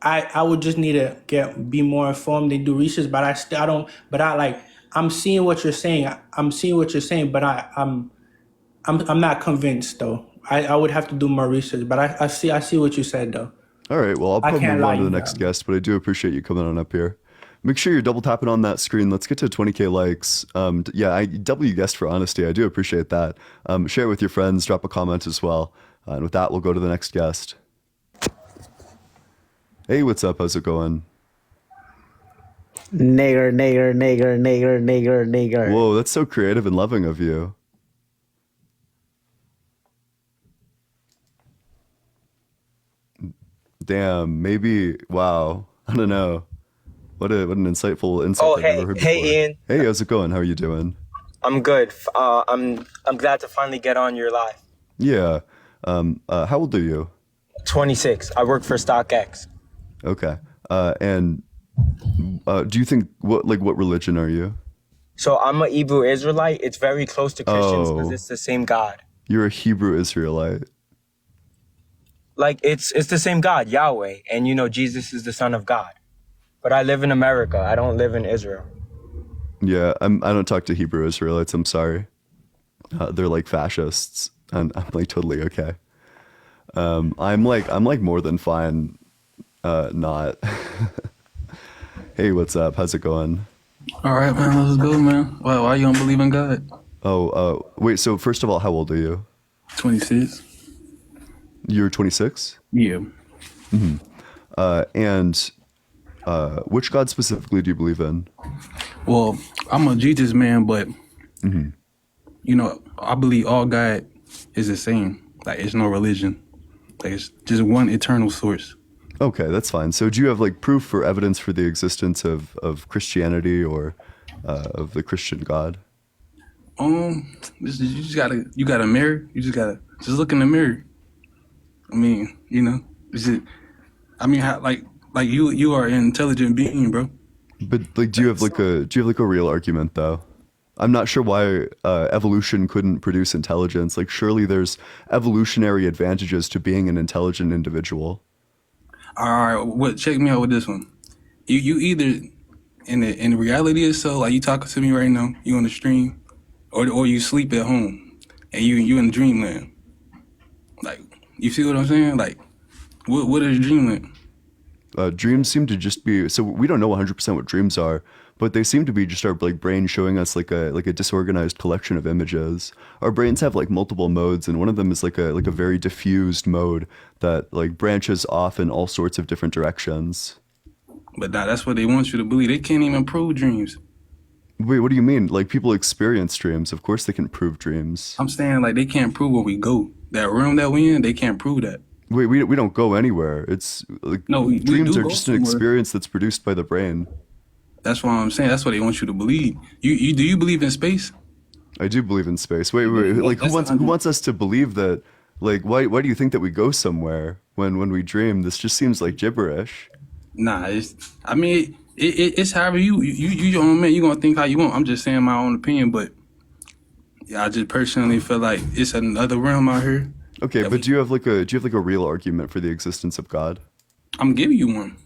I would just need to be more informed and do research. But I don't. But I like I'm seeing what you're saying. I'm seeing what you're saying. But I'm not convinced though. I would have to do more research. But I see what you said though. All right, well, I'll I probably can't move lie on to the you next that. guest, but I do appreciate you coming on up here. Make sure you're double tapping on that screen. Let's get to 20K likes. Yeah, I double you guessed for honesty. I do appreciate that. Share it with your friends, drop a comment as well. And with that, we'll go to the next guest. Hey, what's up? How's it going? Nigger, nigger, nigger, nigger, nigger, nigger. Whoa, that's so creative and loving of you. Damn, maybe, wow. I don't know. What an insightful insight Oh, I've never hey, heard hey, before. Ian. Hey, how's it going? How are you doing? I'm good. I'm glad to finally get on your live. Yeah. How old are you? 26. I work for StockX. Okay. And do you think what religion are you? So I'm a Hebrew Israelite. It's very close to Christians because Oh, it's the same God. you're a Hebrew Israelite. Like it's the same God, Yahweh, and Jesus is the Son of God. But I live in America. I don't live in Israel. Yeah, I don't talk to Hebrew Israelites. I'm sorry. They're like fascists, and I'm like totally okay. I'm like more than fine. Not. Hey, what's up? How's it going? All right, man. Let's go, man. Why you don't believe in God? Oh, wait. So first of all, how old are you? 26. You're 26. Yeah. And which God specifically do you believe in? Well, I'm a Jesus man, but I believe all God is the same. Like, it's no religion. Like, it's just one eternal source. Okay, that's fine. So do you have like proof or evidence for the existence of Christianity or of the Christian God? You got a mirror. You just look in the mirror. I mean, is it? I mean, like you are an intelligent being, bro. But like, do you have like a real argument though? I'm not sure why evolution couldn't produce intelligence. Like, surely there's evolutionary advantages to being an intelligent individual. All right, what? Check me out with this one. You either in the reality is so like you talking to me right now, you on the stream, or you sleep at home and you in dreamland. Like, you see what I'm saying? Like, what is dreamland? Dreams seem to just be, so we don't know 100% what dreams are, but they seem to be just our like brain showing us like a disorganized collection of images. Our brains have like multiple modes, and one of them is like a very diffused mode that like branches off in all sorts of different directions. But that's what they want you to believe. They can't even prove dreams. Wait, what do you mean? Like, people experience dreams. Of course they can prove dreams. I'm saying, like, they can't prove where we go. That room that we in, they can't prove that. Wait, we don't go anywhere. It's like No, we dreams do are go just an somewhere. experience that's produced by the brain. That's what I'm saying. That's what they want you to believe. You do you believe in space? I do believe in space. Wait, like That's who wants us to believe that? Like, why do you think that we go somewhere when we dream? This just seems like gibberish. Nah, I mean, it's however you your own man. You gonna think how you want. I'm just saying my own opinion, but yeah, I just personally feel like it's another realm out here. Okay, that but we, do you have like a real argument for the existence of God? I'm giving you one.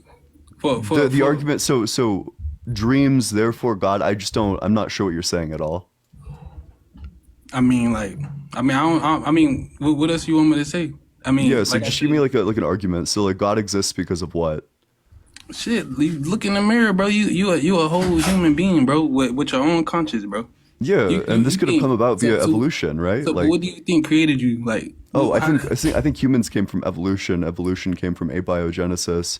The argument, so dreams, therefore God. I'm not sure what you're saying at all. I mean, I mean, what else you want me to say? I mean, Yeah, so like I just give said, me like an argument. So like God exists because of what? shit. You look in the mirror, bro. You a whole human being, bro, with your own conscience, bro. Yeah, and this You could have come think about via so, evolution, right? but Like, what do you think created you? Like, oh, I how, think I think humans came from evolution. Evolution came from abiogenesis.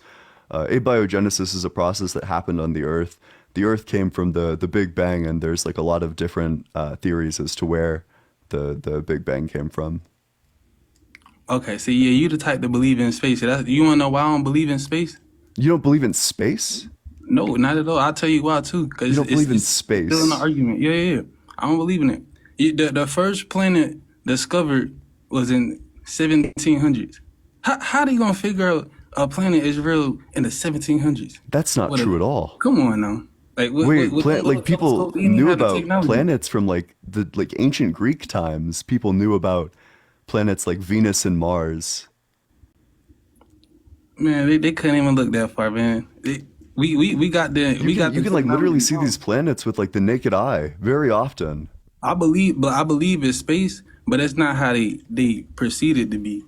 Abiogenesis is a process that happened on the Earth. The Earth came from the Big Bang, and there's like a lot of different theories as to where the Big Bang came from. okay, so yeah, you the type to believe in space. You wanna know why I don't believe in space? You don't believe in space? No, not at all. I'll tell you why too. You Cause don't believe in it's still an space? argument. Yeah. I don't believe in it. The first planet discovered was in 1700s. How they gonna figure out a planet is real in the 1700s? That's not What true a, at all. come on now. Like Wait, with them little like people telescopes, they didn't even knew have the about technology. planets from like the like ancient Greek times. People knew about planets like Venus and Mars. Man, they couldn't even look that far, man. We got the You can like literally see technology these planets with like the naked eye very often. I believe it's space, but that's not how they perceive it to be.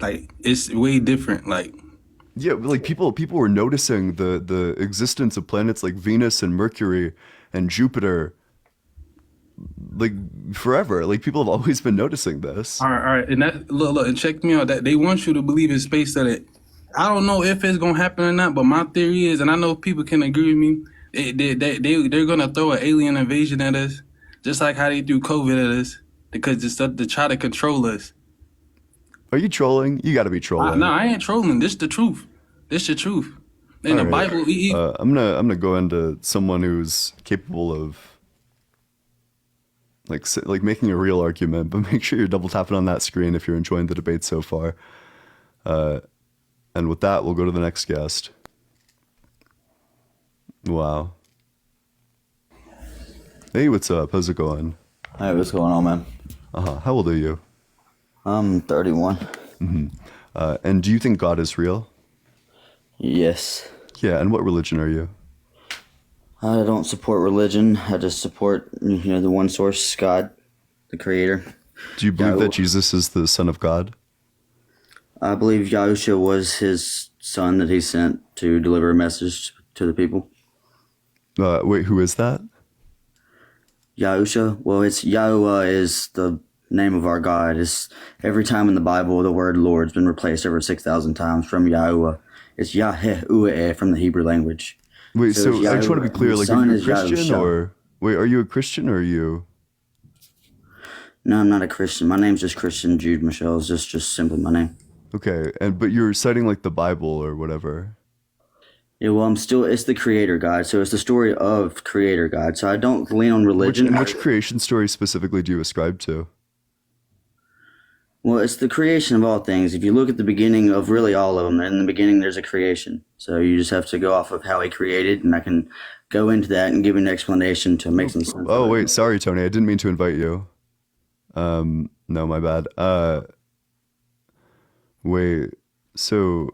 Like it's way different. Like Yeah, like people were noticing the existence of planets like Venus and Mercury and Jupiter like forever. Like people have always been noticing this. all right, and that look, and check me out. That they want you to believe in space. That I don't know if it's gonna happen or not, but my theory is, and I know people can agree with me. They're gonna throw an alien invasion at us, just like how they threw COVID at us, because it's to try to control us. Are you trolling? You got to be trolling. No, I ain't trolling. This the truth. This the truth. In the All right. Bible, I'm gonna go into someone who's capable of like making a real argument, but make sure you're double tapping on that screen if you're enjoying the debate so far. And with that, we'll go to the next guest. Wow. Hey, what's up? How's it going? Hey, what's going on, man? How old are you? I'm 31. And do you think God is real? Yes. Yeah. And what religion are you? I don't support religion. I just support, the one source, God, the creator. Do you believe Yeah, that Jesus is the Son of God? I believe Yahusha was his son that he sent to deliver a message to the people. Wait, who is that? Yahusha, well, it's Yahuwah is the name of our God. It's every time in the Bible the word Lord's been replaced over 6,000 times from Yahuwah. It's Yahweh from the Hebrew language. Wait, so it's I just want to be Yahuwah. clear. The Like, are son you a is Christian Yahusha. or wait? Are you a Christian or are you? No, I'm not a Christian. My name's just Christian Jude Michelle. It's just simply my name. Okay, but you're citing like the Bible or whatever. Yeah, well, it's the creator God. So it's the story of creator God. So I don't lean on religion. Which creation story specifically do you ascribe to? Well, it's the creation of all things. If you look at the beginning of really all of them, in the beginning there's a creation. So you just have to go off of how he created, and I can go into that and give you an explanation to make some sense. Oh, of it. wait, sorry, Tony. I didn't mean to invite you. No, my bad. Wait, so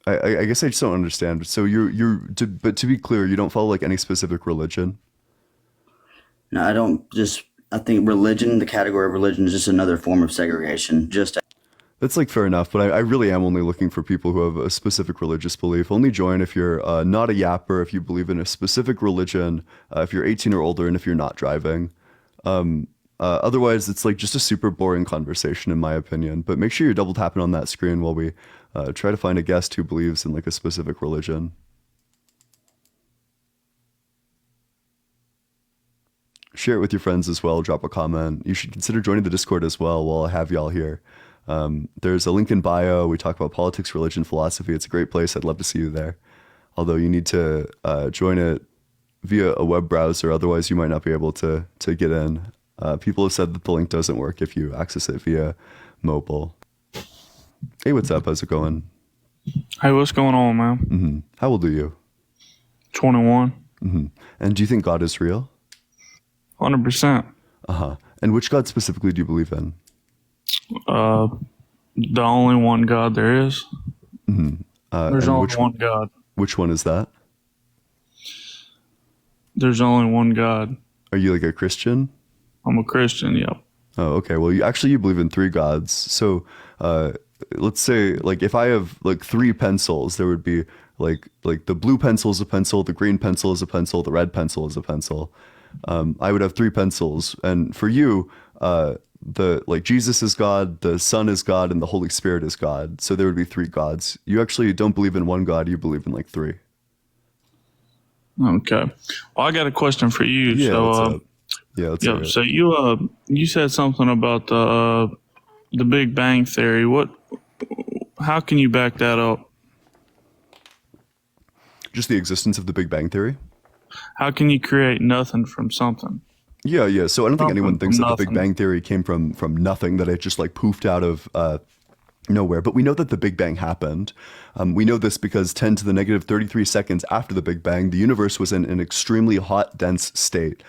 I guess I just don't understand. So but to be clear, you don't follow like any specific religion? No, I think religion, the category of religion, is just another form of segregation. That's like fair enough, but I really am only looking for people who have a specific religious belief. Only join if you're not a yapper, if you believe in a specific religion, if you're 18 or older, and if you're not driving. Otherwise, it's like just a super boring conversation, in my opinion. But make sure you're double tapping on that screen while we try to find a guest who believes in like a specific religion. Share it with your friends as well. Drop a comment. You should consider joining the Discord as well while I have y'all here. There's a link in bio. We talk about politics, religion, philosophy. It's a great place. I'd love to see you there. Although you need to join it via a web browser. Otherwise, you might not be able to get in. People have said that the link doesn't work if you access it via mobile. Hey, what's up? How's it going? Hey, what's going on, man? How old are you? 21. And do you think God is real? 100%. And which God specifically do you believe in? The only one God there is. There's and only one God. Which one is that? There's only one God. Are you like a Christian? I'm a Christian, yep. Oh, okay. Well, you believe in three gods. So, let's say like if I have like three pencils, there would be like the blue pencil is a pencil, the green pencil is a pencil, the red pencil is a pencil. I would have three pencils, and for you, Jesus is God, the Son is God, and the Holy Spirit is God. So there would be three gods. You actually don't believe in one God; you believe in like three. Okay. Well, I got a question for you. Yeah. So, What's up? Yeah. Let's hear it. So you said something about the Big Bang Theory. How can you back that up? Just the existence of the Big Bang Theory. How can you create nothing from something? Yeah. So I don't think anyone thinks that the Big Nothing. Bang Theory came from nothing, that it just like poofed out of nowhere. But we know that the Big Bang happened. We know this because 10 to the negative 33 seconds after the Big Bang, the universe was in an extremely hot, dense state.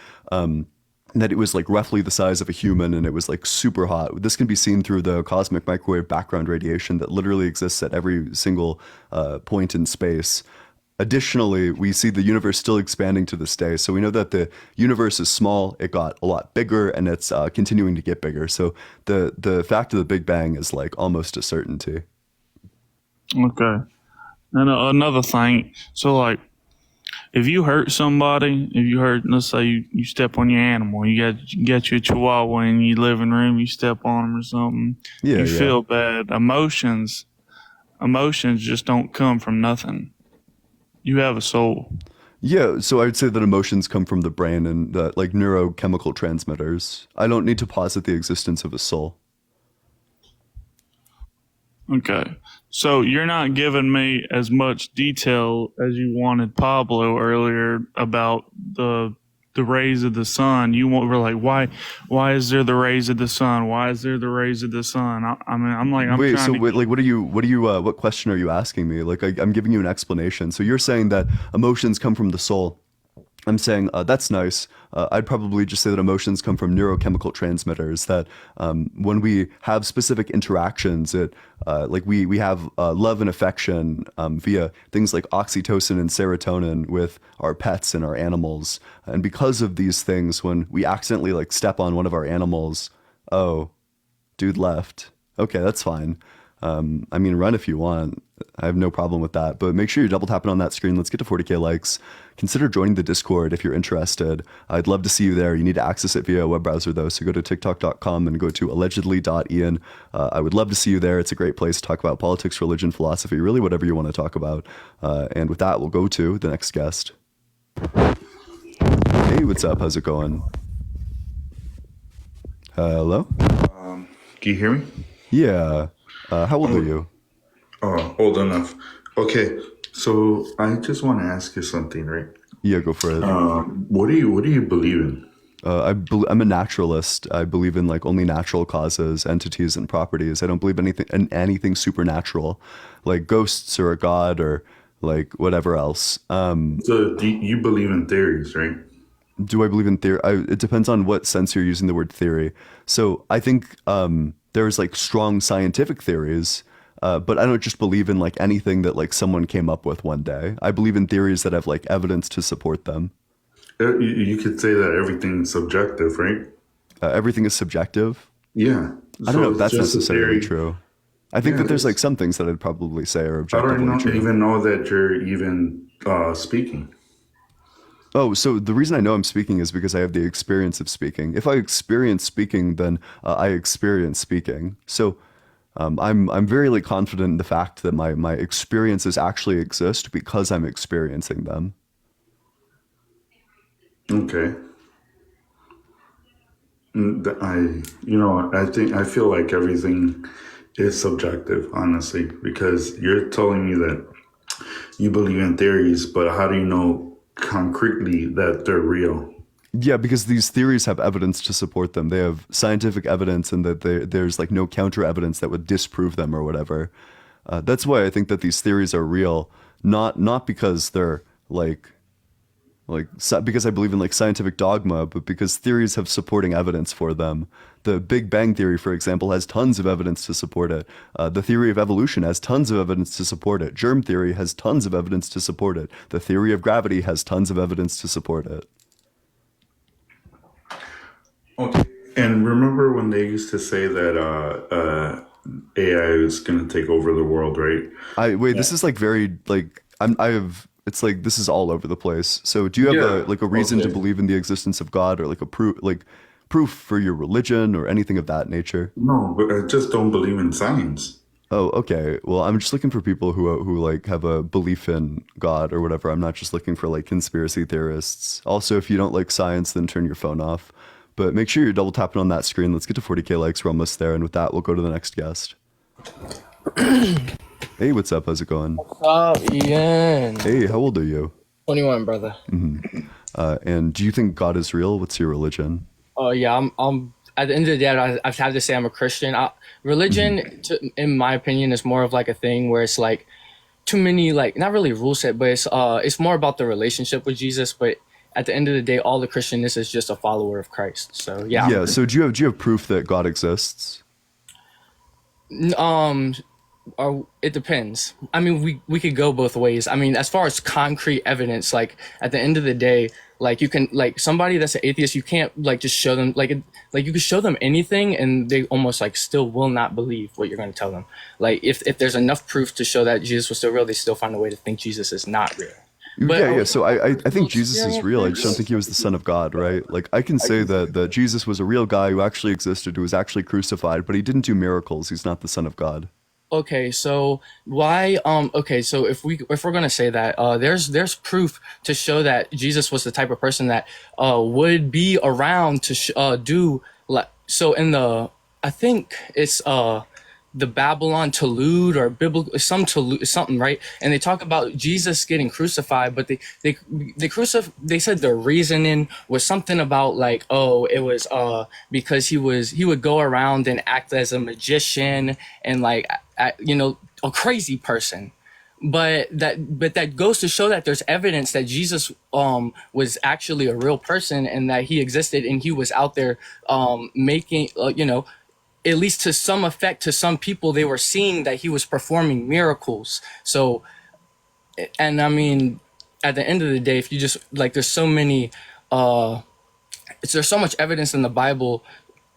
and that it was like roughly the size of a human and it was like super hot. This can be seen through the cosmic microwave background radiation that literally exists at every single point in space. Additionally, we see the universe still expanding to this day. So we know that the universe is small, it got a lot bigger, and it's continuing to get bigger. So the fact of the Big Bang is like almost a certainty. Okay. And another thing, so like, if you hurt somebody, let's say you step on your animal, you got your chihuahua in your living room, you step on them or something, Yeah, you yeah. feel bad. Emotions just don't come from nothing. You have a soul. Yeah, so I would say that emotions come from the brain and like neurochemical transmitters. I don't need to posit the existence of a soul. Okay. So you're not giving me as much detail as you wanted Pablo earlier about the rays of the sun. Were like, why is there the rays of the sun? Why is there the rays of the sun? I'm Wait, trying so to wait, like, what question are you asking me? Like, I'm giving you an explanation. So you're saying that emotions come from the soul. I'm saying that's nice. I'd probably just say that emotions come from neurochemical transmitters. That when we have specific interactions, like we have love and affection via things like oxytocin and serotonin with our pets and our animals. And because of these things, when we accidentally like step on one of our animals, oh, dude left. Okay, that's fine. I mean, run if you want. I have no problem with that. But make sure you're double tapping on that screen. Let's get to 40K likes. Consider joining the Discord if you're interested. I'd love to see you there. You need to access it via a web browser, though. So go to tiktok.com and go to allegedly.ian. I would love to see you there. It's a great place to talk about politics, religion, philosophy, really whatever you want to talk about. And with that, we'll go to the next guest. Hey, what's up? How's it going? Hello? Can you hear me? Yeah. How old are you? Old enough. Okay, so I just want to ask you something, right? Yeah, go for it. What do you believe in? I'm a naturalist. I believe in like only natural causes, entities, and properties. I don't believe in anything supernatural, like ghosts or a god or like whatever else. So you believe in theories, right? Do I believe in theory? It depends on what sense you're using the word theory. So I think there's like strong scientific theories, but I don't just believe in like anything that like someone came up with one day. I believe in theories that have like evidence to support them. You could say that everything's subjective, right? Everything is subjective. Yeah. I don't know if it's that's just a necessarily theory. true. I think Yeah, that there's like it's- some things that I'd probably say are I don't objectively true. even know that you're even speaking. Oh, so the reason I know I'm speaking is because I have the experience of speaking. If I experience speaking, then I experience speaking. So I'm very like confident in the fact that my experiences actually exist because I'm experiencing them. Okay. I feel like everything is subjective, honestly, because you're telling me that you believe in theories, but how do you know concretely that they're real? Yeah, because these theories have evidence to support them. They have scientific evidence, and that there's like no counter evidence that would disprove them or whatever. That's why I think that these theories are real, not because they're because I believe in like scientific dogma, but because theories have supporting evidence for them. The Big Bang Theory, for example, has tons of evidence to support it. The theory of evolution has tons of evidence to support it. Germ theory has tons of evidence to support it. The theory of gravity has tons of evidence to support it. Okay. And remember when they used to say that AI is going to take over the world, right? This is like very like it's like this is all over the place. So do you have a reason to Okay. believe in the existence of God or like a proof for your religion or anything of that nature? No, but I just don't believe in science. Oh, okay. Well, I'm just looking for people who like have a belief in God or whatever. I'm not just looking for like conspiracy theorists. Also, if you don't like science, then turn your phone off. But make sure you're double tapping on that screen. Let's get to 40K likes. We're almost there. And with that, we'll go to the next guest. Hey, what's up? How's it going? Ian. Hey, how old are you? 21, brother. And do you think God is real? What's your religion? Oh yeah, I'm. At the end of the day, I have to say I'm a Christian. Religion, in my opinion, is more of like a thing where it's like too many like not really rule set, but it's more about the relationship with Jesus. But at the end of the day, all the Christian is just a follower of Christ. So yeah. Yeah. So do you have proof that God exists? Or it depends. I mean, we could go both ways. I mean, as far as concrete evidence, like at the end of the day, like you can, like somebody that's an atheist, you can't like just show them like you can show them anything and they almost like still will not believe what you're going to tell them. Like if there's enough proof to show that Jesus was still real, they still find a way to think Jesus is not real. But Yeah. So I think Jesus is real. I just don't think he was the son of God, right? Like I can say that Jesus was a real guy who actually existed, who was actually crucified, but he didn't do miracles. He's not the son of God. Okay, so why okay, so if we're gonna say that there's proof to show that Jesus was the type of person that would be around to do like so in the I think it's the Babylon Talmud or biblical Talmud something, right? And they talk about Jesus getting crucified, but they said the reasoning was something about like, oh, it was because he would go around and act as a magician and like a crazy person. But that goes to show that there's evidence that Jesus was actually a real person and that he existed and he was out there making at least to some effect, to some people, they were seeing that he was performing miracles. So, and I mean, at the end of the day, if you just like, there's so many, there's so much evidence in the Bible.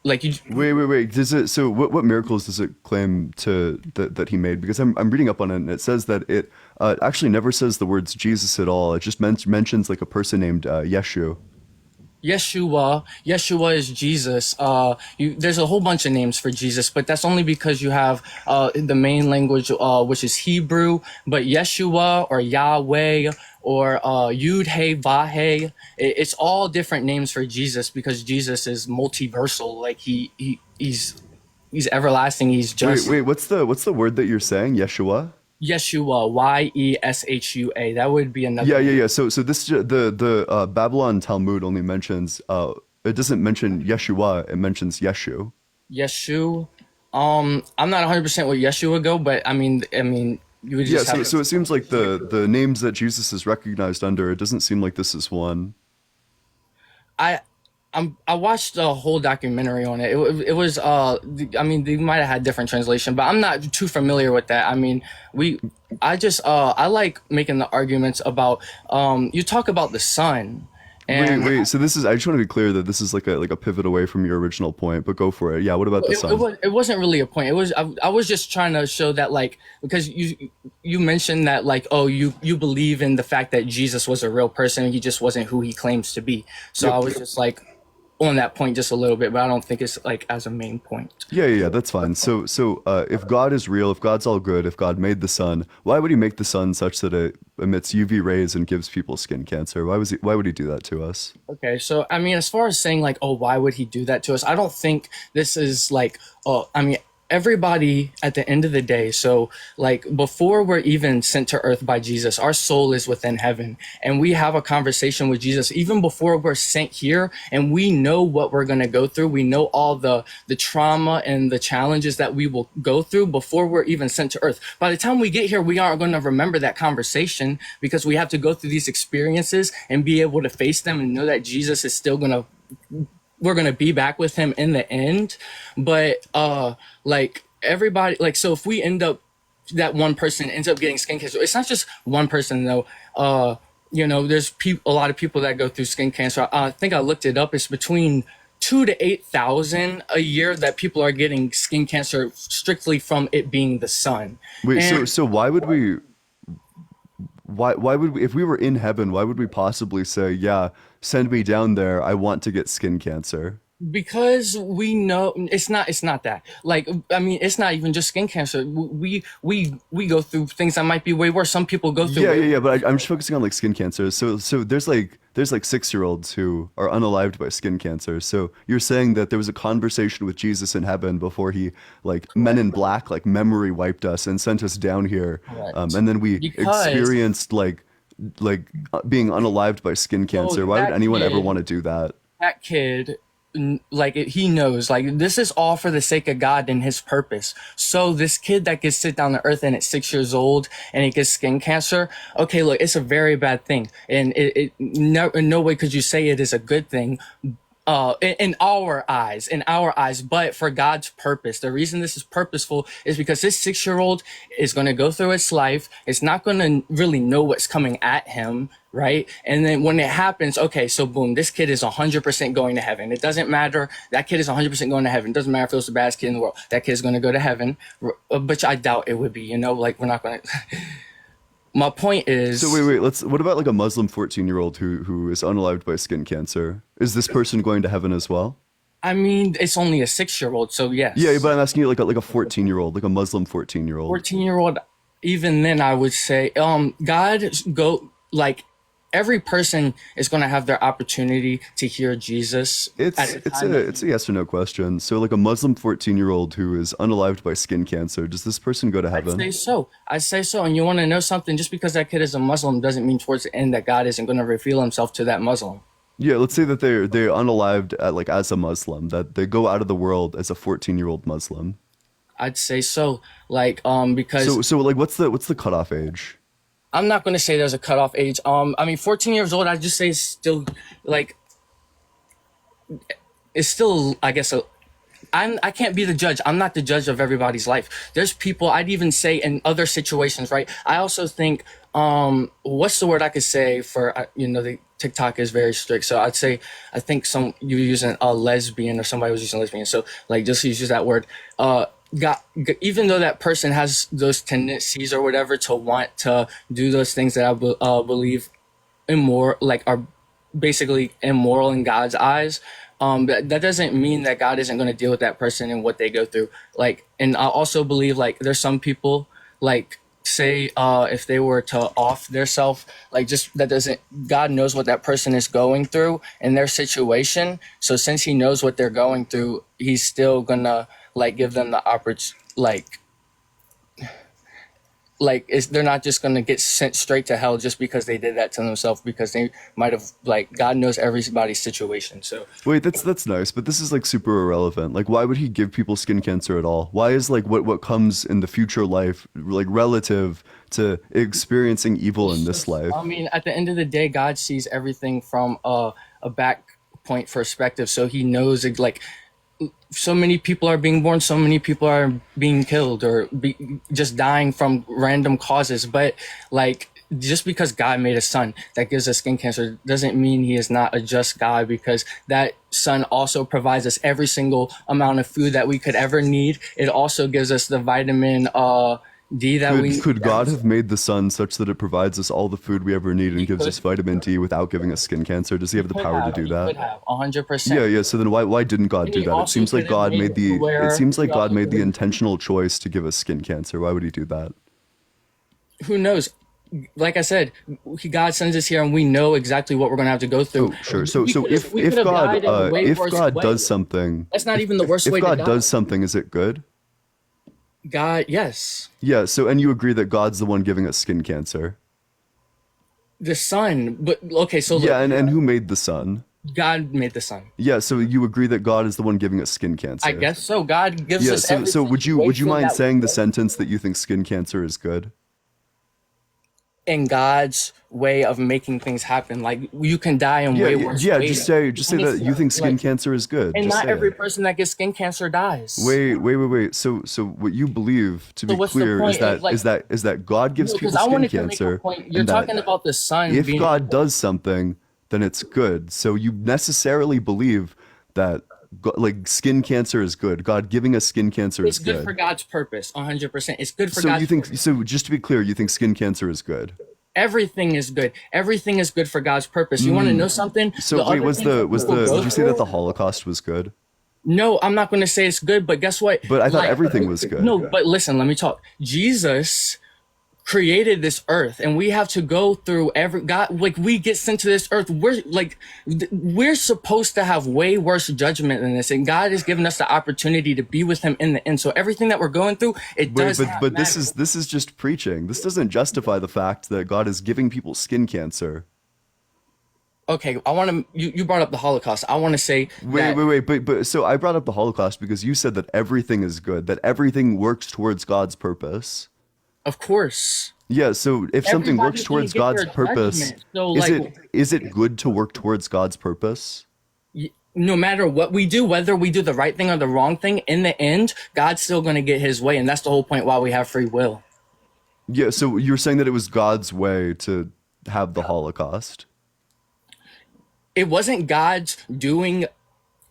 Like you, Wait. So what miracles does it claim that he made? Because I'm reading up on it, and it says that it actually never says the words Jesus at all. It just mentions like a person named Yeshu. Yeshua is Jesus. There's a whole bunch of names for Jesus, but that's only because you have the main language, which is Hebrew. But Yeshua or Yahweh or Yud He Vah He, it's all different names for Jesus because Jesus is multiversal. Like he's everlasting. He's just. Wait. What's the word that you're saying? Yeshua. Yeshua, Yeshua. That would be another. Yeah. So this the Babylon Talmud only mentions it doesn't mention Yeshua. It mentions Yeshu. Yeshu. I'm not 100% where Yeshua go, but I mean you would just have. So it seems like the names that Jesus is recognized under. It doesn't seem like this is one. I watched a whole documentary on it. It was I mean they might have had different translation, but I'm not too familiar with that. I mean I like making the arguments about you talk about the sun. And Wait. So this is. I just want to be clear that this is like a pivot away from your original point. But go for it. Yeah. What about the sun? It wasn't really a point. It was I was just trying to show that like because you mentioned that like oh you believe in the fact that Jesus was a real person and he just wasn't who he claims to be. So Yep. I was just like on that point just a little bit, but I don't think it's like as a main point. Yeah, that's fine. So if God is real, if God's all good, if God made the sun, why would he make the sun such that it emits UV rays and gives people skin cancer? Why would he do that to us? Okay, so I mean, as far as saying like, oh, why would he do that to us? I don't think this is like, oh, I mean, everybody at the end of the day, so like before we're even sent to earth by Jesus, our soul is within heaven and we have a conversation with Jesus even before we're sent here, and we know what we're going to go through. We know all the trauma and the challenges that we will go through before we're even sent to earth. By the time we get here, we aren't going to remember that conversation because we have to go through these experiences and be able to face them and know that Jesus is still going to we're going to be back with him in the end. But like everybody, like, so if we end up, that one person ends up getting skin cancer, it's not just one person though. There's a lot of people that go through skin cancer. I think I looked it up. It's between 2,000 to 8,000 a year that people are getting skin cancer strictly from it being the sun. Wait, And- so why would we, if we were in heaven, why would we possibly say, yeah, send me down there, I want to get skin cancer? Because we know it's not that, like, I mean, it's not even just skin cancer. We go through things that might be way worse. Some people go through Yeah, but I'm just focusing on like skin cancer. So there's like 6-year-olds who are unalived by skin cancer. So you're saying that there was a conversation with Jesus in heaven before he, like, Men in Black, like, memory wiped us and sent us down here, and then we experienced like being unalived by skin cancer. Why would anyone ever want to do that? that kid he knows like this is all for the sake of God and his purpose. So this kid that gets sent down to earth and at 6 years old and he gets skin cancer, okay, look, it's a very bad thing, and in no way could you say it is a good thing, in our eyes, but for God's purpose. The reason this is purposeful is because this 6 year old is going to go through its life. It's not going to really know what's coming at him, right? And then when it happens, okay, so boom, this kid is 100% going to heaven. It doesn't matter. That kid is 100% going to heaven. It doesn't matter if it was the baddest kid in the world. That kid is going to go to heaven, which I doubt it would be, like we're not going to. My point is. So wait. What about like a Muslim 14-year-old who is unalived by skin cancer? Is this person going to heaven as well? I mean, it's only a 6 year old, so yes. Yeah, but I'm asking you like a 14-year-old, like a Muslim 14-year-old. 14-year-old, even then I would say, God every person is going to have their opportunity to hear Jesus. It's a yes or no question. So like a Muslim 14-year-old who is unalived by skin cancer, does this person go to heaven? I'd say so. And you want to know something? Just because that kid is a Muslim doesn't mean towards the end that God isn't going to reveal himself to that Muslim. Yeah, let's say that they're unalived as a Muslim, that they go out of the world as a 14-year-old Muslim. I'd say so. Because so like what's the cutoff age? I'm not going to say there's a cutoff age. 14 years old, I'd just say it's still I guess, I can't be the judge. I'm not the judge of everybody's life. There's people, I'd even say in other situations, right? I also think, what's the word I could say for, the TikTok is very strict. So I'd say, I think you're using a lesbian or somebody was using lesbian. So just use that word. God, even though that person has those tendencies or whatever to want to do those things that I believe are basically immoral in God's eyes, that doesn't mean that God isn't going to deal with that person and what they go through. And I also believe there's some people say if they were to off their self, God knows what that person is going through in their situation. So since he knows what they're going through, he's still gonna give them the opportunity, they're not just gonna get sent straight to hell just because they did that to themselves, because they might have God knows everybody's situation. So wait, that's nice, but this is super irrelevant. Why would he give people skin cancer at all? Why is what comes in the future life relative to experiencing evil in this life? I mean, at the end of the day, God sees everything from a back point perspective, so he knows so many people are being born, so many people are being killed or just dying from random causes. But just because God made a son that gives us skin cancer doesn't mean he is not a just God, because that son also provides us every single amount of food that we could ever need. It also gives us the vitamin D that we need. Could God have made the sun such that it provides us all the food we ever need and gives us vitamin D without giving us skin cancer? Does he have the power to do that? He could have, 100%. Yeah. So then why didn't God do that? It seems like God made the intentional choice to give us skin cancer. Why would he do that? Who knows? Like I said, God sends us here and we know exactly what we're going to have to go through. Oh, sure. So if God does something, that's not even the worst way to die. If God does something, is it good? God, yes. Yeah, and you agree that God's the one giving us skin cancer? The sun, but okay, so yeah, and who made the sun? God made the sun. Yeah, so you agree that God is the one giving us skin cancer? I guess so. God gives us everything. So would you mind saying the sentence that you think skin cancer is good? In God's way of making things happen, you can die in way worse ways. Yeah, just say that you think skin cancer is good. And not every person that gets skin cancer dies. Wait. So what you believe, to be clear, is that God gives people skin cancer. You're talking about the sun. If God does something, then it's good. So you necessarily believe that skin cancer is good. God giving us skin cancer is good. It's good for God's purpose, 100%. It's good for God's purpose. So just to be clear, you think skin cancer is good? Everything is good. Everything is good for God's purpose. You want to know something? So wait, did you say that the Holocaust was good? No, I'm not going to say it's good, but guess what? But I thought everything was good. No, but listen, let me talk. Jesus created this earth, and we have to go through we get sent to this earth. We're supposed to have way worse judgment than this, and God has given us the opportunity to be with him in the end. So everything that we're going through, but this is just preaching. This doesn't justify the fact that God is giving people skin cancer. okay, I want to. You brought up the Holocaust. I want to say Wait. But so I brought up the Holocaust because you said that everything is good, that everything works towards God's purpose. Of course. Yeah, so if something works Everybody's gonna towards get God's their purpose, judgment. So, is it good to work towards God's purpose? No matter what we do, whether we do the right thing or the wrong thing, in the end, God's still going to get his way. And that's the whole point why we have free will. Yeah, so you're saying that it was God's way to have the Holocaust. It wasn't God's doing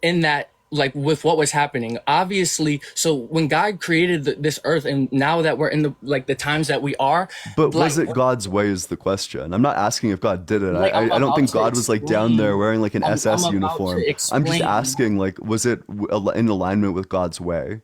in that, like with what was happening. Obviously, so when God created this earth, and now that we're in the times that we are. But was it God's way is the question. I'm not asking if God did it. Like, I don't think God was like down there explain. wearing like an I'm SS about to uniform. I'm just explain. asking, like, was it in alignment with God's way?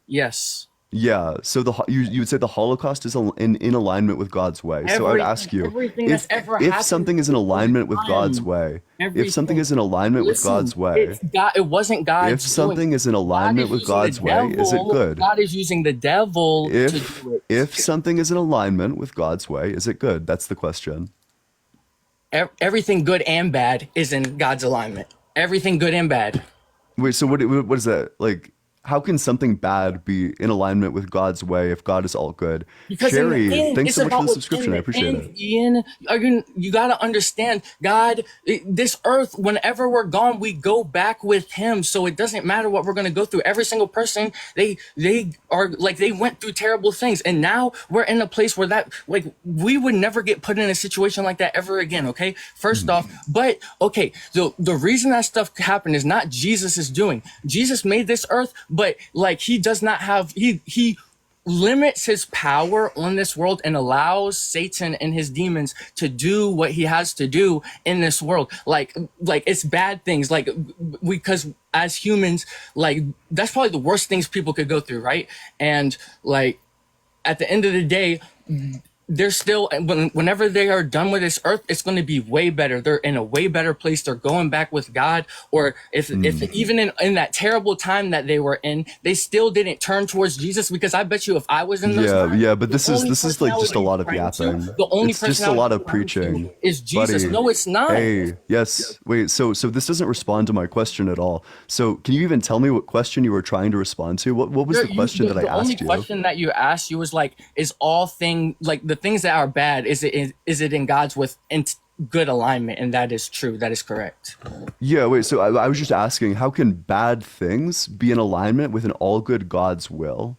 Yes. Yeah, so you would say the Holocaust is in alignment with God's way. So I would ask you, everything that's ever if happened something is in alignment with time, God's way, if something everything- is in alignment with Listen, God's way, it wasn't God's if something doing. is in alignment God is with using the God's way, is it devil- good? God is using the devil to If do it. if something is in alignment with God's way, is it good? That's the question. Everything good and bad is in God's alignment. Everything good and bad. Wait, so what is that? Like, how can something bad be in alignment with God's way if God is all good? Because in Sherry, the end, thanks it's so much for about the subscription. I what's in appreciate the it. end, Ian, you got to understand, God, this earth, whenever we're gone, we go back with him. So it doesn't matter what we're going to go through. Every single person, they are like, they went through terrible things. And now we're in a place where that, like, we would never get put in a situation like that ever again. Okay. First off, but okay. The reason that stuff happened is not Jesus is doing. Jesus made this earth, but like, he does not have, he limits his power on this world and allows Satan and his demons to do what he has to do in this world. Like it's bad things. Like because as humans, like that's probably the worst things people could go through, right? And like at the end of the day, they're still, whenever they are done with this earth, it's going to be way better. They're in a way better place. They're going back with God. Or if even in that terrible time that they were in, they still didn't turn towards Jesus, because I bet you if I was in those times, Yeah, but this is person like I just would a be lot of praying to, yapping. the only It's person just I a would lot be of praying to preaching. is Jesus. Buddy. No, it's not. Hey, yes. Wait, so this doesn't respond to my question at all. So can you even tell me what question you were trying to respond to? What was the question that I The only asked you? question that you asked, you was like, is all thing, like the things that are bad, is it in God's with good alignment? And that is true. That is correct. Yeah, wait, so I was just asking, how can bad things be in alignment with an all good God's will?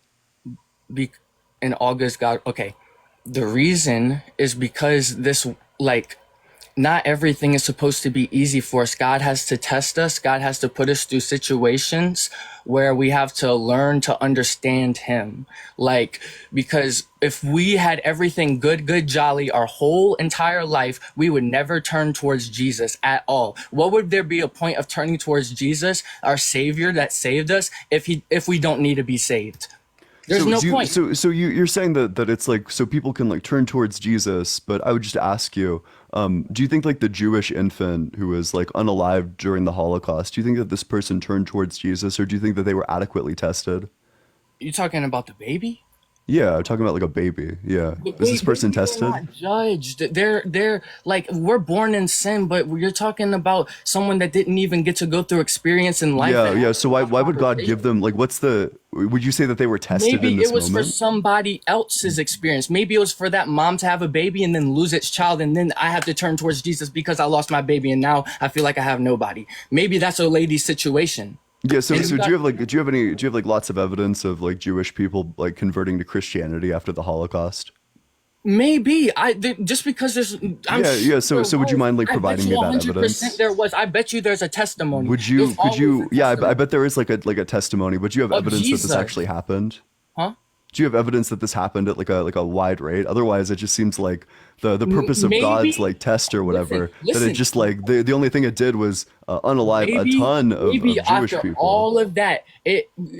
In August, God, okay. The reason is because this, like, not everything is supposed to be easy for us. God has to test us. God has to put us through situations where we have to learn to understand him. Like, because if we had everything good, jolly, our whole entire life, we would never turn towards Jesus at all. What would there be a point of turning towards Jesus, our savior that saved us, if we don't need to be saved? There's no point. So you're saying that it's like, so people can like turn towards Jesus, but I would just ask you, do you think like the Jewish infant who was like unalived during the Holocaust, do you think that this person turned towards Jesus, or do you think that they were adequately tested? You talking about the baby? Yeah, I'm talking about like a baby. Yeah. Was this person tested? They're not judged. They're like, we're born in sin, but you're talking about someone that didn't even get to go through experience in life. Yeah. So why would God give them, like, would you say that they were tested Maybe in this it was moment? for somebody else's experience. Maybe it was for that mom to have a baby and then lose its child, and then I have to turn towards Jesus because I lost my baby and now I feel like I have nobody. Maybe that's a lady's situation. Yeah, so do you have lots of evidence of like Jewish people like converting to Christianity after the Holocaust? Maybe just because there's. So would you mind like providing me that evidence? There was. I bet you there's a testimony. Could you? Yeah, I testimony. bet there is like a testimony. But do you have Of evidence that this Jesus. actually happened? Huh? Do you have evidence that this happened at like a wide rate? Otherwise, it just seems like the purpose of Maybe. God's like test or whatever, that Listen. it just like the only thing it did was unalive a ton of Jewish after people. all of that,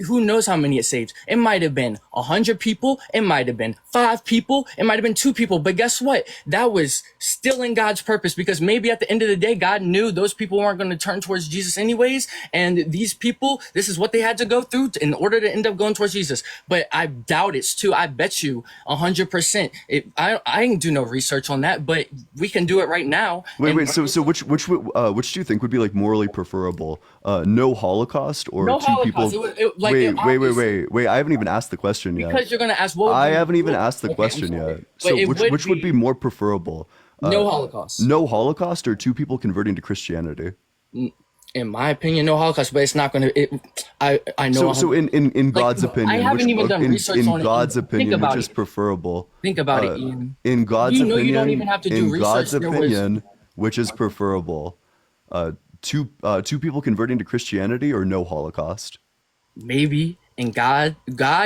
who knows how many it saved? It might have been 100 people, it might have been 5 people, it might have been 2 people, but guess what? That was still in God's purpose, because maybe at the end of the day, God knew those people weren't going to turn towards Jesus anyways, and these people, this is what they had to go through in order to end up going towards Jesus. But I doubt it's too. I bet you 100%. I didn't do no research on that, but we can do it right now. Wait. So which do you think would be like morally preferable? No Holocaust or No 2 Holocaust. people? Wait. I haven't even asked the question yet. Because you're gonna ask what. I haven't even asked the Okay, question I'm sorry. yet. But So it which would be more preferable? No Holocaust. No Holocaust or 2 people converting to Christianity? In my opinion, no Holocaust, but it's not gonna. I know. So in God's opinion, I haven't even done research in on it. God's Think opinion, about which is it. preferable? Think about it, Ian. In God's You know opinion, you don't even have to do in God's research. There was- opinion, which is preferable? Two people converting to Christianity or no Holocaust? Maybe. And God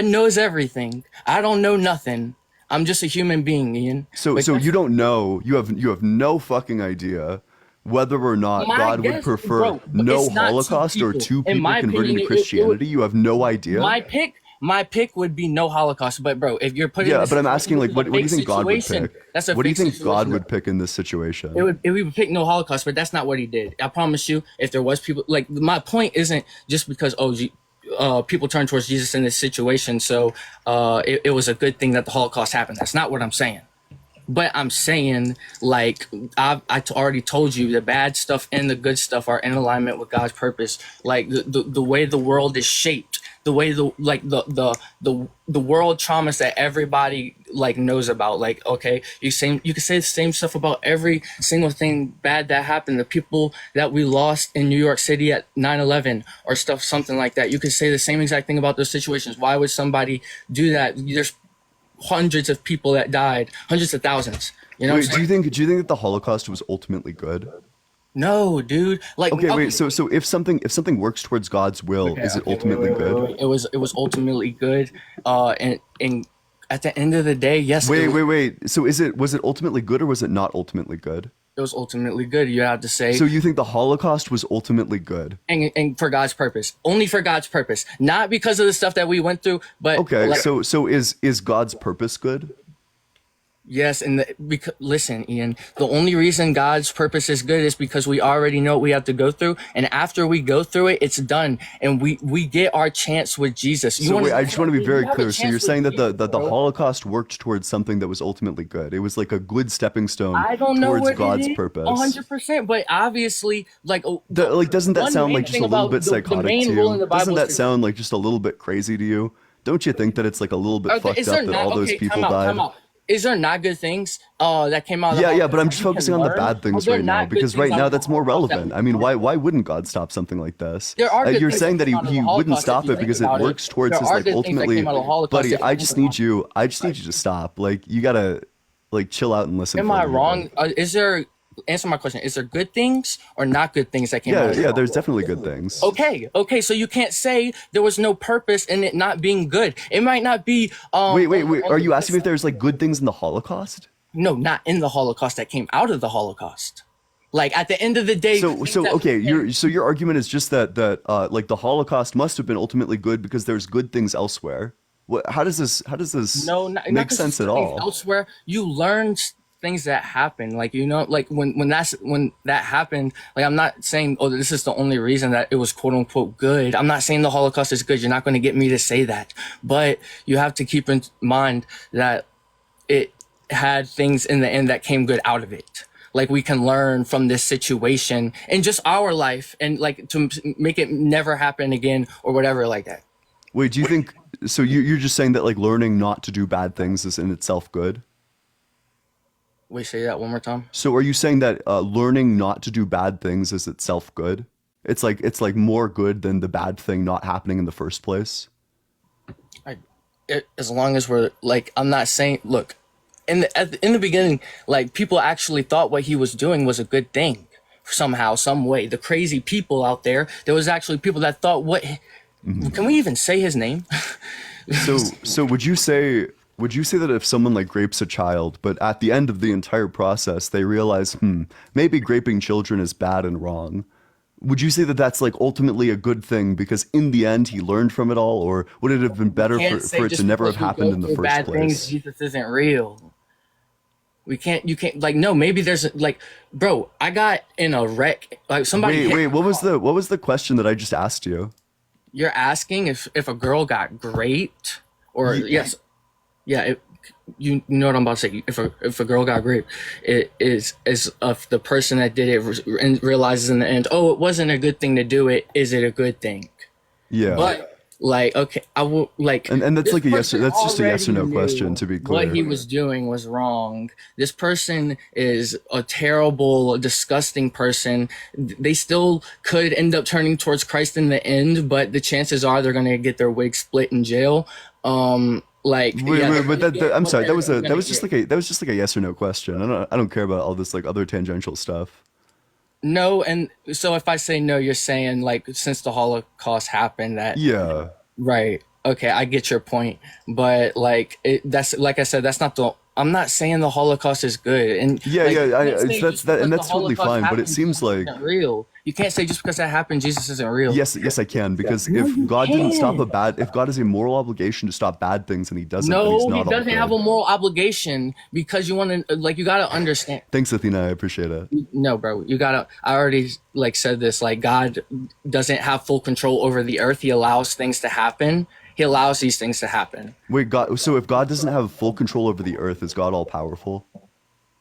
knows everything. I don't know nothing. I'm just a human being, Ian. So But you don't know. You have no fucking idea whether or not My God would guess, prefer bro, but no it's not 2 Holocaust or people. 2 In people my converting opinion, to Christianity. You have no idea. My pick would be no Holocaust. But bro, if you're putting Yeah, this but I'm asking, like, situation, what do you it's a think fake God would situation. pick? That's a What do you fake think God situation. would pick in this situation? He would pick no Holocaust, but that's not what he did. I promise you, if there was people, like, my point isn't just because people turned towards Jesus in this situation, so it was a good thing that the Holocaust happened. That's not what I'm saying. But I'm saying, like, I already told you, the bad stuff and the good stuff are in alignment with God's purpose. Like the way the world is shaped, the way the world traumas that everybody like knows about. Like, okay, you can say the same stuff about every single thing bad that happened. The people that we lost in New York City at 9/11 or something like that. You could say the same exact thing about those situations. Why would somebody do that? There's hundreds of people that died, hundreds of thousands. You know? Wait, do you think that the Holocaust was ultimately good? No, dude. Like, Okay, wait. So if something works towards God's will, is it ultimately good? It was ultimately good. And at the end of the day, yes. Wait. So was it ultimately good or was it not ultimately good? It was ultimately good. You have to say. So you think the Holocaust was ultimately good? And for God's purpose, only for God's purpose, not because of the stuff that we went through. But Okay, like, so is God's purpose good? yes, and because listen, Ian, the only reason God's purpose is good is because we already know what we have to go through, and after we go through it, it's done, and we get our chance with Jesus. I just want to be very clear. So you're saying that the bro. Holocaust worked towards something that was ultimately good. It was like a good stepping stone I don't know towards what God's it is, purpose. 100%, but obviously, like, Doesn't that one sound main like just thing a little about bit the psychotic main to rule in you? the Bible Doesn't is that to- sound like just a little bit crazy to you? Don't you think that it's like a little bit fucked up that all those people died? Is there not good things that came out of the Yeah, Holocaust but I'm that just we can focusing on the learn? bad things Are there right now not good because things right out now of the that's more Holocaust that relevant. we I mean, can why wouldn't God stop something like this? There are good You're things saying that that came out of he the wouldn't Holocaust stop if you it because think it about it. works towards There his are like good things that ultimately. came out of the Holocaust Buddy, if you I think just about need you to stop. Like you gotta like chill out and listen. Am for a I little wrong? bit. Answer my question. Is there good things or not good things that came out of it? Yeah, there's definitely good things. Okay, so you can't say there was no purpose in it not being good. It might not be. Wait. Are you asking me if there's like good things in the Holocaust? No, not in the Holocaust that came out of the Holocaust. Like at the end of the day. Your argument is just that like the Holocaust must have been ultimately good because there's good things elsewhere. How does this not make 'cause sense it's at things all? Elsewhere, you learn things that happen. Like, you know, like when that happened, like I'm not saying, oh, this is the only reason that it was quote unquote good. I'm not saying the Holocaust is good. You're not going to get me to say that. But you have to keep in mind that it had things in the end that came good out of it. Like we can learn from this situation in just our life and like to make it never happen again or whatever like that. Wait, do you think so? You're just saying that like learning not to do bad things is in itself good? Wait, say that one more time. So are you saying that learning not to do bad things is itself good? It's like more good than the bad thing not happening in the first place? As long as we're like, I'm not saying, look, in the beginning, like people actually thought what he was doing was a good thing somehow, some way. The crazy people out there was actually people that thought can we even say his name? So would you say that if someone like grapes a child, but at the end of the entire process they realize, maybe graping children is bad and wrong, would you say that that's like ultimately a good thing because in the end he learned from it all, or would it have been better Can't for say it to just never have because we happened go in the through first bad things, place? Jesus isn't real. You can't like no, maybe there's like bro, I got in a wreck. Like somebody hit Wait, me. what was the question that I just asked you? You're asking if a girl got raped or yes. Yeah, you know what I'm about to say. If a girl got raped, it is if the person that did it realizes in the end, oh, it wasn't a good thing to do it. Is it a good thing? Yeah. But like, okay, I will like, And that's this like a yes. person That's just a yes or no already question. knew To be what clear. he was doing was wrong. This person is a terrible, disgusting person. They still could end up turning towards Christ in the end, but the chances are they're gonna get their wig split in jail. Like, Wait, yeah, wait, but I'm sorry. That was they're just gonna like a yes or no question. I don't care about all this like other tangential stuff. no, and so if I say no, you're saying like since the Holocaust happened that Yeah. right. Okay, I get your point, but like that's like I said, that's not the. I'm not saying the Holocaust is good, and Yeah, like, yeah. you can't say That's just that, and because the that's totally Holocaust fine. But it happened, seems Jesus like isn't real. You can't say just because that happened, Jesus isn't real. yes, I can because No, if you God didn't stop can't. if God has a moral obligation to stop bad things and He doesn't, then He's No, he not all doesn't have a good. moral obligation because you want to like you got to understand. Thanks, Athena. I appreciate it. No, bro, you gotta. I already like said this. Like God doesn't have full control over the earth. He allows things to happen. He allows these things to happen. Wait, God. So if God doesn't have full control over the earth, is God all powerful?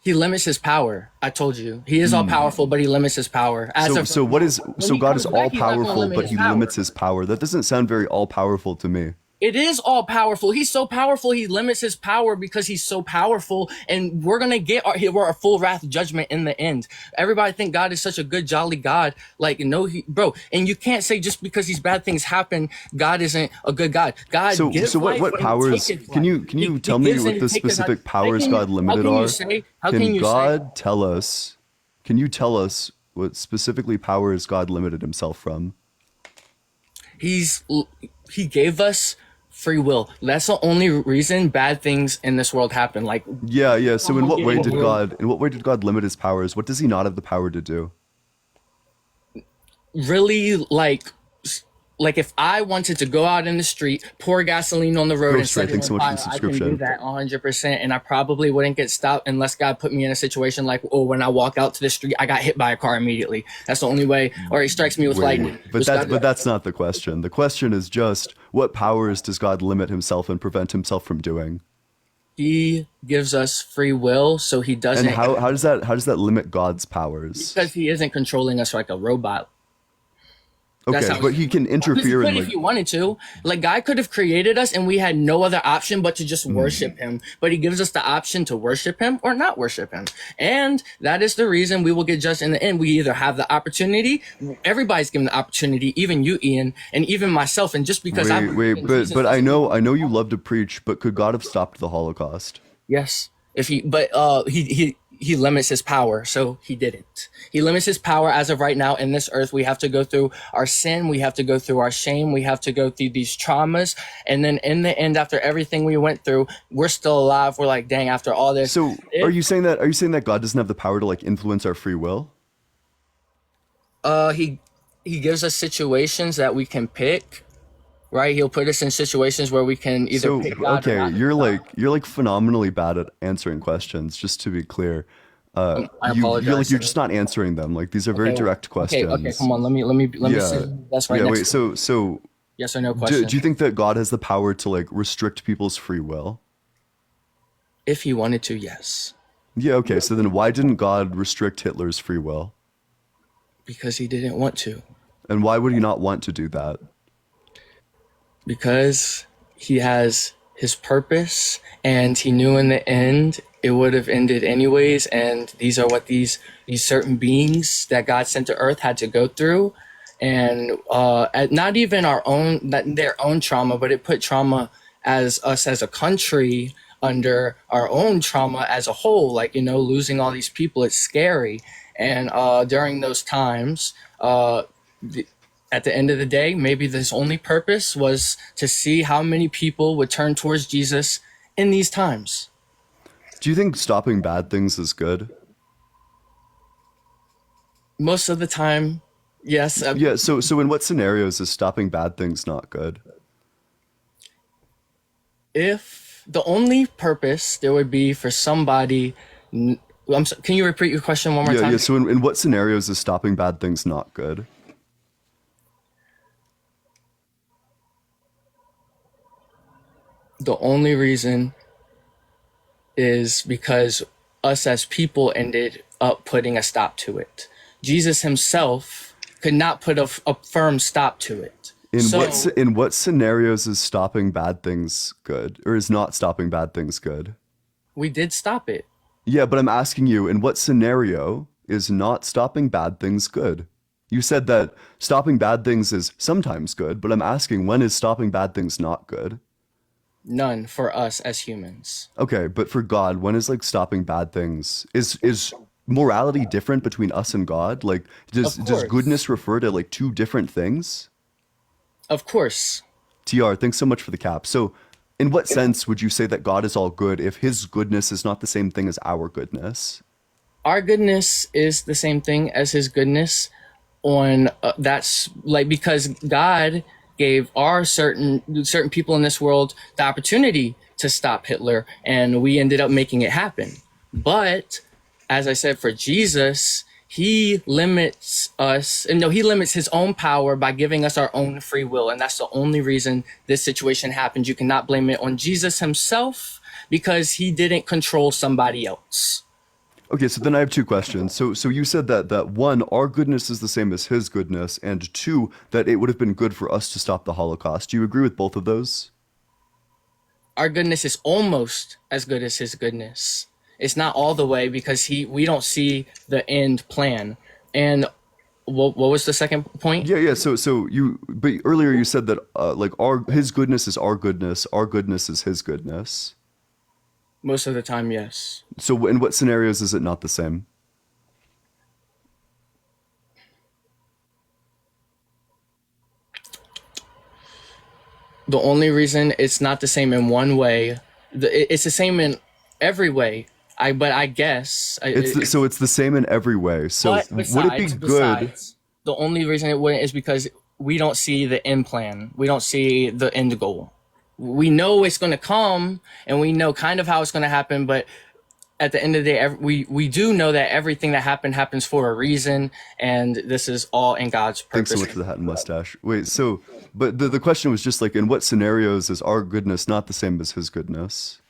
He limits his power. I told you. He is all powerful, but he limits his power. As So of so what is when so he God comes is back, all he's not gonna powerful, limit but his He power. limits His power. That doesn't sound very all powerful to me. It is all powerful. He's so powerful. He limits his power because he's so powerful, and we're gonna get our full wrath judgment in the end. Everybody think God is such a good, jolly God. Like no, bro. And you can't say just because these bad things happen, God isn't a good God. God So gives so what life and powers taketh can life. you tell He me gives what and the taketh life. specific powers God limited How can you are? say? How Can can you say? God tell us? Can you tell us what specifically powers God limited Himself from? He gave us free will. That's the only reason bad things in this world happen. Like Yeah, yeah. So in what way did getting God limit His powers? What does He not have the power to do? really like if I wanted to go out in the street, pour gasoline on the road Go and set straight. it Thanks so on much for fire, the I can do subscription. that 100%, and I probably wouldn't get stopped unless God put me in a situation like, oh, when I walk out to the street, I got hit by a car immediately. That's the only way, or He strikes me with lightning. But Which that's not the question. The question is just what powers does God limit Himself and prevent Himself from doing? He gives us free will, so He doesn't. And how does that limit God's powers? Because He isn't controlling us like a robot. Okay, That's how but He can Because he interfere could in if like he wanted to. Like God could have created us and we had no other option but to just worship him. But he gives us the option to worship him or not worship him. And that is the reason we will get judged in the end. We either have the opportunity, everybody's given the opportunity, even you, Ian, and even myself. And just because I but I know you love to preach, but could God have stopped the Holocaust? yes. If he limits his power, so he didn't. He limits his power as of right now in this earth. We have to go through our sin, we have to go through our shame, we have to go through these traumas, and then in the end, after everything we went through, we're still alive. We're like, dang, after all this. So are you saying that God doesn't have the power to like influence our free will? He gives us situations that we can pick. Right, he'll put us in situations where we can either So pick God or okay, not. you're like phenomenally bad at answering questions. Just to be clear, I you're apologize. just not answering them. Like these are very direct questions. Okay, come on. Let me Yeah, say that's right yeah. next Wait, to so yes or no question. do you think that God has the power to like restrict people's free will? If he wanted to, yes. Yeah. Okay. So then why didn't God restrict Hitler's free will? Because he didn't want to. And why would He not want to do that? Because he has his purpose and he knew in the end it would have ended anyways, and these are what these certain beings that God sent to earth had to go through, and not even their own trauma, but it put trauma as us as a country under our own trauma as a whole. Like, losing all these people, it's scary. And during those times, at the end of the day, maybe his only purpose was to see how many people would turn towards Jesus in these times. Do you think stopping bad things is good? Most of the time, Yes. Yeah. So in what scenarios is stopping bad things not good? If the only purpose there would be for somebody, can you repeat your question one more Yeah. time? Yeah. So in what scenarios is stopping bad things not good? The only reason is because us as people ended up putting a stop to it. Jesus himself could not put a firm stop to it. In what scenarios is stopping bad things good, or is not stopping bad things good? we did stop it. Yeah, but I'm asking you, in what scenario is not stopping bad things good? You said that stopping bad things is sometimes good, but I'm asking, when is stopping bad things not good? None for us as humans. Okay, but for God, when is like stopping bad things? Is morality different between us and God? Like, does Of course. goodness refer to like two different things? Of course. TR, thanks so much for the cap. So, in what sense would you say that God is all good if his goodness is not the same thing as our goodness? Our goodness is the same thing as his goodness on that's like because God gave our certain people in this world the opportunity to stop Hitler, and we ended up making it happen. But as I said, for Jesus, he limits us, and no, he limits his own power by giving us our own free will, and that's the only reason this situation happened. You cannot blame it on Jesus himself because he didn't control somebody else. Okay, so then I have two questions. So you said that one, our goodness is the same as his goodness, and two, that it would have been good for us to stop the Holocaust. Do you agree with both of those? Our goodness is almost as good as his goodness. It's not all the way because we don't see the end plan. And what was the second point? Yeah. But earlier you said that like his goodness is our goodness is his goodness. Most of the time, yes. So in what scenarios is it not the same? The only reason it's not the same in one way, it's the same in every way. But I guess So it's the same in every way. So but would it be good? The only reason it wouldn't is because we don't see the end plan. We don't see the end goal. We know it's going to come, and we know kind of how it's going to happen, but at the end of the day, we do know that everything that happens for a reason, and this is all in God's purpose. Thanks so much for the hat and mustache. Wait, so, but the question was just like, in what scenarios is our goodness not the same as his goodness?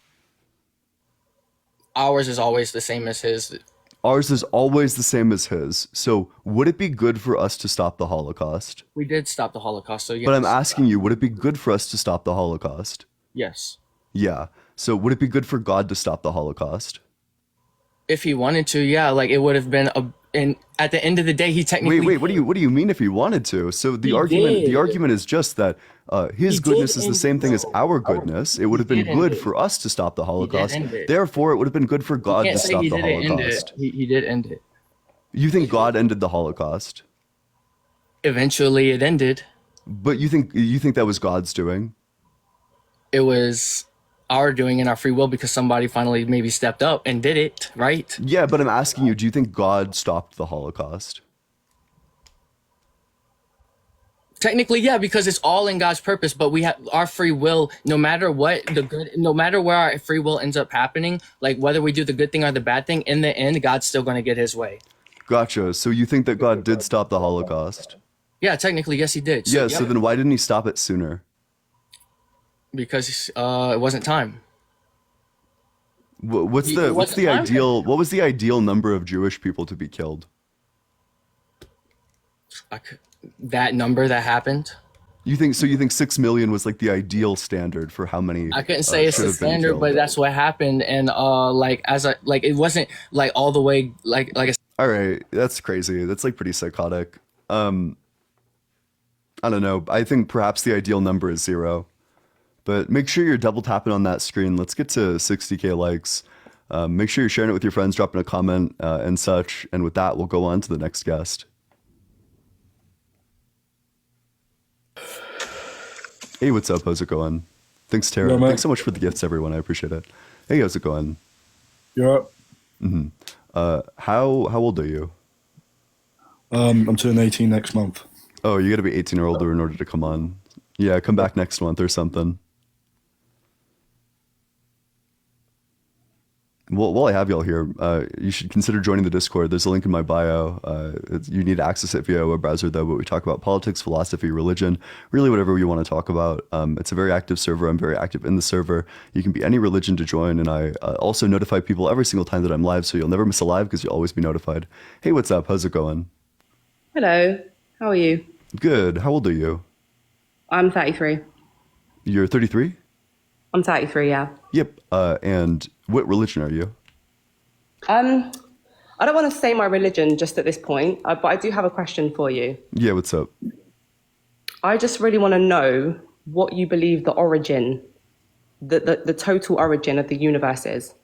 Ours is always the same as his. Ours is always the same as his. So would it be good for us to stop the Holocaust? We did stop the Holocaust, so yes. But I'm asking you, would it be good for us to stop the Holocaust? Yes. Yeah. So would it be good for God to stop the Holocaust? If he wanted to, yeah, like it would have been and at the end of the day, he technically. Wait. What do you mean if he wanted to? So the argument is just that his goodness is the same thing as our goodness. It would have been good for us to stop the Holocaust. Therefore, it would have been good for God to stop the Holocaust. He did end it. You think God ended the Holocaust? Eventually, it ended. But you think that was God's doing? It was our doing in our free will because somebody finally maybe stepped up and did it, right? Yeah, but I'm asking you, do you think God stopped the Holocaust? Technically, yeah, because it's all in God's purpose, but we have our free will, no matter what no matter where our free will ends up happening, like whether we do the good thing or the bad thing, in the end, God's still going to get his way. Gotcha. So you think that God did stop the Holocaust? Yeah, technically, yes, he did. So then why didn't he stop it sooner? Because it wasn't time. What was the ideal number of Jewish people to be killed? That number that happened. You think 6 million was like the ideal standard for how many? I couldn't say it's the standard, but that's what happened, and it wasn't like all the way like. All right, that's crazy. That's like pretty psychotic. I don't know. I think perhaps the ideal number is 0. But make sure you're double tapping on that screen. Let's get to 60K likes. Make sure you're sharing it with your friends, dropping a comment and such. And with that, we'll go on to the next guest. Hey, what's up? How's it going? Thanks, Tara. Yeah, thanks so much for the gifts, everyone. I appreciate it. Hey, how's it going? Yeah. How old are you? I'm turning 18 next month. Oh, you got to be 18 or older in order to come on. Yeah, come back next month or something. Well, while I have y'all here, you should consider joining the Discord. There's a link in my bio. You need to access it via a web browser, though, but we talk about politics, philosophy, religion, really whatever you want to talk about. It's a very active server. I'm very active in the server. You can be any religion to join, and I also notify people every single time that I'm live, so you'll never miss a live because you'll always be notified. Hey, what's up? How's it going? Hello, how are you? Good. How old are you? I'm 33. You're 33? I'm 33, yeah. Yep. And what religion are you? I don't want to say my religion just at this point, but I do have a question for you. Yeah, what's up? I just really want to know what you believe the origin, the total origin of the universe is.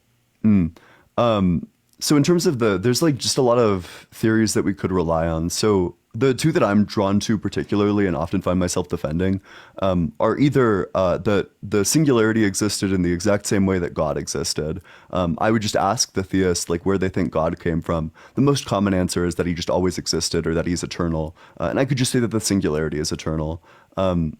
So in terms of there's like just a lot of theories that we could rely on. So the two that I'm drawn to particularly and often find myself defending are either that the singularity existed in the exact same way that God existed. I would just ask the theist like where they think God came from. The most common answer is that he just always existed or that he's eternal. And I could just say that the singularity is eternal.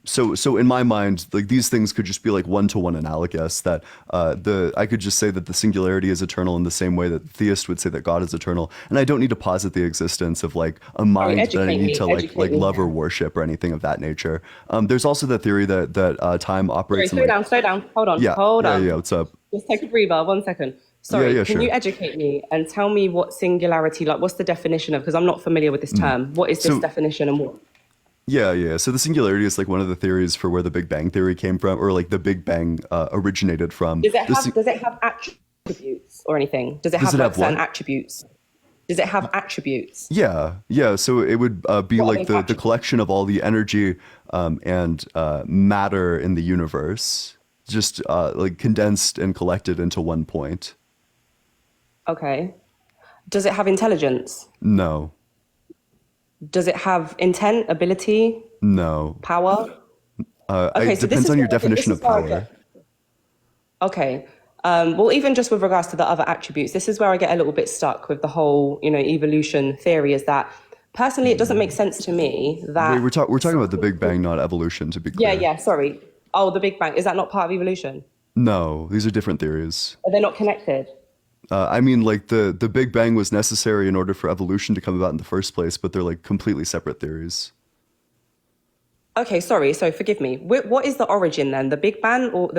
So in my mind, like these things could just be like one-to-one analogous, that I could just say that the singularity is eternal in the same way that the theist would say that God is eternal. And I don't need to posit the existence of like a mind that I need to like love or worship or anything of that nature. There's also the theory that time operates. Sorry, slow down. Hold on. Yeah, what's up? Just take a breather, 1 second. Sorry, Yeah, can sure. you educate me and tell me what singularity, like what's the definition of, because I'm not familiar with this term. What is this So- definition and what? Yeah. So the singularity is like one of the theories for where the Big Bang theory came from, or like the Big Bang originated from. Does it have attributes or anything? Does it Does have it like have what? certain attributes? Does it have attributes? Yeah. So it would be What are like they the attributes? collection of all the energy and matter in the universe, just like condensed and collected into one point. Okay. Does it have intelligence? No. Does it have intent, ability, No. power? Okay, It so this depends is on your where I get- definition this of is where I power. get- Okay. Well, even just with regards to the other attributes, this is where I get a little bit stuck with the whole, evolution theory, is that personally, it doesn't make sense to me that. Wait, we're talking about the Big Bang, not evolution, to be clear. Yeah, sorry. Oh, the Big Bang. Is that not part of evolution? No, these are different theories. Are they not connected? I mean, like the Big Bang was necessary in order for evolution to come about in the first place, but they're like completely separate theories. Okay, sorry. So forgive me. What is the origin then? The Big Bang or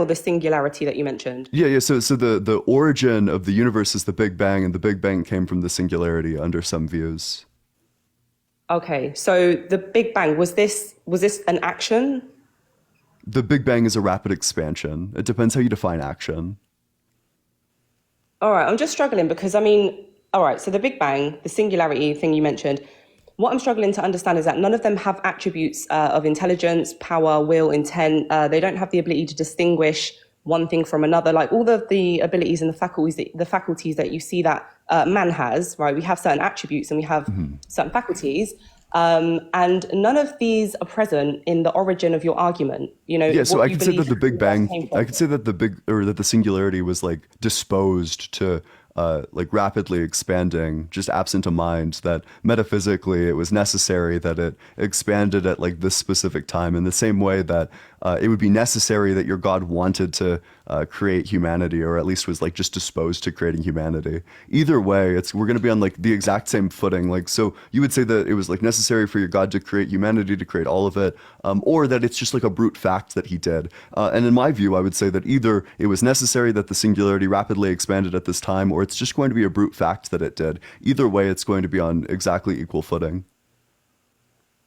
the singularity that you mentioned? Yeah. So the origin of the universe is the Big Bang, and the Big Bang came from the singularity under some views. Okay, so the Big Bang, was this an action? The Big Bang is a rapid expansion. It depends how you define action. All right, I'm just struggling because all right, so the Big Bang, the singularity thing you mentioned, what I'm struggling to understand is that none of them have attributes of intelligence, power, will, intent. They don't have the ability to distinguish one thing from another. Like all of the abilities and the faculties that you see that man has, right? We have certain attributes and we have certain faculties. And none of these are present in the origin of your argument. Yeah, so what I you could say that believe the Big Bang, came from. I could say that the singularity was like disposed to like rapidly expanding, just absent a mind, that metaphysically it was necessary that it expanded at like this specific time, in the same way that it would be necessary that your God wanted to create humanity, or at least was like just disposed to creating humanity. Either way, we're going to be on like the exact same footing. Like, so you would say that it was like necessary for your God to create humanity, to create all of it, or that it's just like a brute fact that he did. And in my view, I would say that either it was necessary that the singularity rapidly expanded at this time, or it's just going to be a brute fact that it did. Either way, it's going to be on exactly equal footing.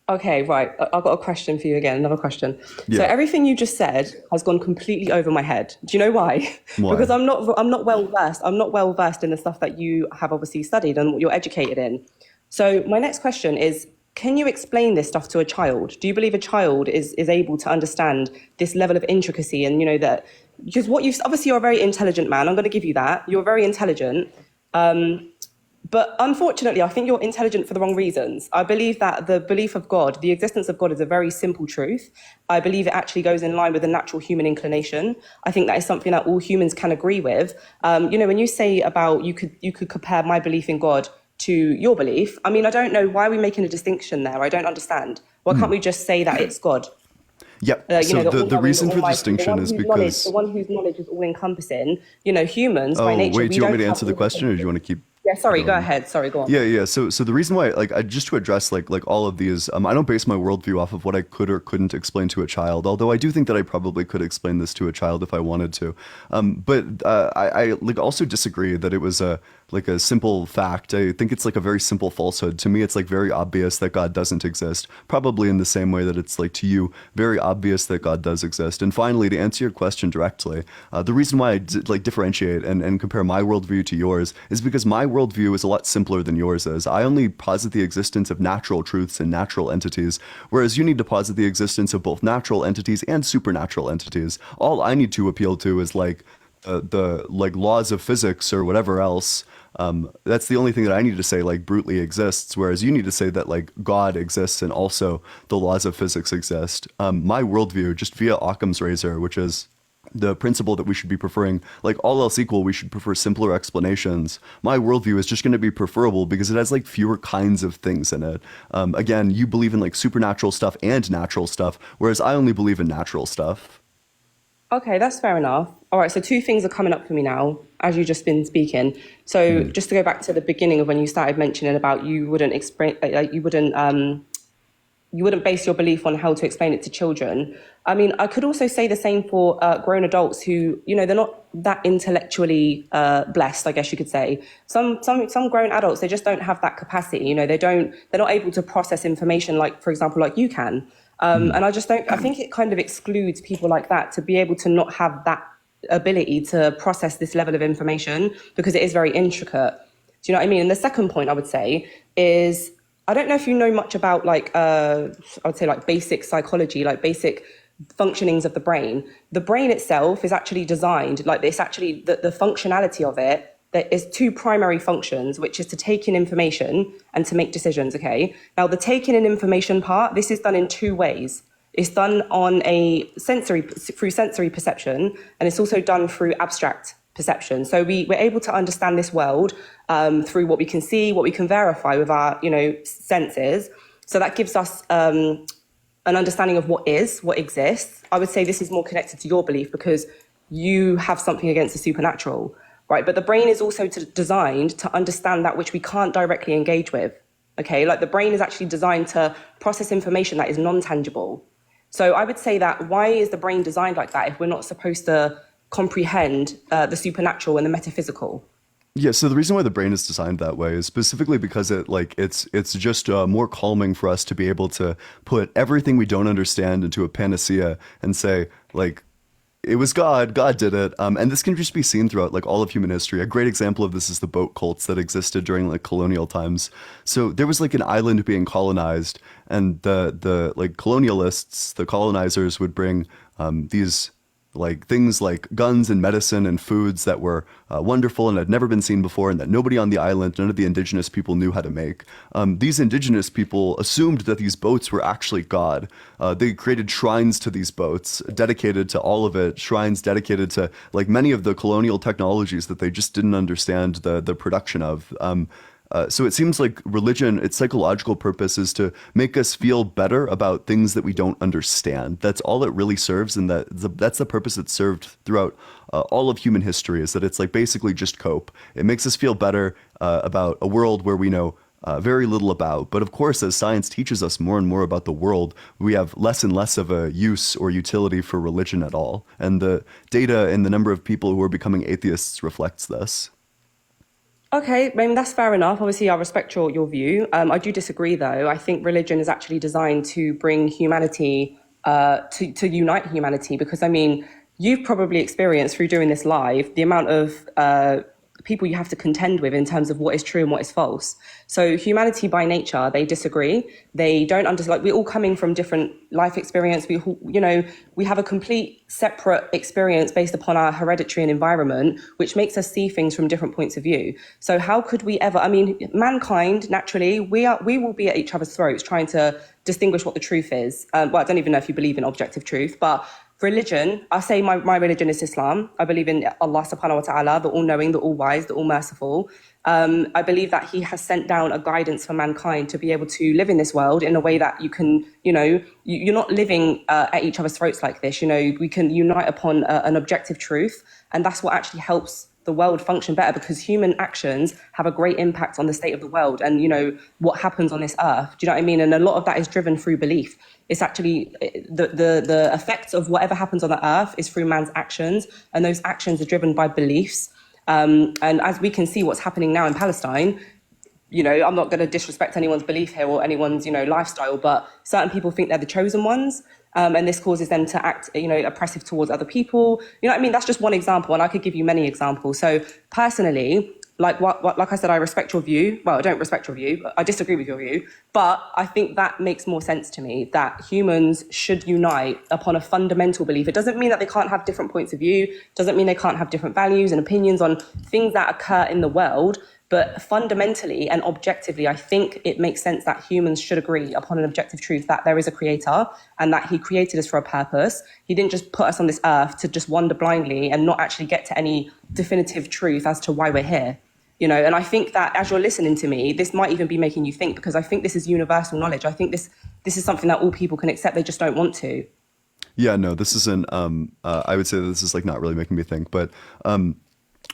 Okay, right. I've got a question for you again, another question. Yeah. So everything you just said has gone completely over my head. Do you know why? Why? Because I'm not well versed. I'm not well versed in the stuff that you have obviously studied and what you're educated in. So my next question is, can you explain this stuff to a child? Do you believe a child is able to understand this level of intricacy? And that, because obviously you're a very intelligent man. I'm going to give you that. You're very intelligent. But unfortunately, I think you're intelligent for the wrong reasons. I believe that the belief of God, the existence of God, is a very simple truth. I believe it actually goes in line with the natural human inclination. I think that is something that all humans can agree with. When you say about you could compare my belief in God to your belief. I mean, I don't know, why are we making a distinction there? I don't understand. Why can't we just say that it's God? Yep. You So know, the all-knowing, reason for the almighty, distinction is the because. one whose knowledge is all encompassing. You know, humans by Oh, nature. wait, do you want me to don't answer the have- question, or do you want to keep? Yeah, sorry, go ahead. Sorry, go on. Yeah. So the reason why, like, just to address like all of these, I don't base my worldview off of what I could or couldn't explain to a child. Although I do think that I probably could explain this to a child if I wanted to. But I like also disagree that it was a simple fact. I think it's like a very simple falsehood. To me, it's like very obvious that God doesn't exist. Probably in the same way that it's like to you very obvious that God does exist. And finally, to answer your question directly, the reason why I differentiate and compare my worldview to yours is because my worldview is a lot simpler than yours is. I only posit the existence of natural truths and natural entities, whereas you need to posit the existence of both natural entities and supernatural entities. All I need to appeal to is like the like laws of physics or whatever else. That's the only thing that I need to say like brutally exists, whereas you need to say that like God exists and also the laws of physics exist. My worldview, just via Occam's razor, which is the principle that we should be preferring, like all else equal, we should prefer simpler explanations. My worldview is just going to be preferable because it has like fewer kinds of things in it. Again, you believe in like supernatural stuff and natural stuff, whereas I only believe in natural stuff. Okay, that's fair enough. All right, so two things are coming up for me now, as you've just been speaking. So just to go back to the beginning of when you started mentioning about you wouldn't base your belief on how to explain it to children. I mean, I could also say the same for grown adults who, you know, they're not that intellectually blessed, I guess you could say. Some grown adults, they just don't have that capacity. You know, they're not able to process information like, for example, like you can. And I think it kind of excludes people like that to be able to not have that ability to process this level of information because it is very intricate. Do you know what I mean? And the second point I would say is, I don't know if you know much about like, I would say like basic psychology, like basic functionings of the brain. The brain itself is actually designed, like it's actually the functionality of it, there is two primary functions, which is to take in information and to make decisions, okay? Now, the taking in information part, this is done in two ways. It's done on through sensory perception, and it's also done through abstract perception. So we're able to understand this world through what we can see, what we can verify with our, senses. So that gives us an understanding of what exists. I would say this is more connected to your belief because you have something against the supernatural. Right, but the brain is also designed to understand that which we can't directly engage with, okay? Like the brain is actually designed to process information that is non-tangible. So I would say that why is the brain designed like that if we're not supposed to comprehend the supernatural and the metaphysical? Yeah, so the reason why the brain is designed that way is specifically because it's just more calming for us to be able to put everything we don't understand into a panacea and say, like, it was God did it. And this can just be seen throughout like all of human history. A great example of this is the boat cults that existed during like colonial times. So there was like an island being colonized, and the like colonialists, the colonizers would bring these like things like guns and medicine and foods that were wonderful and had never been seen before, and that nobody on the island, none of the indigenous people knew how to make. These indigenous people assumed that these boats were actually God. They created shrines to these boats, dedicated to all of it, shrines dedicated to like many of the colonial technologies that they just didn't understand the production of. So it seems like religion, its psychological purpose is to make us feel better about things that we don't understand. That's all it really serves, and that's the purpose it's served throughout all of human history, is that it's like basically just cope. It makes us feel better about a world where we know very little about. But of course, as science teaches us more and more about the world, we have less and less of a use or utility for religion at all. And the data and the number of people who are becoming atheists reflects this. Okay, I mean, that's fair enough. Obviously, I respect your view. I do disagree, though. I think religion is actually designed to bring humanity, to unite humanity, because, I mean, you've probably experienced through doing this live the amount of people you have to contend with in terms of what is true and what is false. So humanity by nature, they disagree. They don't understand, like, we're all coming from different life experience. We have a complete separate experience based upon our hereditary and environment, which makes us see things from different points of view. So how could we ever, I mean, mankind, naturally, we will be at each other's throats trying to distinguish what the truth is. Well, I don't even know if you believe in objective truth, but religion, I say my religion is Islam. I believe in Allah subhanahu wa ta'ala, the all-knowing, the all-wise, the all-merciful. I believe that he has sent down a guidance for mankind to be able to live in this world in a way that you can, you're not living at each other's throats like this. We can unite upon an objective truth. And that's what actually helps the world function better, because human actions have a great impact on the state of the world and, what happens on this earth. Do you know what I mean? And a lot of that is driven through belief. It's actually the effects of whatever happens on the earth is through man's actions. And those actions are driven by beliefs. And as we can see what's happening now in Palestine, I'm not going to disrespect anyone's belief here or anyone's, lifestyle, but certain people think they're the chosen ones. And this causes them to act, oppressive towards other people. You know what I mean? That's just one example, and I could give you many examples. So personally, like I said, I respect your view. Well, I don't respect your view. I disagree with your view. But I think that makes more sense to me, that humans should unite upon a fundamental belief. It doesn't mean that they can't have different points of view. It doesn't mean they can't have different values and opinions on things that occur in the world. But fundamentally and objectively, I think it makes sense that humans should agree upon an objective truth that there is a creator and that he created us for a purpose. He didn't just put us on this earth to just wander blindly and not actually get to any definitive truth as to why we're here. And I think that as you're listening to me, this might even be making you think, because I think this is universal knowledge. I think this is something that all people can accept. They just don't want to. Yeah, no, this isn't, I would say that this is like not really making me think, but,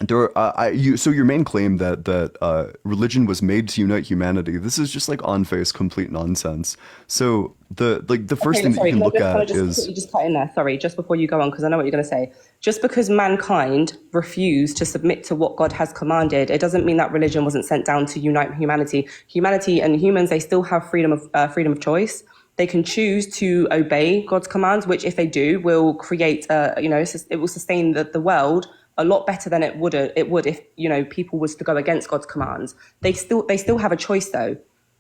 so your main claim that religion was made to unite humanity, this is just like on face complete nonsense. So the first thing that you can look at is just cut in there. Sorry, just before you go on, because I know what you're going to say. Just because mankind refused to submit to what God has commanded, it doesn't mean that religion wasn't sent down to unite humanity. Humanity and humans, they still have freedom of choice. They can choose to obey God's commands, which if they do, will create, it will sustain the world a lot better than it would if people was to go against God's commands. They still have a choice though,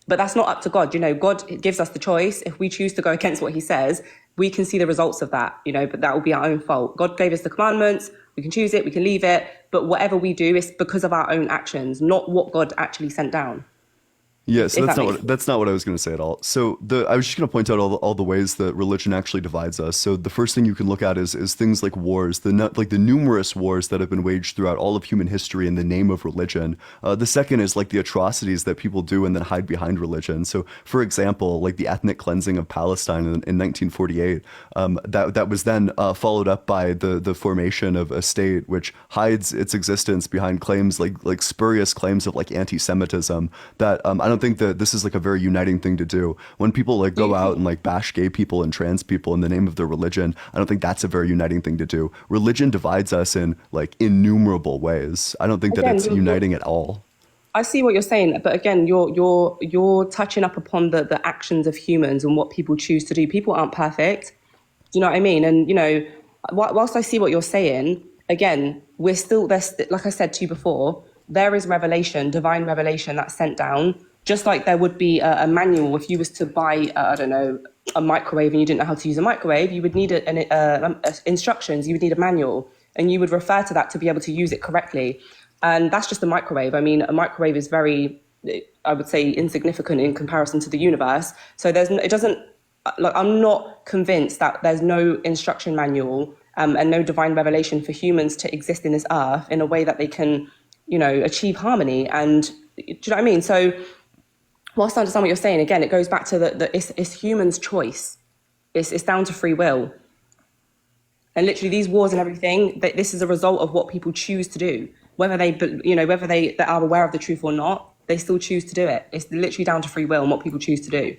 but that's not up to God. God gives us the choice. If we choose to go against what he says, we can see the results of that, but that will be our own fault. God gave us the commandments. We can choose it, we can leave it, but whatever we do is because of our own actions, not what God actually sent down. Yeah, so that's not what I was going to say at all. So I was just going to point out all the ways that religion actually divides us. So the first thing you can look at is things like wars, the numerous wars that have been waged throughout all of human history in the name of religion. The second is like the atrocities that people do and then hide behind religion. So for example, like the ethnic cleansing of Palestine in 1948, that was then followed up by the formation of a state which hides its existence behind claims like spurious claims of like anti-Semitism that I don't think that this is like a very uniting thing to do. When people like go out and like bash gay people and trans people in the name of their religion, I don't think that's a very uniting thing to do. Religion divides us in like innumerable ways. I don't think that it's uniting at all. I see what you're saying, but again, you're touching up upon the actions of humans and what people choose to do. People aren't perfect. Do you know what I mean? And whilst I see what you're saying, again, there's like I said to you before, there is revelation, divine revelation that's sent down. Just like there would be a manual if you was to buy, a microwave and you didn't know how to use a microwave, you would need instructions, you would need a manual, and you would refer to that to be able to use it correctly. And that's just a microwave. I mean, a microwave is very, I would say, insignificant in comparison to the universe. So I'm not convinced that there's no instruction manual and no divine revelation for humans to exist in this earth in a way that they can, achieve harmony. And do you know what I mean? So whilst I understand what you're saying, again, it goes back to it's humans' choice. It's down to free will. And literally these wars and everything, this is a result of what people choose to do. Whether they are aware of the truth or not, they still choose to do it. It's literally down to free will and what people choose to do.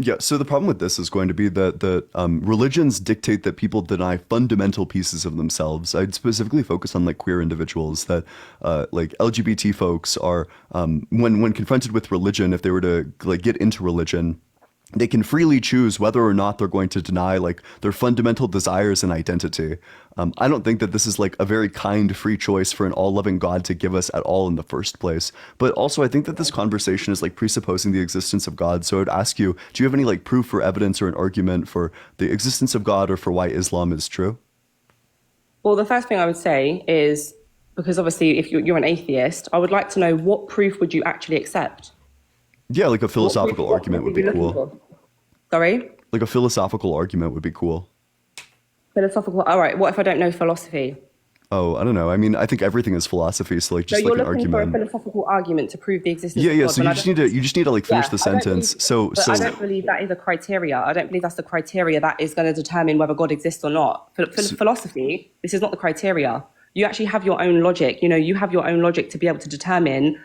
Yeah, so the problem with this is going to be that religions dictate that people deny fundamental pieces of themselves. I'd specifically focus on like queer individuals, that like LGBT folks are, when confronted with religion, if they were to like get into religion, they can freely choose whether or not they're going to deny like their fundamental desires and identity. I don't think that this is like a very kind, free choice for an all-loving God to give us at all in the first place. But also I think that this conversation is like presupposing the existence of God. So I would ask you, do you have any like proof or evidence or an argument for the existence of God or for why Islam is true? Well, the first thing I would say is, because obviously if you're an atheist, I would like to know what proof would you actually accept? Yeah, like a philosophical argument would be cool. Sorry? Like a philosophical argument would be cool. Philosophical. All right. What if I don't know philosophy? Oh, I don't know. I mean, I think everything is philosophy. So like So just you're like an looking for a argument. philosophical argument to prove the existence Yeah, of yeah. God. So when I you just need to like finish the I don't sentence. believe, but I don't believe that is a criteria. I don't believe that's the criteria that is going to determine whether God exists or not. For philosophy, this is not the criteria. You actually have your own logic. You know, you have your own logic to be able to determine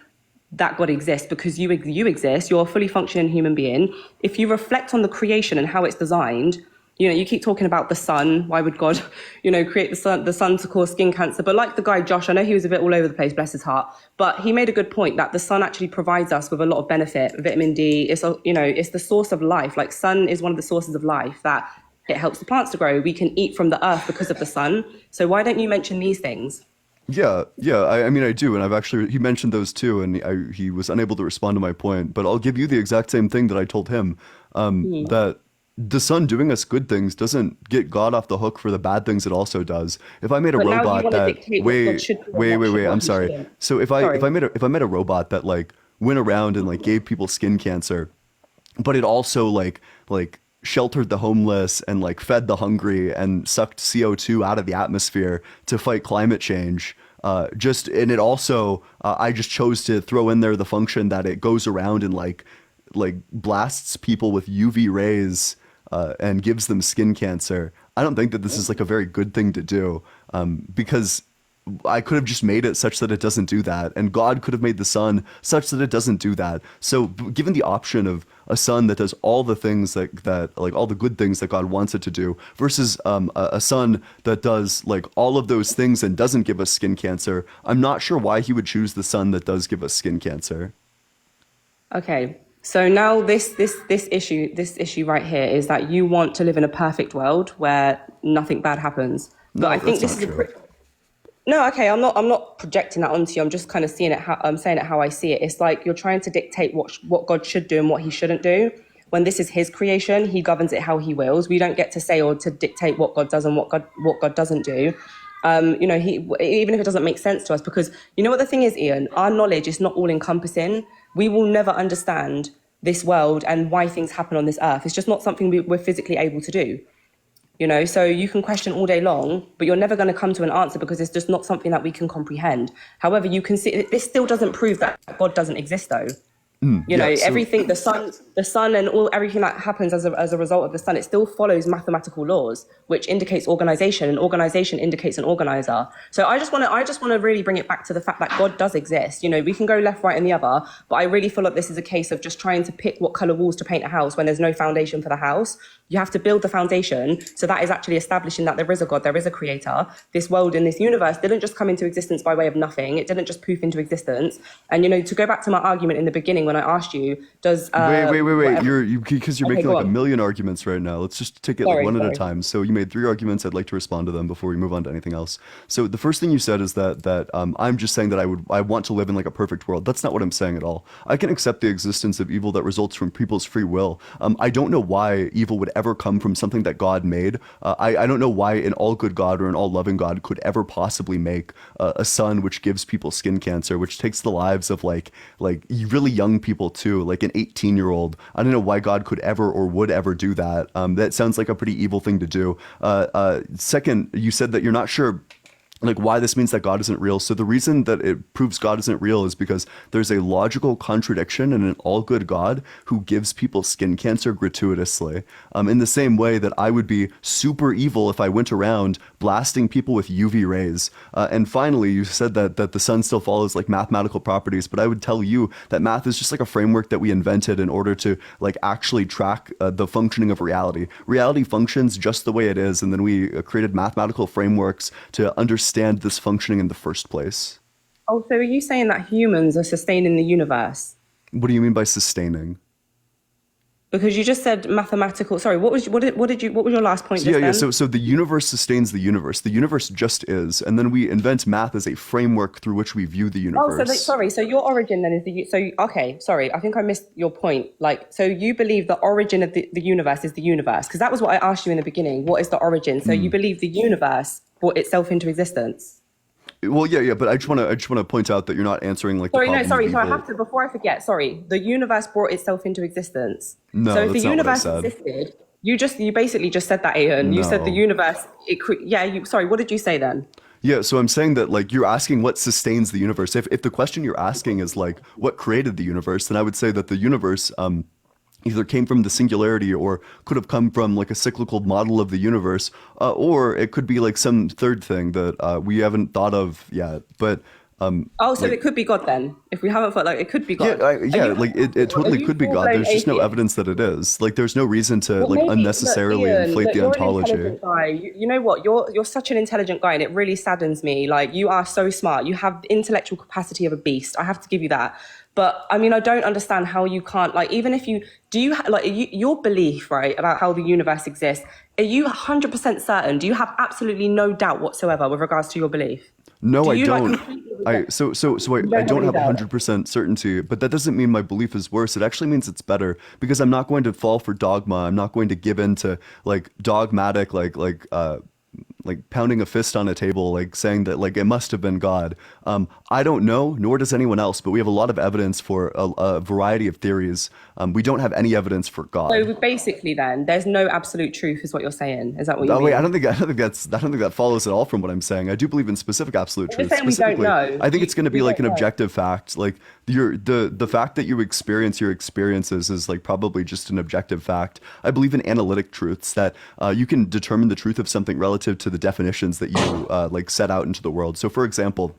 that God exists because you exist. You're a fully functioning human being. If you reflect on the creation and how it's designed, you know, you keep talking about the sun. Why would God, you know, create the sun to cause skin cancer? But like the guy Josh, I know he was a bit all over the place, bless his heart, but he made a good point that the sun actually provides us with a lot of benefit. Vitamin D, it's it's the source of life. Like sun is one of the sources of life that it helps the plants to grow. We can eat from the earth because of the sun. So why don't you mention these things? Yeah, yeah. I mean, I do, and he mentioned those too, and he was unable to respond to my point. But I'll give you the exact same thing that I told him. That the sun doing us good things doesn't get God off the hook for the bad things it also does. If I made a But now you robot wanna that dictate what God should do and what wait, should- I'm what he sorry. shouldn't. So if Sorry. I made a robot that like went around and like gave people skin cancer, but it also like sheltered the homeless and like fed the hungry and sucked CO2 out of the atmosphere to fight climate change. And it also I just chose to throw in there the function that it goes around and like blasts people with UV rays and gives them skin cancer. I don't think that this is like a very good thing to do, because I could have just made it such that it doesn't do that, and God could have made the sun such that it doesn't do that. So given the option of a sun that does all the things that like all the good things that God wants it to do versus a sun that does like all of those things and doesn't give us skin cancer, I'm not sure why he would choose the sun that does give us skin cancer. Okay. So now this issue right here is that you want to live in a perfect world where nothing bad happens. But No, I think that's this is not a true. no, okay, I'm not projecting that onto you. I'm just kind of seeing it how I'm saying it how I see it. It's like you're trying to dictate what God should do and what he shouldn't do. When this is his creation, he governs it how he wills. We don't get to say or to dictate what God does and what God doesn't do. You know, even if it doesn't make sense to us, because you know what the thing is, Ian, our knowledge is not all encompassing. We will never understand this world and why things happen on this earth. It's just not something we're physically able to do. You know, so you can question all day long, but you're never going to come to an answer because it's just not something that we can comprehend. However, you can see this still doesn't prove that God doesn't exist, though. You know, everything, the sun and everything that happens as a result of the sun, it still follows mathematical laws, which indicates organization, and organization indicates an organizer. So I just want to really bring it back to the fact that God does exist. You know, we can go left, right, and the other, but I really feel like this is a case of just trying to pick what color walls to paint a house when there's no foundation for the house. You have to build the foundation. So that is actually establishing that there is a God, there is a creator. This world and this universe didn't just come into existence by way of nothing. It didn't just poof into existence. And, you know, to go back to my argument in the beginning when I asked you, does... Wait. whatever- Because you're Okay, making go like a on. million arguments right now. Let's just take it Sorry, like one at a sorry. time. So you made 3 arguments. I'd like to respond to them before we move on to anything else. So the first thing you said is that I'm just saying that I want to live in like a perfect world. That's not what I'm saying at all. I can accept the existence of evil that results from people's free will. I don't know why evil would ever come from something that God made. I don't know why an all good God or an all loving God could ever possibly make a sun which gives people skin cancer, which takes the lives of like really young people too, like an 18-year-old. I don't know why God could ever or would ever do that. That sounds like a pretty evil thing to do. Second, you said that you're not sure like why this means that God isn't real. So the reason that it proves God isn't real is because there's a logical contradiction in an all good God who gives people skin cancer gratuitously. In the same way that I would be super evil if I went around blasting people with UV rays. And finally, you said that the sun still follows like mathematical properties, but I would tell you that math is just like a framework that we invented in order to like actually track the functioning of reality. Reality functions just the way it is, and then we created mathematical frameworks to understand this functioning in the first place. Oh, so are you saying that humans are sustaining the universe? What do you mean by sustaining? Because you just said mathematical. Sorry, what was your last point? Just then? So the universe sustains the universe. The universe just is, and then we invent math as a framework through which we view the universe. Oh, sorry. So your origin then is okay. Sorry, I think I missed your point. Like, so you believe the origin of the universe is the universe? Because that was what I asked you in the beginning. What is the origin? So you believe the universe brought itself into existence? Well, yeah, but I just want to point out that you're not answering like. Sorry, the no, problem sorry. of So I evil. have to, before I forget. Sorry, the universe brought itself into existence. No, so if that's the not what I universe said. existed, You basically just said that, Ian. You said the No. universe. Sorry. What did you say then? Yeah, so I'm saying that like you're asking what sustains the universe. If the question you're asking is like what created the universe, then I would say that the universe either came from the singularity or could have come from like a cyclical model of the universe, or it could be like some third thing that we haven't thought of yet. But Oh, so like it could be God then. If we haven't thought, like, it could be God. like it totally could be God. There's just no evidence that it is. Like there's no reason to Well, like maybe, unnecessarily look, Ian, inflate look, the you're an ontology. intelligent guy. You know what? You're such an intelligent guy, and it really saddens me. Like, you are so smart. You have the intellectual capacity of a beast. I have to give you that. But I mean, I don't understand how you can't, like, even if you your belief, right, about how the universe exists. Are you 100% certain? Do you have absolutely no doubt whatsoever with regards to your belief? No, Do I you, like, don't. completely I reject- so so so I You don't don't have have any doubt? 100% certainty, but that doesn't mean my belief is worse. It actually means it's better because I'm not going to fall for dogma. I'm not going to give in to like dogmatic like pounding a fist on a table, like saying that like it must have been God. I don't know, nor does anyone else, but we have a lot of evidence for a variety of theories. We don't have any evidence for God. So basically, then there's no absolute truth, is what you're saying. Is that what you Oh mean? wait, I don't think that follows at all from what I'm saying. I do believe in specific absolute You're truth. saying we don't Specifically, know. I think it's going to be We like don't an know. objective fact. Like the fact that you experience your experiences is like probably just an objective fact. I believe in analytic truths that you can determine the truth of something relative to the definitions that you like set out into the world. So, for example.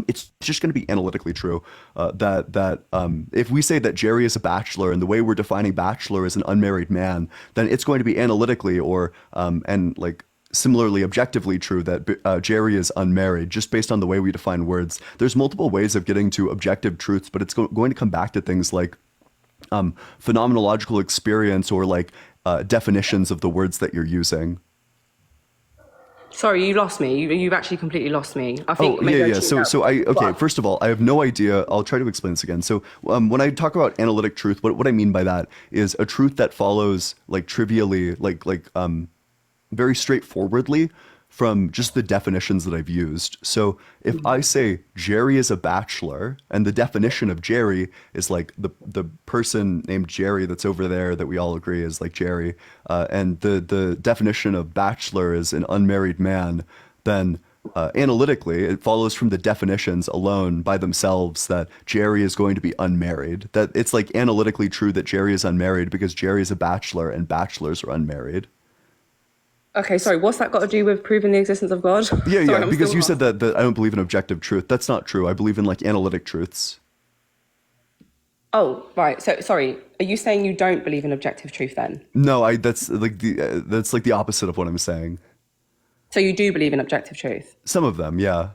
It's just going to be analytically true that if we say that Jerry is a bachelor and the way we're defining bachelor is an unmarried man, then it's going to be analytically or and like similarly objectively true that Jerry is unmarried just based on the way we define words. There's multiple ways of getting to objective truths, but it's going to come back to things like phenomenological experience or like definitions of the words that you're using. Sorry, you lost me. You've actually completely lost me. I think Oh, maybe yeah, I yeah. tuned So, out. so okay, But- first of all, I have no idea. I'll try to explain this again. So, when I talk about analytic truth, what I mean by that is a truth that follows like trivially, very straightforwardly from just the definitions that I've used. So if I say Jerry is a bachelor and the definition of Jerry is like the person named Jerry that's over there that we all agree is like Jerry, and the definition of bachelor is an unmarried man, then analytically it follows from the definitions alone by themselves that Jerry is going to be unmarried. That it's like analytically true that Jerry is unmarried because Jerry is a bachelor and bachelors are unmarried. Okay, sorry, what's that got to do with proving the existence of God? Yeah, Sorry, yeah, I'm because still you lost. said that I don't believe in objective truth. That's not true. I believe in like analytic truths. Oh, right. So, sorry, are you saying you don't believe in objective truth then? No, that's like the opposite of what I'm saying. So you do believe in objective truth? Some of them, yeah.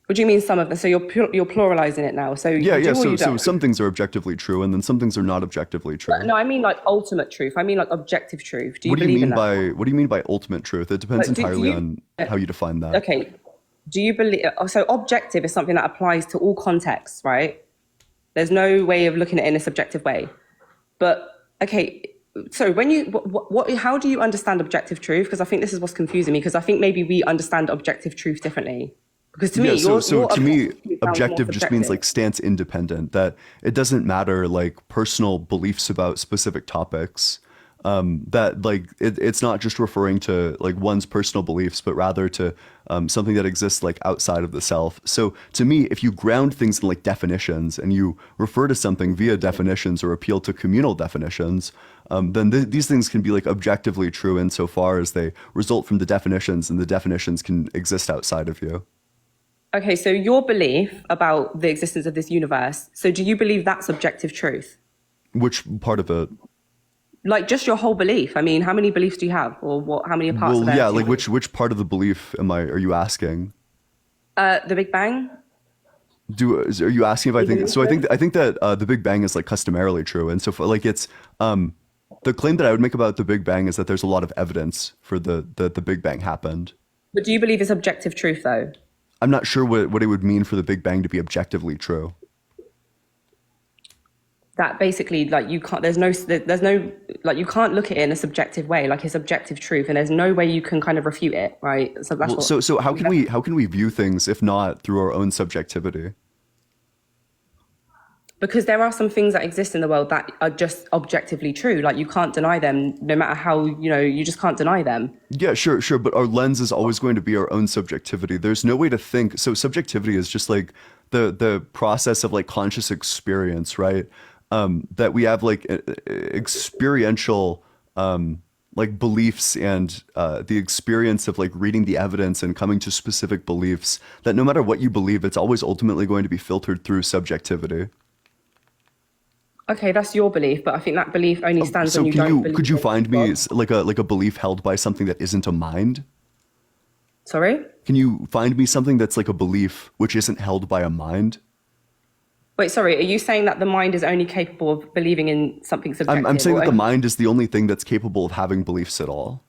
What do you mean some of them? So you're pluralizing it now. So Yeah, you yeah. do or So you so don't? some things are objectively true and then some things are not objectively true. No, I mean like ultimate truth. I mean like objective truth. Do you What do you believe in mean that? by what do you mean by ultimate truth? It depends Like, do entirely you- on how you define that. Okay. Do you believe? So objective is something that applies to all contexts, right? There's no way of looking at it in a subjective way. But okay, so when you how do you understand objective truth? Because I think this is what's confusing me. Because I think maybe we understand objective truth differently. Because to me, Yeah, so your to me, objective truth sounds more objective just means subjective. like stance independent, that it doesn't matter like personal beliefs about specific topics. That like it's not just referring to like one's personal beliefs, but rather to something that exists like outside of the self. So to me, if you ground things in like definitions and you refer to something via definitions or appeal to communal definitions, then these things can be like objectively true insofar as they result from the definitions, and the definitions can exist outside of you. Okay, so your belief about the existence of this universe. So do you believe that's objective truth? Which part of it? Like just your whole belief. I mean, how many beliefs do you have, or what? How many parts? Well, are there? yeah, like which part of the belief are you asking? The Big Bang. Are you asking if I think so? I think that the Big Bang is like customarily true, and so for, like it's the claim that I would make about the Big Bang is that there's a lot of evidence for the Big Bang happened. But do you believe it's objective truth, though? I'm not sure what it would mean for the Big Bang to be objectively true. That basically, like, you can't. There's no, like, you can't look at it in a subjective way. Like, it's objective truth, and there's no way you can kind of refute it, right? So that's Well, what. so how can we view things if not through our own subjectivity? Because there are some things that exist in the world that are just objectively true. Like you can't deny them, no matter how, you just can't deny them. Yeah, sure, sure. But our lens is always going to be our own subjectivity. There's no way to think. So subjectivity is just like the process of like conscious experience, right? That we have like experiential like beliefs and the experience of like reading the evidence and coming to specific beliefs that no matter what you believe, it's always ultimately going to be filtered through subjectivity. Okay, that's your belief, but I think that belief only stands So when you don't believe. could you in find me God. like a belief held by something that isn't a mind? Sorry? Can you find me something that's like a belief which isn't held by a mind? Wait, sorry. Are you saying that the mind is only capable of believing in something subjective? I'm saying or that the only- mind is the only thing that's capable of having beliefs at all.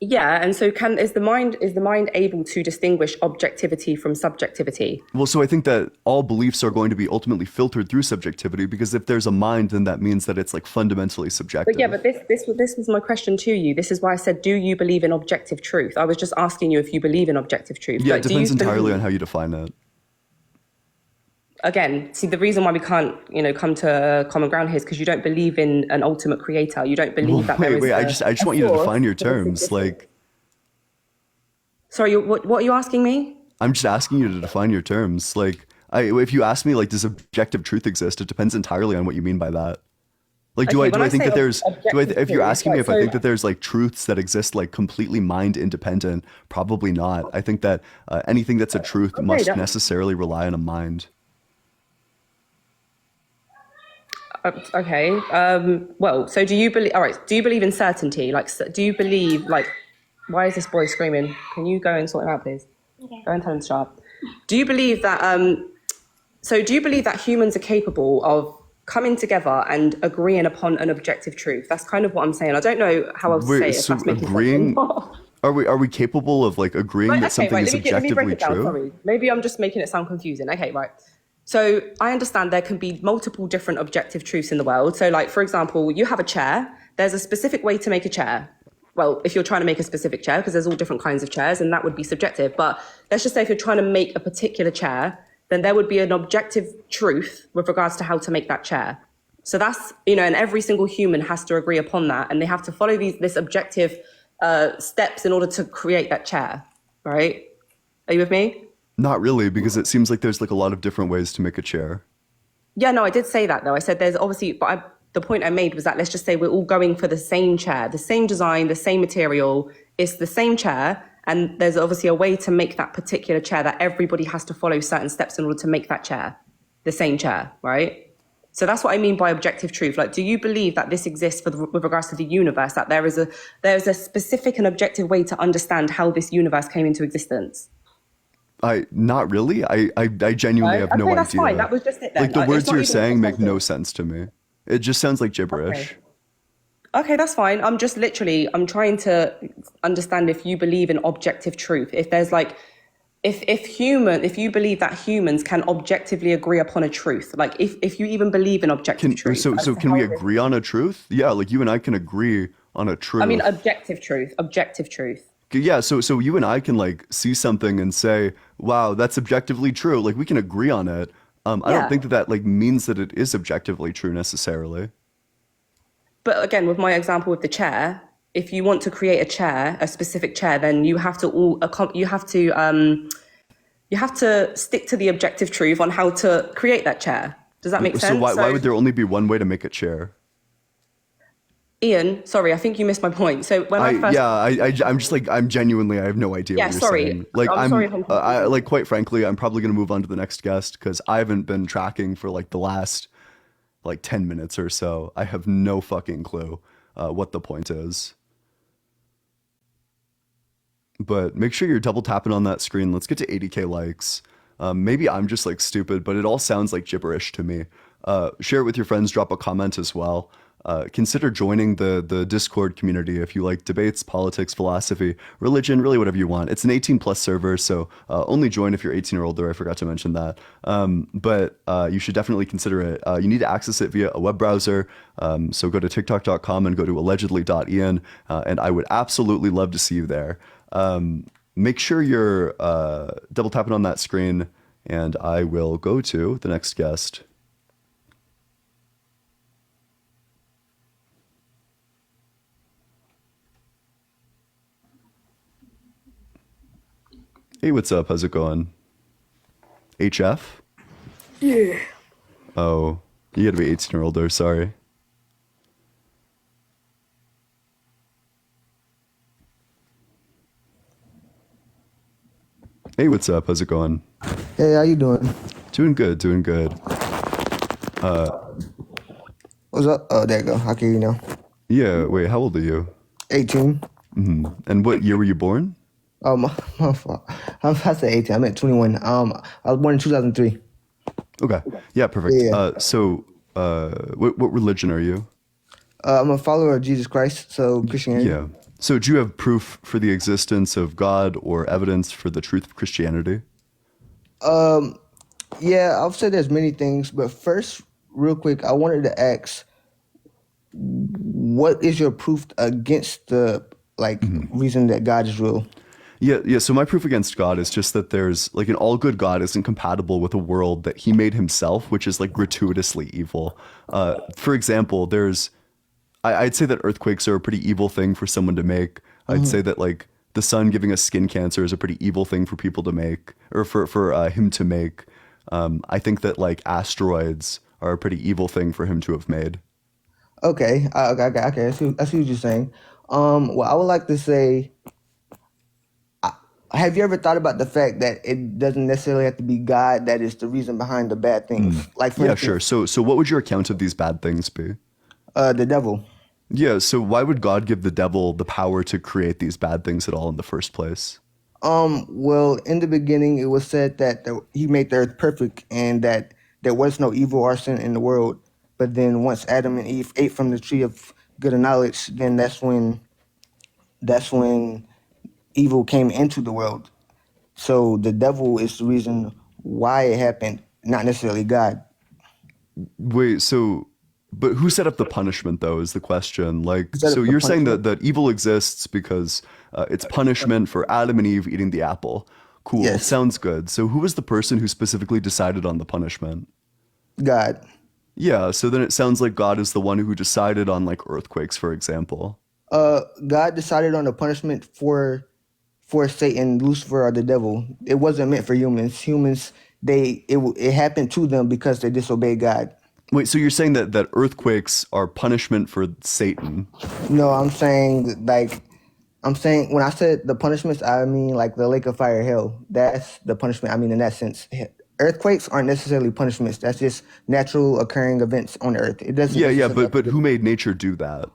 Yeah, and so is the mind able to distinguish objectivity from subjectivity? Well, so I think that all beliefs are going to be ultimately filtered through subjectivity, because if there's a mind, then that means that it's like fundamentally subjective. But yeah, but this was my question to you. This is why I said, do you believe in objective truth? I was just asking you if you believe in objective truth. Yeah, Like, it do you depends entirely believe- on how you define it. Again, see, the reason why we can't, come to common ground here is because you don't believe in an ultimate creator. You don't believe that there is Wait, I a- just a want you to source define your for this terms. existence. Like, Sorry, what are you asking me? I'm just asking you to define your terms. Like, if you ask me, like, does objective truth exist? It depends entirely on what you mean by that. Like, do Okay, when I I think say that there's, objective if you're truth, asking me right, if I so- think that there's like truths that exist like completely mind independent, probably not. I think that anything that's a truth must that- necessarily rely on a mind. Okay. Well, so do you believe? All right. Do you believe in certainty? Like, do you believe? Like, why is this boy screaming? Can you go and sort him out, please? Okay. Go and tell him to shut up. Do you believe that? So, do you believe that humans are capable of coming together and agreeing upon an objective truth? That's kind of what I'm saying. I don't know how else to say it. If So that's making agreeing, sense. are we capable of like agreeing Right, that something is let me break objectively it down. true? Sorry, maybe I'm just making it sound confusing. Okay, right. So I understand there can be multiple different objective truths in the world. So, like, for example, you have a chair. There's a specific way to make a chair. Well, if you're trying to make a specific chair, because there's all different kinds of chairs, and that would be subjective. But let's just say if you're trying to make a particular chair, then there would be an objective truth with regards to how to make that chair. So that's, and every single human has to agree upon that, and they have to follow this objective steps in order to create that chair, right? Are you with me? Not really, because it seems like there's like a lot of different ways to make a chair. Yeah, no, I did say that though. I said there's obviously, but the point I made was that let's just say we're all going for the same chair, the same design, the same material. It's the same chair, and there's obviously a way to make that particular chair that everybody has to follow certain steps in order to make that chair, the same chair, right? So that's what I mean by objective truth. Like, do you believe that this exists with regards to the universe? That there's a specific and objective way to understand how this universe came into existence? Not really. I genuinely have no Okay, idea. that's fine. That was just it then. Like the It's words not you're even saying make no subjective. sense to me. It just sounds like gibberish. Okay, that's fine. I'm just I'm trying to understand if you believe in objective truth. If there's like, if you believe that humans can objectively agree upon a truth, like if you even believe in objective truth. So as to can we how this- agree on a truth? Yeah, like you and I can agree on a truth. I mean, objective truth. Yeah, so you and I can like see something and say, wow, that's objectively true. Like we can agree on it. I Yeah. don't think that like means that it is objectively true necessarily. But again, with my example with the chair, if you want to create a chair, a specific chair, then you have to stick to the objective truth on how to create that chair. Does that make sense? So why would there only be one way to make a chair? Ian, sorry, I think you missed my point. So when I'm just like, I'm genuinely, I have no idea Yeah, what you're sorry. saying. Like, I'm sorry if I'm confusing. like, quite frankly, I'm probably going to move on to the next guest because I haven't been tracking for like the last like 10 minutes or so. I have no fucking clue what the point is. But make sure you're double tapping on that screen. Let's get to 80K likes. Maybe I'm just like stupid, but it all sounds like gibberish to me. Share it with your friends, drop a comment as well. Consider joining the Discord community if you like debates, politics, philosophy, religion, really whatever you want. It's an 18+ server, so only join if you're 18 or older. I forgot to mention that. But you should definitely consider it. You need to access it via a web browser. So go to tiktok.com and go to allegedly.in, and I would absolutely love to see you there. Make sure you're double tapping on that screen, and I will go to the next guest. Hey, what's up? How's it going? HF? Yeah. Oh, you gotta be 18 or older, sorry. Hey, what's up? How's it going? Hey, how you doing? Doing good, doing good. What's up? Oh, there you go. I can hear you now. Yeah, wait, how old are you? 18. And what year were you born? Oh, my fault. I said 18. I meant 21. I was born in 2003. Okay, yeah, perfect. Yeah. What religion are you? I'm a follower of Jesus Christ, so Christianity. Yeah. So do you have proof for the existence of God or evidence for the truth of Christianity? Yeah, I'll say there's many things, but first, real quick, I wanted to ask, what is your proof against the reason that God is real? Yeah. So my proof against God is just that there's like an all good God isn't compatible with a world that he made himself, which is like gratuitously evil. For example, I'd say that earthquakes are a pretty evil thing for someone to make. I'd say that like the sun giving us skin cancer is a pretty evil thing for people to make, or for him to make. I think that like asteroids are a pretty evil thing for him to have made. Okay, okay. I see what you're saying. Well, I would like to say, have you ever thought about the fact that it doesn't necessarily have to be God that is the reason behind the bad things? Like, for Yeah, instance, sure. So what would your account of these bad things be? the devil. Yeah, so why would God give the devil the power to create these bad things at all in the first place? Well, in the beginning, it was said that he made the earth perfect and that there was no evil or sin in the world. But then once Adam and Eve ate from the tree of good and knowledge, then that's when evil came into the world. So the devil is the reason why it happened, not necessarily God. Wait, but who set up the punishment though is the question. Like, Set up so the you're saying punishment? that evil exists because it's punishment for Adam and Eve eating the apple. Cool, Yes. sounds good. So who was the person who specifically decided on the punishment? God. Yeah, so then it sounds like God is the one who decided on like earthquakes, for example. God decided on the punishment for Satan, Lucifer, or the devil. It wasn't meant for humans. Humans, it happened to them because they disobeyed God. Wait, so you're saying that earthquakes are punishment for Satan? No, I'm saying when I said the punishments, I mean like the lake of fire, hell. That's the punishment. I mean in that sense. Earthquakes aren't necessarily punishments. That's just natural occurring events on Earth. It doesn't. Yeah, necessarily but who made nature do that?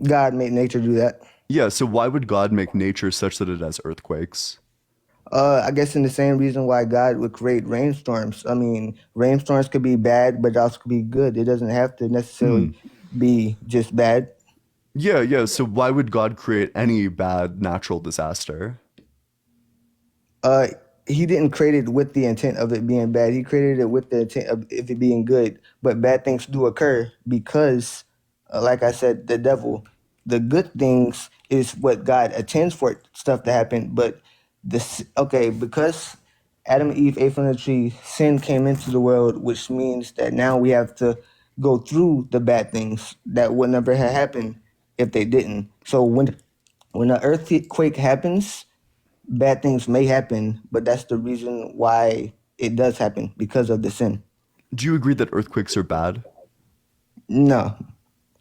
God made nature do that. Yeah, so why would God make nature such that it has earthquakes? I guess in the same reason why God would create rainstorms. I mean, rainstorms could be bad, but it also could be good. It doesn't have to necessarily be just bad. Yeah, so why would God create any bad natural disaster? He didn't create it with the intent of it being bad. He created it with the intent of it being good. But bad things do occur because, like I said, the devil. The good things is what God intends for stuff to happen. But because Adam and Eve ate from the tree, sin came into the world, which means that now we have to go through the bad things that would never have happened if they didn't. So when an earthquake happens, bad things may happen, but that's the reason why it does happen, because of the sin. Do you agree that earthquakes are bad? No,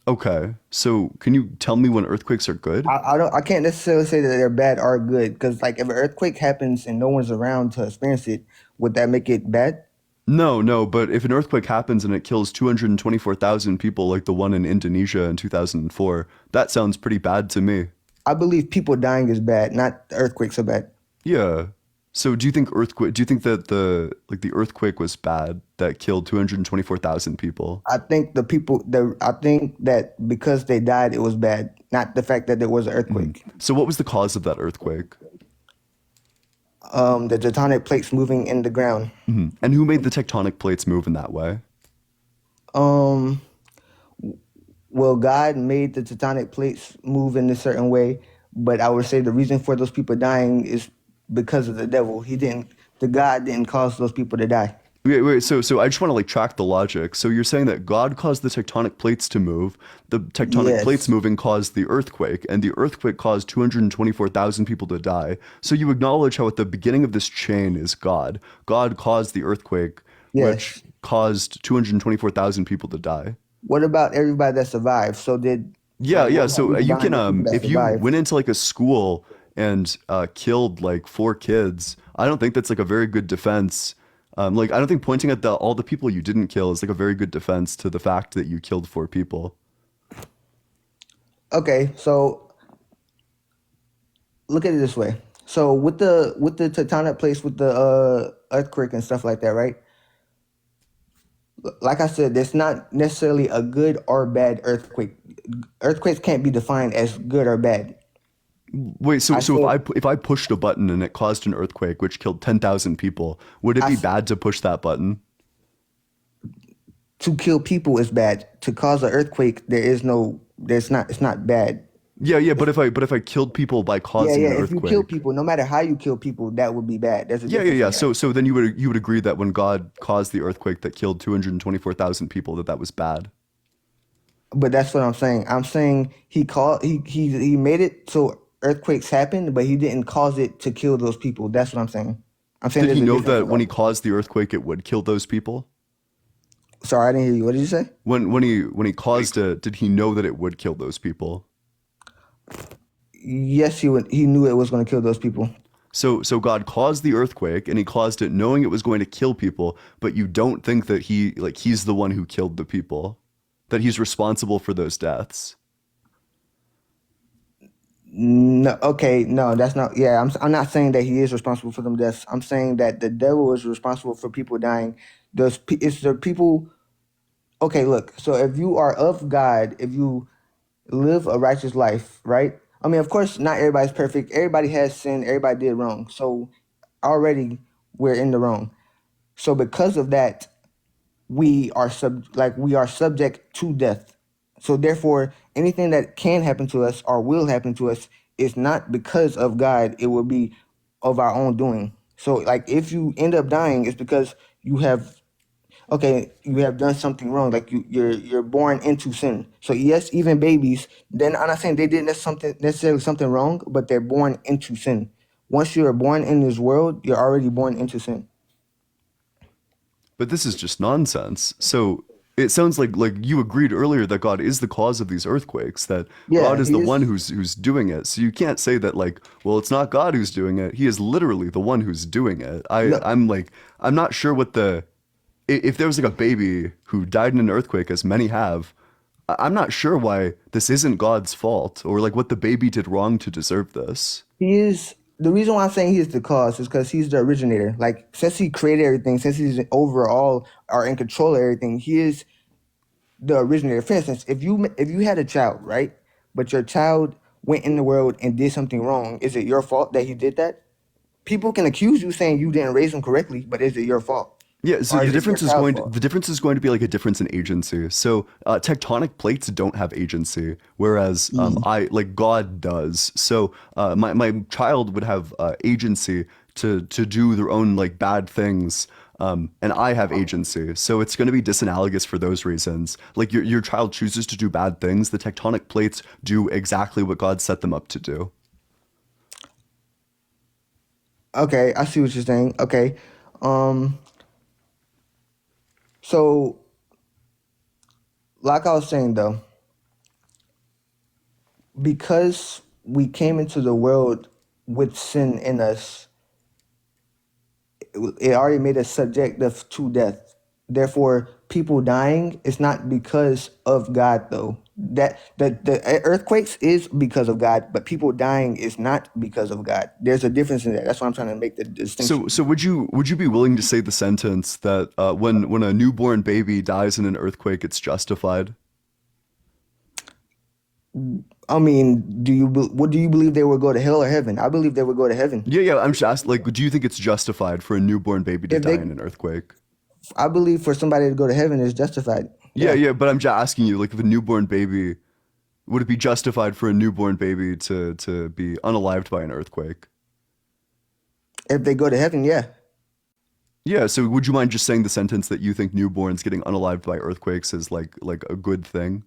Okay, so can you tell me when earthquakes are good? I can't necessarily say that they're bad or good, because like if an earthquake happens and no one's around to experience it, would that make it bad? No, but if an earthquake happens and it kills 224,000 people like the one in Indonesia in 2004, that sounds pretty bad to me. I believe people dying is bad, not earthquakes are bad. Yeah. So do you think that the earthquake was bad that killed 224,000 people? I think I think that because they died, it was bad, not the fact that there was an earthquake. So what was the cause of that earthquake? The tectonic plates moving in the ground. And who made the tectonic plates move in that way? Well, God made the tectonic plates move in a certain way, but I would say the reason for those people dying is because of the devil. The God didn't cause those people to die. Wait. So I just want to like track the logic. So you're saying that God caused the tectonic plates to move. The tectonic plates Yes. moving caused the earthquake, and the earthquake caused 224,000 people to die. So you acknowledge how at the beginning of this chain is God. God caused the earthquake, which Yes. caused 224,000 people to die. What about everybody that survived? So did Yeah, like yeah. what So happened to you dying can the people that if you survived? went into like a school and killed like 4 kids, I don't think that's like a very good defense. Like I don't think pointing at all the people you didn't kill is like a very good defense to the fact that you killed 4 people. Okay, so look at it this way. So with the tectonic plates, with the earthquake and stuff like that, right? Like I said, there's not necessarily a good or bad earthquake. Earthquakes can't be defined as good or bad. Wait, so I so think if I pushed a button and it caused an earthquake which killed 10,000 people, would it I be s- bad to push that button? to kill people is bad. To cause an earthquake, it's not bad. Yeah, yeah, but if I killed people by Yeah, causing yeah. an If you kill earthquake. people, no matter how you kill people, that would be bad. There's a Yeah, yeah, difference yeah. in that. So then you would agree that when God caused the earthquake that killed 224,000 people that was bad. But that's what I'm saying. I'm saying he made it so earthquakes happen, but he didn't cause it to kill those people. That's what I'm saying. I'm saying Did he there's a know difference that in when that. he caused the earthquake it would kill those people? Sorry, I didn't hear you. What did you say? When he caused it, did he know that it would kill those people? Yes, he knew it was going to kill those people. So God caused the earthquake and he caused it knowing it was going to kill people, but you don't think that he's the one who killed the people, that he's responsible for those deaths. No, okay, no, that's not. Yeah, I'm not saying that he is responsible for them deaths. I'm saying that the devil is responsible for people dying. It's the people. Okay, look. So if you are of God, if you live a righteous life, right? I mean, of course, not everybody's perfect. Everybody has sin. Everybody did wrong. So already we're in the wrong. So because of that, we are subject to death. So therefore, anything that can happen to us or will happen to us is not because of God. It will be of our own doing. So like if you end up dying, it's because you have done something wrong. Like you're born into sin. So yes, even babies, then I'm not saying they did necessarily something wrong, but they're born into sin. Once you are born in this world, you're already born into sin. But this is just nonsense. So it sounds like you agreed earlier that God is the cause of these earthquakes, that God Yeah, is the he one is. who's doing it. So you can't say that like, well, it's not God who's doing it. He is literally the one who's doing it. No, I'm not sure what if there was like a baby who died in an earthquake, as many have, I'm not sure why this isn't God's fault or like what the baby did wrong to deserve this. he is. The reason why I'm saying he is the cause is because he's the originator. Like since he created everything, since he's overall or in control of everything, he is the originator. For instance, if you had a child, right, but your child went in the world and did something wrong, is it your fault that he did that? People can accuse you saying you didn't raise him correctly, but is it your fault, Yeah, so or is it your child's fault? the difference is going to be like a difference in agency. So tectonic plates don't have agency, whereas I like God does. So my child would have agency to do their own like bad things, and I have agency. So it's going to be disanalogous for those reasons. Like your child chooses to do bad things, the tectonic plates do exactly what God set them up to do. Okay, I see what you're saying. Okay, um, so like I was saying though, because we came into the world with sin in us, it already made us subjective to death. Therefore, people dying is not because of God, though. That the earthquakes is because of God, but people dying is not because of God. There's a difference in that. That's why I'm trying to make the distinction. So would you be willing to say the sentence that when a newborn baby dies in an earthquake, it's justified? I mean, what do you believe they will go to hell or heaven? I believe they will go to heaven. Yeah, yeah. I'm just asking, like, do you think it's justified for a newborn baby to If die they, in an earthquake? I believe for somebody to go to heaven is justified. Yeah, Yeah. yeah. But I'm just asking you, like, if a newborn baby, would it be justified for a newborn baby to be unalived by an earthquake? If they go to heaven, yeah. Yeah, so would you mind just saying the sentence that you think newborns getting unalived by earthquakes is like a good thing?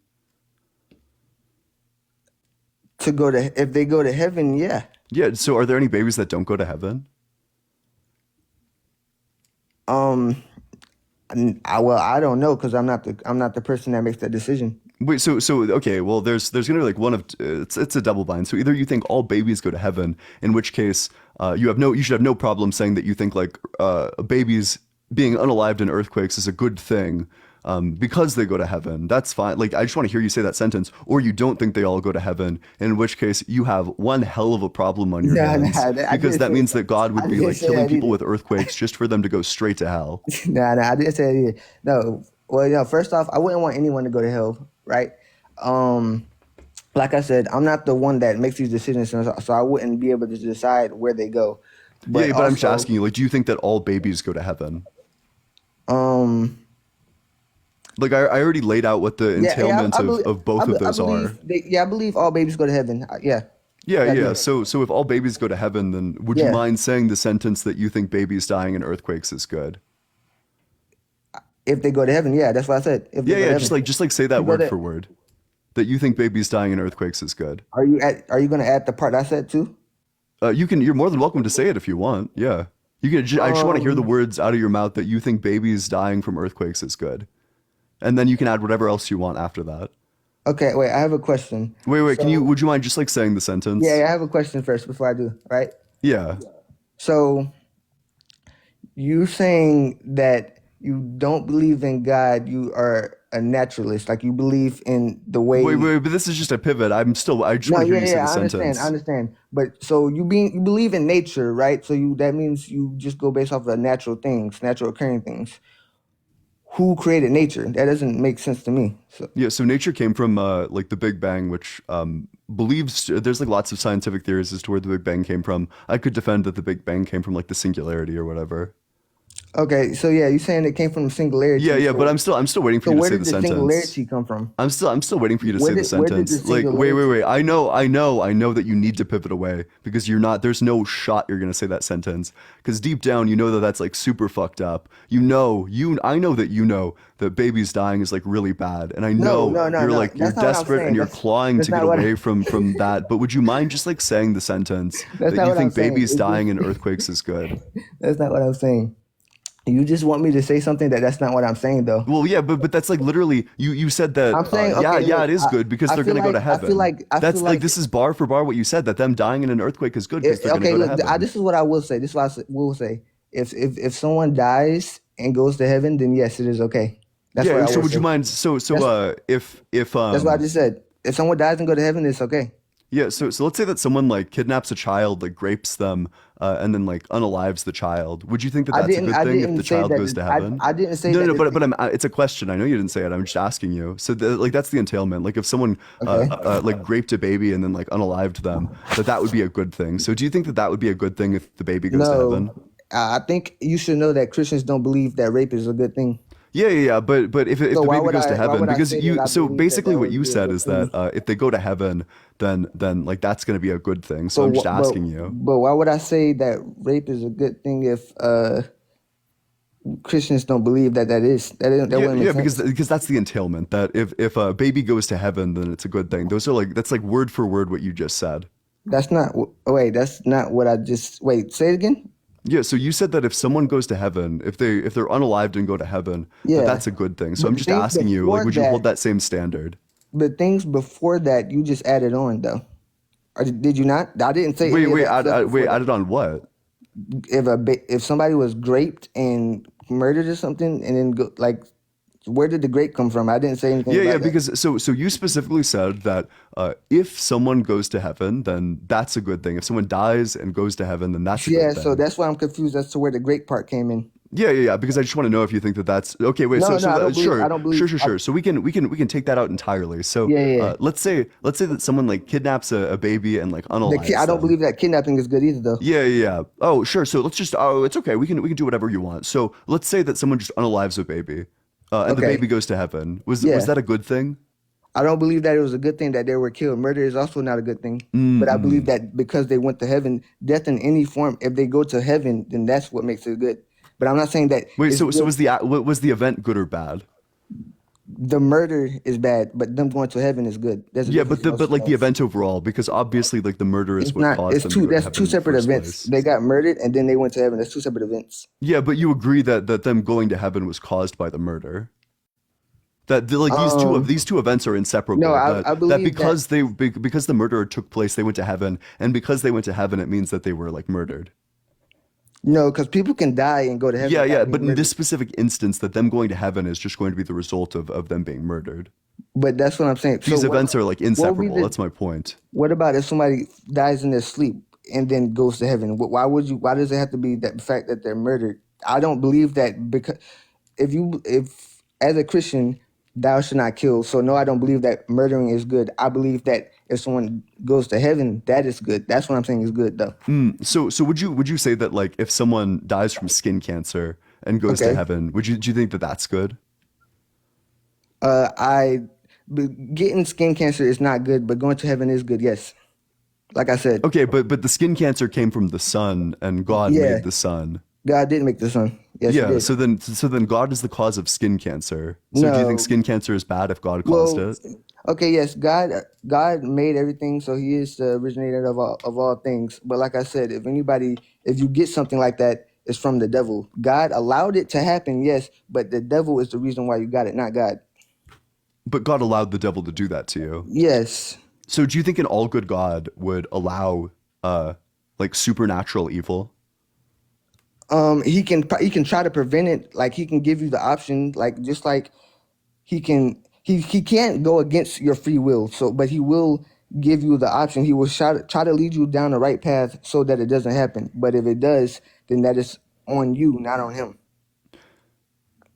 To go to if they go to heaven, yeah. Yeah, so are there any babies that don't go to heaven? I don't know because I'm not the person that makes that decision. Wait, so okay, well there's gonna be like one of it's a double bind. So either you think all babies go to heaven, in which case you should have no problem saying that you think like babies being unalived in earthquakes is a good thing because they go to heaven. That's fine. Like I just want to hear you say that sentence, or you don't think they all go to heaven, in which case you have one hell of a problem on your hands because that means that God would be like killing people with earthquakes just for them to go straight to hell. Nah, I didn't say that either. No, well, first off, I wouldn't want anyone to go to hell, right? Like I said, I'm not the one that makes these decisions, so I wouldn't be able to decide where they go. But I'm just asking you, like, do you think that all babies go to heaven? Like I already laid out what the entailment of both of those are. I believe all babies go to heaven. Yeah. Yeah. So if all babies go to heaven, then would you mind saying the sentence that you think babies dying in earthquakes is good? If they go to heaven, yeah, that's what I said. If they go to heaven. just like say that word for word. That you think babies dying in earthquakes is good. Are you going to add the part I said too? You're more than welcome to say it if you want. Yeah. You can. I just want to hear the words out of your mouth that you think babies dying from earthquakes is good. And then you can add whatever else you want after that. Okay, wait, I have a question. Wait, would you mind just like saying the sentence? Yeah, I have a question first before I do, right? Yeah. So you saying that you don't believe in God, you are a naturalist, like you believe in the way. Wait, but this is just a pivot. I just want to hear you say the sentence. I understand. But so you believe in nature, right? So that means you just go based off of natural things, natural occurring things. Who created nature? That doesn't make sense to me. So nature came from like the Big Bang, which believes there's like lots of scientific theories as to where the Big Bang came from. I could defend that the Big Bang came from like the singularity or whatever. Okay, so yeah, you're saying it came from singularity. Yeah, but I'm still waiting for you to say the sentence. Where did the singularity come from? I'm still waiting for you to say the sentence. Like, wait. I know that you need to pivot away because there's no shot you're gonna say that sentence. Because deep down, you know that that's like super fucked up. I know that babies dying is like really bad, and I know you're desperate and you're clawing to get away from that. But would you mind just like saying the sentence that you think babies dying in earthquakes is good? That's not what I'm saying. You just want me to say something that's not what I'm saying, though. Well, yeah, but that's like literally you said that. I'm saying, it is good because they're gonna go to heaven. I feel like this is bar for bar what you said, that them dying in an earthquake is good because they're gonna go to heaven. This is what I will say. This is what I will say. If someone dies and goes to heaven, then yes, it is okay. So would you mind? So if that's what I just said. If someone dies and go to heaven, it's okay. Yeah, so let's say that someone like kidnaps a child, like rapes them, and then like unalives the child. Would you think that that's a good thing if the child goes to heaven? I didn't say that. No, but it's a question. I know you didn't say it. I'm just asking you. So that's the entailment. Like if someone like raped a baby and then like unalived them, that would be a good thing. So do you think that would be a good thing if the baby goes to heaven? I think you should know that Christians don't believe that rape is a good thing. Yeah, but if the baby goes to heaven, because basically what you said is that if they go to heaven, then like that's going to be a good thing. So I'm just asking you. But why would I say that rape is a good thing if Christians don't believe that is? Because that's the entailment. That if a baby goes to heaven, then it's a good thing. That's like word for word what you just said. That's not what I just say it again. Yeah, so you said that if someone goes to heaven, if they're unalived and go to heaven, that's a good thing. So I'm just asking you, like, would you hold that same standard? The things before that you just added on, though. Or did you not? I didn't say. Wait, added on what? If somebody was raped and murdered or something, and then where did the grape come from? I didn't say anything. Yeah, because so you specifically said that if someone goes to heaven, then that's a good thing. If someone dies and goes to heaven, then that's a good thing. So that's why I'm confused as to where the grape part came in. Yeah, because I just want to know if you think that that's okay. Wait, I don't believe. Sure. So we can take that out entirely. So let's say that someone like kidnaps a baby and like unalives I don't believe that kidnapping is good either, though. Yeah. Oh, sure. So let's just it's okay. We can do whatever you want. So let's say that someone just unalives a baby. And the baby goes to heaven. Was that a good thing? I don't believe that it was a good thing that they were killed. Murder is also not a good thing. But I believe that because they went to heaven, death in any form, if they go to heaven, then that's what makes it good. But I'm not saying that Wait, it's so good. was the event good or bad? The murder is bad, but them going to heaven is good. There's a Yeah, difference. but like the event overall, because obviously like the murder is It's what not. caused It's them to two. go to That's heaven two in the separate first events. place. They got murdered and then they went to heaven. That's two separate events. Yeah, but you agree that them going to heaven was caused by the murder. Like these two events are inseparable. No, I That believe that. because the murder took place, they went to heaven, and because they went to heaven, it means that they were like murdered. No, because people can die and go to heaven. Yeah, without yeah, being but in murdered. this specific instance, that them going to heaven is just going to be the result of them being murdered. But that's what I'm saying. These So events are like what would be inseparable. That's my point. what about if somebody dies in their sleep and then goes to heaven? Why would you? Why does it have to be that the fact that they're murdered? I don't believe that, because if as a Christian, thou should not kill. So no, I don't believe that murdering is good. I believe that if someone goes to heaven, that is good. That's what I'm saying is good, though. So would you say that like if someone dies from skin cancer and goes to Okay. heaven, do you think that that's good? Getting skin cancer is not good, but going to heaven is good. Yes, like I said, Okay, but the skin cancer came from the sun, and God yeah, made the sun. God did make the sun. Yes, He Yeah, did. so then God is the cause of skin cancer. So do you think No, skin cancer is bad if God caused well, it? okay, yes, God made everything, so He is the originator of all things. But like I said, if you get something like that, it's from the devil. God allowed it to happen, yes, but the devil is the reason why you got it, not God. But God allowed the devil to do that to you. Yes. So do you think an all good God would allow like supernatural evil? He can try to prevent it. Like he can give you the option, like just like he can't go against your free will. So, but he will give you the option. He will try to lead you down the right path so that it doesn't happen. But if it does, then that is on you, not on him.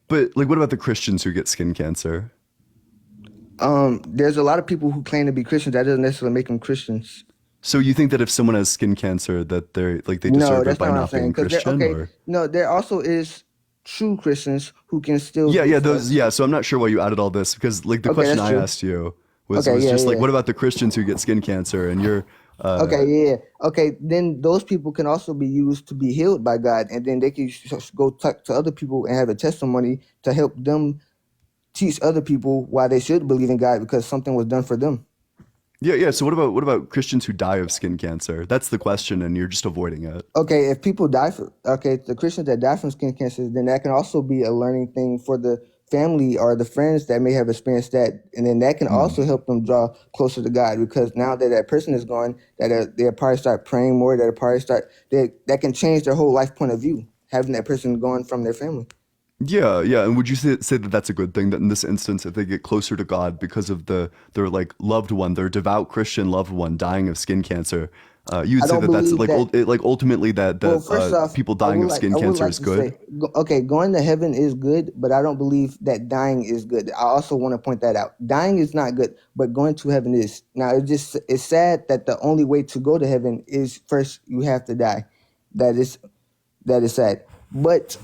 But like what about the Christians who get skin cancer? There's a lot of people who claim to be Christians. That doesn't necessarily make them Christians. So you think that if someone has skin cancer that they No, deserve it that's by not what I'm not saying. being Because Christian, okay, or? no, there also is true Christians who can still Yeah, do yeah, stuff. yeah. So I'm not sure why you added all this, because like the Okay, question that's I true. asked you was Okay, yeah, just like, yeah. what about the Christians who get skin cancer? And you're Okay, yeah. Okay, then those people can also be used to be healed by God, and then they can go talk to other people and have a testimony to help them teach other people why they should believe in God because something was done for them. yeah. So what about Christians who die of skin cancer? That's the question, and you're just avoiding it. Okay, if people the Christians that die from skin cancer, then that can also be a learning thing for the family or the friends that may have experienced that, and then that can also help them draw closer to God because now that that person is gone, they'll probably start praying more. They'll probably that can change their whole life point of view, having that person gone from their family. Yeah, yeah. And would you say that that's a good thing, that in this instance, if they get closer to God because of their like loved one, their devout Christian loved one dying of skin cancer, you would I say don't that that's believe like that. like ultimately that Well, first off, people dying of skin I would cancer like is to good? say, okay, going to heaven is good, but I don't believe that dying is good. I also want to point that out. Dying is not good, but going to heaven is. Now, it's sad that the only way to go to heaven is first you have to die. That is sad. But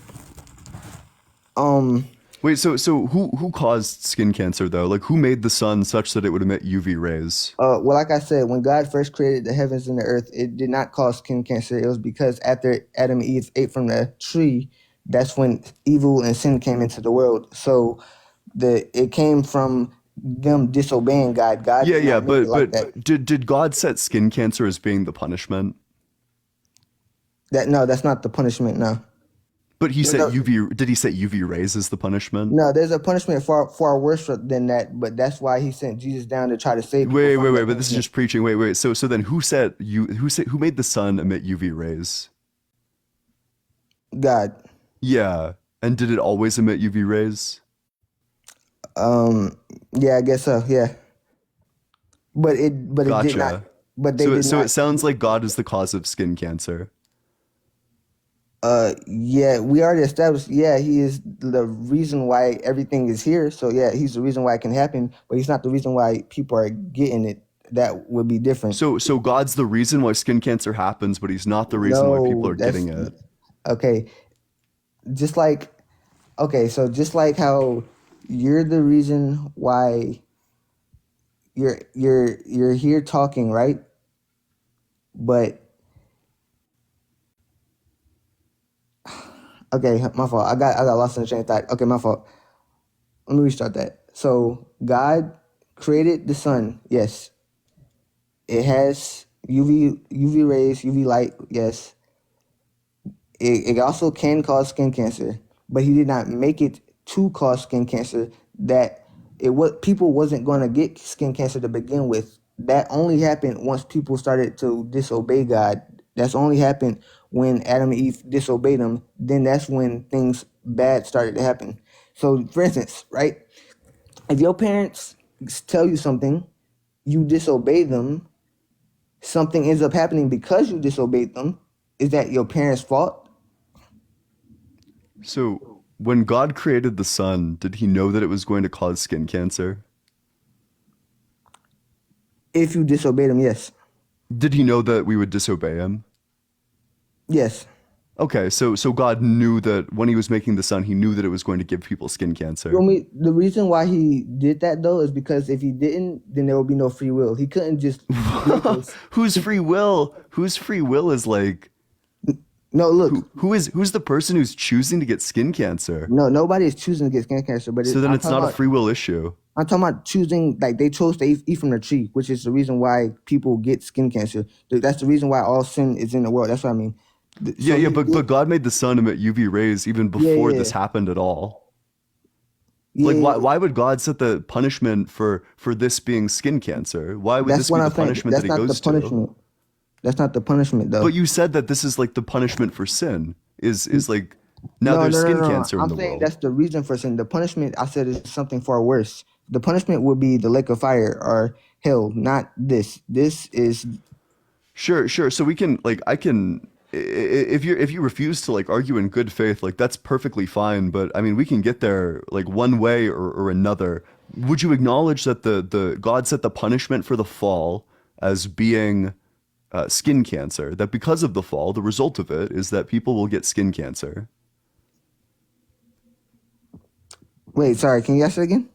Wait, so who caused skin cancer though? Like who made the sun such that it would emit UV rays? well, like I said, when God first created the heavens and the earth, it did not cause skin cancer. It was because after Adam and Eve ate from the tree, that's when evil and sin came into the world. So it came from them disobeying God. God Yeah, did yeah, not make it like but that. did God set skin cancer as being the punishment? No, that's not the punishment. No, But he no, set no, UV. Did he set UV rays as the punishment? no. There's a punishment far worse than that. But that's why He sent Jesus down to try to save people Wait, from that But this is punishment. just preaching. Wait. So then who made the sun emit UV rays? God. Yeah. And did it always emit UV rays? Yeah, I guess so. Yeah, but it did not. Gotcha. But they did So it not. sounds like God is the cause of skin cancer. Yeah, we already established. Yeah, He is the reason why everything is here. So yeah, He's the reason why it can happen. But He's not the reason why people are getting it. That would be different. So God's the reason why skin cancer happens, but he's not the reason why people No, are getting it. okay. Just like just like how you're the reason why you're here talking, right? But Okay, my fault. I got lost in the chain of thought. Okay, my fault. Let me restart that. So God created the sun. Yes, it has UV rays, UV light. Yes, it also can cause skin cancer, but He did not make it to cause skin cancer. That it was people wasn't going to get skin cancer to begin with. That only happened once people started to disobey God. That's only happened when Adam and Eve disobeyed Him. Then that's when things bad started to happen. So, for instance, right? If your parents tell you something, you disobey them, something ends up happening because you disobeyed them. Is that your parents' fault? So when God created the sun, did He know that it was going to cause skin cancer? If you disobeyed Him, yes. Did He know that we would disobey Him? Yes. Okay, so God knew that when He was making the sun, He knew that it was going to give people skin cancer. The reason why He did that though is because if He didn't, then there would be no free will. He couldn't just Whose free will? Whose free will is like? No, look. Who's the person who's choosing to get skin cancer? No, nobody is choosing to get skin cancer. But so then I'm it's not a free will issue. I'm talking about choosing, like they chose to eat from the tree, which is the reason why people get skin cancer. That's the reason why all sin is in the world. That's what I mean. But God made the sun emit UV rays even before this happened at all. Why would God set the punishment for this being skin cancer? Why would this be the punishment that He goes to? That's not the punishment, though. But you said that this is like the punishment for sin. Is like now there's skin cancer in the world. I'm saying that's the reason for sin. The punishment, I said, is something far worse. The punishment would be the lake of fire or hell, not this. This is sure. So we can if you refuse to like argue in good faith, like that's perfectly fine. But I mean, we can get there like one way or another. Would you acknowledge that the God set the punishment for the fall as being skin cancer? That because of the fall, the result of it is that people will get skin cancer. Wait, sorry. Can you ask it again?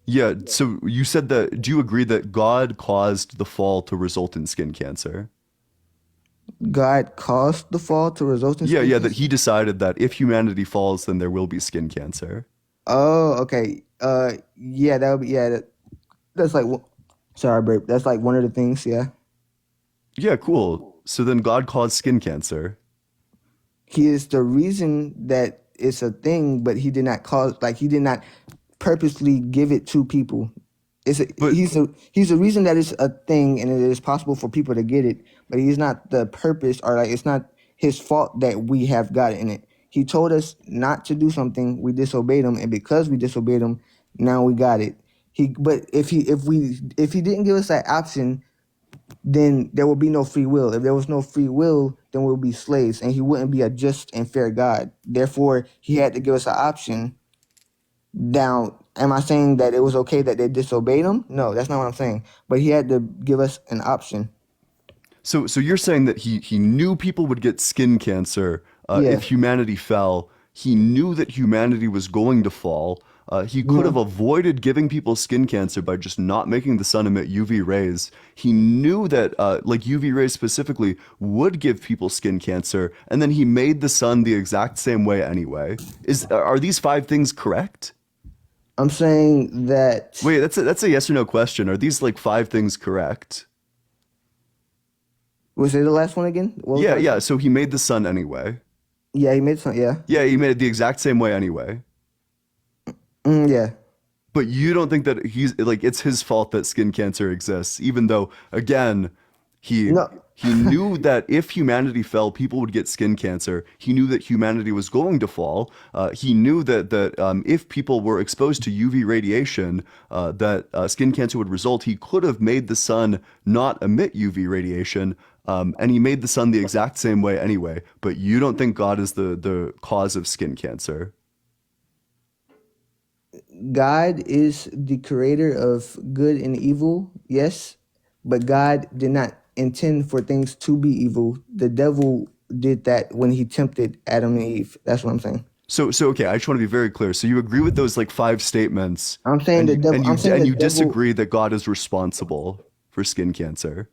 Yeah. So you said that. Do you agree that God caused the fall to result in skin cancer? God caused the fall to result in skin cancer? That He decided that if humanity falls, then there will be skin cancer. Oh, okay. That would be, that's like, sorry, babe. That's like one of the things, yeah. Yeah, cool. So then God caused skin cancer. He is the reason that it's a thing, but He did not He did not purposely give it to people. He's the reason that it's a thing and it is possible for people to get it, but He's not the purpose, or like it's not His fault that we have got in it. He told us not to do something, we disobeyed Him, and because we disobeyed Him, now we got it. But if He didn't give us that option, then there would be no free will. If there was no free will, then we would be slaves, and He wouldn't be a just and fair God. Therefore, He had to give us an option. Now, am I saying that it was okay that they disobeyed Him? No, that's not what I'm saying. But He had to give us an option. So you're saying that he knew people would get skin cancer if humanity fell. He knew that humanity was going to fall. He could have avoided giving people skin cancer by just not making the sun emit UV rays. He knew that like UV rays specifically would give people skin cancer, and then He made the sun the exact same way anyway. Are these 5 things correct? I'm saying that. Wait, that's a yes or no question. Are these like 5 things correct? Was it the last one again? Yeah. So He made the sun anyway. Yeah, He made some. Yeah. Yeah, He made it the exact same way anyway. Yeah. But you don't think that it's His fault that skin cancer exists, even though again, He knew that if humanity fell, people would get skin cancer. He knew that humanity was going to fall. He knew that if people were exposed to UV radiation, that skin cancer would result. He could have made the sun not emit UV radiation, and He made the sun the exact same way anyway. But you don't think God is the cause of skin cancer? God is the creator of good and evil, yes, but God did not intend for things to be evil. The devil did that when he tempted Adam and Eve. That's what I'm saying. So okay, I just want to be very clear. So you agree with those like 5 statements? I'm saying and you disagree that God is responsible for skin cancer?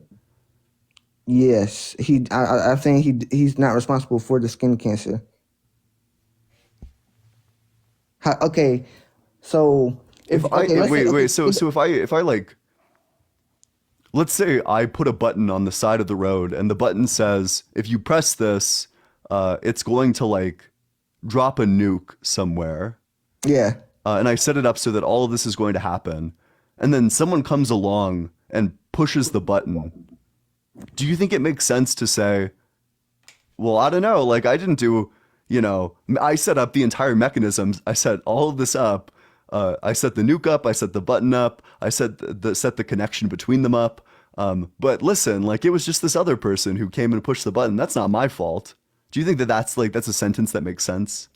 Yes, I'm saying he's not responsible for the skin cancer. Okay, so If I let's say wait, so if I like, let's say I put a button on the side of the road and the button says if you press this, it's going to like drop a nuke somewhere. yeah. And I set it up so that all of this is going to happen. And then someone comes along and pushes the button. Do you think it makes sense to say, well, I don't know, like I didn't do, I set up the entire mechanisms. I set all of this up. I set the nuke up. I set the button up. I set the connection between them up. But listen, like it was just this other person who came and pushed the button. That's not my fault. Do you think that that's a sentence that makes sense?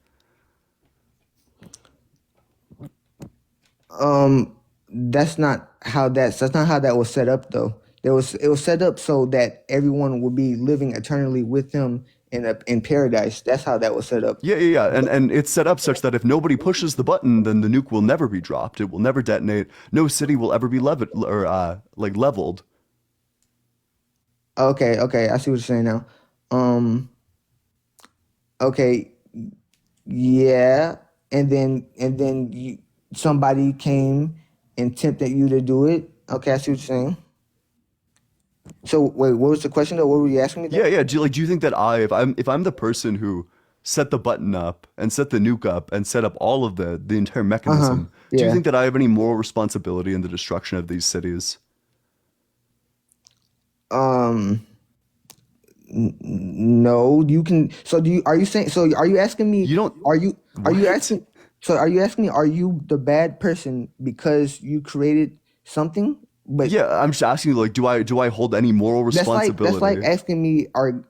That's not how that was set up though. It was set up so that everyone would be living eternally with him in paradise. That's how that was set up. Yeah. And it's set up such that if nobody pushes the button, then the nuke will never be dropped. It will never detonate. No city will ever be leveled. Okay, I see what you're saying now. Okay, yeah, and then somebody came and tempted you to do it. Okay, I see what you're saying. So wait, what was the question though? What were you asking me? Yeah. Do you think that if I'm the person who set the button up and set the nuke up and set up all of the entire mechanism, do you think that I have any moral responsibility in the destruction of these cities? No, you can. So are you saying? So are you asking me? You don't. Are you asking? So are you asking me? Are you the bad person because you created something? But yeah, I'm just asking you, like, do I hold any moral responsibility? That's like asking me,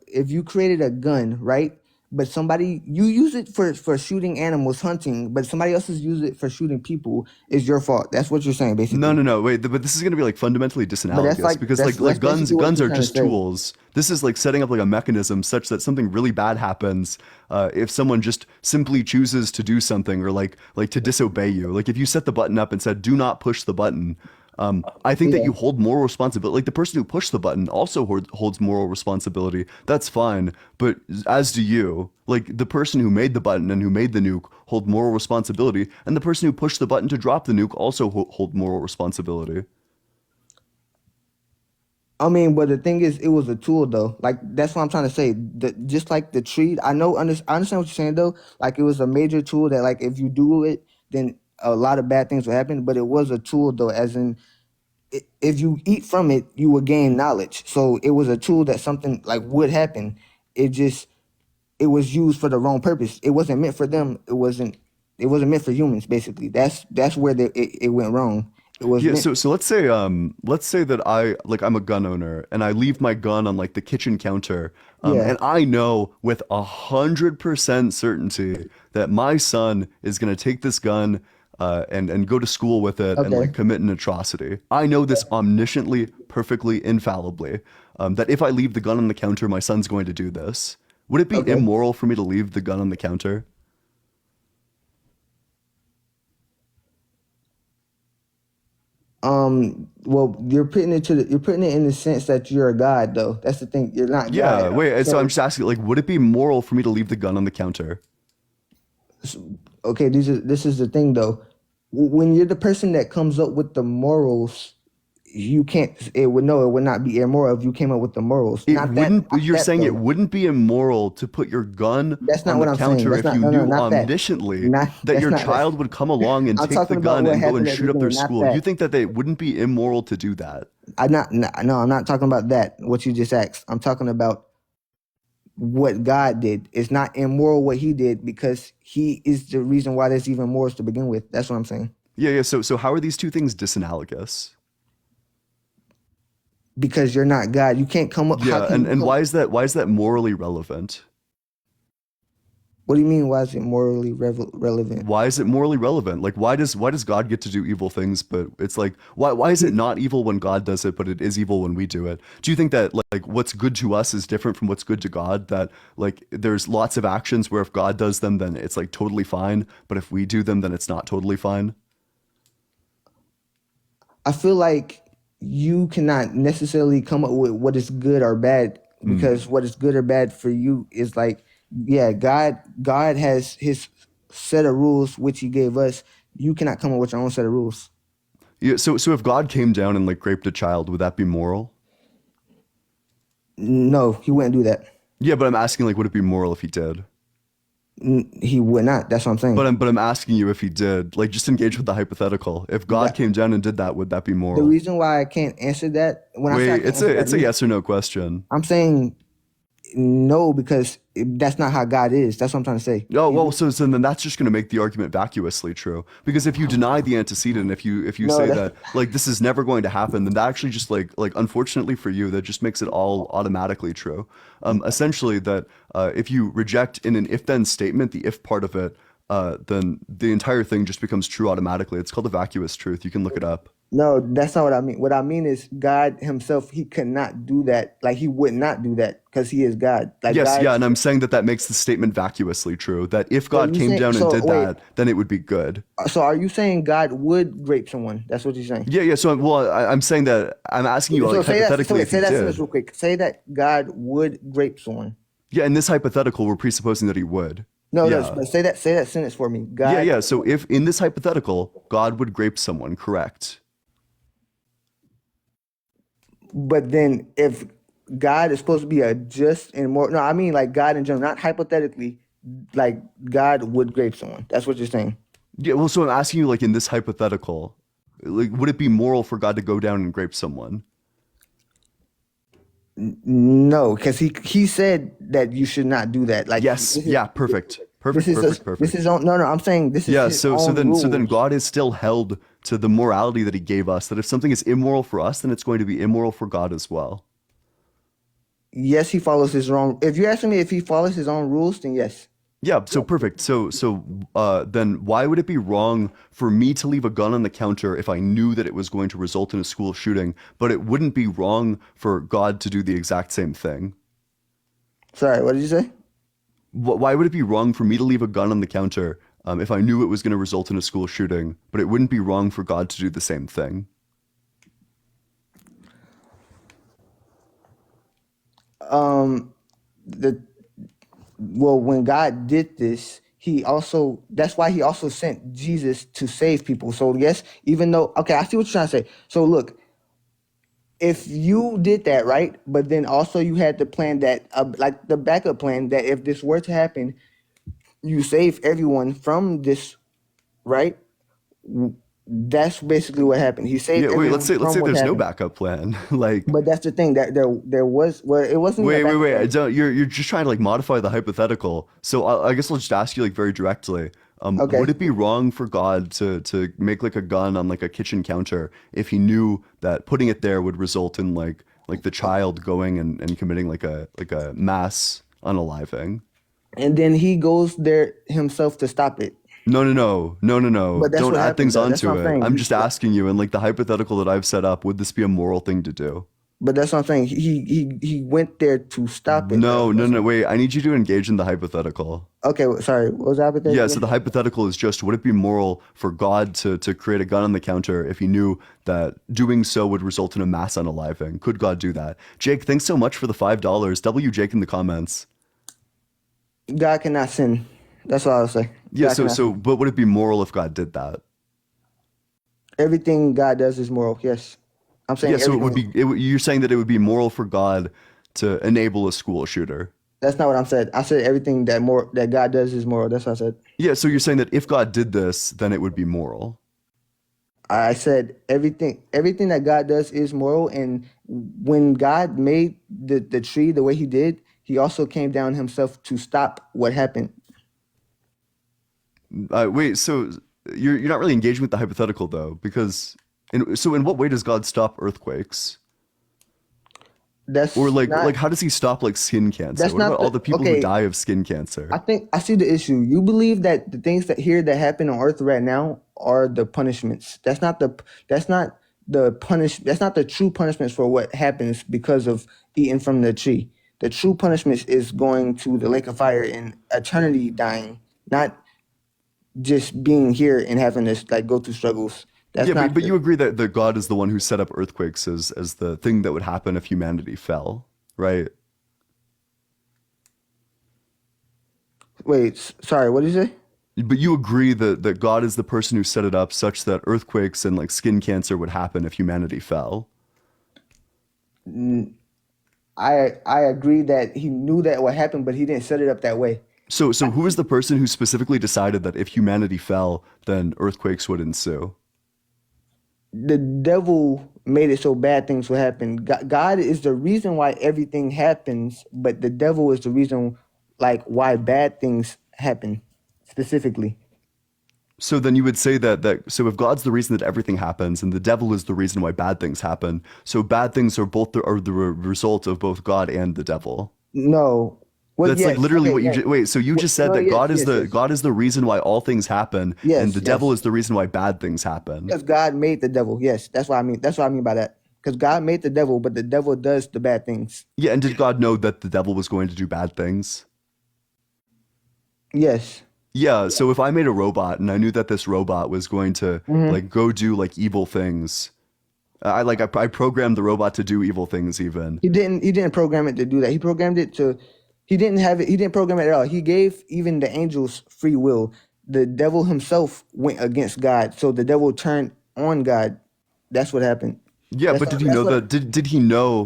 if you created a gun, right? But you use it for shooting animals, hunting, but somebody else has used it for shooting people, is your fault. That's what you're saying, basically. No. Wait, but this is going to be like fundamentally disanalogous because like guns are just tools. This is like setting up like a mechanism such that something really bad happens if someone just simply chooses to do something or like to disobey you. Like if you set the button up and said, "Do not push the button." I think that you hold moral responsibility. Like the person who pushed the button also holds moral responsibility. That's fine. But as do you. Like the person who made the button and who made the nuke hold moral responsibility. And the person who pushed the button to drop the nuke also hold moral responsibility. I mean, but the thing is, it was a tool though. Like that's what I'm trying to say. Just like the tree, I understand what you're saying though. Like it was a major tool that like if you do it, then a lot of bad things will happen. But it was a tool though, as in if you eat from it, you will gain knowledge. So it was a tool that something like would happen. It was used for the wrong purpose. It wasn't meant for them. It wasn't meant for humans. Basically, that's where it went wrong. It was so let's say that I'm a gun owner and I leave my gun on like the kitchen counter and I know with 100% certainty that my son is gonna take this gun and go to school with it and like commit an atrocity. I know this omnisciently, perfectly, infallibly, that if I leave the gun on the counter, my son's going to do this. Would it be immoral for me to leave the gun on the counter? Well, you're putting it in the sense that you're a god though. That's the thing. You're not God. Wait, so I'm just asking, like, would it be moral for me to leave the gun on the counter? Okay, this is the thing though. When you're the person that comes up with the morals, you can't. It would not be immoral if you came up with the morals. You're saying it wouldn't be immoral to put your gun on the counter if you knew omnisciently that your child would come along and take the gun and go and shoot up their school. You think that they wouldn't be immoral to do that? I'm not talking about that. What you just asked. I'm talking about what God did. It's not immoral what he did because he is the reason why there's even morals to begin with. That's what I'm saying. Yeah. So how are these two things disanalogous? Because you're not God. You can't come up. Yeah, and why is that morally relevant? What do you mean? Why is it morally relevant? Why is it morally relevant? Like, why does God get to do evil things, but it's like, why is it not evil when God does it, but it is evil when we do it? Do you think that like what's good to us is different from what's good to God? That like there's lots of actions where if God does them, then it's like totally fine, but if we do them, then it's not totally fine? I feel like you cannot necessarily come up with what is good or bad because what is good or bad for you is like, yeah, God has his set of rules which he gave us. You cannot come up with your own set of rules. Yeah, so if God came down and like raped a child, would that be moral? No, he wouldn't do that. Yeah, but I'm asking like, would it be moral if he did? He would not. That's what I'm saying. But I'm asking you if he did. Like, just engage with the hypothetical. If God came down and did that, would that be The moral? reason why I can't answer that when I say I Wait, can't it's answer a that, yes or no question. I'm saying no because that's not how God is. That's what I'm trying to say. Oh well, so then that's just going to make the argument vacuously true. Because if you deny the antecedent, if you No, say that- that like this is never going to happen, then that actually just like unfortunately for you, that just makes it all automatically true. Essentially, that if you reject in an if-then statement the if part of it, then the entire thing just becomes true automatically. It's called a vacuous truth. You can look it up. No, that's not what I mean. What I mean is God himself, he could not do that. Like he would not do that because he is God. Like Yes, God, yeah, and I'm saying that makes the statement vacuously true. That if God you came saying- down and so, did wait. that, then it would be good. So are you saying God would rape someone? That's what you're saying. Yeah. So I'm saying that I'm asking you like say that, hypothetically if say he that did. sentence real quick. Say that God would rape someone. Yeah, in this hypothetical, we're presupposing that he would. No, Yeah. no, but say that sentence for me. God, Yeah. So if in this hypothetical, God would grape someone, correct? But then if God is supposed to be a just and more, no, I mean like God in general, not hypothetically, like God would grape someone. That's what you're saying. Yeah. Well, so I'm asking you like in this hypothetical, like would it be moral for God to go down and grape someone? No, because he said that you should not do that. Like Yes. this is- Yeah. Perfect. Perfect. This is Perfect. a, Perfect. this is on, no, I'm saying this is Yeah, his so own then rules. God is still held to the morality that he gave us, that if something is immoral for us, then it's going to be immoral for God as well. Yes, he follows his own. If you're asking me if he follows his own rules, then yes. Yeah, so perfect. So then why would it be wrong for me to leave a gun on the counter if I knew that it was going to result in a school shooting, but it wouldn't be wrong for God to do the exact same thing? Sorry, what did you say? Why would it be wrong for me to leave a gun on the counter if I knew it was going to result in a school shooting, but it wouldn't be wrong for God to do the same thing? When God did this, that's why he also sent Jesus to save people. So yes, even though, okay, I see what you're trying to say. So look, if you did that, right, but then also you had the plan that, like the backup plan, that if this were to happen, you save everyone from this, right? That's basically what happened. He saved Yeah, wait, everyone let's say from what there's no happened. backup plan. Like But that's the thing, that there was, well, it wasn't. wait, a backup wait. plan. You're just trying to like modify the hypothetical. So I guess I'll just ask you like very directly. Okay. Would it be wrong for God to make like a gun on like a kitchen counter if he knew that putting it there would result in like the child going and committing like a mass unaliving? And then he goes there himself to stop it. No. But that's Don't what add happened, things though. That's onto what I'm it. saying. I'm just asking you, and like the hypothetical that I've set up, would this be a moral thing to do? But that's what I'm saying. He went there to stop it. No. Wait, I need you to engage in the hypothetical. Okay, sorry. What was the hypothetical? Yeah, so the hypothetical is just, would it be moral for God to create a gun on the counter if he knew that doing so would result in a mass unaliving? Could God do that? Jake, thanks so much for the $5. W Jake in the comments. God cannot sin. That's what I would say. Yeah, God cannot sin. but would it be moral if God did that? Everything God does is moral. Yes, I'm saying. Yeah, so it would everything- be, you're saying that it would be moral for God to enable a school shooter. That's not what I'm saying. I said everything that God does is moral. That's what I said. Yeah, so you're saying that if God did this, then it would be moral. I said everything that God does is moral. And when God made the tree the way he did, he also came down himself to stop what happened. Wait, so you're not really engaging with the hypothetical though, because in what way does God stop earthquakes? That's Or like not, how does he stop like skin cancer? That's What not about all the- the people okay. who die of skin cancer? I see the issue. You believe that the things that happen on earth right now are the punishments. That's not the true punishments for what happens because of eating from the tree. The true punishment is going to the lake of fire and eternity dying, not just being here and having to like go through struggles. That's Yeah, not but you agree that God is the one who set up earthquakes as the thing that would happen if humanity fell, right? Wait, sorry, what did you say? But you agree that God is the person who set it up such that earthquakes and like skin cancer would happen if humanity fell. I agree that he knew that would happen, but he didn't set it up that way. So who is the person who specifically decided that if humanity fell, then earthquakes would ensue? The devil made it so bad things would happen. God is the reason why everything happens, but the devil is the reason like why bad things happen specifically. So then you would say that so if God's the reason that everything happens and the devil is the reason why bad things happen, so bad things are both the result of both God and the devil. No. Well, That's yes. like literally Okay, what you yes. wait. So you just said No, that yes, God is yes. God is the reason why all things happen, Yes, and the yes. devil is the reason why bad things happen. Because God made the devil. Yes, that's what I mean. That's what I mean by that. Because God made the devil, but the devil does the bad things. Yeah, and did God know that the devil was going to do bad things? Yes. Yeah, so if I made a robot and I knew that this robot was going to like go do like evil things, I programmed the robot to do evil things even. He didn't program it to do that. He programmed it to he didn't program it at all. He gave even the angels free will. The devil himself went against God. So the devil turned on God. That's what happened. Yeah, That's but did he that's know what- that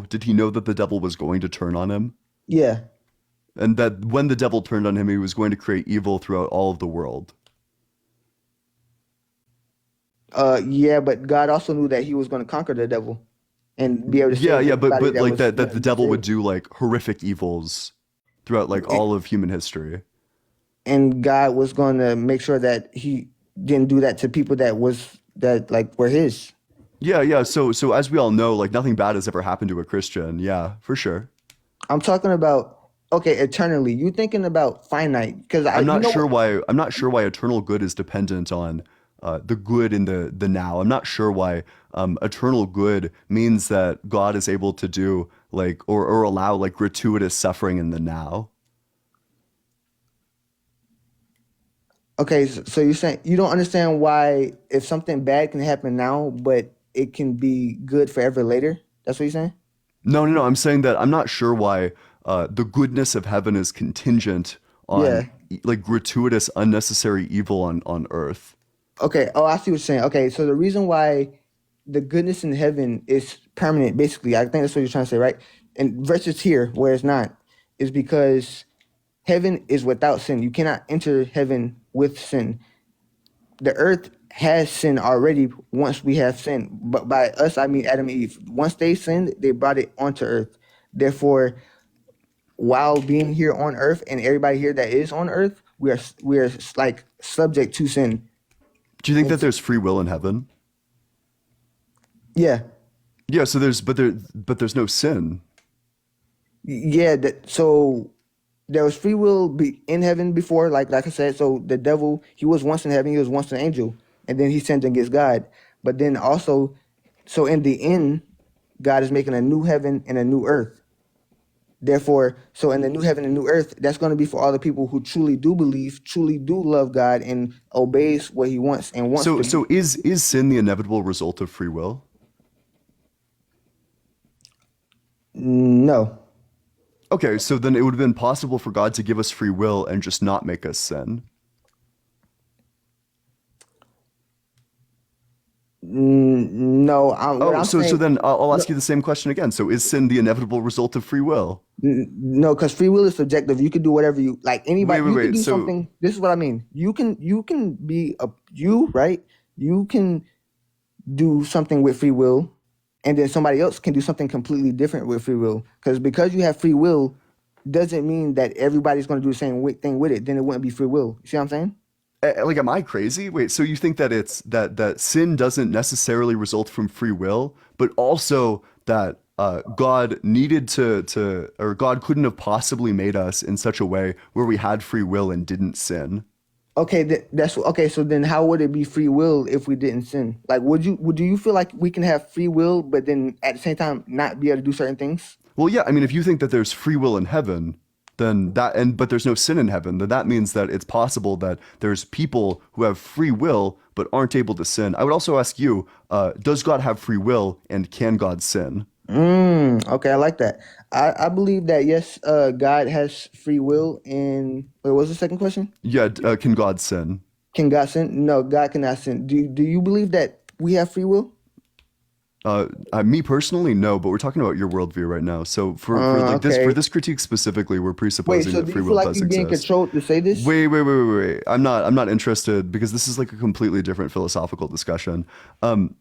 did he know that the devil was going to turn on him? Yeah. And that when the devil turned on him, he was going to create evil throughout all of the world. Yeah, but God also knew that he was going to conquer the devil and be able to Yeah, save yeah, but everybody like was that gonna the be devil would saved. do like horrific evils throughout like all of human history. And God was going to make sure that he didn't do that to people that were his. Yeah. So as we all know, like nothing bad has ever happened to a Christian. Yeah, for sure. I'm talking about okay, eternally. You thinking about finite? Because I'm not sure why eternal good is dependent on the good in the now. I'm not sure why eternal good means that God is able to do like or allow like gratuitous suffering in the now. Okay, so you're saying you don't understand why if something bad can happen now, but it can be good forever later? That's what you're saying? No. I'm saying that I'm not sure why the goodness of heaven is contingent on Yeah. like gratuitous unnecessary evil on earth. Okay. Oh, I see what you're saying. Okay, so the reason why the goodness in heaven is permanent, basically, I think that's what you're trying to say, right? And versus here, where it's not, is because heaven is without sin. You cannot enter heaven with sin. The earth has sin already once we have sin. But by us, I mean Adam and Eve. Once they sinned, they brought it onto earth. Therefore, while being here on earth and everybody here that is on earth, we are like subject to sin. Do you think that there's free will in heaven? Yeah. Yeah, so there's no sin. Yeah, so there was free will in heaven before, like I said. So the devil, he was once in heaven, he was once an angel, and then he sinned against God. But then also, so in the end, God is making a new heaven and a new earth. Therefore, so in the new heaven and new earth, that's going to be for all the people who truly do believe, truly do love God, and obeys what He wants and wants. So is sin the inevitable result of free will? No. Okay, so then it would have been possible for God to give us free will and just not make us sin. No. What I'm So saying, then I'll ask you the same question again. So is sin the inevitable result of free will? no, because free will is subjective. You can do whatever you like. Anybody, you can do So something. This is what I mean. You can be right. You can do something with free will, and then somebody else can do something completely different with free will. Because you have free will, doesn't mean that everybody's going to do the same thing with it. Then it wouldn't be free will. You see what I'm saying? like, am I crazy? Wait, so you think that it's that sin doesn't necessarily result from free will, but also that God needed or God couldn't have possibly made us in such a way where we had free will and didn't sin? Okay, that's okay. So then, how would it be free will if we didn't sin? Like, do you feel like we can have free will, but then at the same time not be able to do certain things? Well, yeah. I mean, if you think that there's free will in heaven, then but there's no sin in heaven, then that means that it's possible that there's people who have free will but aren't able to sin. I would also ask you, does God have free will and can God sin? Okay, I like that. I believe that yes, God has free will. And wait, what was the second question? Yeah, can God sin? Can God sin? No, God cannot sin. Do you believe that we have free will? Me personally, no, but we're talking about your worldview right now. So for like this for Okay. this critique specifically, we're Wait, presupposing so that do free you feel will like does you're being exist. controlled to say this? Wait. I'm not interested because this is like a completely different philosophical discussion.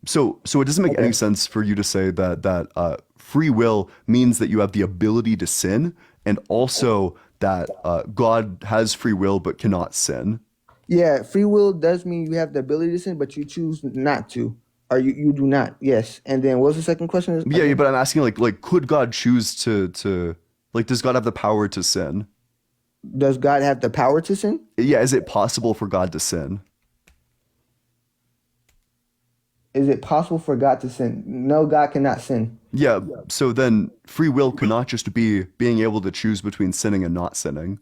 So it doesn't make any Okay. sense for you to say that free will means that you have the ability to sin, and also that God has free will but cannot sin. Yeah, free will does mean you have the ability to sin, but you choose not to, or you do not. Yes. And then what was the second question Yeah, again? but I'm asking like could God choose to like does God have the power to sin? Does God have the power to sin? Yeah, is it possible for God to sin? Is it possible for God to sin? No, God cannot sin. Yeah, so then free will cannot just be being able to choose between sinning and not sinning.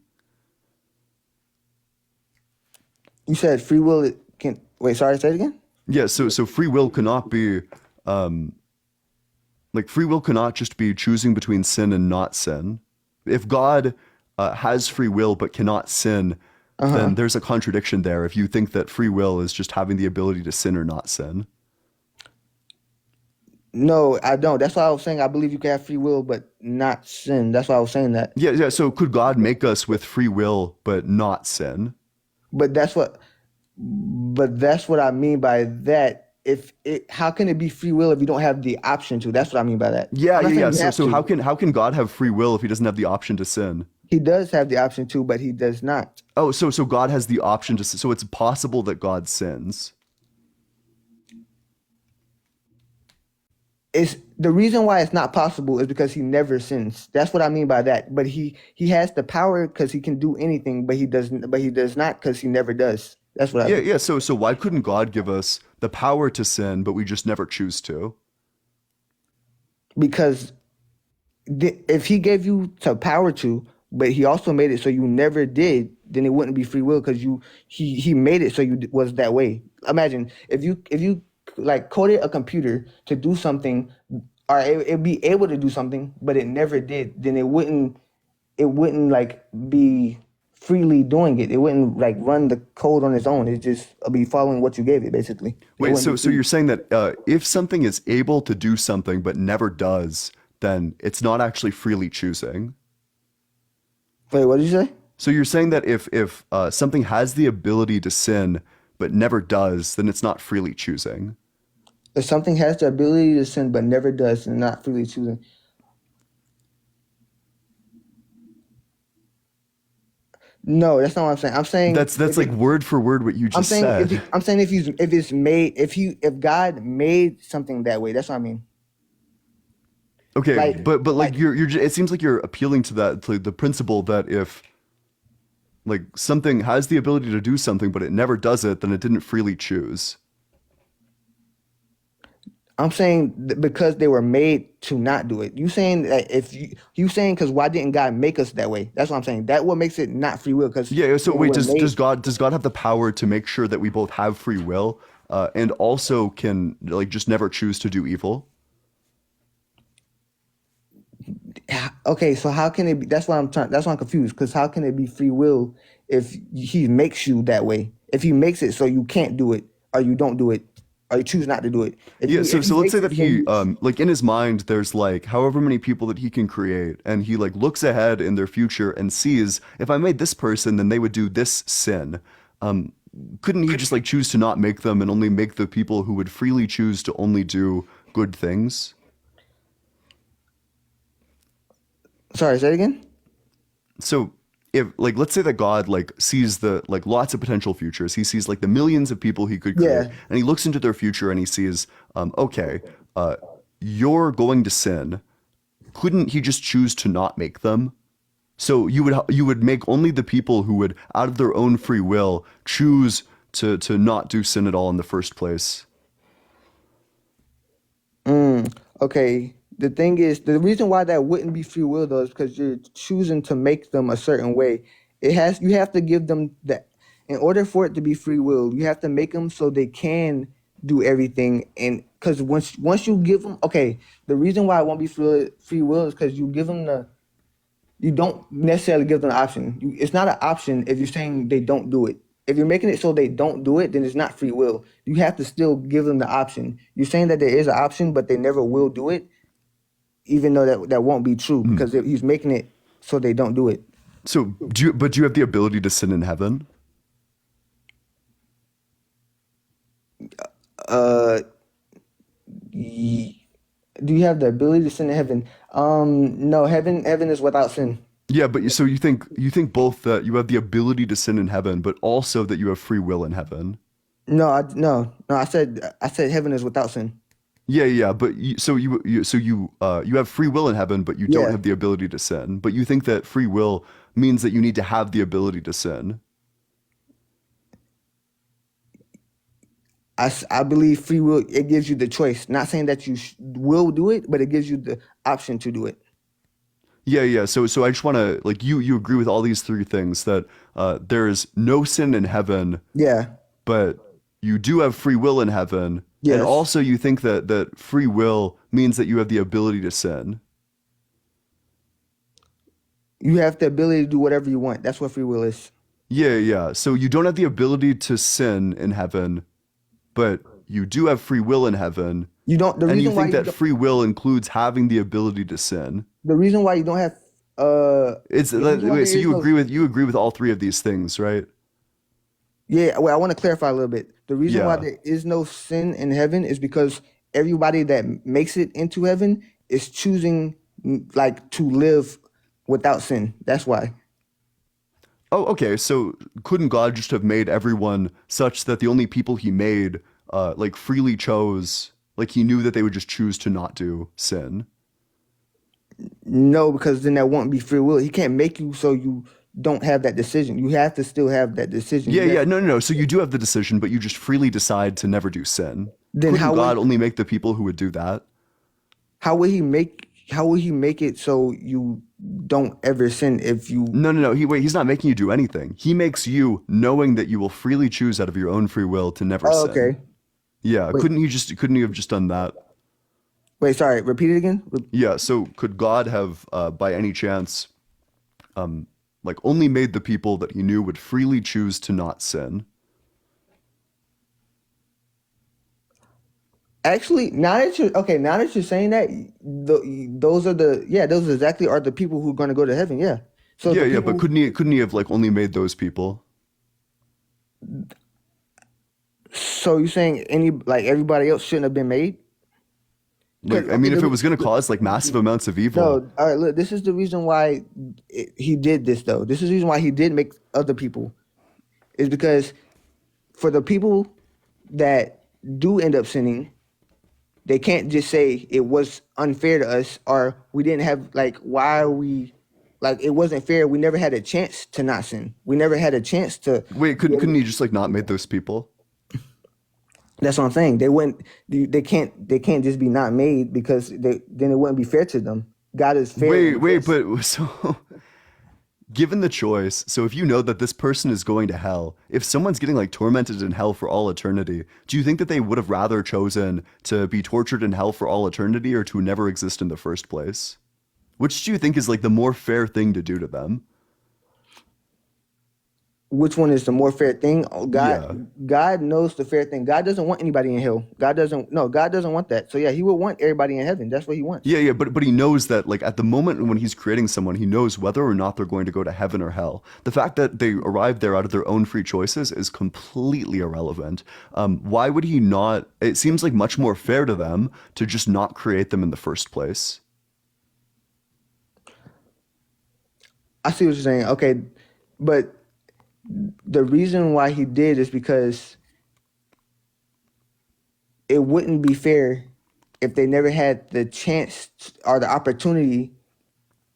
You said free will can wait, sorry, say it again? Yeah, so free will cannot be like free will cannot just be choosing between sin and not sin. If God has free will but cannot sin, then there's a contradiction there if you think that free will is just having the ability to sin or not sin. No, I don't. That's why I was saying I believe you can have free will but not sin. That's why I was saying that. Yeah, so could God make us with free will but not sin? But that's what I mean by that. If it how can it be free will if you don't have the option to? That's what I mean by that. Yeah, I'm not saying you So have so to. how can God have free will if he doesn't have the option to sin? He does have the option to, but he does not. Oh, so God has the option to sin. So it's possible that God sins. It's the reason why it's not possible is because he never sins. That's what I mean by that. But he has the power because he can do anything, but he doesn't. But he does not because he never does. That's what I mean. Yeah. So why couldn't God give us the power to sin, but we just never choose to? Because if he gave you the power to, but he also made it so you never did, then it wouldn't be free will because he made it so you was that way. Imagine if you like coded a computer to do something, or it'd be able to do something, but it never did, then it wouldn't like be freely doing it. It wouldn't like run the code on its own. It just be following what you gave it basically. It Wait, wouldn't be so free. you're saying that if something is able to do something but never does, then it's not actually freely choosing. Wait, what did you say? So you're saying that if something has the ability to sin but never does, then it's not freely choosing. If something has the ability to sin but never does and not freely choosing. No, that's not what I'm saying. I'm saying That's if like it, word for word what you I'm just saying said. I'm saying if God made something that way, that's what I mean. Okay, Like but like like it seems like you're appealing to that to the principle that if like something has the ability to do something but it never does it, then it didn't freely choose. I'm saying because they were made to not do it. You saying that if you saying because why didn't God make us that way? That's what I'm saying. That what makes it not free will because Yeah, so they wait, were does made. God have the power to make sure that we both have free will and also can like just never choose to do evil? Okay, so how can it be? That's why I'm confused. Because how can it be free will if he makes you that way? If he makes it so you can't do it, or you don't do it, or you choose not to do it. Yeah, so If he let's say makes that it, then he you. like in his mind there's like however many people that he can create and he like looks ahead in their future and sees if I made this person then they would do this sin. Um couldn't he just like choose to not make them and only make the people who would freely choose to only do good things? Sorry, say it again. So if like let's say that God like sees the like lots of potential futures, he sees like the millions of people he could create, Yeah. and he looks into their future and he sees, okay, you're going to sin. Couldn't he just choose to not make them? So you would make only the people who would, out of their own free will, choose to not do sin at all in the first place. Okay. The thing is, the reason why that wouldn't be free will though is because you're choosing to make them a certain way. You have to give them that in order for it to be free will, you have to make them so they can do everything, and because once you give them, okay, the reason why it won't be free will is because you don't necessarily give them the option. It's not an option if you're saying they don't do it. If you're making it so they don't do it, then it's not free will. You have to still give them the option. You're saying that there is an option, but they never will do it, even though that won't be true because he's making it so they don't do it. So do you have the ability to sin in heaven? Do you have the ability to sin in heaven? No, heaven is without sin. Yeah, but so you think both that you have the ability to sin in heaven, but also that you have free will in heaven. No, no. I said heaven is without sin. Yeah, but you have free will in heaven, but you don't have the ability to sin. But you think that free will means that you need to have the ability to sin. I believe free will, it gives you the choice. Not saying that you will do it, but it gives you the option to do it. Yeah. So I just want to, like, you agree with all these three things, that there is no sin in heaven. Yeah. But you do have free will in heaven. Yes. And also you think that free will means that you have the ability to sin. You have the ability to do whatever you want. That's what free will is. Yeah. So you don't have the ability to sin in heaven, but you do have free will in heaven. You don't. And you think that free will includes having the ability to sin. The reason why you don't have it's wait, so you agree with all three of these things, right? Yeah. Well, I want to clarify a little bit. The reason why there is no sin in heaven is because everybody that makes it into heaven is choosing like to live without sin. That's why. Oh, okay. So couldn't God just have made everyone such that the only people he made like freely chose, like he knew that they would just choose to not do sin? No, because then that won't be free will. He can't make you so you don't have that decision. You have to still have that decision. Yeah. No. So you do have the decision, but you just freely decide to never do sin. Then couldn't God only make the people who would do that? How would he make it so you don't ever sin if you... No. He's not making you do anything. He makes you knowing that you will freely choose out of your own free will to never sin. Okay. Yeah. Wait. Couldn't you have just done that? Wait, sorry. Repeat it again. Yeah. So could God have, by any chance, like only made the people that he knew would freely choose to not sin? Actually, now that you're saying that, those exactly are the people who are going to go to heaven. Yeah. So But couldn't he have like only made those people? So you're saying everybody else shouldn't have been made? Like, I mean, if it was going to cause like massive amounts of evil. No, all right. Look, this is the reason why he did this, though. This is the reason why he did make other people. Is because for the people that do end up sinning, they can't just say it was unfair to us, or we didn't have why are we it wasn't fair. We never had a chance to not sin. We never had a chance to. Wait, couldn't he just not made those people? That's what I'm saying. They can't just be not made because then it wouldn't be fair to them. God is fair. Wait, but so given the choice, so if you know that this person is going to hell, if someone's getting tormented in hell for all eternity, do you think that they would have rather chosen to be tortured in hell for all eternity or to never exist in the first place? Which do you think is the more fair thing to do to them? Which one is the more fair thing? Yeah. God knows the fair thing. God doesn't want anybody in hell. God doesn't want that. So yeah, he would want everybody in heaven. That's what he wants. Yeah, but he knows that at the moment when he's creating someone, he knows whether or not they're going to go to heaven or hell. The fact that they arrived there out of their own free choices is completely irrelevant. Why would he not? It seems much more fair to them to just not create them in the first place. I see what you're saying. Okay, but the reason why he did is because it wouldn't be fair if they never had the chance or the opportunity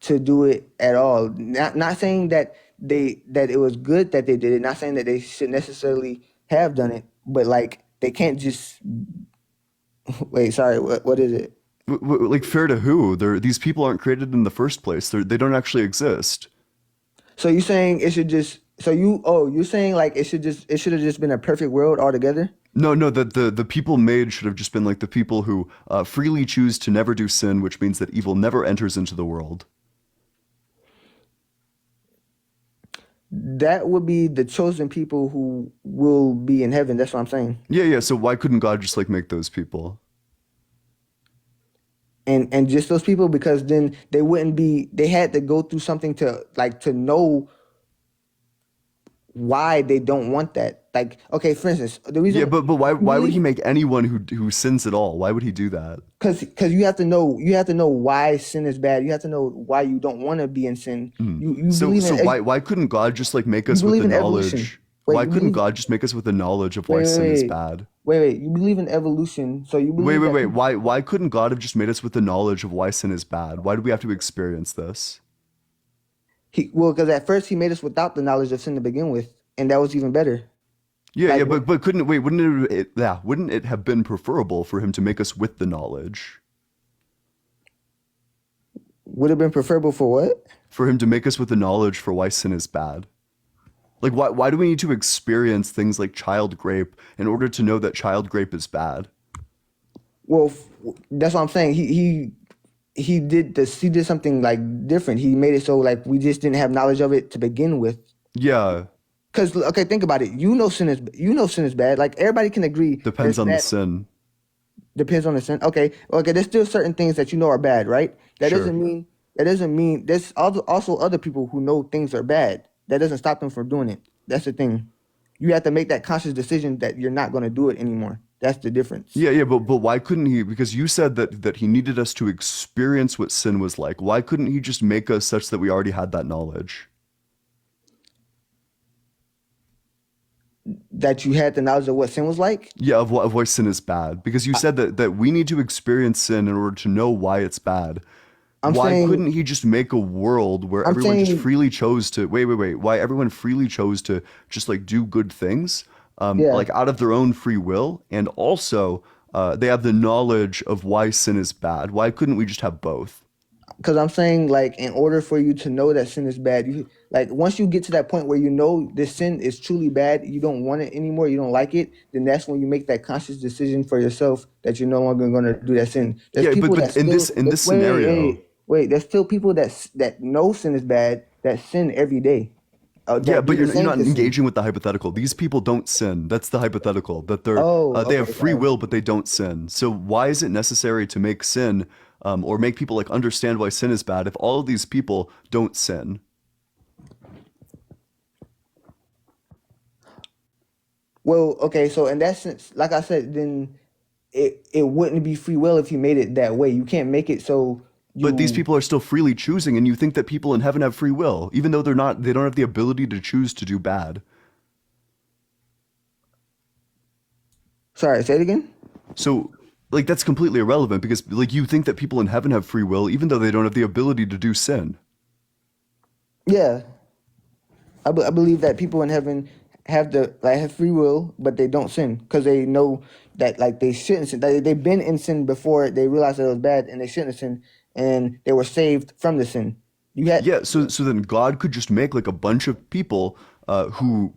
to do it at all. Not saying that it was good that they did it. Not saying that they should necessarily have done it. But they can't just wait. Sorry, what is it? Fair to who? These people aren't created in the first place. They don't actually exist. So you're saying it should just? You're saying it should have just been a perfect world altogether? No, that the people made should have just been like the people who freely choose to never do sin, which means that evil never enters into the world. That would be the chosen people who will be in heaven. That's what I'm saying. Yeah. So why couldn't God just like make those people? And just those people, because then they wouldn't be. They had to go through something to know why they don't want that. Like, okay, for instance, the reason. Yeah, but why would he make anyone who sins at all? Why would he do that? Because you have to know why sin is bad. You have to know why you don't want to be in sin. You So believe in why couldn't God just like make us you with the believe in knowledge? evolution. Wait, Why you couldn't believe- God just make us with the knowledge of why sin is bad? Wait. You believe in evolution, so you believe. Wait. that- Why couldn't God have just made us with the knowledge of why sin is bad? Why do we have to experience this? Because at first he made us without the knowledge of sin to begin with, and that was even better. Yeah, but wouldn't it have been preferable for him to make us with the knowledge? Would have been preferable for what? For him to make us with the knowledge for why sin is bad. Like why do we need to experience things like child grape in order to know that child grape is bad? Well, that's what I'm saying. He did something like different. He made it so like we just didn't have knowledge of it to begin with. Yeah. Because okay, think about it. sin is bad. Like everybody can agree. Depends there's on the bad- sin. Depends on the sin. Okay. There's still certain things that you know are bad, right? That Sure. doesn't mean there's also other people who know things are bad. That doesn't stop them from doing it. That's the thing. You have to make that conscious decision that you're not going to do it anymore. That's the difference. Yeah, but why couldn't he? Because you said that he needed us to experience what sin was like. Why couldn't he just make us such that we already had that knowledge? That you had the knowledge of what sin was like. Yeah, of why sin is bad. Because you said that we need to experience sin in order to know why it's bad. Why couldn't he just make a world where everyone just freely chose to wait? Why everyone freely chose to just like do good things, like out of their own free will, and also they have the knowledge of why sin is bad. Why couldn't we just have both? Because I'm saying, like, in order for you to know that sin is bad, once you get to that point where you know this sin is truly bad, you don't want it anymore, you don't like it, then that's when you make that conscious decision for yourself that you're no longer going to do that sin. There's people but in this scenario, there's still people that know sin is bad that sin every day. But you're not engaging with the hypothetical. These people don't sin. That's the hypothetical. That they have free will, but they don't sin. So why is it necessary to make sin or make people like understand why sin is bad if all of these people don't sin? Well, okay, so in that sense, like I said, then it wouldn't be free will if you made it that way. You can't make it so. But these people are still freely choosing, and you think that people in heaven have free will, even though they don't have the ability to choose to do bad. Sorry, say it again? So, like, that's completely irrelevant because, like, you think that people in heaven have free will, even though they don't have the ability to do sin. Yeah. I believe that people in heaven have free will, but they don't sin because they know that, like, they shouldn't sin. They've been in sin before they realized that it was bad and they shouldn't sin. And they were saved from the sin. So then God could just make like a bunch of people who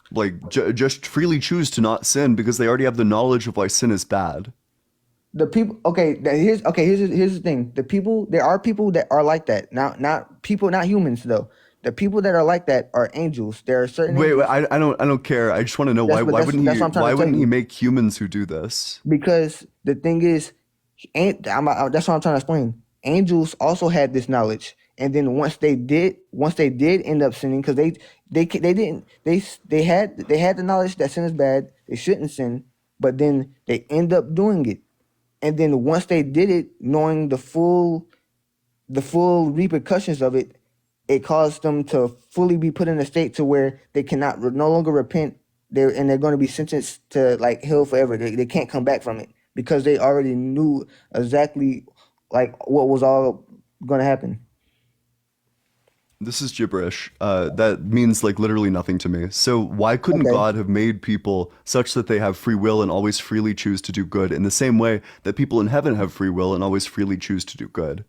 like just freely choose to not sin because they already have the knowledge of why sin is bad. The people, here's the thing. There are people that are like that. Not humans though. The people that are like that are angels. There are certain. Wait, I don't care. I just want to know why wouldn't he make humans who do this? Because the thing is, that's what I'm trying to explain. Angels also had this knowledge, and then once they did end up sinning, because they had the knowledge that sin is bad, they shouldn't sin, but then they end up doing it, and then once they did it, knowing the full repercussions of it, it caused them to fully be put in a state to where they cannot no longer repent. They're going to be sentenced to like hell forever. They can't come back from it because they already knew exactly like what was all going to happen. This is gibberish. That means like literally nothing to me. So why couldn't God have made people such that they have free will and always freely choose to do good in the same way that people in heaven have free will and always freely choose to do good?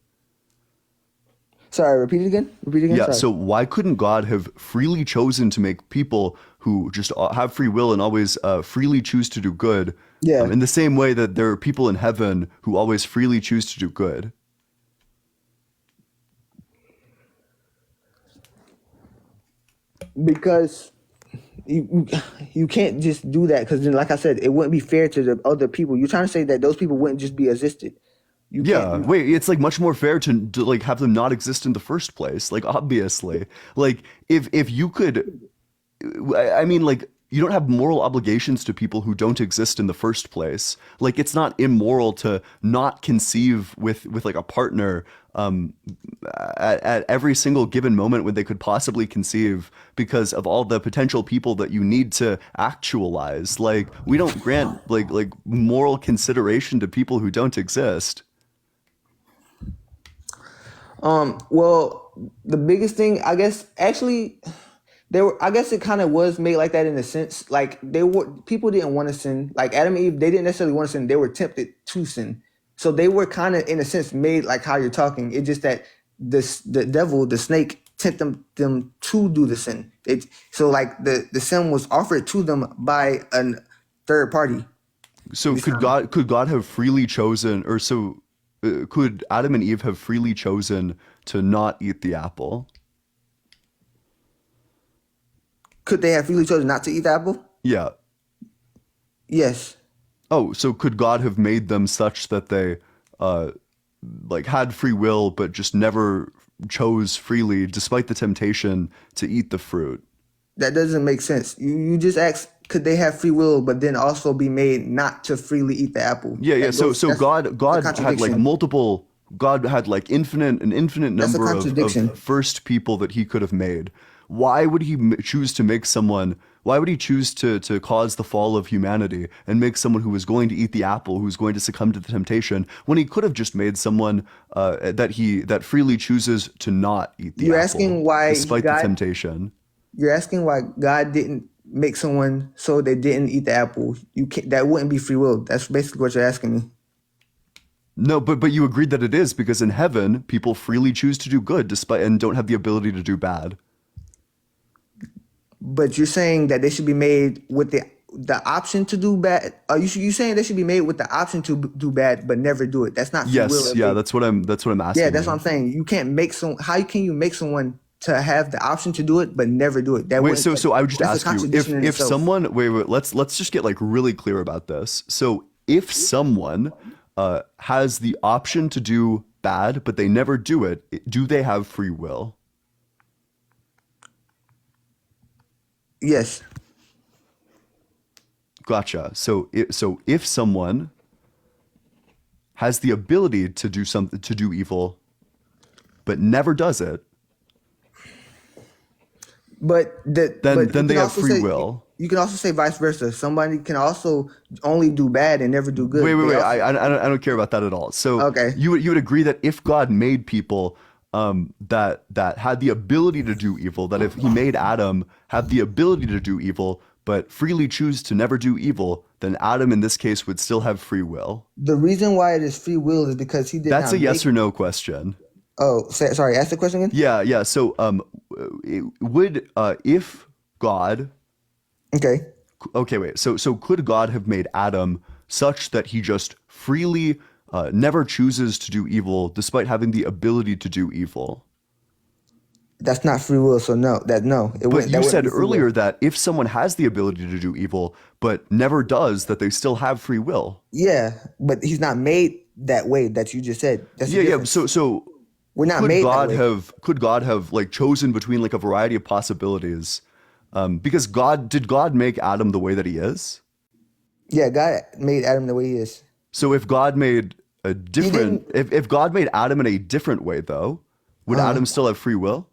Sorry, repeat it again? Yeah, Sorry. so why couldn't God have freely chosen to make people who just have free will and always freely choose to do good. Yeah. In the same way that there are people in heaven who always freely choose to do good. Because you can't just do that, because then, like I said, it wouldn't be fair to the other people. You're trying to say that those people wouldn't just be existed. You Yeah, can't. wait, it's like much more fair to like have them not exist in the first place. Like obviously. Like if you could I mean like you don't have moral obligations to people who don't exist in the first place. Like it's not immoral to not conceive with like a partner at every single given moment when they could possibly conceive because of all the potential people that you need to actualize. Like we don't grant like moral consideration to people who don't exist. Well, the biggest thing, I guess, actually, I guess it kind of was made like that in a sense. Like people didn't want to sin. Like Adam and Eve, they didn't necessarily want to sin. They were tempted to sin. So they were kind of, in a sense, made like how you're talking. It's just that the devil, the snake, tempted them to do the sin. So like the sin was offered to them by a third party. So could God have freely chosen, or so could Adam and Eve have freely chosen to not eat the apple? Could they have freely chosen not to eat the apple? Yeah. Yes. Oh, so could God have made them such that they like had free will but just never chose freely despite the temptation to eat the fruit? That doesn't make sense. You just asked, could they have free will but then also be made not to freely eat the apple? Yeah. So God had like multiple. God had like an infinite number of first people that he could have made. Why would he choose to make someone? Why would he choose to cause the fall of humanity and make someone who was going to eat the apple, who's going to succumb to the temptation, when he could have just made someone that freely chooses to not eat the apple? You're asking why despite the temptation. You're asking why God didn't make someone so they didn't eat the apple. That wouldn't be free will. That's basically what you're asking me. No, but you agreed that it is, because in heaven people freely choose to do good and don't have the ability to do bad. But you're saying that they should be made with the option to do bad. Are you saying they should be made with the option to do bad but never do it? That's not free will. Yes, yeah, that's what I'm asking. Yeah, that's what I'm saying. You can't make how can you make someone to have the option to do it but never do it? So I would just ask you, if someone let's just get like really clear about this. So if someone has the option to do bad but they never do it, do they have free will? Yes. Gotcha. So if someone has the ability to do evil but never does it, then they have free will. You can also say vice versa. Somebody can also only do bad and never do good. Wait. I don't care about that at all. So okay. You would agree that if God made people that had the ability to do evil, that if he made Adam have the ability to do evil but freely choose to never do evil, then Adam in this case would still have free will? The reason why it is free will is because he did not. That's a yes or no question. Oh, sorry. Ask the question again. Yeah. So if God. Okay. Wait. So could God have made Adam such that he just freely never chooses to do evil despite having the ability to do evil? That's not free will. So no. But you said earlier that if someone has the ability to do evil but never does, that they still have free will. Yeah, but he's not made that way that you just said. That's yeah. So we're not made that way. Could God have like chosen between like a variety of possibilities? Because did God make Adam the way that he is? Yeah, God made Adam the way he is. So if God made if God made Adam in a different way though, would Adam still have free will?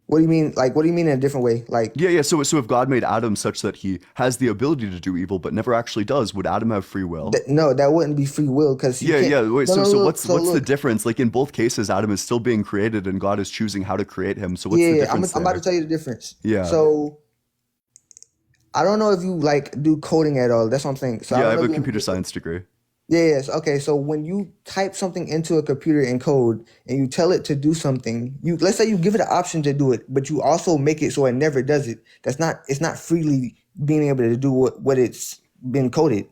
What do you mean? Like, what do you mean in a different way? Like, yeah. So if God made Adam such that he has the ability to do evil but never actually does, would Adam have free will? No, that wouldn't be free will because Wait, so what's the difference? Like in both cases, Adam is still being created and God is choosing how to create him. So what's the difference? I'm about to tell you the difference. Yeah. So I don't know if you like do coding at all. That's what I'm saying. So I have a computer science degree. Yes. Okay. So when you type something into a computer in code and you tell it to do something, let's say you give it an option to do it, but you also make it so it never does it. It's not freely being able to do what it's been coded.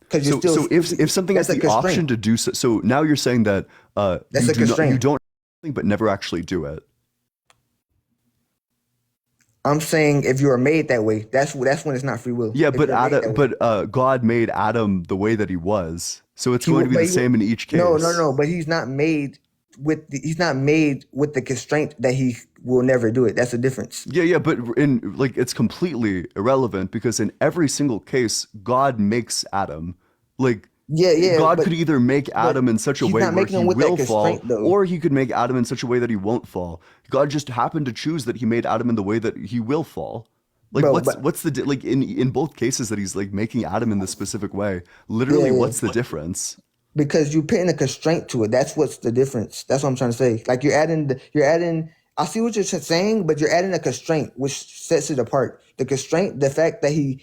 Because you're still. So if something has that's a the option constraint. to do so, so now you're saying that That's a you constraint. don't but never actually do it. I'm saying if you are made that way, that's when it's not free will. Yeah, If but you're made that way. God made Adam the way that he was, so it's He going to will- be but the he same in each case. No. But he's not made with the constraint that he will never do it. That's the difference. Yeah, but it's completely irrelevant because in every single case, God makes Adam. Like, Yeah. God but could either make Adam in such a he's way not where making he him with that will fall, constraint, though. or he could make Adam in such a way that he won't fall. God just happened to choose that he made Adam in the way that he will fall. Like, Bro, what's the like in both cases that he's like making Adam in this specific way? Literally, Yeah. what's the difference? Because you're putting a constraint to it. That's what's the difference. That's what I'm trying to say. Like you're adding. I see what you're saying, but you're adding a constraint which sets it apart. The constraint, the fact that he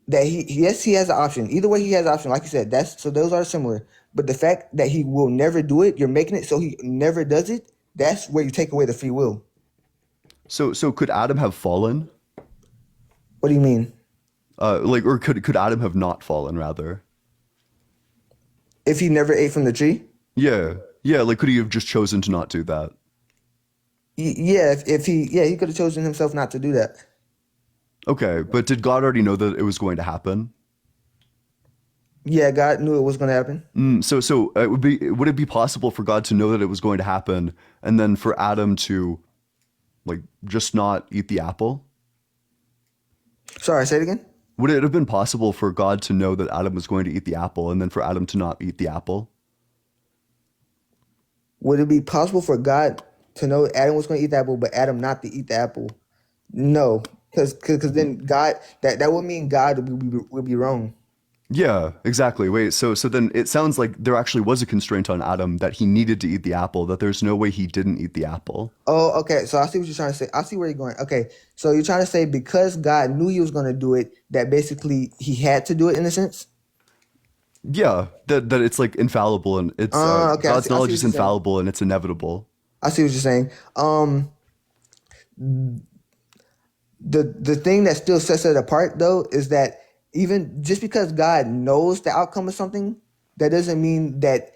yes, he has an option. Either way, he has an option. Like you said, those are similar. But the fact that he will never do it, you're making it so he never does it. That's where you take away the free will. So could Adam have fallen? What do you mean? Or could Adam have not fallen rather? If he never ate from the tree? Yeah. Like, could he have just chosen to not do that? Yeah. If he could have chosen himself not to do that. Okay, but did God already know that it was going to happen? Yeah, God knew it was going to happen. So would it be possible for God to know that it was going to happen and then for Adam to like just not eat the apple? Sorry, say it again. Would it have been possible for God to know that Adam was going to eat the apple and then for Adam to not eat the apple? Would it be possible for God to know Adam was going to eat the apple, but Adam not to eat the apple? No, because then God that would mean God would be wrong. Yeah, exactly. Wait, so then it sounds like there actually was a constraint on Adam that he needed to eat the apple, that there's no way he didn't eat the apple. Oh, okay. So I see what you're trying to say. I see where you're going. Okay, so you're trying to say because God knew he was going to do it, that basically he had to do it in a sense? Yeah, that it's like infallible and it's Okay, I God's see what knowledge is you're saying. infallible and it's inevitable. I see what you're saying. The thing that still sets it apart though is that even just because God knows the outcome of something, that doesn't mean that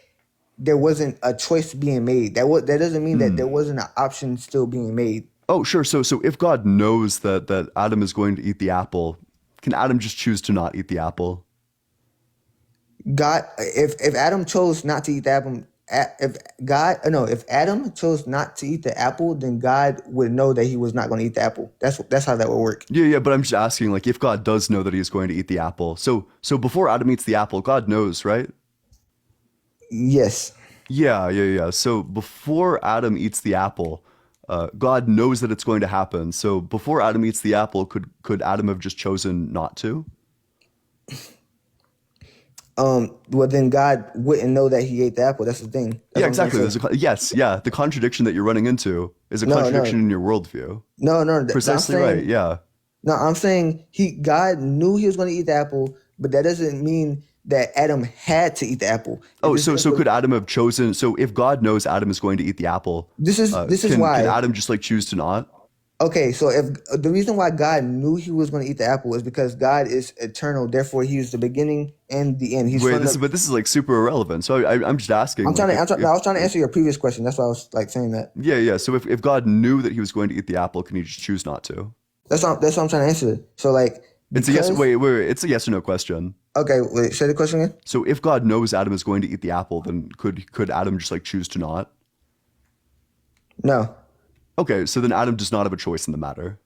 there wasn't a choice being made. That doesn't mean that there wasn't an option still being made. Oh, sure. So if God knows that Adam is going to eat the apple, can Adam just choose to not eat the apple? God, if Adam chose not to eat the apple, if Adam chose not to eat the apple, then God would know that he was not going to eat the apple. That's how that would work. Yeah, but I'm just asking, like, if God does know that he's going to eat the apple, so before Adam eats the apple, God knows, right? Yes. Yeah. So before Adam eats the apple, God knows that it's going to happen. So before Adam eats the apple, could Adam have just chosen not to? Well, then God wouldn't know that he ate the apple. That's the thing. That's Yeah, what I'm exactly. saying. The contradiction that you're running into is a No, contradiction in your worldview. No. Precisely I'm saying, right. Yeah. No, I'm saying God knew he was going to eat the apple, but that doesn't mean that Adam had to eat the apple. Oh, so could Adam have chosen? So if God knows Adam is going to eat the apple, This is why. Can Adam just like choose to not? Okay, so if the reason why God knew he was going to eat the apple is because God is eternal, therefore he is the beginning and the end. Wait, this is like super irrelevant. So I'm just asking. I was trying to if- answer your previous question. That's why I was like saying that. Yeah. So if God knew that he was going to eat the apple, can he just choose not to? That's what I'm trying to answer. So like, It's a yes. because- Wait. It's a yes or no question. Okay, wait. Say the question again. So if God knows Adam is going to eat the apple, then could Adam just like choose to not? No, Okay, so then Adam does not have a choice in the matter.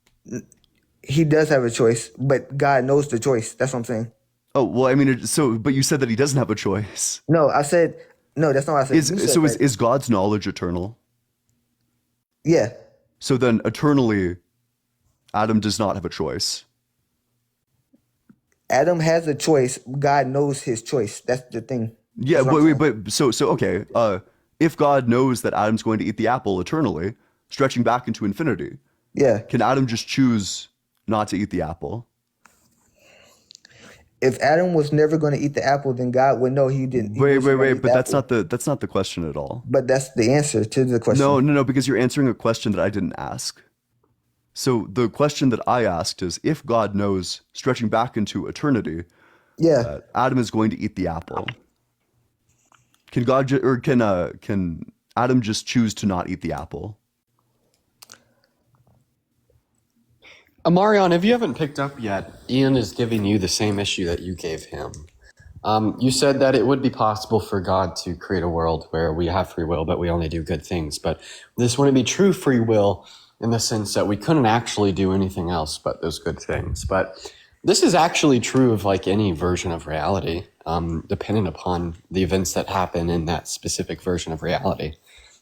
he does have a choice, but God knows the choice. That's what I'm saying. Oh well, I mean, but you said that he doesn't have a choice. No, I said no. That's not what I said. You said that. Is God's knowledge eternal? Yeah. So then eternally, Adam does not have a choice. Adam has a choice. God knows his choice. That's the thing. Yeah, That's what I'm but so okay. If God knows that Adam's going to eat the apple eternally, stretching back into infinity, Yeah. can Adam just choose not to eat the apple? If Adam was never going to eat the apple, then God would know he didn't. He Wait, wasn't wait, gonna wait, eat but the that's apple. not the question at all. But that's the answer to the question. No, because you're answering a question that I didn't ask. So the question that I asked is, if God knows, stretching back into eternity, Yeah. that Adam is going to eat the apple, can can Adam just choose to not eat the apple? Amarion, if you haven't picked up yet, Ian is giving you the same issue that you gave him. You said that it would be possible for God to create a world where we have free will, but we only do good things. But this wouldn't be true free will in the sense that we couldn't actually do anything else but those good things. But this is actually true of like any version of reality, depending upon the events that happen in that specific version of reality.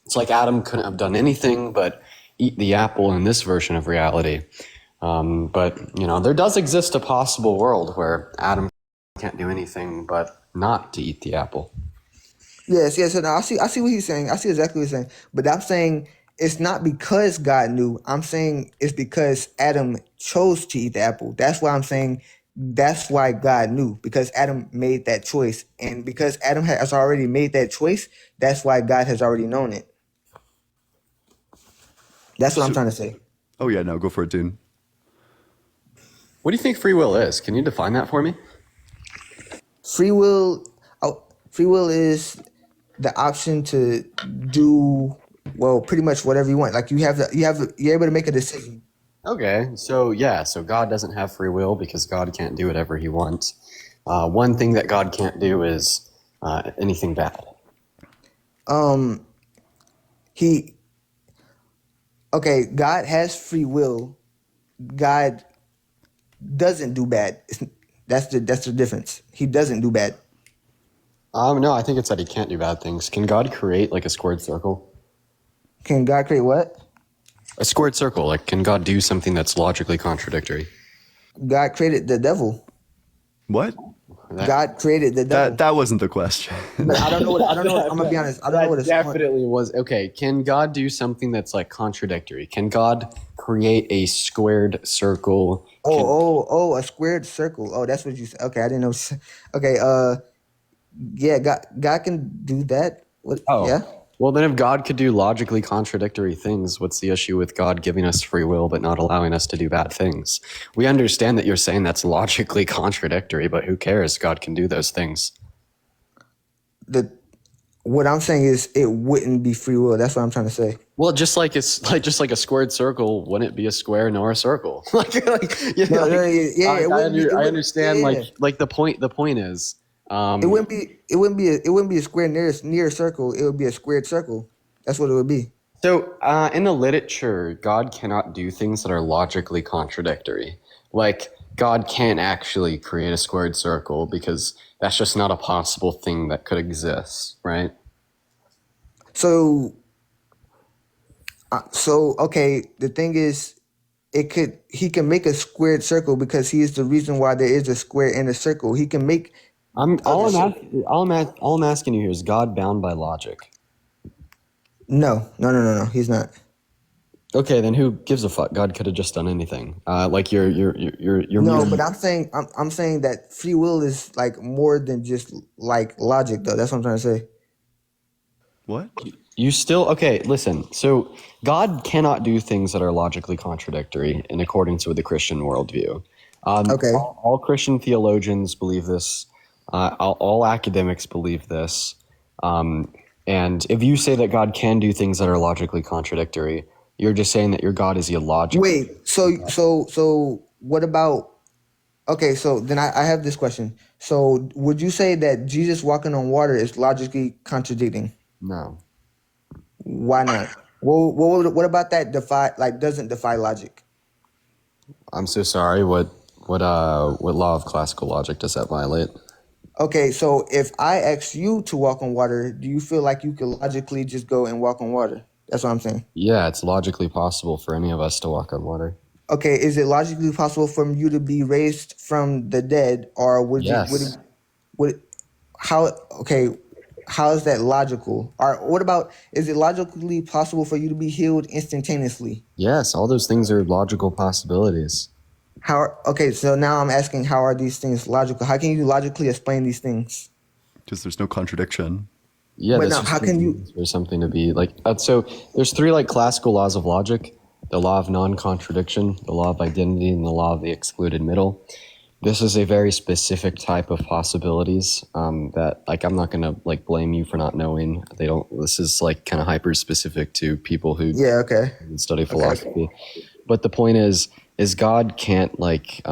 It's like Adam couldn't have done anything but eat the apple in this version of reality. But, there does exist a possible world where Adam can't do anything but not to eat the apple. Yes. So now I see what he's saying. I see exactly what he's saying. But I'm saying it's not because God knew. I'm saying it's because Adam chose to eat the apple. That's why I'm saying that's why God knew, because Adam made that choice. And because Adam has already made that choice, that's why God has already known it. That's what I'm trying to say. Oh yeah, no, go for it, Dean. What do you think free will is? Can you define that for me? Free will is the option to do, well, pretty much whatever you want. Like you're able to make a decision. Okay, so God doesn't have free will because God can't do whatever he wants. One thing that God can't do is anything bad. God has free will. God doesn't do bad. That's the difference. He doesn't do bad. No, I think it's that he can't do bad things. Can God create like a squared circle? Can God create what? A squared circle. Like, can God do something that's logically contradictory? God created the devil. What? God created the devil. That wasn't the question. But I don't know. I'm gonna be honest. I don't know what it's definitely was. Okay, can God do something that's like contradictory? Can God create a squared circle? A squared circle. Oh, that's what you said. Okay, I didn't know. Okay, yeah, God can do that. What? Oh. Yeah. Well, then if God could do logically contradictory things, what's the issue with God giving us free will but not allowing us to do bad things? We understand that you're saying that's logically contradictory, but who cares? God can do those things. What I'm saying is it wouldn't be free will. That's what I'm trying to say. Well, just like a squared circle wouldn't be a square nor a circle. I understand. Yeah. Like the point is. It wouldn't be a square near a circle. It would be a squared circle. That's what it would be. So in the literature, God cannot do things that are logically contradictory. Like God can't actually create a squared circle because that's just not a possible thing that could exist, right? So okay. The thing is, he can make a squared circle because he is the reason why there is a square in a circle. He can make. All I'm asking you here is God bound by logic? No. He's not. Okay, then who gives a fuck? God could have just done anything. Like you're. No, but I'm saying that free will is like more than just like logic, though. That's what I'm trying to say. What? You still okay? Listen. So God cannot do things that are logically contradictory in accordance with the Christian worldview. Okay. All Christian theologians believe this. All academics believe this. And if you say that God can do things that are logically contradictory, you're just saying that your God is illogical. Wait, so what about? Okay, so then I have this question. So would you say that Jesus walking on water is logically contradicting? No. Why not? What about that doesn't defy logic? I'm so sorry. What law of classical logic does that violate? Okay, so if I ask you to walk on water, do you feel like you could logically just go and walk on water? That's what I'm saying. Yeah, it's logically possible for any of us to walk on water. Okay, is it logically possible for you to be raised from the dead, or how is that logical? Or what about, is it logically possible for you to be healed instantaneously? Yes, all those things are logical possibilities. Okay, so now I'm asking, how are these things logical? How can you logically explain these things? Because there's no contradiction. Yeah, But that's now, just how can you? for something to be like. So there's three like classical laws of logic: the law of non-contradiction, the law of identity, and the law of the excluded middle. This is a very specific type of possibilities that, like, I'm not gonna like blame you for not knowing. They don't. This is like kind of hyper specific to people who Yeah. Okay. study philosophy. But the point is God can't like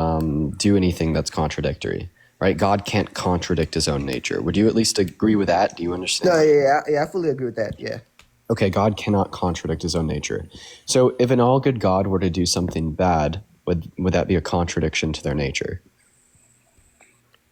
do anything that's contradictory, right? God can't contradict his own nature. Would you at least agree with that? Do you understand? No. Yeah. I fully agree with that. Yeah. Okay, God cannot contradict his own nature. So if an all good God were to do something bad, would that be a contradiction to their nature?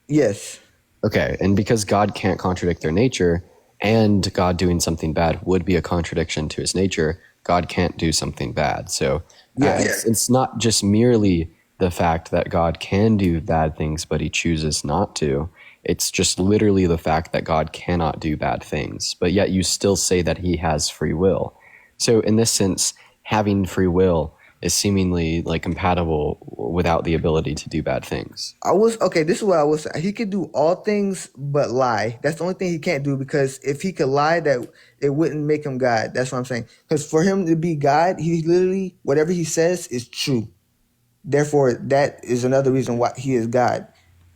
Yes. Okay, and because God can't contradict their nature, and God doing something bad would be a contradiction to his nature, God can't do something bad. So it's not just merely the fact that God can do bad things, but he chooses not to. It's just literally the fact that God cannot do bad things, but yet you still say that he has free will. So in this sense, having free will is seemingly like compatible without the ability to do bad things. This is what I was saying. He could do all things but lie. That's the only thing he can't do, because if he could lie, that it wouldn't make him God. That's what I'm saying. Because for him to be God, he literally, whatever he says is true. Therefore, that is another reason why he is God.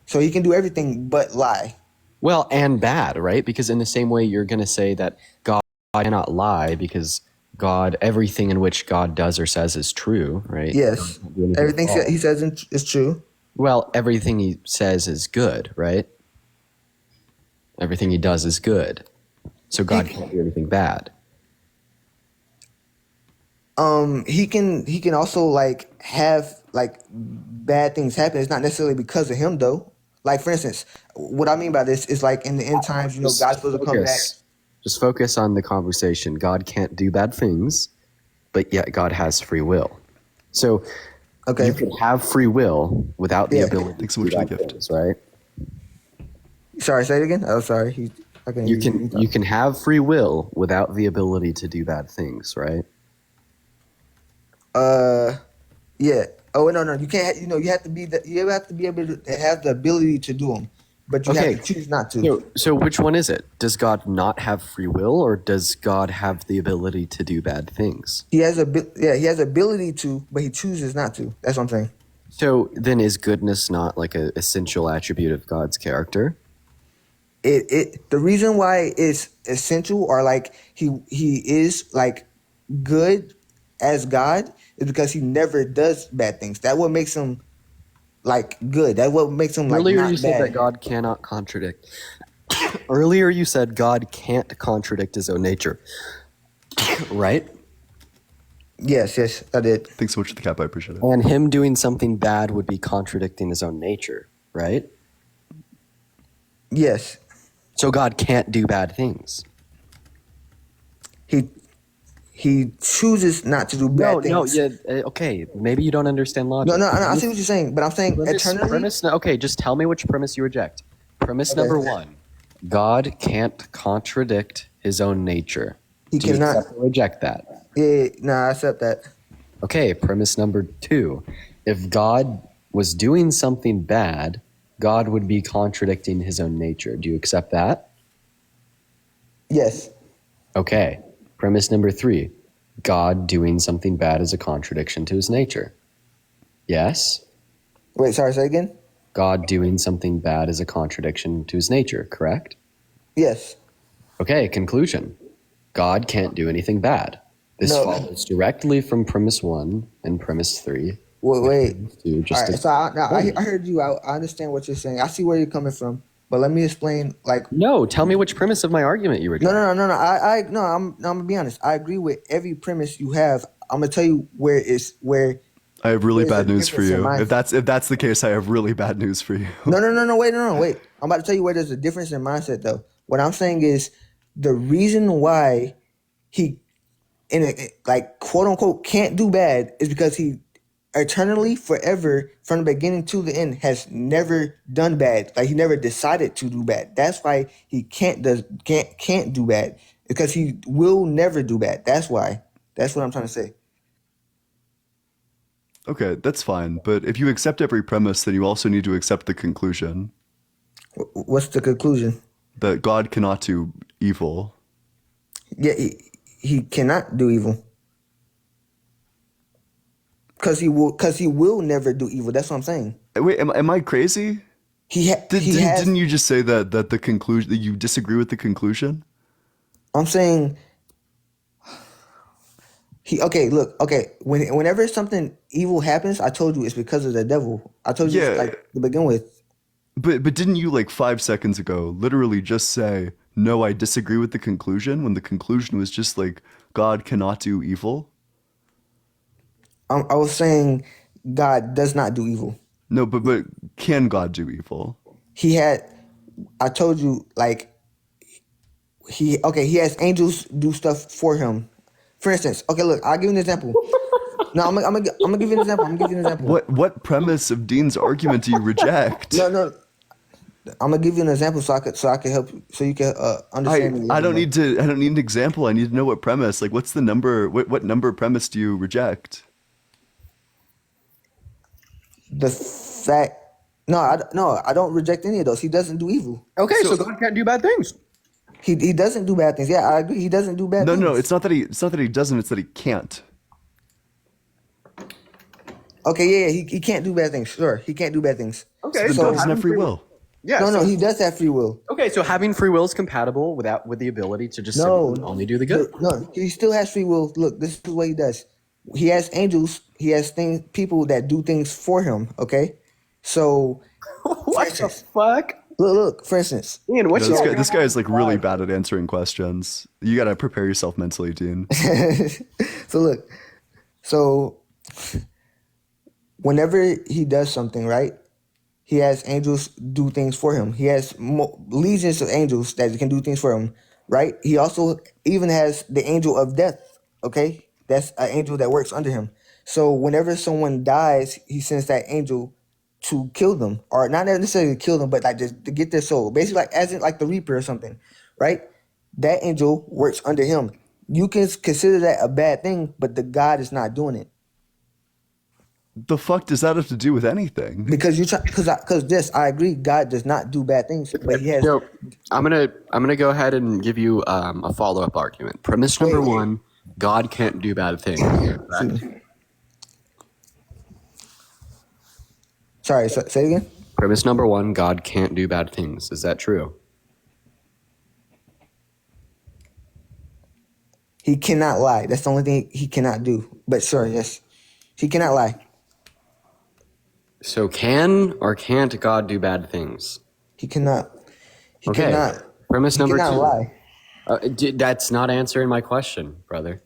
So he can do everything but lie. Well, and bad, right? Because in the same way, you're going to say that God cannot lie because God, everything in which God does or says is true, right? Yes. Everything he says is true. Well, everything he says is good, right? Everything he does is good. So God can't do anything bad. He can also like have like bad things happen. It's not necessarily because of him though. Like for instance, what I mean by this is like in the end times, God's supposed to come back. Just focus on the conversation. God can't do bad things, but yet God has free will. So you can have free will without the ability to do bad things, right? Sorry, say it again. Oh, sorry. You can have free will without the ability to do bad things, right? Yeah. Oh no, you can't. You have to be able to have the ability to do them, but you have to choose not to. So which one is it? Does God not have free will, or does God have the ability to do bad things? He has ability to, but he chooses not to. That's what I'm saying. So then, is goodness not like an essential attribute of God's character? The reason why it's essential, or like he is like good as God, is because he never does bad things. That what makes him like good. That what makes him like Earlier not you said bad. that God cannot contradict. Earlier you said God can't contradict his own nature. Right? Yes, I did. Thanks so much for the cap. I appreciate it. And him doing something bad would be contradicting his own nature, right? Yes. So God can't do bad things. He chooses not to do bad things. Okay. Maybe you don't understand logic. No, I see what you're saying, but I'm saying eternally. Okay, just tell me which premise you reject. Premise number one: God can't contradict his own nature. He Do you cannot accept or reject that. Yeah, I accept that. Okay, premise number two: if God was doing something bad, God would be contradicting his own nature. Do you accept that? Yes. Okay. Premise number three: God doing something bad is a contradiction to his nature. Yes? Wait, sorry, say again? God doing something bad is a contradiction to his nature, correct? Yes. Okay, conclusion. God can't do anything bad. This follows directly from premise one and premise three. Wait. All right, so I heard you. I understand what you're saying. I see where you're coming from. But let me explain. No, tell me which premise of my argument you reject. No. I'm gonna be honest. I agree with every premise you have. I'm gonna tell you where. I have really bad news for you. If that's the case, I have really bad news for you. No. Wait. I'm about to tell you where there's a difference in mindset, though. What I'm saying is the reason why he, quote unquote, can't do bad is because he eternally, forever, from the beginning to the end, has never done bad. Like he never decided to do bad. That's why he can't do bad, because he will never do bad. That's why. That's what I'm trying to say. Okay, that's fine. But if you accept every premise, then you also need to accept the conclusion What's the conclusion? that God cannot do evil. Yeah, he cannot do evil. Because he will never do evil. That's what I'm saying. Wait, am I crazy? Didn't you just say that the conclusion, that you disagree with the conclusion? I'm saying whenever something evil happens, I told you it's because of the devil. I told you it's like to begin with. But didn't you like 5 seconds ago literally just say, no, I disagree with the conclusion, when the conclusion was just like God cannot do evil? I was saying God does not do evil. No, but can God do evil? I told you, like, he has angels do stuff for him. For instance, okay, look, I'll give you an example. No, I'm gonna give you an example. What premise of Dean's argument do you reject? No. I'm gonna give you an example so I can help you, so you can understand me. I don't need an example. I need to know what premise. Like, what's the number? What number premise do you reject? The fact. No, I don't reject any of those. He doesn't do evil. Okay, so God can't do bad things. He doesn't do bad things. Yeah, I agree. He doesn't do bad things. No, it's not that he doesn't. It's that he can't. Okay, yeah, he can't do bad things. Sure, he can't do bad things. Okay, so God doesn't have free will. Yeah. No, he does have free will. Okay, so having free will is compatible with the ability to just only do the good. No, he still has free will. Look, this is what he does. He has angels. He has people that do things for him. Okay, so what the fuck? Look. For instance, Ian, this guy is like really bad at answering questions. You gotta prepare yourself mentally, Dean. So whenever he does something, right? He has angels do things for him. He has legions of angels that can do things for him, right? He also even has the angel of death, okay? That's an angel that works under him. So whenever someone dies, he sends that angel to kill them, or not necessarily to kill them, but like just to get their soul. Basically, like as in like the Reaper or something, right? That angel works under him. You can consider that a bad thing, but the God is not doing it. The fuck does that have to do with anything? Because I agree, God does not do bad things, but he has. So I'm gonna go ahead and give you a follow-up argument. Premise number one: God can't do bad things. Right? Sorry, say it again. Premise number one: God can't do bad things. Is that true? He cannot lie. That's the only thing he cannot do. But sure, yes, he cannot lie. So can or can't God do bad things? He cannot. He okay. cannot. Premise number cannot two. Lie. That's not answering my question, brother.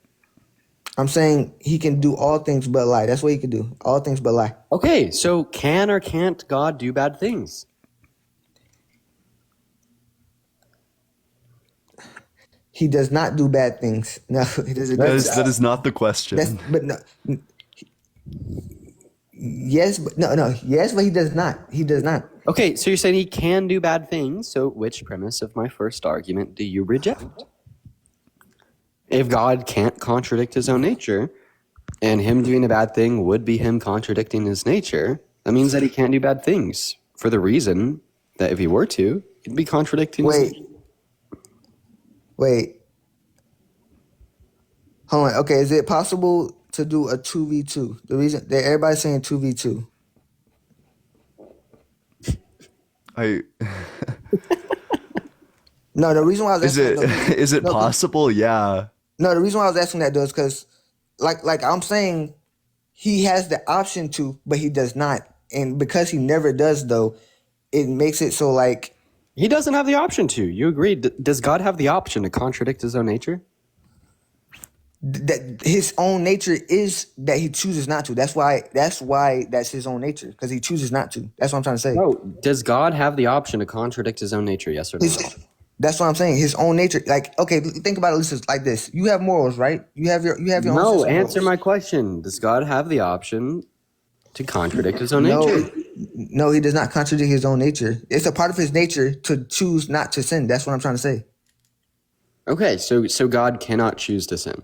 I'm saying he can do all things but lie. That's what he can do. All things but lie. Okay, so can or can't God do bad things? He does not do bad things. No, he doesn't. That is not the question. Yes, but no. Yes, but he does not. He does not. Okay, so you're saying he can do bad things. So which premise of my first argument do you reject? If God can't contradict his own nature, and him doing a bad thing would be him contradicting his nature, that means that he can't do bad things for the reason that if he were to, he'd be contradicting his nature. Wait. Hold on. Okay, is it possible to do a 2v2? The reason that everybody's saying 2v2. No, the reason why I was asking is it possible? Yeah. No, the reason why I was asking that though is because like I'm saying he has the option to, but he does not. And because he never does though, it makes it so like he doesn't have the option to. You agree? Does God have the option to contradict his own nature? That his own nature is that he chooses not to. That's why that's his own nature, because he chooses not to. That's what I'm trying to say. No, does God have the option to contradict his own nature? Yes or no? That's what I'm saying. His own nature. Like, okay, think about it. Listen, like this. You have morals, right? You have your own. No, answer my question. Does God have the option to contradict his own nature? No, he does not contradict his own nature. It's a part of his nature to choose not to sin. That's what I'm trying to say. Okay, so God cannot choose to sin.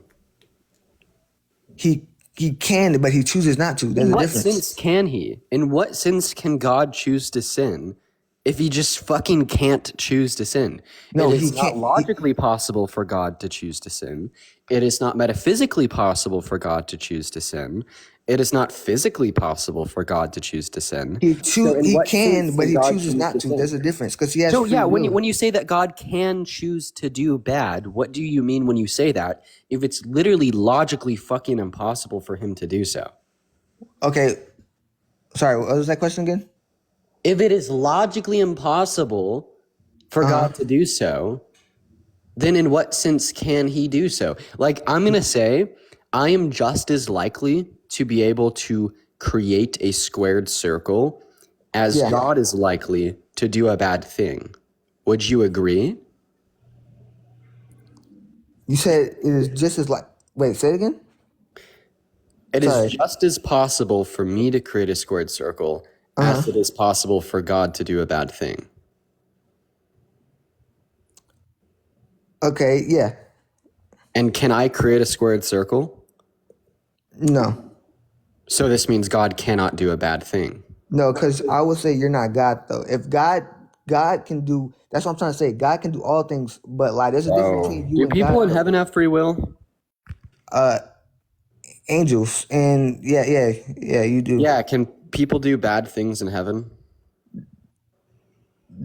He He can, but he chooses not to. There's In a what difference. sense can he? In what sense can God choose to sin if he just fucking can't choose to sin? No, It he is not can't. logically possible for God to choose to sin. It is not metaphysically possible for God to choose to sin. It is not physically possible for God to choose to sin. So in He what can, sense but can he God chooses choose not to to. sin? There's a difference because he has So free yeah, will. when you say that God can choose to do bad, what do you mean when you say that? If it's literally logically fucking impossible for him to do so. Okay, sorry. What was that question again? If it is logically impossible for God to do so, then in what sense can he do so? Like, I'm going to say, I am just as likely to be able to create a squared circle as Yeah. God is likely to do a bad thing. Would you agree? You said it is just as like. Wait, say it again. It is Sorry. just as possible for me to create a squared circle as it is possible for God to do a bad thing. Okay. Yeah. And can I create a squared circle? No. So this means God cannot do a bad thing. No, because I would say you're not God though. If God can do. That's what I'm trying to say. God can do all things, but like there's a difference between you Do and people God. in heaven have free will? Angels and yeah, you do. Yeah, can people do bad things in heaven?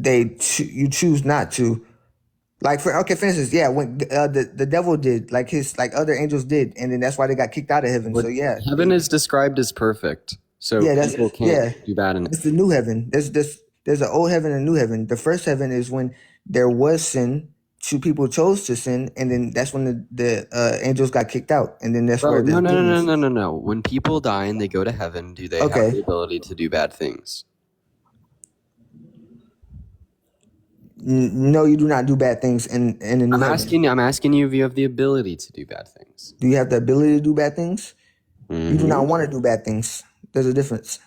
You choose not to. Like for instance, yeah, when the devil did, like his like other angels did, and then that's why they got kicked out of heaven. So yeah, Heaven is described as perfect. So yeah, that's people can't do bad in it. It's the new heaven. There's an old heaven and a new heaven. The first heaven is when there was sin, two people chose to sin, and then that's when the angels got kicked out, and then that's where Bro, there's demons. no. When people die and they go to heaven, do they have Okay. the ability to do bad things? No, you do not do bad things in the new heaven. I'm asking you if you have the ability to do bad things. Do you have the ability to do bad things? You do Mhm. not want to do bad things. There's a difference.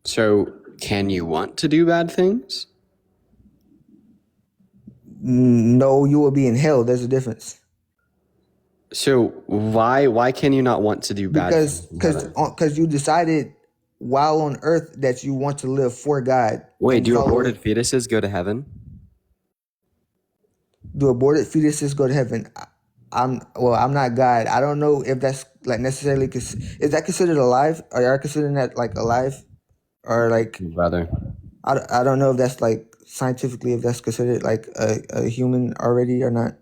So, can you want to do bad things? No, you will be in hell. There's a difference. So, why can you not want to do bad things? Because you decided while on earth that you want to live for God. Wait, and do follow- aborted fetuses go to heaven? Do aborted fetuses go to heaven? I'm not God. I don't know if that's like necessarily. Is that considered alive? Are y'all considering that like alive, or like? Rather, I don't know if that's like scientifically if that's considered like a human already or not.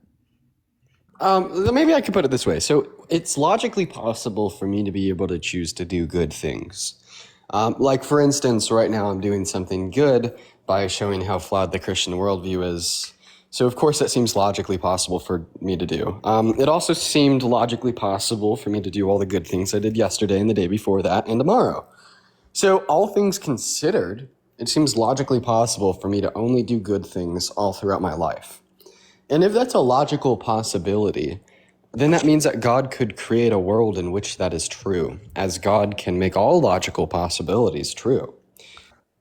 Maybe I could put it this way. So it's logically possible for me to be able to choose to do good things. Like, for instance, right now I'm doing something good by showing how flawed the Christian worldview is. So, of course, that seems logically possible for me to do. It also seemed logically possible for me to do all the good things I did yesterday and the day before that and tomorrow. So, all things considered, it seems logically possible for me to only do good things all throughout my life. And if that's a logical possibility, then that means that God could create a world in which that is true, as God can make all logical possibilities true.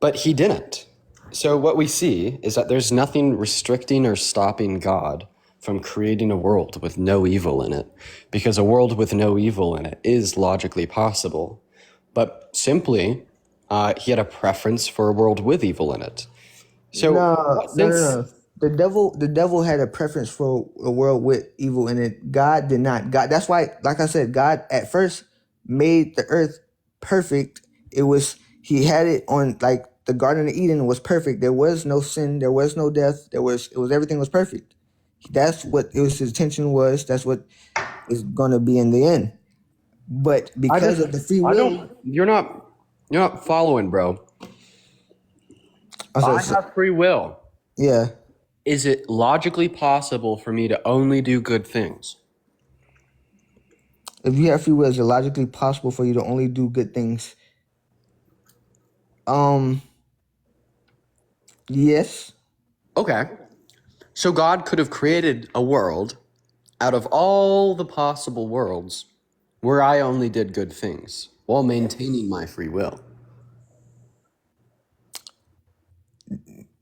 But he didn't. So what we see is that there's nothing restricting or stopping God from creating a world with no evil in it, because a world with no evil in it is logically possible. But simply, he had a preference for a world with evil in it. So No. The devil had a preference for a world with evil in it. God did not. God. That's why, like I said, God at first made the earth perfect. He had it on like the Garden of Eden was perfect. There was no sin. There was no death. Everything was perfect. That's what his intention was. That's what is going to be in the end. But because of the free will, you're not following, bro. I have free will. Yeah. Is it logically possible for me to only do good things? If you have free will, is it logically possible for you to only do good things? Yes. Okay. So God could have created a world out of all the possible worlds where I only did good things while maintaining my free will.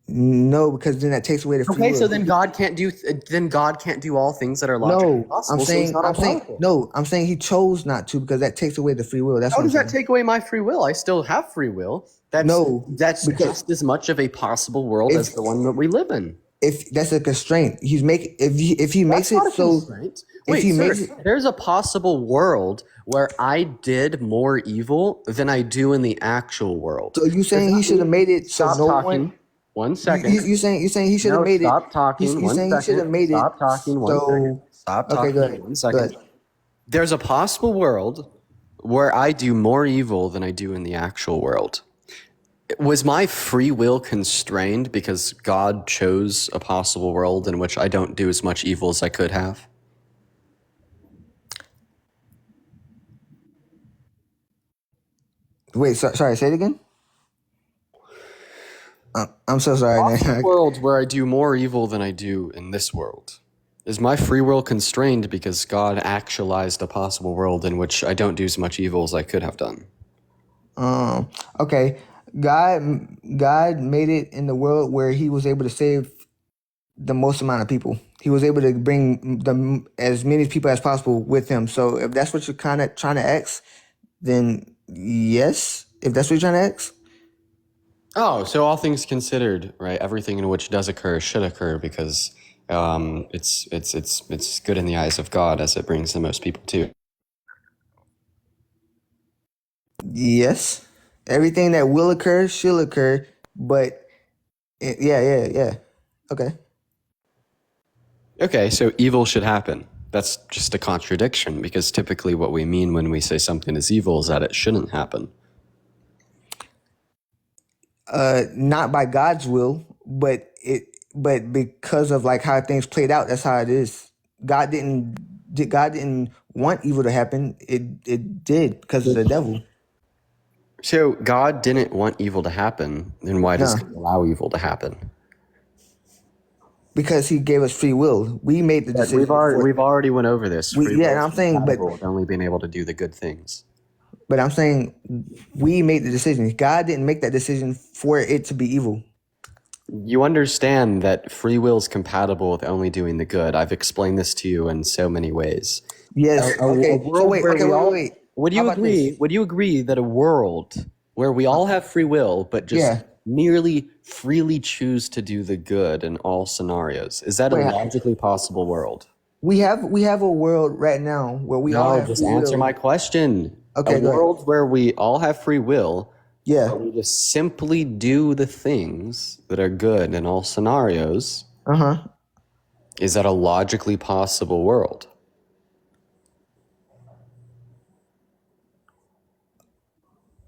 No, because then that takes away the free Okay, will. so then God can't do all things that are logically No, possible. I'm so he's saying, not I'm saying, powerful. no, I'm saying he chose not to because that takes away the free will. That's How what I'm does that saying. take away my free will? I still have free will. No, That's because just as much of a possible world if as the one that we live in. if that's a constraint, he's making if he makes That's not it a so constraint. if Wait, he sir, makes it there's a possible world where I did more evil than I do in the actual world. so you saying he should have made it so Stop no talking. one. 1 second. You saying he should have No, made it. stop talking. You 1 saying he should have second. made it Stop talking. 1 second. so. Stop Okay, talking. go ahead. 1 Go second. ahead. There's a possible world where I do more evil than I do in the actual world. Was my free will constrained because God chose a possible world in which I don't do as much evil as I could have? Wait, sorry. Say it again. I'm so sorry, Possible man. worlds where I do more evil than I do in this world. Is my free will constrained because God actualized a possible world in which I don't do as much evil as I could have done? Okay. God made it in the world where he was able to save the most amount of people. He was able to bring as many people as possible with him. So if that's what you're kind of trying to ask, then yes. If that's what you're trying to ask. Oh, so all things considered, right? Everything in which does occur should occur because it's good in the eyes of God as it brings the most people to. Yes. Everything that will occur should occur, but yeah. Okay. Okay, so evil should happen. That's just a contradiction because typically what we mean when we say something is evil is that it shouldn't happen. Not by God's will, but because of like how things played out, that's how it is. God didn't want evil to happen. It did because of the devil. So God didn't want evil to happen, then why does No. he allow evil to happen? Because he gave us free will. We made the But decision. we've already went over this. We- Free yeah, will and I'm is saying, but- compatible with only being able to do the good things. But I'm saying we made the decision. God didn't make that decision for it to be evil. You understand that free will is compatible with only doing the good. I've explained this to you in so many ways. Yes. Okay. So wait. Would you How about agree? this? Would you agree that a world where we all have free will, but just Yeah. merely freely choose to do the good in all scenarios, is that a Wait, logically possible world? We have a world right now where we all No, have just free answer will. my question. Okay, A go ahead. world where we all have free will, Yeah. but we just simply do the things that are good in all scenarios. Is that a logically possible world?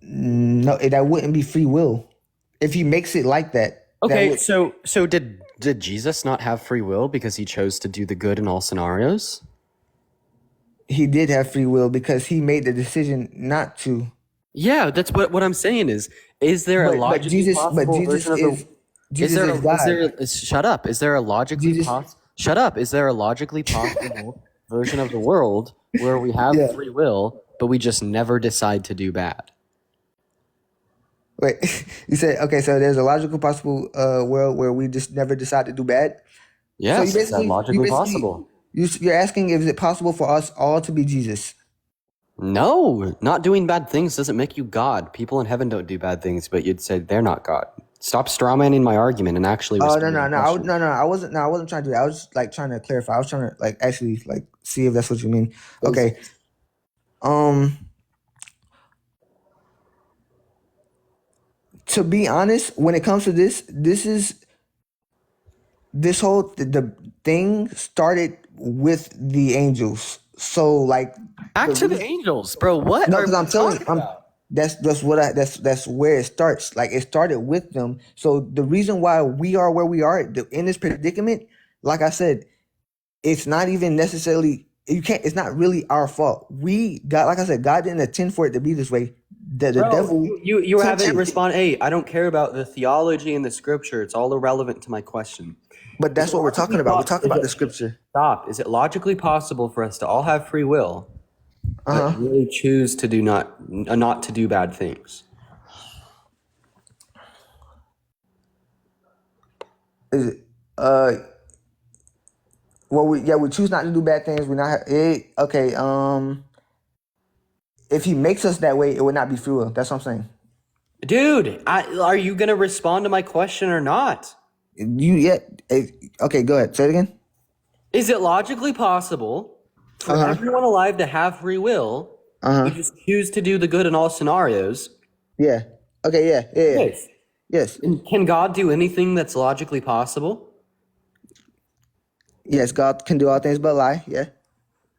No, that wouldn't be free will. If he makes it like that. that Okay, would- so did Jesus not have free will because he chose to do the good in all scenarios? he did have free will because he made the decision not to. Yeah, that's what I'm saying is there a logically Jesus possible version of is the Jesus is there is God. shut up. Is there a logically shut up. Is there a logically possible version of the world where we have Yeah. free will, but we just never decide to do bad? Wait, you said okay. So there's a logical possible world where we just never decide to do bad. Yes, you is that logically possible? You're asking if is it possible for us all to be Jesus? No, not doing bad things doesn't make you God. People in heaven don't do bad things, but you'd say they're not God. Stop strawmanning my argument and actually. Oh respond to the question. I wasn't trying to do that. I was just like trying to clarify. I was trying to like actually like see if that's what you mean. Okay. To be honest, when it comes to this whole the thing started with the angels. So like Back to the angels, bro. What? No, are because I'm we telling talking about? that's where it starts. Like it started with them. So the reason why we are where we are in this predicament, like I said, it's not even necessarily it's not really our fault. Like I said, God didn't intend for it to be this way. The Bro, devil you haven't tempted- responded. Hey, I don't care about the theology and the scripture. It's all irrelevant to my question. But that's what we're talking about. We're talking about the scripture. Stop. Is it logically possible for us to all have free will, but really choose to do not to do bad things? Is it? Well, we choose not to do bad things. We're not. Okay. If he makes us that way, it would not be free will. That's what I'm saying. Dude, are you gonna respond to my question or not? Okay, go ahead. Say it again. Is it logically possible for everyone alive to have free will? We just choose to do the good in all scenarios. Yeah. Okay. Yeah. Yes. Yes. And can God do anything that's logically possible? Yes. God can do all things but lie. Yeah.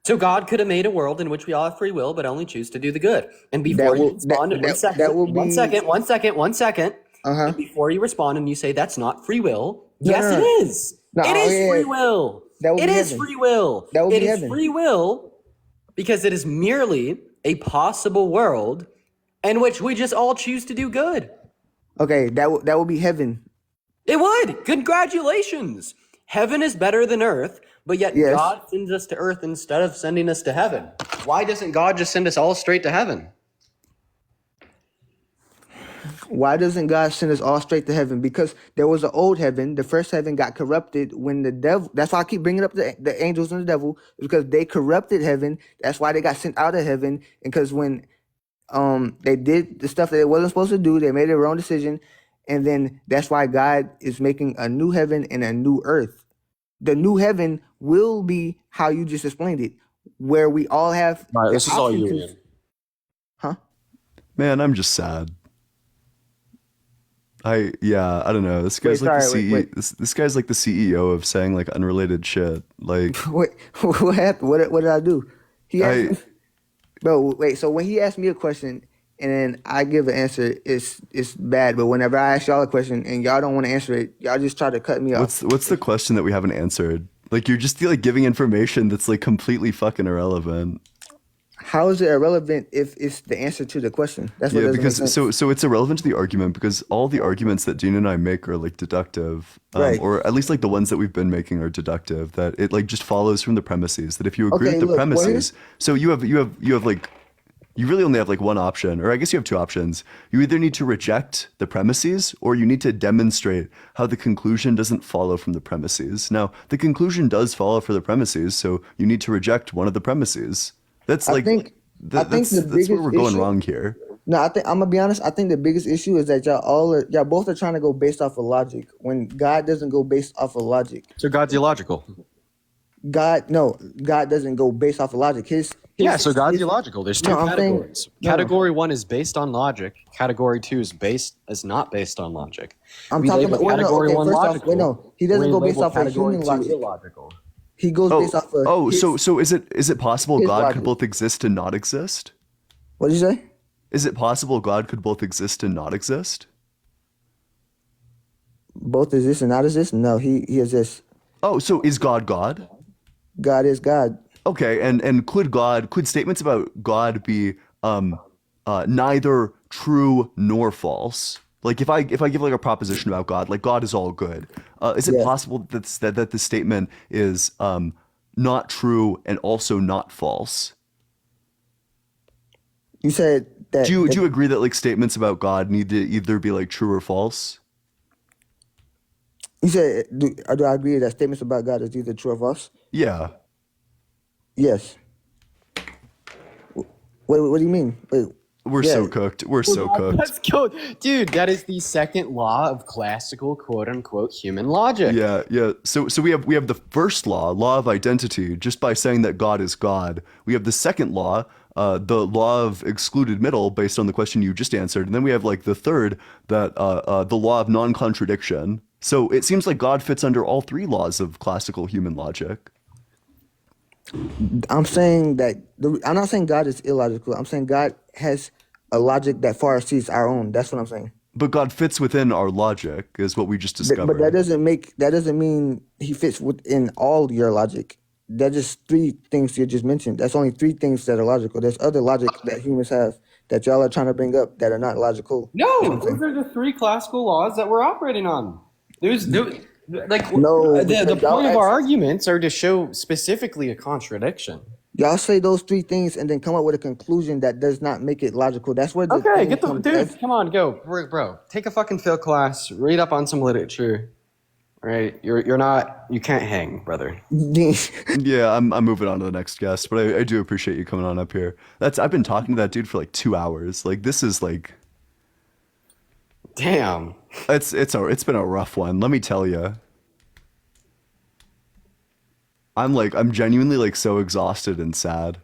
So God could have made a world in which we all have free will, but only choose to do the good. And before you respond, one second. And before you respond and you say that's not free will, yes, it is. It is free will. It is free will. It is free will because it is merely a possible world in which we just all choose to do good. Okay, that would be heaven. It would. Congratulations. Heaven is better than earth, but yet God sends us to earth instead of sending us to heaven. Why doesn't God just send us all straight to heaven? Why doesn't God send us all straight to heaven? Because there was an old heaven. The first heaven got corrupted when the devil. That's why I keep bringing up the angels and the devil, because they corrupted heaven. That's why they got sent out of heaven. And because when they did the stuff that they wasn't supposed to do, they made their own decision. And then that's why God is making a new heaven and a new earth. The new heaven will be how you just explained it, where we all have. All right, this is all you, Ian. Huh? Man, I'm just sad. I don't know. This guy's This guy's like the CEO of saying like unrelated shit. Like what happened? What did I do? He asked so when he asked me a question and then I give an answer, it's bad. But whenever I ask y'all a question and y'all don't want to answer it, y'all just try to cut me off. What's the question that we haven't answered? Like you're just like giving information that's like completely fucking irrelevant. How is it irrelevant if it's the answer to the question? That's what because make sense. so it's irrelevant to the argument because all the arguments that Dean and I make are like deductive, Right. or at least like the ones that we've been making are deductive. That it like just follows from the premises. That if you agree with the premises, so you have like you really only have like one option, or I guess you have two options. You either need to reject the premises or you need to demonstrate how the conclusion doesn't follow from the premises. Now, the conclusion does follow from the premises, so you need to reject one of the premises. That's like that's where we're going wrong here. No, I'm gonna be honest. I think the biggest issue is that y'all both are trying to go based off of logic when God doesn't go based off of logic. So God's illogical. God doesn't go based off of logic. So God's illogical. There's two categories. Category 1 is based on logic. Category 2 is not based on logic. I'm talking about category 1 logical. He doesn't go based off of human logic. Illogical. He goes based off of. So is it possible God logic. could both exist and not exist? What did you say? Is it possible God could both exist and not exist? Both exist and not exist? No, he exists. Oh, so is God God? God is God. Okay, and could statements about God be neither true nor false? Like if I give like a proposition about God, like God is all good, is it possible that the statement is not true and also not false? You said that. Do you agree that like statements about God need to either be like true or false? You said, do I agree that statements about God is either true or false? Yeah. Yes. What do you mean? We're so cooked. We're so cooked. Let's go. Dude, that is the second law of classical quote unquote human logic. Yeah. So we have the first law of identity, just by saying that God is God. We have the second law, the law of excluded middle, based on the question you just answered. And then we have like the third, that the law of non-contradiction. So it seems like God fits under all three laws of classical human logic. I'm saying that I'm not saying God is illogical. I'm saying God has a logic that far exceeds our own. That's what I'm saying. But God fits within our logic, is what we just discovered. But that doesn't mean he fits within all your logic. That's just three things you just mentioned. That's only three things that are logical. There's other logic that humans have that y'all are trying to bring up that are not logical. No, those are the three classical laws that we're operating on. The point of our arguments are to show specifically a contradiction. Y'all say those three things and then come up with a conclusion that does not make it logical. That's where come on, go, bro. Take a fucking Phil class. Read up on some literature. right? You can't hang, brother. Yeah, I'm moving on to the next guest, but I do appreciate you coming on up here. I've been talking to that dude for like 2 hours. Like this is like Damn. it's been a rough one, let me tell you. I'm genuinely like so exhausted and sad.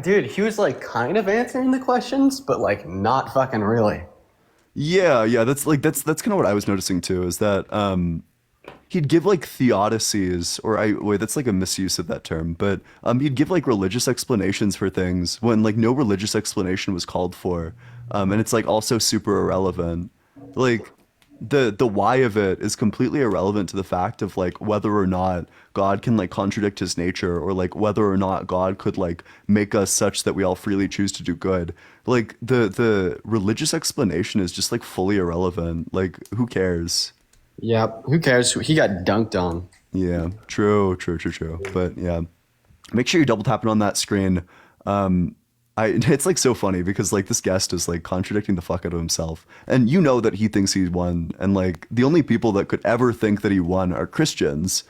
Dude, he was like kind of answering the questions, but like not fucking really. Yeah, that's kind of what I was noticing too, is that he'd give like theodicies, or that's like a misuse of that term, but he'd give like religious explanations for things when like no religious explanation was called for. And it's like also super irrelevant. Like the why of it is completely irrelevant to the fact of like whether or not God can like contradict his nature, or like whether or not God could like make us such that we all freely choose to do good. Like the religious explanation is just like fully irrelevant. Like who cares? Yep. Who cares? He got dunked on. Yeah, true. But yeah, make sure you're double tapping on that screen. It's like so funny because like this guest is like contradicting the fuck out of himself, and you know that he thinks he won, and like the only people that could ever think that he won are Christians,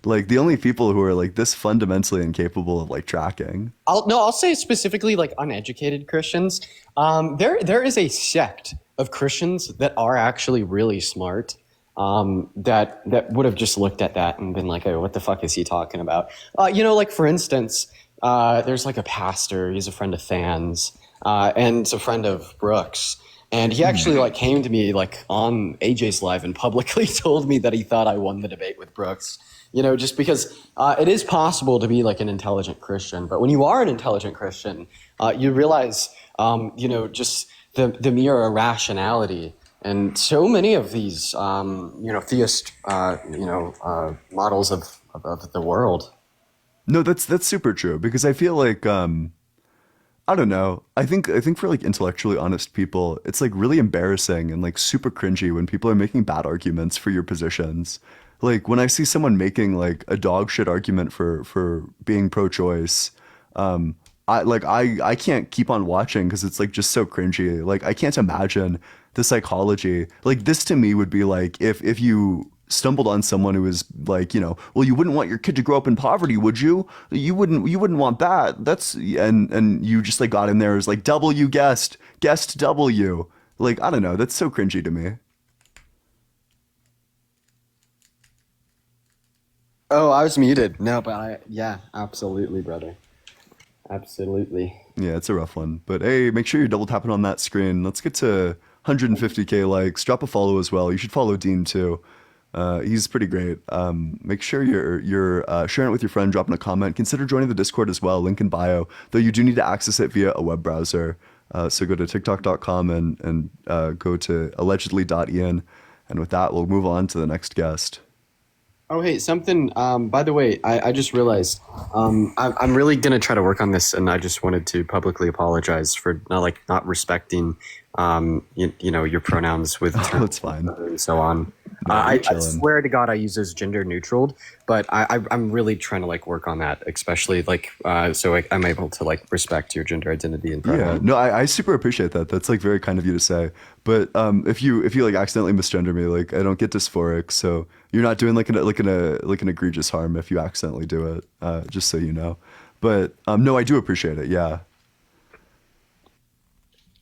like the only people who are like this fundamentally incapable of like tracking. I'll say specifically like uneducated Christians. There is a sect of Christians that are actually really smart. That would have just looked at that and been like, oh, what the fuck is he talking about? Like for instance, there's like a pastor, he's a friend of Than's, and a friend of Brooks. And he actually like came to me like on AJ's live and publicly told me that he thought I won the debate with Brooks. Just because it is possible to be like an intelligent Christian, but when you are an intelligent Christian, you realize, just the mere irrationality. And so many of these, theist, models of the world. No, that's super true, because I feel like I don't know. I think for like intellectually honest people, it's like really embarrassing and like super cringy when people are making bad arguments for your positions. Like when I see someone making like a dog shit argument for being pro-choice, I can't keep on watching because it's like just so cringy. Like I can't imagine the psychology. Like this to me would be like if you stumbled on someone who was like, well, you wouldn't want your kid to grow up in poverty, would you? You wouldn't want that. That's and you just like got in there as like W guest W. Like I don't know. That's so cringy to me. Oh, I was muted. No, but yeah, absolutely, brother. Absolutely. Yeah, it's a rough one. But hey, make sure you're double tapping on that screen. Let's get to 150K likes. Drop a follow as well. You should follow Dean too. He's pretty great. Make sure you're sharing it with your friend, dropping a comment. Consider joining the Discord as well. Link in bio. Though you do need to access it via a web browser. So go to tiktok.com and go to allegedly.in. And with that, we'll move on to the next guest. Oh, hey, something, by the way, I just realized, I'm really going to try to work on this, and I just wanted to publicly apologize for not respecting, your pronouns with that's fine. And so on. No, I chilling. swear to God I use those gender neutral, but I'm really trying to work on that, especially so I'm able to respect your gender identity and pronoun. Yeah, no, I super appreciate that. That's very kind of you to say. But if you accidentally misgender me, I don't get dysphoric, so you're not doing an egregious harm if you accidentally do it. Just so you know. But no, I do appreciate it. Yeah.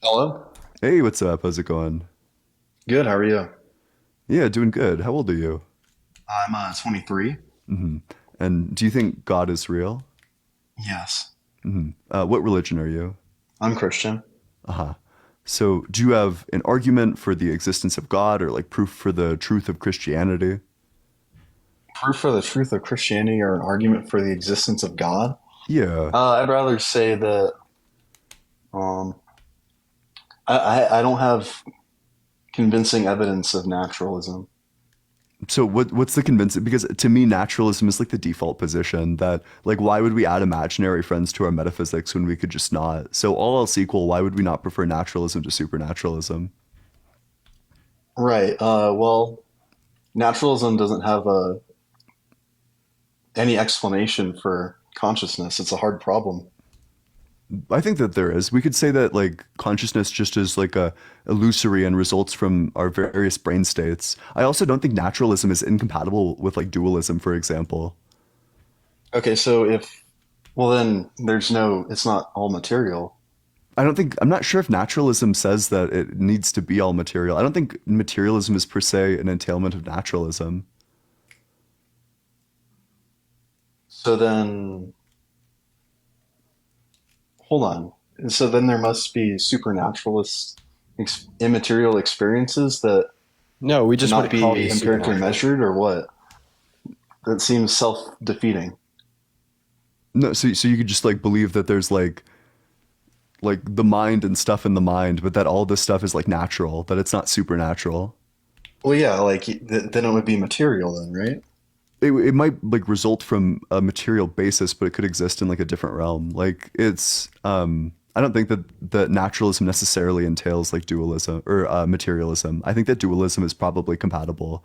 Hello. Hey, what's up? How's it going? Good. How are you? Yeah, doing good. How old are you? I'm 23. Mm-hmm. And do you think God is real? Yes. Mm-hmm. What religion are you? I'm Christian. Uh-huh. So do you have an argument for the existence of God, or proof for the truth of Christianity? Proof for the truth of Christianity, or an argument for the existence of God? Yeah. I'd rather say that I don't have convincing evidence of naturalism. So what's the convincing? Because to me, naturalism is the default position that why would we add imaginary friends to our metaphysics when we could just not? So all else equal, why would we not prefer naturalism to supernaturalism? Right. Well, naturalism doesn't have any explanation for consciousness. It's a hard problem. I think that there is. We could say that like consciousness just is like a illusory and results from our various brain states. I also don't think naturalism is incompatible with like dualism, for example. Okay, so well then it's not all material. I'm not sure if naturalism says that it needs to be all material. I don't think materialism is per se an entailment of naturalism. So then, hold on. So then there must be supernaturalist immaterial experiences that No, we just cannot wouldn't call be these empirically supernatural. measured, or what? That seems self-defeating. No, so you could just like believe that there's like the mind and stuff in the mind, but that all this stuff is like natural, that it's not supernatural. Well, yeah, like then it would be material then, right? It might like result from a material basis, but it could exist in like a different realm. Like it's I don't think that naturalism necessarily entails like dualism or materialism. I think that dualism is probably compatible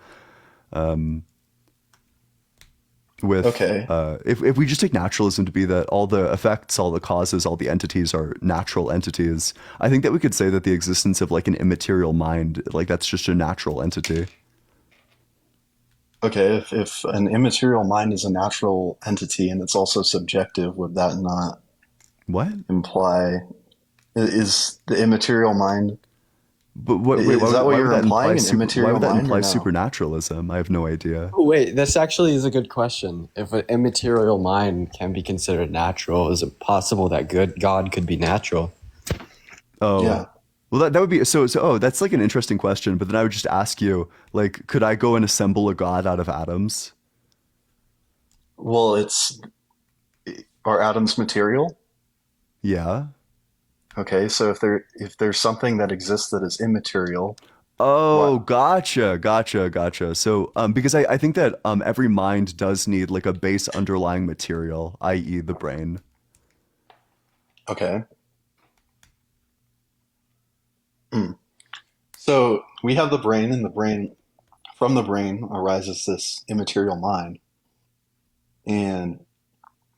with Okay. If we just take naturalism to be that all the effects, all the causes, all the entities are natural entities, I think that we could say that the existence of like an immaterial mind, like that's just a natural entity. Okay, if an immaterial mind is a natural entity and it's also subjective, would that not What? imply is the immaterial mind? But what? Is Wait, why, that what why you're would that implying? imply An immaterial why would that mind, imply or no? supernaturalism? I have no idea. Oh, wait, this actually is a good question. If an immaterial mind can be considered natural, is it possible that God could be natural? Oh, Yeah. well, that would be so. Oh, that's like an interesting question. But then I would just ask you, like, could I go and assemble a god out of atoms? Well, are atoms material? Yeah. Okay, so if there's something that exists that is immaterial, Oh, what? gotcha. So, because I think that every mind does need like a base underlying material, i.e., the brain. Okay. So we have the brain, and from the brain arises this immaterial mind. And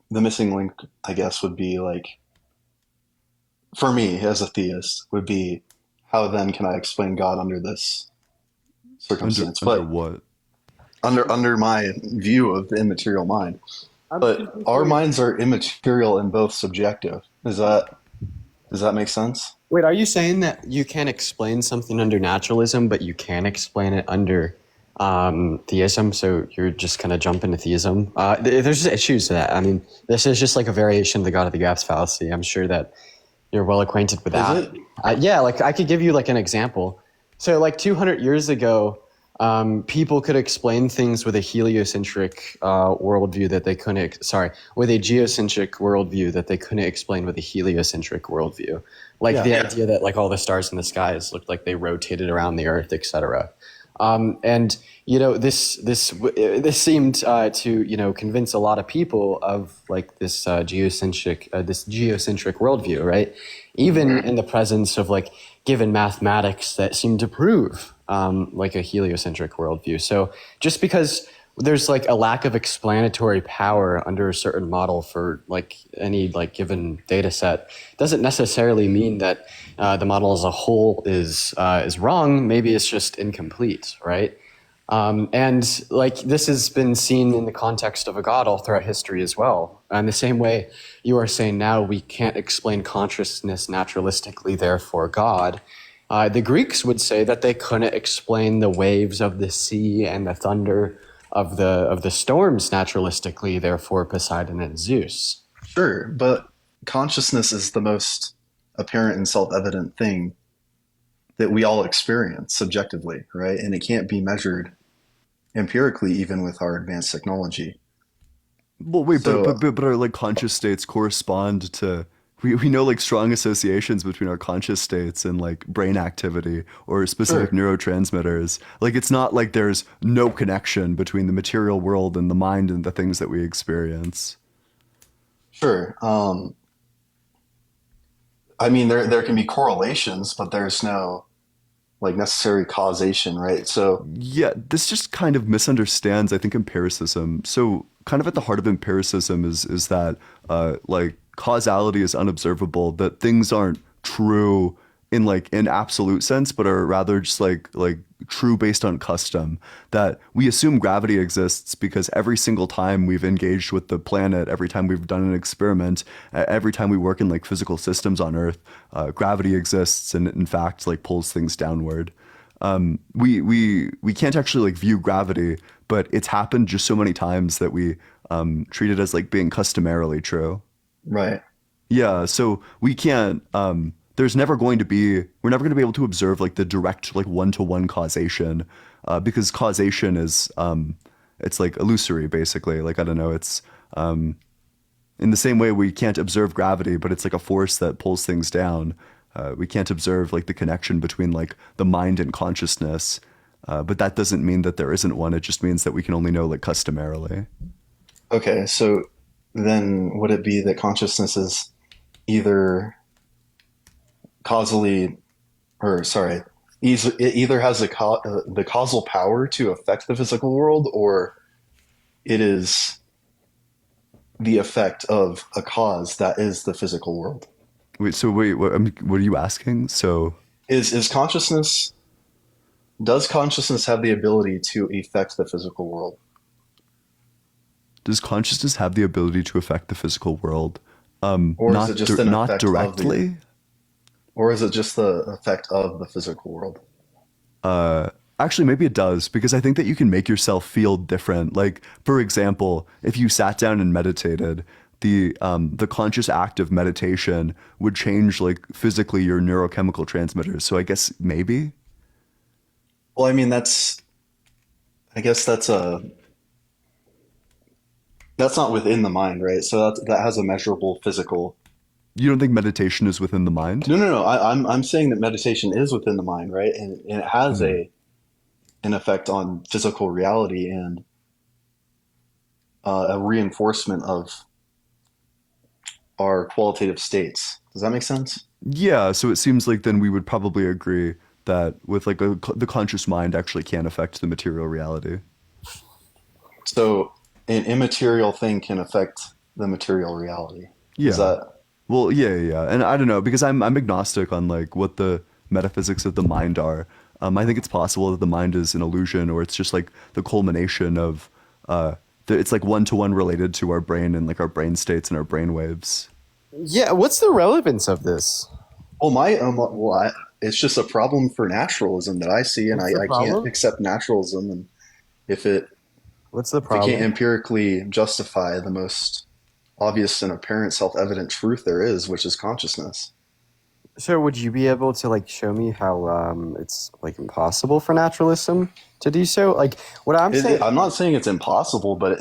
the missing link, I guess, would be like, for me as a theist, would be how then can I explain God under this circumstance? Under But what? under my view of the immaterial mind. But our minds are immaterial and both subjective. Does that make sense? Wait, are you saying that you can't explain something under naturalism, but you can explain it under theism? So you're just kind of jumping to theism? There's issues to that. I mean, this is just like a variation of the God of the gaps fallacy. I'm sure that you're well acquainted with that. Is it? Yeah, like I could give you like an example. So like 200 years ago, people could explain things with a heliocentric worldview that they couldn't. With a geocentric worldview that they couldn't explain with a heliocentric worldview. Like the idea that like all the stars in the skies looked like they rotated around the Earth, etc. And this seemed to convince a lot of people of like this geocentric worldview, right? Even in the presence of like given mathematics that seem to prove like a heliocentric worldview. So just because there's like a lack of explanatory power under a certain model for like any like given data set doesn't necessarily mean that the model as a whole is wrong. Maybe it's just incomplete, right? And like this has been seen in the context of a God all throughout history as well. And the same way you are saying now we can't explain consciousness naturalistically, therefore God. The Greeks would say that they couldn't explain the waves of the sea and the thunder of the storms naturalistically, therefore Poseidon and Zeus. Sure, but consciousness is the most apparent and self-evident thing that we all experience subjectively, right? And it can't be measured empirically, even with our advanced technology. Well, wait, So, but our like conscious states correspond to we know like strong associations between our conscious states and like brain activity or specific sure, neurotransmitters. Like it's not like there's no connection between the material world and the mind and the things that we experience. sure. I mean, there can be correlations, but there's no like necessary causation, right? So, Yeah, this just kind of misunderstands, I think, empiricism. So kind of at the heart of empiricism is that like causality is unobservable, that things aren't true in like an absolute sense, but are rather just like true based on custom. That we assume gravity exists because every single time we've engaged with the planet, every time we've done an experiment, every time we work in like physical systems on Earth, gravity exists and in fact like pulls things downward. We can't actually like view gravity, but it's happened just so many times that we treat it as like being customarily true. Right. Yeah, so we can't we're never going to be able to observe like the direct like one-to-one causation, because causation is it's like illusory basically. Like I don't know, it's in the same way we can't observe gravity, but it's like a force that pulls things down. We can't observe like the connection between like the mind and consciousness, but that doesn't mean that there isn't one. It just means that we can only know like customarily. Okay, so then would it be that consciousness is either causally, or sorry, it either has the causal power to affect the physical world, or it is the effect of a cause that is the physical world? Wait, what are you asking? So does consciousness have the ability to affect the physical world? Does consciousness have the ability to affect the physical world? Or is it just an not effect directly? Or is it just the effect of the physical world? Actually, maybe it does, because I think that you can make yourself feel different. Like, for example, if you sat down and meditated, the conscious act of meditation would change like physically your neurochemical transmitters. So I guess maybe. Well, I mean, that's not within the mind, right? So that has a measurable physical. You don't think meditation is within the mind? No. I'm saying that meditation is within the mind, right? And it has an effect on physical reality and a reinforcement of our qualitative states. Does that make sense? Yeah. So it seems like then we would probably agree that with like the conscious mind actually can affect the material reality. So an immaterial thing can affect the material reality. Yeah. Is that? Well, yeah. And I don't know, because I'm agnostic on like what the metaphysics of the mind are. I think it's possible that the mind is an illusion, or it's just like the culmination of it's like one-to-one related to our brain and like our brain states and our brain waves. Yeah, what's the relevance of this? Well, it's just a problem for naturalism that I see, and I can't accept naturalism. And what's the if it problem? can't empirically justify the most obvious and apparent self-evident truth there is, which is consciousness. So would you be able to like show me how it's like impossible for naturalism to do so? Like what I'm saying, I'm not saying it's impossible, but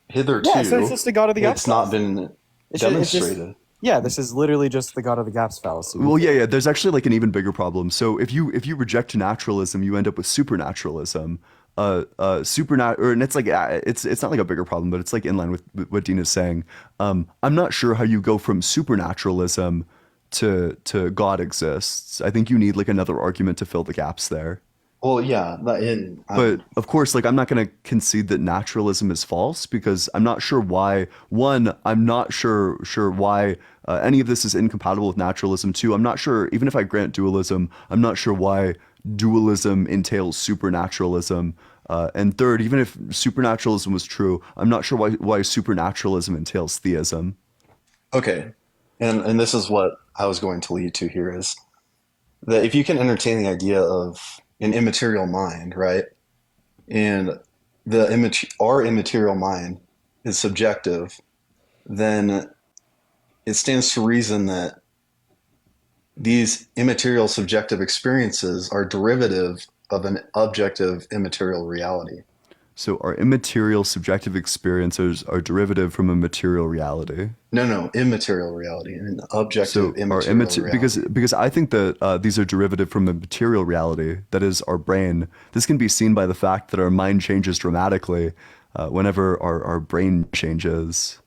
hitherto, yeah, so it's just the God of the gaps. It's not been demonstrated. Yeah, this is literally just the God of the gaps fallacy. Well, yeah. There's actually like an even bigger problem. So if you reject naturalism, you end up with supernaturalism. And it's like it's not like a bigger problem, but it's like in line with what Dean is saying. I'm not sure how you go from supernaturalism to God exists. I think you need like another argument to fill the gaps there. Well, yeah, but of course, like I'm not going to concede that naturalism is false, because I'm not sure why. One, I'm not sure why any of this is incompatible with naturalism. Two, I'm not sure, even if I grant dualism, I'm not sure why dualism entails supernaturalism. And third, even if supernaturalism was true, I'm not sure why supernaturalism entails theism. Okay, and this is what I was going to lead to here, is that if you can entertain the idea of an immaterial mind, right, and our immaterial mind is subjective, then it stands to reason that these immaterial subjective experiences are derivative of an objective immaterial reality. So our immaterial subjective experiences are derivative from a material reality. No, immaterial reality, an objective immaterial reality. Because I think that these are derivative from a material reality, that is our brain. This can be seen by the fact that our mind changes dramatically whenever our brain changes.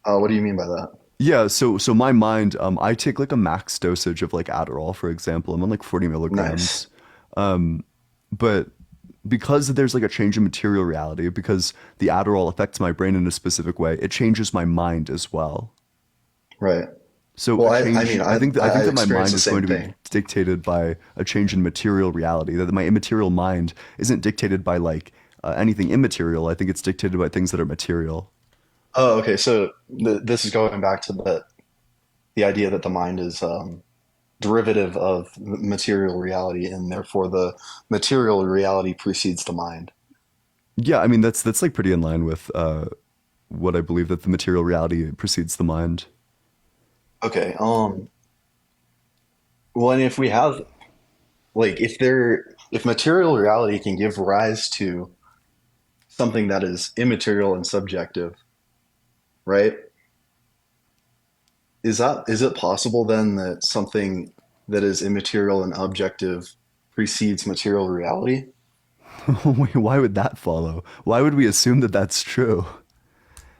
What do you mean by that? Yeah, so my mind, I take like a max dosage of like Adderall, for example. I'm on like 40 milligrams. Nice. But because there's like a change in material reality, because the Adderall affects my brain in a specific way, it changes my mind as well. Right. So Well, a change, I think that I my mind experienced the is same going to be thing. dictated by a change in material reality. That my immaterial mind isn't dictated by like anything immaterial. I think it's dictated by things that are material. Oh, okay. So this is going back to the idea that the mind is derivative of material reality, and therefore the material reality precedes the mind. Yeah, I mean that's like pretty in line with what I believe, that the material reality precedes the mind. Okay. Well, and if we have like if material reality can give rise to something that is immaterial and subjective, right? Is it possible then that something that is immaterial and objective precedes material reality? Wait, why would that follow? Why would we assume that that's true?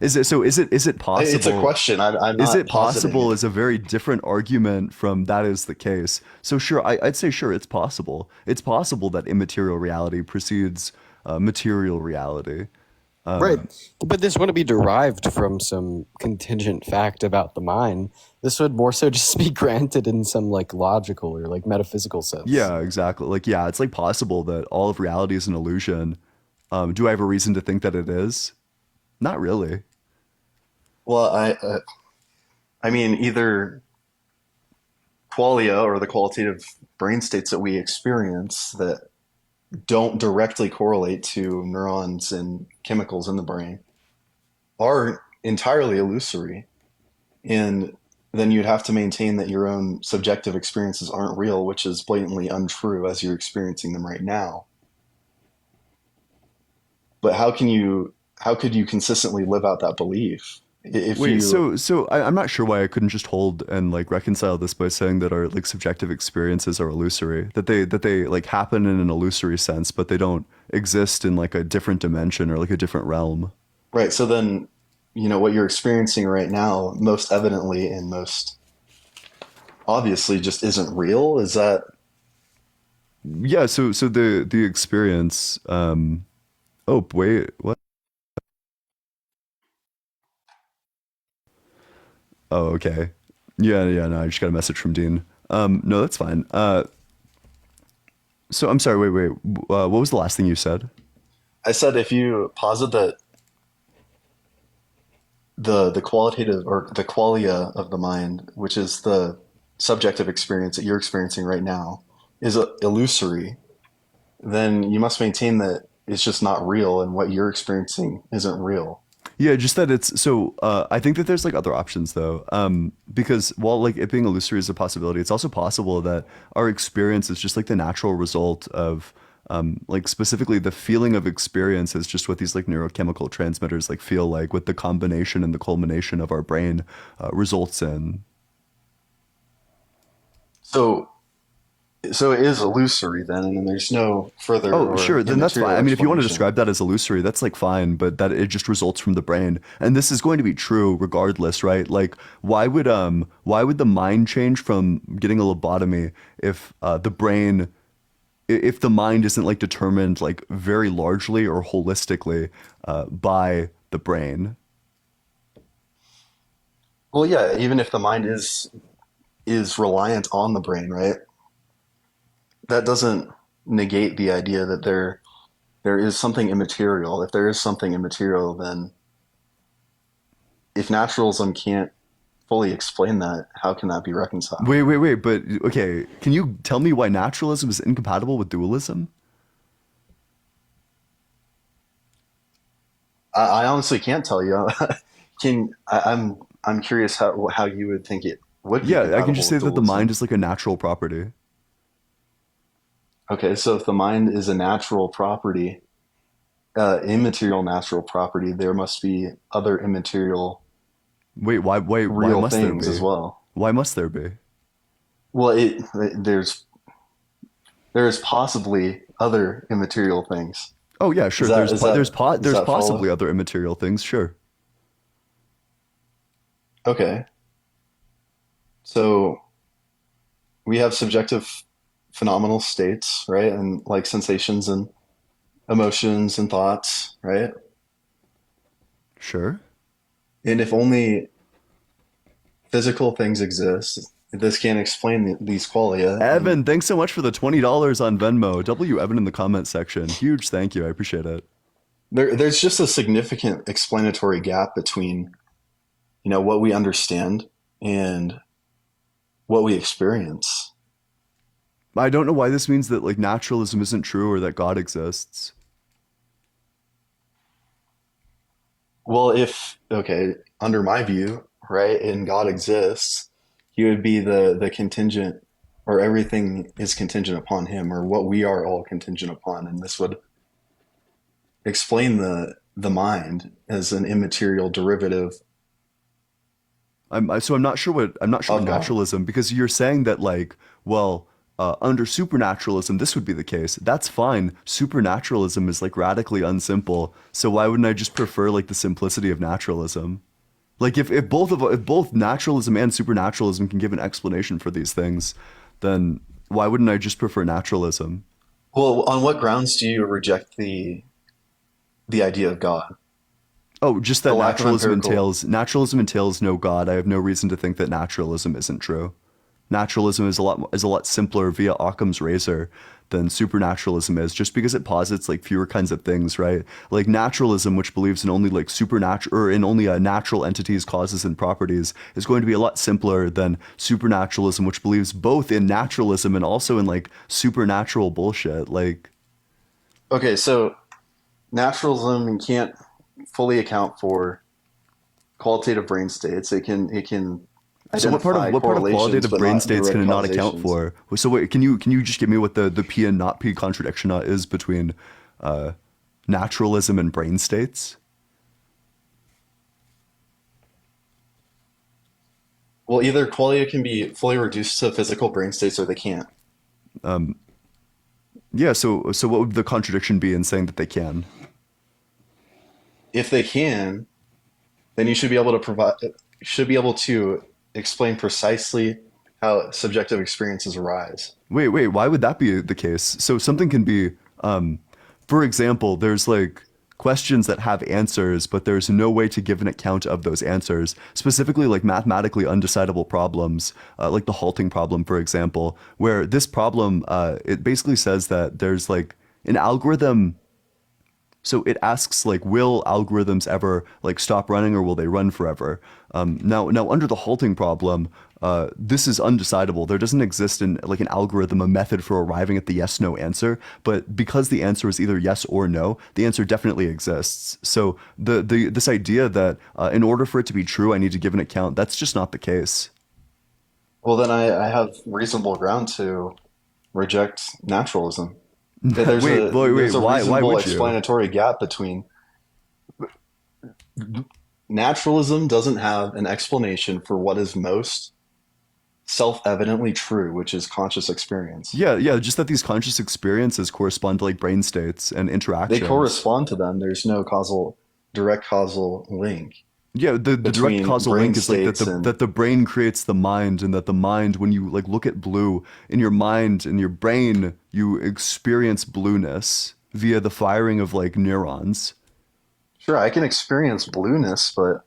Is it so? Is it It's a possible? question. I'm Is not it positing possible it. is a very different argument from that is the case. So sure, I'd say sure, it's possible. It's possible that immaterial reality precedes material reality. Right. But this wouldn't be derived from some contingent fact about the mind. This would more so just be granted in some like logical or like metaphysical sense. Yeah, exactly. Like, yeah, it's like possible that all of reality is an illusion. Do I have a reason to think that it is? Not really. Well, I mean, either qualia or the qualitative brain states that we experience that don't directly correlate to neurons and chemicals in the brain are entirely illusory. And then you'd have to maintain that your own subjective experiences aren't real, which is blatantly untrue as you're experiencing them right now. But how could you consistently live out that belief? If Wait, you I'm not sure why I couldn't just hold and like reconcile this by saying that our like subjective experiences are illusory, that they like happen in an illusory sense, but they don't exist in like a different dimension or like a different realm. Right, so then, what you're experiencing right now, most evidently and most obviously just isn't real. Is that Yeah, so the experience. Oh wait, what? Oh, okay. Yeah, no, I just got a message from Dean. No, that's fine. So I'm sorry, wait. What was the last thing you said? I said if you posit that the qualitative or the qualia of the mind, which is the subjective experience that you're experiencing right now, is illusory, then you must maintain that it's just not real and what you're experiencing isn't real. Yeah, just that it's so. I think that there's like other options though, because while like it being illusory is a possibility, it's also possible that our experience is just like the natural result of, like specifically the feeling of experience is just what these like neurochemical transmitters like feel like, what the combination and the culmination of our brain results in. So so it is illusory then, and then there's no further Oh, or sure, then that's fine. immaterial I mean, if you want to explanation. describe that as illusory, that's like fine, but that it just results from the brain. And this is going to be true regardless, right? Like, why would the mind change from getting a lobotomy if the brain if the mind isn't like determined like very largely or holistically by the brain? Well, yeah, even if the mind is reliant on the brain, right? That doesn't negate the idea that there is something immaterial. If there is something immaterial, then if naturalism can't fully explain that, how can that be reconciled? Wait, but okay, can you tell me why naturalism is incompatible with dualism? I honestly can't tell you. I'm curious how you would think it would be Yeah, I can compatible just say with that the mind dualism. is like a natural property. Okay, so if the mind is a natural property, immaterial natural property, there must be other immaterial Wait, why real must there things as be? well. Why must there be? Well, there's possibly other immaterial things. Oh yeah, sure. Does There's that possibly follow? other immaterial things. Sure. Okay, so we have subjective phenomenal states, right? And like sensations and emotions and thoughts, right? Sure. And if only physical things exist, this can't explain these qualia. Evan, thanks so much for the $20 on Venmo. W Evan in the comment section. Huge thank you. I appreciate it. There's just a significant explanatory gap between, what we understand and what we experience. I don't know why this means that like naturalism isn't true or that God exists. Well, under my view, right, and God exists, he would be the contingent, or everything is contingent upon him, or what we are all contingent upon, and this would explain the mind as an immaterial derivative. I'm not sure what naturalism, because you're saying that like, well, under supernaturalism, this would be the case. That's fine. Supernaturalism is like radically unsimple. So why wouldn't I just prefer like the simplicity of naturalism? Like if both naturalism and supernaturalism can give an explanation for these things, then why wouldn't I just prefer naturalism? Well, on what grounds do you reject the idea of God? Oh, just that The lack of empirical- naturalism entails no God. I have no reason to think that naturalism isn't true. Naturalism is a lot simpler via Occam's razor than supernaturalism is, just because it posits like fewer kinds of things, right? Like naturalism, which believes in only like supernatural or in only natural entities, causes, and properties, is going to be a lot simpler than supernaturalism, which believes both in naturalism and also in like supernatural bullshit. Like, Okay, so naturalism can't fully account for qualitative brain states. It can so what part of correlations, qualitative but brain not states can it direct not account causations. for? So wait, can you just give me what the P and not P contradiction is between naturalism and brain states? Well, either qualia can be fully reduced to physical brain states, or they can't. Yeah, so what would the contradiction be in saying that they can? If they can, then you should be able to explain precisely how subjective experiences arise. Wait, why would that be the case? So something can be, for example, there's like questions that have answers, but there's no way to give an account of those answers, specifically like mathematically undecidable problems, like the halting problem, for example, where this problem, it basically says that there's like an algorithm. So it asks like, will algorithms ever like stop running, or will they run forever? Now under the halting problem, this is undecidable. There doesn't exist in like an algorithm a method for arriving at the yes/no answer. But because the answer is either yes or no, the answer definitely exists. So this idea that in order for it to be true, I need to give an account, that's just not the case. Well, then I have reasonable ground to reject naturalism. There's a why reasonable would you? explanatory gap between naturalism doesn't have an explanation for what is most self-evidently true, which is conscious experience. Yeah, just that these conscious experiences correspond to like brain states and interactions. They correspond to them. There's no direct causal link. Yeah, the direct between causal brain link is like states and- that the brain creates the mind, and that the mind, when you like look at blue in your mind, in your brain, you experience blueness via the firing of like neurons. Sure, I can experience blueness, but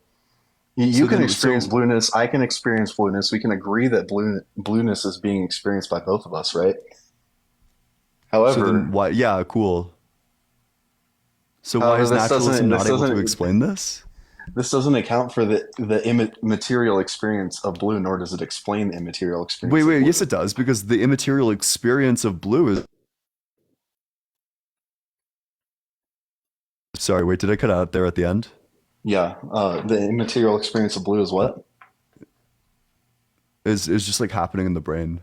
you can experience blueness. I can experience blueness. We can agree that blueness is being experienced by both of us, right? However, So then why? Yeah, cool. So why is this naturalism not able to doesn't- explain this? This doesn't account for the immaterial experience of blue, nor does it explain the immaterial experience. Wait, yes it does, because the immaterial experience of blue is... Sorry, wait, did I cut out there at the end? Yeah, the immaterial experience of blue is what? Is just like happening in the brain.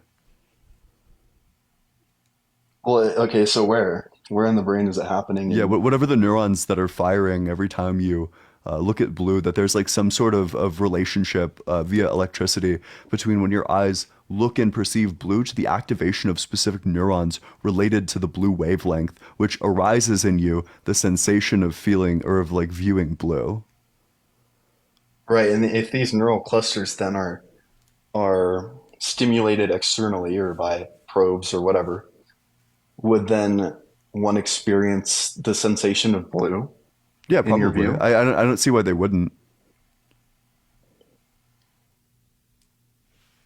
Well, okay, so where in the brain is it happening? Yeah, whatever the neurons that are firing every time you look at blue, that there's like some sort of relationship via electricity between when your eyes look and perceive blue to the activation of specific neurons related to the blue wavelength, which arises in you the sensation of feeling or of like viewing blue. Right, and if these neural clusters then are stimulated externally or by probes or whatever, would then one experience the sensation of blue? Yeah, In your probably. view? I don't see why they wouldn't.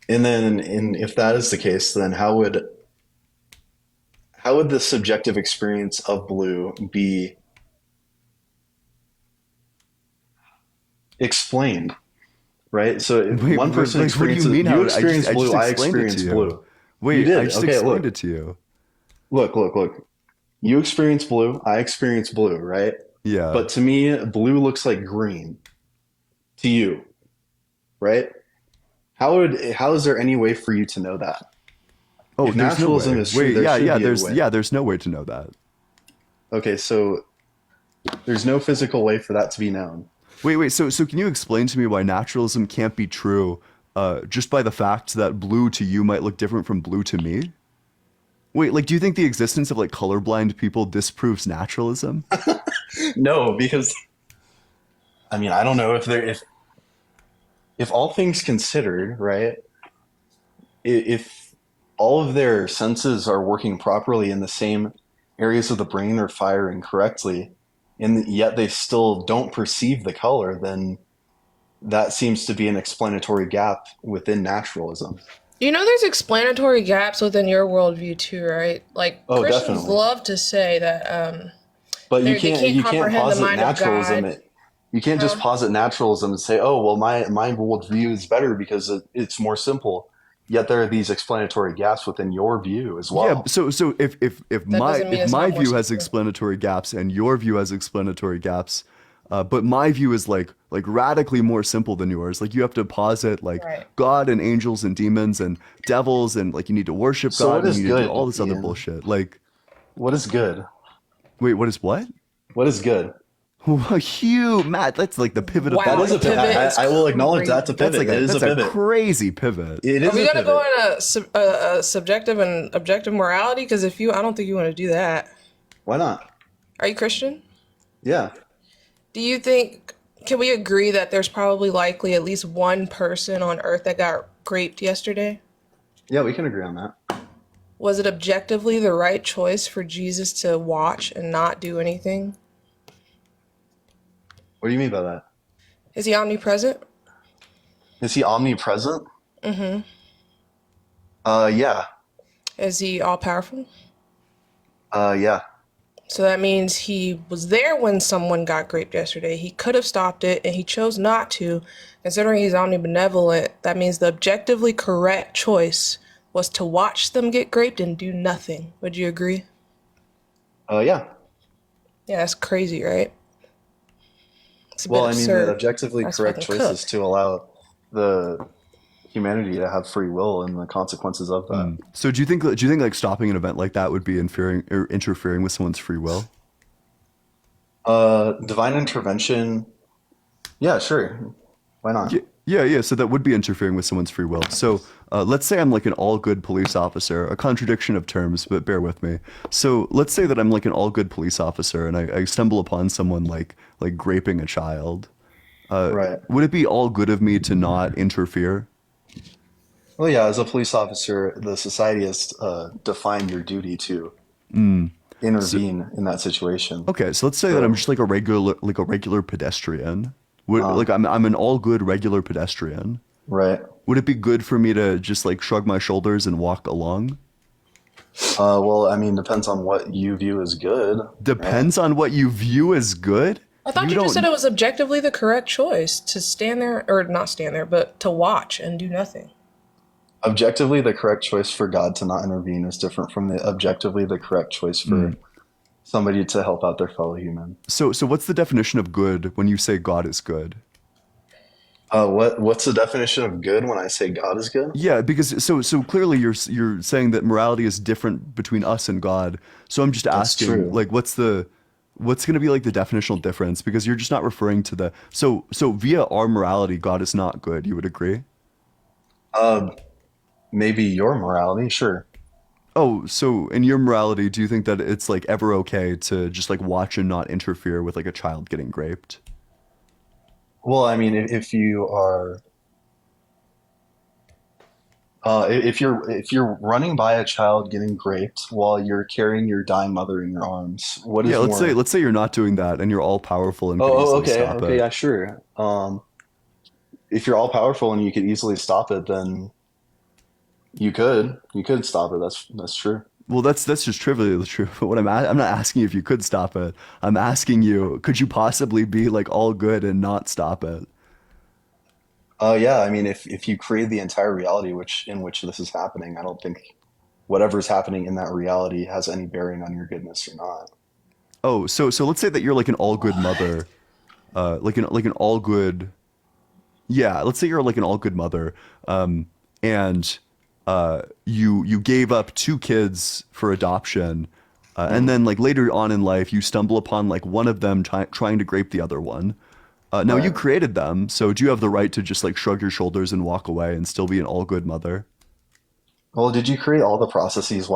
And then, if that is the case, then how would the subjective experience of blue be explained? Right. So if Wait, one person like, what do you experiences, mean? you experience I blue, just I explained it to experience you. blue. Wait, You did. I just Okay, explained look. it to you. Look. You experience blue, I experience blue, right? Yeah. But to me, blue looks like green to you, right? How is there any way for you to know that? Oh, If there's no naturalism way. is true, Wait, there yeah, should yeah, be a there's way. there's no way to know that. Okay, so there's no physical way for that to be known. Wait, so can you explain to me why naturalism can't be true just by the fact that blue to you might look different from blue to me? Wait, like, do you think the existence of like colorblind people disproves naturalism? No, because I mean, I don't know if all things considered, right? If all of their senses are working properly in the same areas of the brain are firing correctly, and yet they still don't perceive the color, then that seems to be an explanatory gap within naturalism. You know, there's explanatory gaps within your worldview too, right? Like Oh, Christians definitely. love to say that But they can't comprehend the posit mind of naturalism. God. You can't just Huh? posit naturalism and say, "Oh, well, my worldview is better because it's more simple." Yet there are these explanatory gaps within your view as well. Yeah, so if That doesn't mean it's my not more view has simple. explanatory gaps and your view has explanatory gaps, but my view is like radically more simple than yours. Like you have to posit like Right. God and angels and demons and devils and like you need to worship So God what and is you need to do good, all this other Ian? bullshit. Like, What is good? wait, what is what? What is good? Hugh, Matt, that's like the pivot of That Wow, is the a pivot. pivot is I will acknowledge crazy. that's a pivot. that's like It is that's a a pivot. crazy pivot. It Are is we a gonna go pivot. in a subjective and objective morality? Because I don't think you want to do that. Why not? Are you Christian? Yeah. Do you think? Can we agree that there's probably likely at least one person on Earth that got raped yesterday? Yeah, we can agree on that. Was it objectively the right choice for Jesus to watch and not do anything? What do you mean by that? Is he omnipresent? Is he omnipresent? Mm-hmm. Yeah. Is he all powerful? Yeah. So that means he was there when someone got raped yesterday. He could have stopped it and he chose not to. Considering he's omnibenevolent, that means the objectively correct choice was to watch them get raped and do nothing. Would you agree? Yeah. Yeah, that's crazy, right? It's a bit Well, I mean, absurd. the objectively That's correct fucking choice is cooked. to allow the humanity to have free will and the consequences of that. So do you think like stopping an event like that would be interfering with someone's free will? Divine intervention. Yeah, sure. Why not? Yeah. So that would be interfering with someone's free will. So let's say I'm like an all good police officer, a contradiction of terms, but bear with me. So let's say that I'm like an all good police officer and I stumble upon someone like raping a child. Right. Would it be all good of me to not interfere? Well, yeah, as a police officer, the society has defined your duty to intervene in that situation. Okay, so let's say that I'm just like a regular pedestrian. Like I'm an all good regular pedestrian. Right. Would it be good for me to just like shrug my shoulders and walk along? Well, I mean, depends on what you view as good. Depends on what you view as good. I thought you just said it was objectively the correct choice to stand there, or not stand there, but to watch and do nothing. Objectively, the correct choice for God to not intervene is different from the objectively the correct choice for somebody to help out their fellow human. So what's the definition of good when you say God is good? What's the definition of good when I say God is good? Yeah, because so clearly you're saying that morality is different between us and God. So I'm just asking, true. like, what's going to be like the definitional difference? Because you're just not referring to the so via our morality, God is not good. You would agree? Maybe your morality, sure. Oh, so in your morality, do you think that it's like ever okay to just like watch and not interfere with like a child getting raped? Well, I mean, if you are If you're running by a child getting raped while you're carrying your dying mother in your arms, what is Yeah, more? let's say you're not doing that and you're all powerful and can Oh, easily okay, stop okay, it. yeah, sure. If you're all powerful and you could easily stop it, then you could stop it. That's true. Well, that's just trivially true. But I'm not asking you if you could stop it. I'm asking you, could you possibly be like all good and not stop it? Yeah, I mean, if you create the entire reality in which this is happening, I don't think whatever's happening in that reality has any bearing on your goodness or not. Oh, so let's say that you're like an all good mother, like an all good, yeah. Let's say you're like an all good mother, and you gave up two kids for adoption, and then like later on in life you stumble upon like one of them trying to grape the other one. Now you Right. created them, so do you have the right to just like shrug your shoulders and walk away and still be an all good mother? Well, did you create all the processes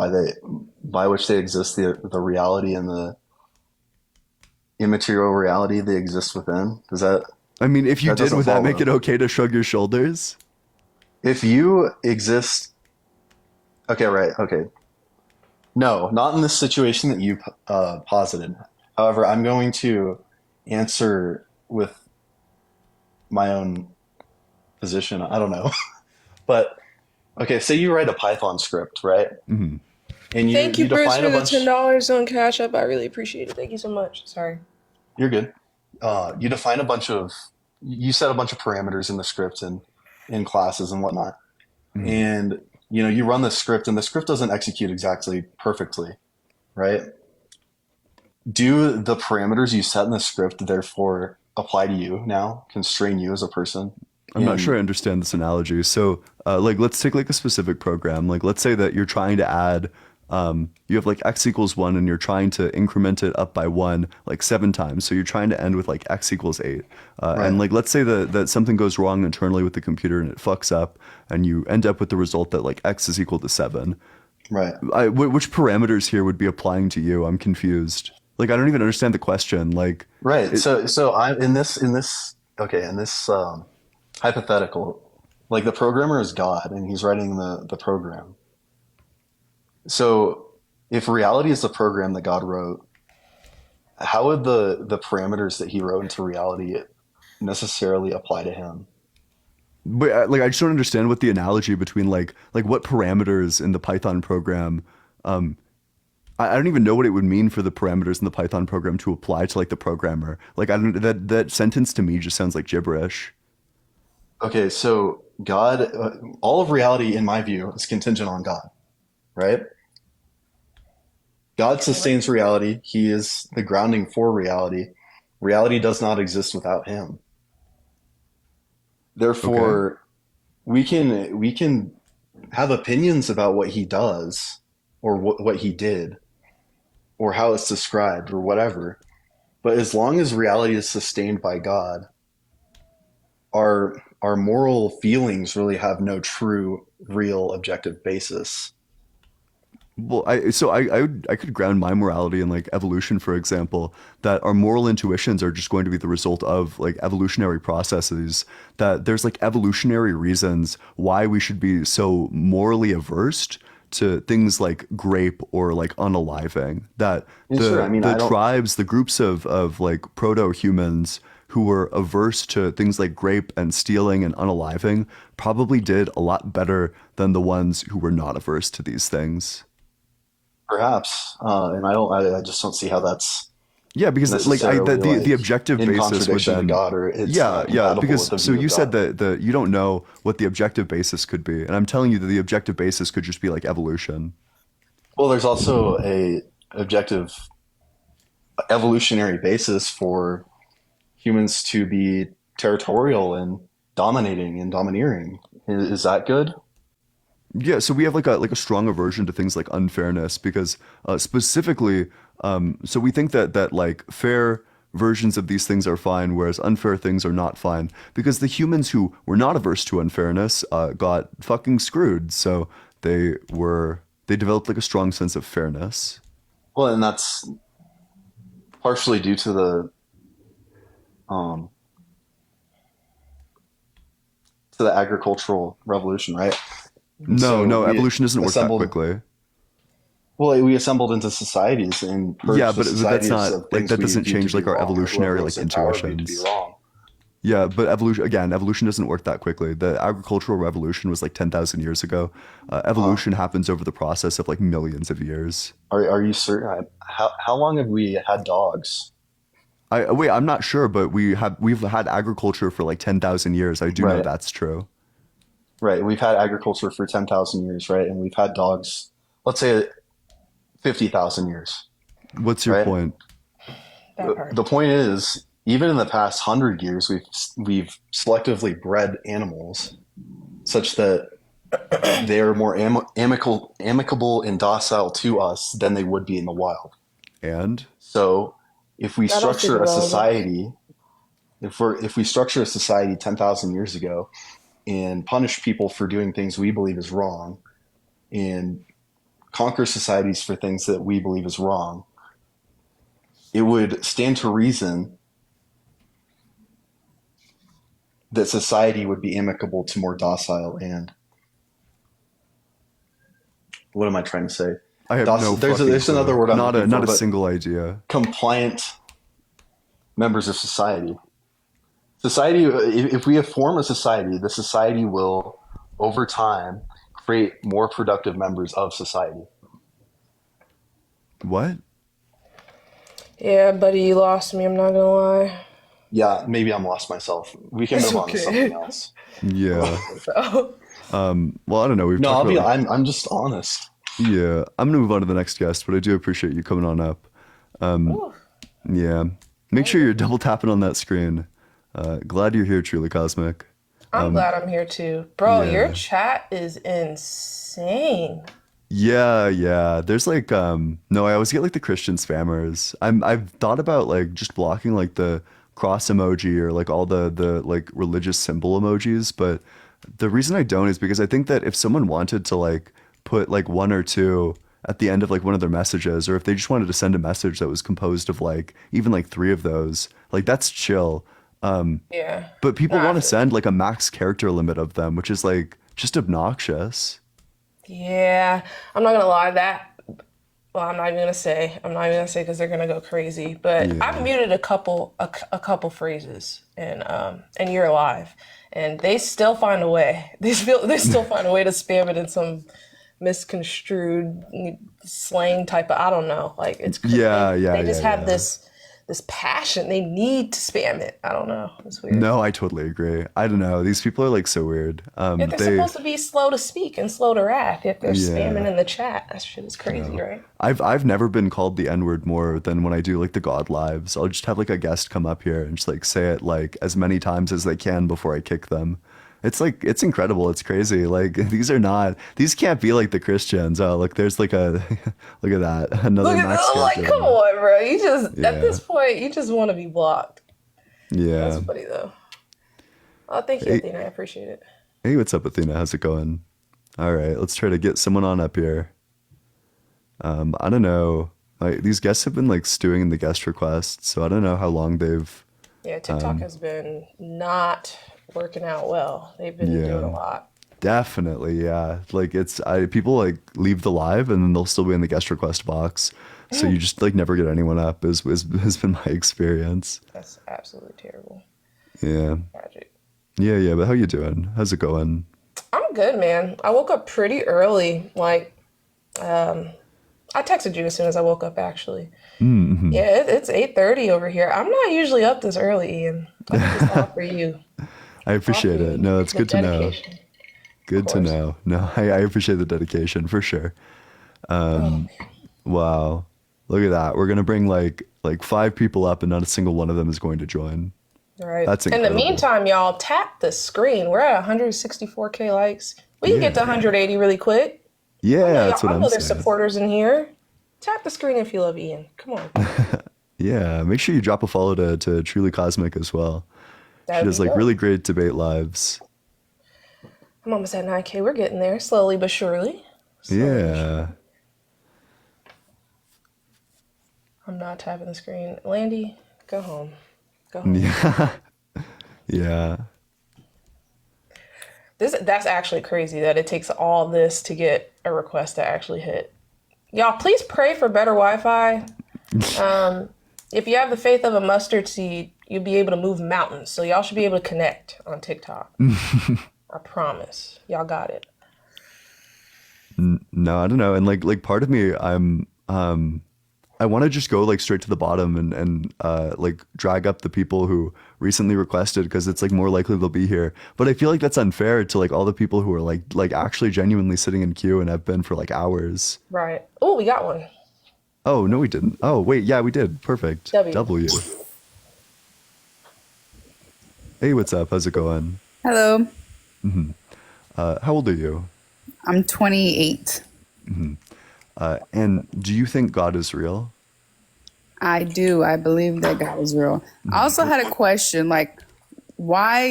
by which they exist, the reality and the immaterial reality they exist within? Does that I mean, if you that did, doesn't would that make follow? it okay to shrug your shoulders? If you exist, okay, right, okay. No, not in this situation that you posited. However, I'm going to answer with my own position. I don't know. But okay, say you write a Python script, right? Hmm. And Thank you you, Bruce, define for a the bunch. $10 on Cash App. I really appreciate it. Thank you so much. Sorry. You're good. You define a bunch of you set a bunch of parameters in the script and in classes and whatnot. Hmm. And you run the script and the script doesn't execute exactly perfectly, right? Do the parameters you set in the script therefore apply to you now, constrain you as a person? I'm not sure In I understand this analogy. So, like, let's take like a specific program. Like, let's say that you're trying to add, you have like x equals 1 and you're trying to increment it up by 1 like 7 times. So you're trying to end with like x equals 8. And right, like, let's say that something goes wrong internally with the computer and it fucks up and you end up with the result that like x is equal to 7. right, Which parameters here would be applying to you? I'm confused. Like, I don't even understand the question. Like, right. it, So I'm in this hypothetical, like the programmer is God and he's writing the program. So if reality is the program that God wrote, how would the parameters that he wrote into reality necessarily apply to him? but like, I just don't understand what the analogy between like what parameters in the Python program. Um, I don't even know what it would mean for the parameters in the Python program to apply to like the programmer. Like, I don't that sentence to me just sounds like gibberish. Okay, so God, all of reality, in my view, is contingent on God, right? God sustains reality. He is the grounding for reality. Reality does not exist without him. Okay. Therefore, we can have opinions about what he does or what he did or how it's described or whatever. But as long as reality is sustained by God, our moral feelings really have no true, real, objective basis. Well, I could ground my morality in like evolution, for example, that our moral intuitions are just going to be the result of like evolutionary processes, that there's like evolutionary reasons why we should be so morally averse to things like grape or like unaliving, that And sure, I mean, the I don't. tribes, the groups of like proto-humans who were averse to things like grape and stealing and unaliving probably did a lot better than the ones who were not averse to these things. Perhaps, and I don't. I just don't see how that's Yeah, because like necessarily the like objective in basis would contradiction to then, God, or it's yeah, not yeah, compatible with because the so view you of said God. that you don't know what the objective basis could be, and I'm telling you that the objective basis could just be like evolution. Well, there's also a objective evolutionary basis for humans to be territorial and dominating and domineering. Is that good? Yeah, so we have like a strong aversion to things like unfairness because specifically, so we think that like fair versions of these things are fine, whereas unfair things are not fine because the humans who were not averse to unfairness got fucking screwed. So they developed like a strong sense of fairness. Well, and that's partially due um, to the agricultural revolution, right? No, So no, we evolution doesn't work that assembled. quickly. Well, we assembled into societies and purged Yeah, the but that's societies not of like things that we doesn't viewed to change be like our wrong, or evolutionary whoever like was in power viewed to be intuitions. wrong. Yeah, but evolution doesn't work that quickly. The agricultural revolution was like 10,000 years ago. Evolution happens over the process of like millions of years. Are you certain? How long have we had dogs? I'm not sure, but we've had agriculture for like 10,000 years. I do know Right. that's true. Right. We've had agriculture for 10,000 years, right? And we've had dogs, let's say 50,000 years, What's your right? point? That part. The point is, even in the past 100 years, we've selectively bred animals such that they are more amicable and docile to us than they would be in the wild. And So, if we That also structure a developed. society, if we structure a society 10,000 years ago and punish people for doing things we believe is wrong, and conquer societies for things that we believe is wrong, it would stand to reason that society would be amicable to more docile and what am I trying to say? I have no There's fucking another clue. word I'm Not looking not for, a but single idea. compliant members of society. Society, if we form a society, the society will, over time, create more productive members of society. What? Yeah, buddy, you lost me. I'm not gonna lie. Yeah, maybe I'm lost myself. We can It's move on to okay. something else. Yeah. So, Well, I don't know. We've No, talked about I'm just honest. yeah. I'm gonna move on to the next guest, but I do appreciate you coming on up. ooh, Yeah. Make sure you're double tapping on that screen. Glad you're here, Truly Cosmic. I'm glad I'm here too, bro. Your Yeah. chat is insane. Yeah. There's like no, I always get like the Christian spammers. I've thought about like just blocking like the cross emoji or like all the like religious symbol emojis, but the reason I don't is because I think that if someone wanted to like put like one or two at the end of like one of their messages, or if they just wanted to send a message that was composed of like even like three of those, like that's chill. Yeah. But people Nah, I want to feel- send like a max character limit of them, which is like just obnoxious. Yeah, I'm not gonna lie. Well, I'm not even gonna say. I'm not even gonna say because they're gonna go crazy. But Yeah. I've muted a couple phrases, and you're alive, and they still find a way. They still find a way to spam it in some misconstrued slang type of, I don't know. Like it's crazy. Yeah, They just have yeah. this passion. They need to spam it. I don't know. It's weird. No, I totally agree. I don't know. These people are like so weird. Yeah, they're supposed to be slow to speak and slow to wrath. If they're Yeah. spamming in the chat, that shit is crazy, right? I've never been called the N-word more than when I do like the God lives. I'll just have like a guest come up here and just like say it like as many times as they can before I kick them. It's like it's incredible. It's crazy. Like these can't be like the Christians. Oh, look, there's like a look at that. Another Look at Max that. Like, character. come on, bro. You just, Yeah. at this point, you just want to be blocked. Yeah. That's funny, though. Oh, thank you, Hey. Athena. I appreciate it. Hey, what's up, Athena? How's it going? All right, let's try to get someone on up here. I don't know. Like these guests have been like stewing in the guest requests, so I don't know how long they've. Yeah, TikTok has been not working out well. They've been Yeah. doing a lot. Definitely, yeah. Like people like leave the live and then they'll still be in the guest request box, so you just like never get anyone up. Has been my experience. That's absolutely terrible. Yeah, Tragic. yeah. But how you doing? How's it going? I'm good, man. I woke up pretty early. Like, I texted you as soon as I woke up, actually. Mm-hmm. Yeah, it's 8:30 over here. I'm not usually up this early, Ian. I think it's all for you. I appreciate it. No, it's The good to know. dedication. Good to know. No, I appreciate the dedication for sure. Wow, look at that. We're gonna bring like 5 people up, and not a single one of them is going to join. Right. That's In the incredible. meantime, y'all tap the screen. We're at 164K likes. We can get to 180 really quick. Yeah, that's what I I'm know there's saying. supporters in here. Tap the screen if you love Ian. Come on. Yeah, make sure you drop a follow to Truly Cosmic as well. That'd She does be like dope. really great debate lives. I'm almost at 9K. We're getting there slowly but surely. Yeah. I'm not tapping the screen. Landy, go home. Go home. Yeah. Yeah. That's actually crazy that it takes all this to get a request to actually hit. Y'all, please pray for better Wi-Fi. If you have the faith of a mustard seed, you'll be able to move mountains. So y'all should be able to connect on TikTok. I promise. Y'all got it. No, I don't know. And like part of me, I want to just go like straight to the bottom and like drag up the people who recently requested, because it's like more likely they'll be here. But I feel like that's unfair to like all the people who are like actually genuinely sitting in queue and have been for like hours. Right. Oh, we got one. Oh, no, we didn't. Oh, wait. Yeah, we did. Perfect. W. Hey, what's up? How's it going? Hello, How old are you? I'm 28. And do you think God is real? I do. I believe that God is real. I also had a question, like, why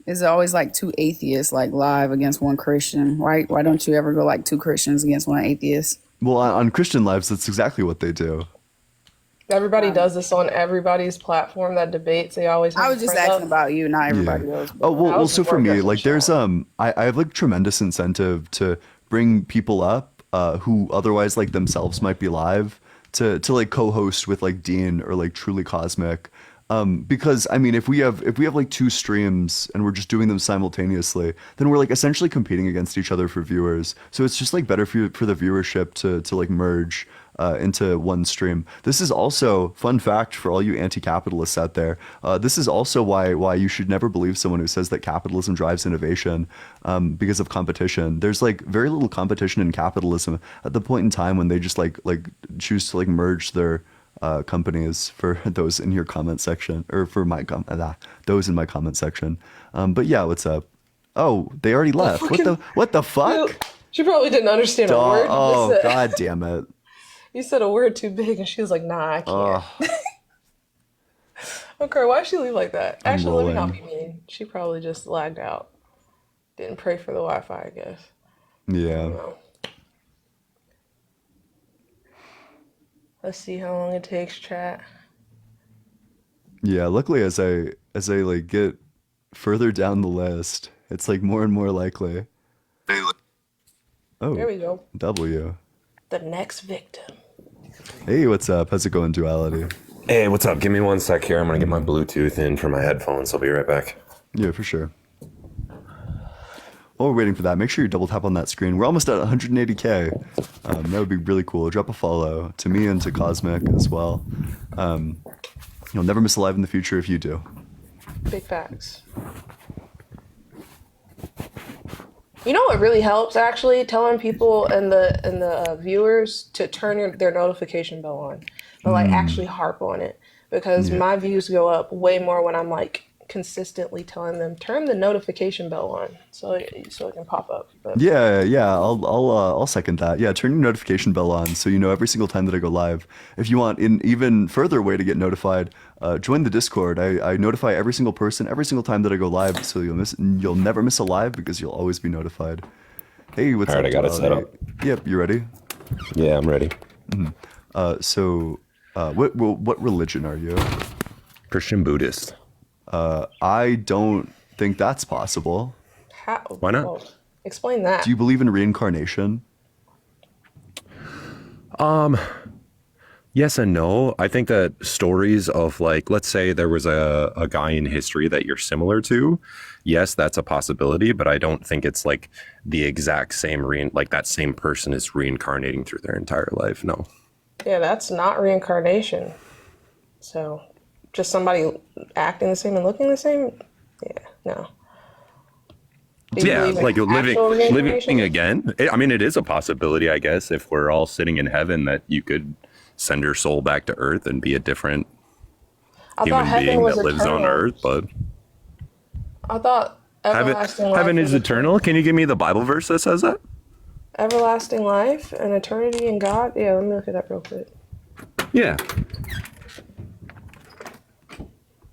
is it always like two atheists like live against one Christian? Why don't you ever go like two Christians against one atheist? Well, on Christian Lives, that's exactly what they do. Everybody does this on everybody's platform that debates. They always. I was just asking about you, not everybody else. Oh, well, so for me, like there's I have like tremendous incentive to bring people up who otherwise like themselves might be live to like co-host with like Dean or like Truly Cosmic. Because I mean, if we have like two streams and we're just doing them simultaneously, then we're like essentially competing against each other for viewers. So it's just like better for the viewership to like merge into one stream. This is also, fun fact for all you anti-capitalists out there, this is also why you should never believe someone who says that capitalism drives innovation, because of competition. There's like very little competition in capitalism at the point in time when they just like choose to like merge their companies, for those in your comment section, or for my those in my comment section. But yeah, what's up? Oh, they already left. What the fuck? She probably didn't understand a word. Oh, god damn it. You said a word too big, and she was like, "Nah, I can't." Okay, why'd she leave like that? I'm Actually, let me not rolling. be mean. She probably just lagged out. Didn't pray for the Wi-Fi, I guess. Yeah. Let's see how long it takes, chat. Yeah, luckily as I like get further down the list, it's like more and more likely. Oh, There we go. W. The next victim. Hey, what's up? How's it going, Duality? Hey, what's up? Give me 1 sec here. I'm gonna get my Bluetooth in for my headphones. I'll be right back. Yeah, for sure. While we're waiting for that, make sure you double tap on that screen. We're almost at 180K. That would be really cool. Drop a follow to me and to Cosmic as well. You'll never miss a live in the future if you do. Big facts. You know what really helps, actually? Telling people and the viewers to turn their notification bell on, but like actually harp on it, because my views go up way more when I'm like consistently telling them turn the notification bell on so it can pop up. But Yeah, I'll second that. Yeah, turn your notification bell on so you know every single time that I go live. If you want an even further way to get notified, join the Discord. I notify every single person every single time that I go live, so you'll never miss a live because you'll always be notified. Hey, what's All up? right, I got it set Duality? up. Yep, you ready? Yeah, I'm ready. What religion are you? Christian Buddhist. I don't think that's possible. how? Why not? Well, explain that. Do you believe in reincarnation? Yes and no. I think that stories of like, let's say there was a guy in history that you're similar to. Yes, that's a possibility, but I don't think it's like the exact same like that same person is reincarnating through their entire life. No. Yeah, that's not reincarnation. So, just somebody acting the same and looking the same? Yeah, no. Do you Yeah, believe in like actual living reincarnation? again. I mean, it is a possibility, I guess, if we're all sitting in heaven, that you could send your soul back to Earth and be a different I thought human heaven being was that lives on eternal. Earth. But I thought everlasting life heaven was is eternal. Can you give me the Bible verse that says that? everlasting life and eternity in God. Yeah, let me look it up real quick. Yeah.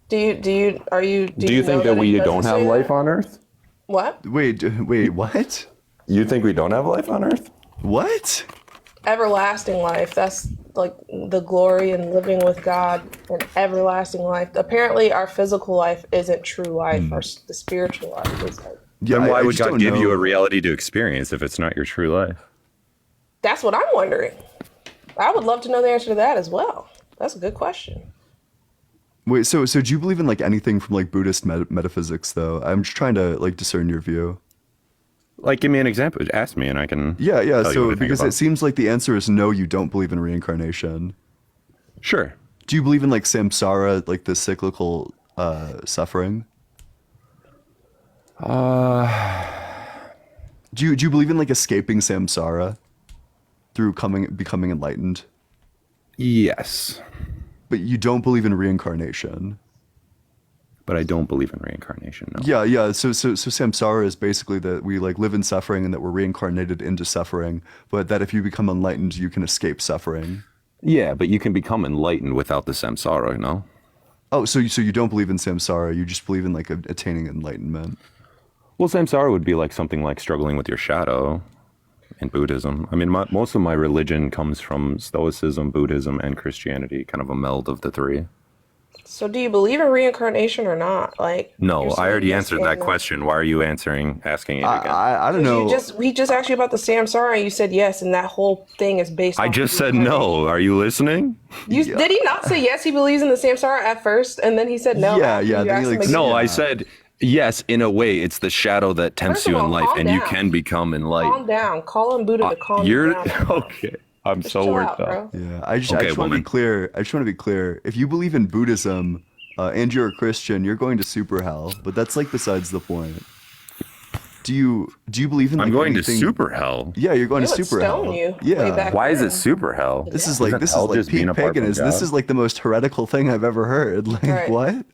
Do you Do you think know that we it don't doesn't have say life that? on Earth? What? Wait, what? You think we don't have life on Earth? What? Everlasting life. That's like the glory and living with God and everlasting life. Apparently, our physical life isn't true life. The spiritual life is like. Yeah, then why I would just God don't give you a know. reality to experience if it's not your true life? That's what I'm wondering. I would love to know the answer to that as well. That's a good question. Wait, so do you believe in like anything from like Buddhist metaphysics though? I'm just trying to like discern your view. Like, give me an example. Ask me, and I can. Yeah. tell you what I So think because about it seems like the answer is no, you don't believe in reincarnation. Sure. Do you believe in like samsara, like the cyclical suffering? Do you believe in like escaping samsara through becoming enlightened? Yes. But you don't believe in reincarnation. But I don't believe in reincarnation. No. Yeah. So samsara is basically that we like live in suffering and that we're reincarnated into suffering, but that if you become enlightened, you can escape suffering. Yeah, but you can become enlightened without the samsara, no? Oh, so you don't believe in samsara? You just believe in like attaining enlightenment? Well, samsara would be like something like struggling with your shadow in Buddhism. I mean, most of my religion comes from Stoicism, Buddhism, and Christianity, kind of a meld of the three. So do you believe in reincarnation or not? Like, No, you're I saying already yes answered or that no. question. Why are you asking it again? I don't know. We just asked you about the samsara, and you said yes, and that whole thing is based. I off just of said no. Are you listening? Did he not say yes? He believes in the samsara at first, and then he said no. after you asked him again? No, I said yes. In a way, it's the shadow that tempts First of you in all, life, calm and you down. can become enlightened. Calm down. Call on Buddha to calm you You're down. okay. I'm Just so chill worked out, up. bro. Yeah, I just Okay, want to woman. be clear. I just want to be clear. If you believe in Buddhism and you're a Christian, you're going to super hell. But that's like besides the point. Do you believe in? Like, I'm going anything... to super hell. Yeah, you're going They to would super stone hell. you way Yeah. back Why is then. it super hell? This is Isn't like hell just being peak apart from paganism. This God? is like the most heretical thing I've ever heard. Like Right. what?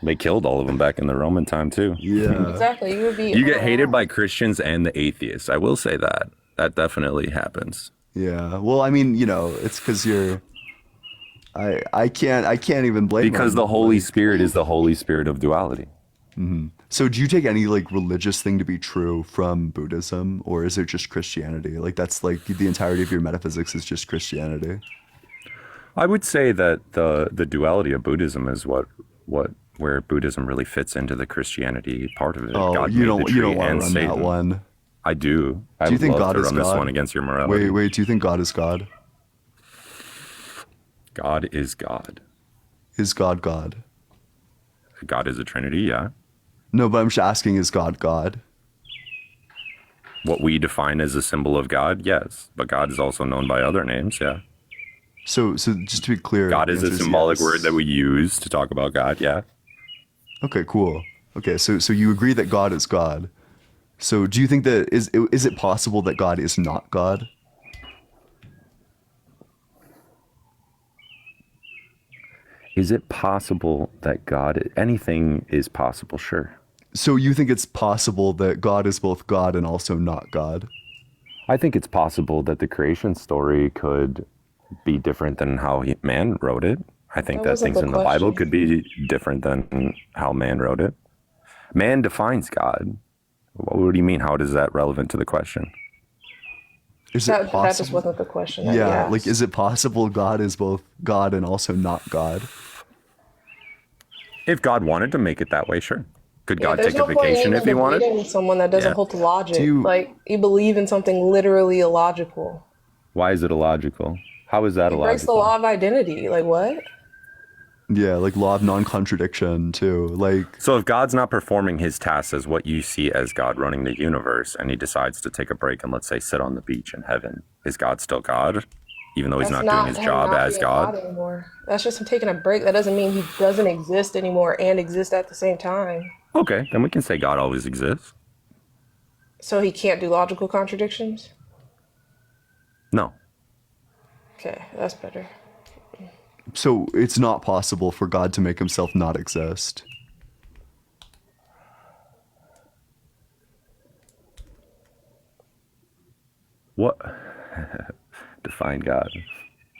They killed all of them back in the Roman time too. Yeah. Exactly. You would be. You get hated by Christians and the atheists. I will say that. That definitely happens. Yeah. Well, I mean, it's because you're. I can't even blame Because them. the Holy Spirit is the Holy Spirit of duality. Mm-hmm. So do you take any like religious thing to be true from Buddhism, or is it just Christianity? Like that's like the entirety of your metaphysics is just Christianity. I would say that the duality of Buddhism is where Buddhism really fits into the Christianity part of it. Oh, God you made don't the you tree don't want to and run that Satan. one. I do. I Do you would think love God to is run this God? one against your morality. Wait. Do you think God is God? God is God. Is God God? God is a Trinity, yeah. No, but I'm just asking: is God God? What we define as a symbol of God, yes. But God is also known by other names, yeah. So just to be clear, God the is a answer symbolic yes. word that we use to talk about God, yeah. Okay, cool. Okay, so you agree that God is God. So do you think that is it possible that God is not God? Is it possible that anything is possible? Sure. So you think it's possible that God is both God and also not God? I think it's possible that the creation story could be different than how man wrote it. I think That that wasn't things the in the Bible question. could be different than how man wrote it. Man defines God. What do you mean? How is that relevant to the question? Is it That just possible? wasn't the question. That he Yeah, asked. like is it possible God is both God and also not God? If God wanted to make it that way, sure. Could Yeah, God there's take no a point in vacation even if he wanted? debating with someone that doesn't Yeah. hold to logic. Do you- Like you believe in something literally illogical. Why is it illogical? How is that It breaks the illogical? law of identity. Like what? Yeah, like law of non-contradiction too. Like So if God's not performing his tasks as what you see as God running the universe, and he decides to take a break and let's say sit on the beach in heaven, is God still God? Even though he's That's not doing his him job not as being God? anymore. That's just him taking a break. That doesn't mean he doesn't exist anymore and exist at the same time. Okay, then we can say God always exists. So he can't do logical contradictions? No. Okay, that's better. so it's not possible for God to make himself not exist. What? Define God,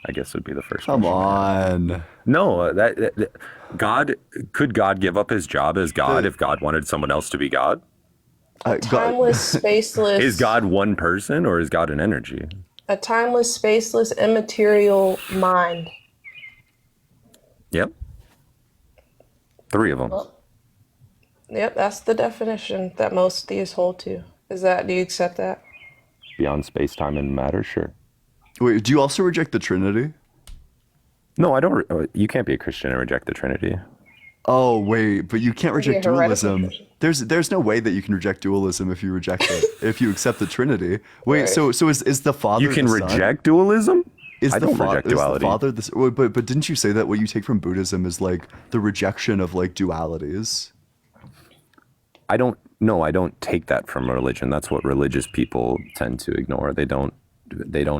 I guess would be the first Come question. on. No, God, could God give up his job as God if God wanted someone else to be God? Timeless, spaceless. Is God one person or is God an energy? A timeless, spaceless, immaterial mind. Yep. 3 of them. Yep, that's the definition that most theists hold to. Do you accept that? Beyond space, time, and matter, sure. Wait, do you also reject the Trinity? No, I don't. You can't be a Christian and reject the Trinity. Oh wait, but you can't reject You're a heretical dualism. Christian. There's no way that you can reject dualism if you reject it. If you accept the Trinity. Wait, Right. so is the Father? You can the Son? reject dualism? Is I the don't fa- reject is the duality. Father this? But didn't you say that what you take from Buddhism is like the rejection of like dualities? I don't take that from religion. That's what religious people tend to ignore. They don't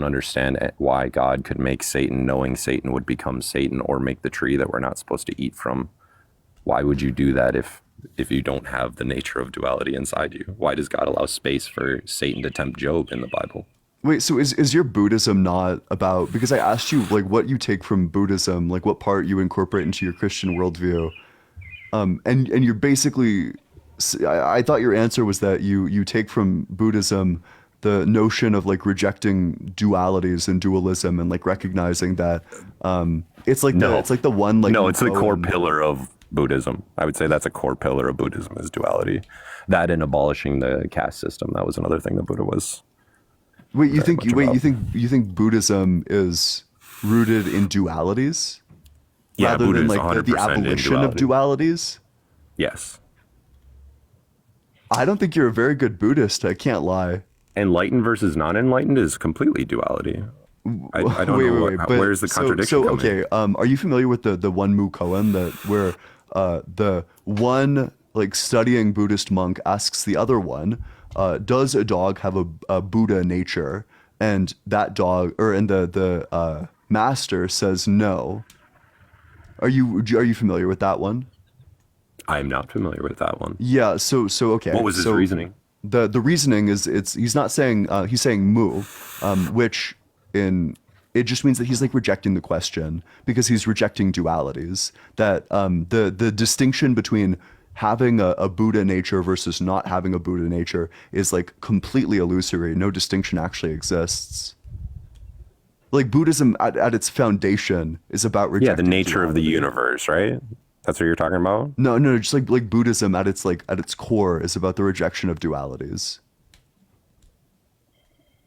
understand why God could make Satan, knowing Satan would become Satan, or make the tree that we're not supposed to eat from. Why would you do that if you don't have the nature of duality inside you? Why does God allow space for Satan to tempt Job in the Bible? Wait, so is your Buddhism not about, because I asked you like what you take from Buddhism, like what part you incorporate into your Christian worldview, and you're basically, I thought your answer was that you take from Buddhism the notion of like rejecting dualities and dualism and like recognizing that it's like the one like no, it's the core Owen- pillar of Buddhism. I would say that's a core pillar of Buddhism is duality. That and abolishing the caste system. That was another thing that Buddha was. Wait, you think much about. you think Buddhism is rooted in dualities? Yeah, rather Buddha than is like the 100% in abolition of dualities? Yes. I don't think you're a very good Buddhist, I can't lie. Enlightened versus non-enlightened is completely duality. I don't know but where's the contradiction so coming in? okay, are you familiar with the one Mu koan that where the one like studying Buddhist monk asks the other one, does a dog have a Buddha nature? And that dog and the master says no. Are you familiar with that one? I'm not familiar with that one. Yeah, so okay. What was his so reasoning? The reasoning is he's not saying he's saying mu, which it just means that he's like rejecting the question because he's rejecting dualities. That the distinction between having a Buddha nature versus not having a Buddha nature is like completely illusory. No distinction actually exists. Like Buddhism at its foundation is about rejecting Yeah, the nature of the duality. universe, right? That's what you're talking about? No, just like Buddhism at its core is about the rejection of dualities.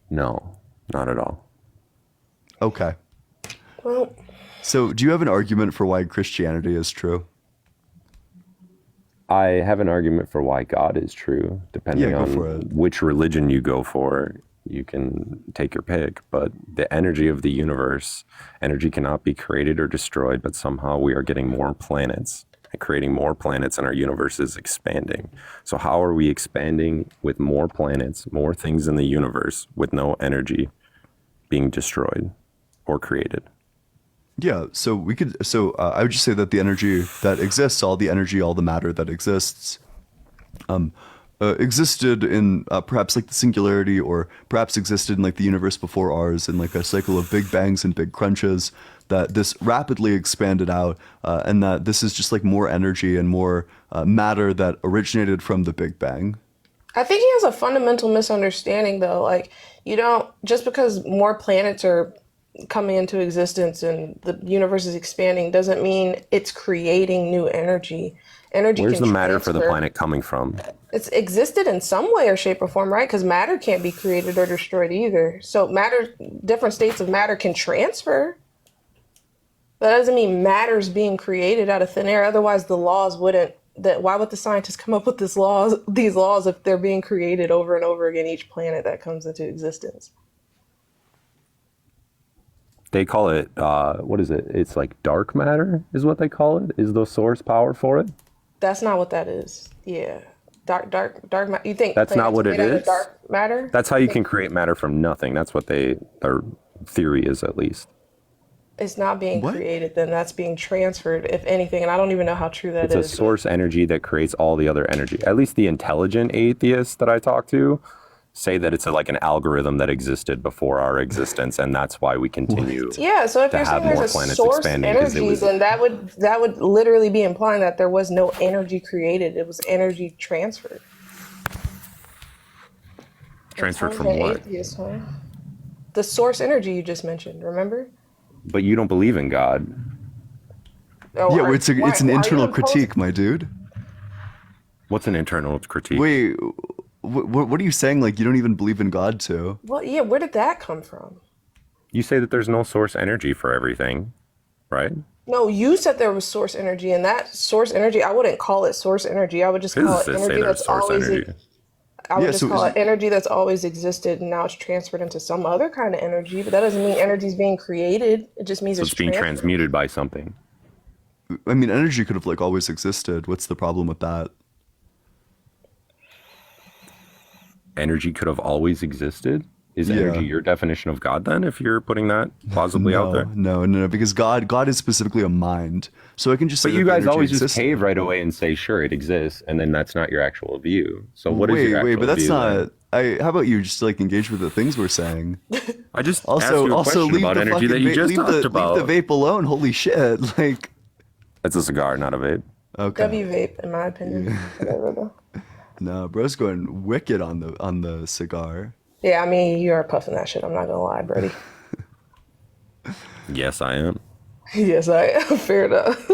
No, not at all. Okay. Well, So, do you have an argument for why Christianity is true? I have an argument for why God is true, depending Yeah, go for on it. which religion you go for. You can take your pick, but the energy of the universe, energy cannot be created or destroyed, but somehow we are getting more planets and creating more planets and our universe is expanding. So how are we expanding with more planets, more things in the universe with no energy being destroyed or created? Yeah, so we could. So I would just say that the energy that exists, all the energy, all the matter that exists, existed in perhaps like the singularity, or perhaps existed in like the universe before ours, in like a cycle of big bangs and big crunches. That this rapidly expanded out, and that this is just like more energy and more matter that originated from the Big Bang. I think he has a fundamental misunderstanding, though. Like, you don't, just because more planets are coming into existence and the universe is expanding doesn't mean it's creating new energy. Energy Where's can the matter for the transfer. planet coming from? It's existed in some way or shape or form, right? Because matter can't be created or destroyed either. So matter, different states of matter can transfer. That doesn't mean matter's being created out of thin air. Otherwise, the laws wouldn't. Why would the scientists come up with these laws if they're being created over and over again each planet that comes into existence? They call it, what is it? It's like dark matter is what they call it, is the source power for it. That's not what that is. Yeah, dark matter. You think That's not planets what are it made out of is? Dark matter. That's how you can create matter from nothing. That's what their theory is, at least. It's not being created. Then that's being transferred, if anything. And I don't even know how true that It's is. a source energy that creates all the other energy. At least the intelligent atheists that I talk to say that it's like an algorithm that existed before our existence, and that's why we continue Yeah, so if to you're have saying more there's a planets source expanding, 'cause it energy, was then that would literally be implying that there was no energy created. It was energy transferred. transferred from Intelligent what? atheist, huh? The source energy you just mentioned, remember? But you don't believe in God. Oh, Yeah, it's an internal critique, my dude. What's an internal critique? Wait, what are you saying? Like, you don't even believe in God too? Well, yeah, where did that come from? You say that there's no source energy for everything, right? No, you said there was source energy, and that source energy, I wouldn't call it source energy. I would just call it Physicists say energy there's that's source always. energy. I would Yeah, just so call it energy that's always existed, and now it's transferred into some other kind of energy. But that doesn't mean energy is being created. It just means So it's being transferred. transmuted by something. I mean, energy could have like always existed. What's the problem with that? Energy could have always existed. Is Yeah. energy your definition of God then, if you're putting that plausibly out there? No, because God is specifically a mind. So I can just say But that you the guys energy always just existed. cave right away and say, sure, it exists, and then that's not your actual view. So what is your actual Wait, but that's view then? not. How about you just like engage with the things we're saying? I just asked Also, you a also question leave about the energy fucking that you just leave talked about. Leave the vape alone. Holy shit! Like, It's a cigar, not a vape. okay, W vape, in my opinion. Whatever though. no, bro's going wicked on the cigar. Yeah, I mean, you are puffing that shit. I'm not gonna lie, Brady. Yes, I am. Yes, I am. Fair enough.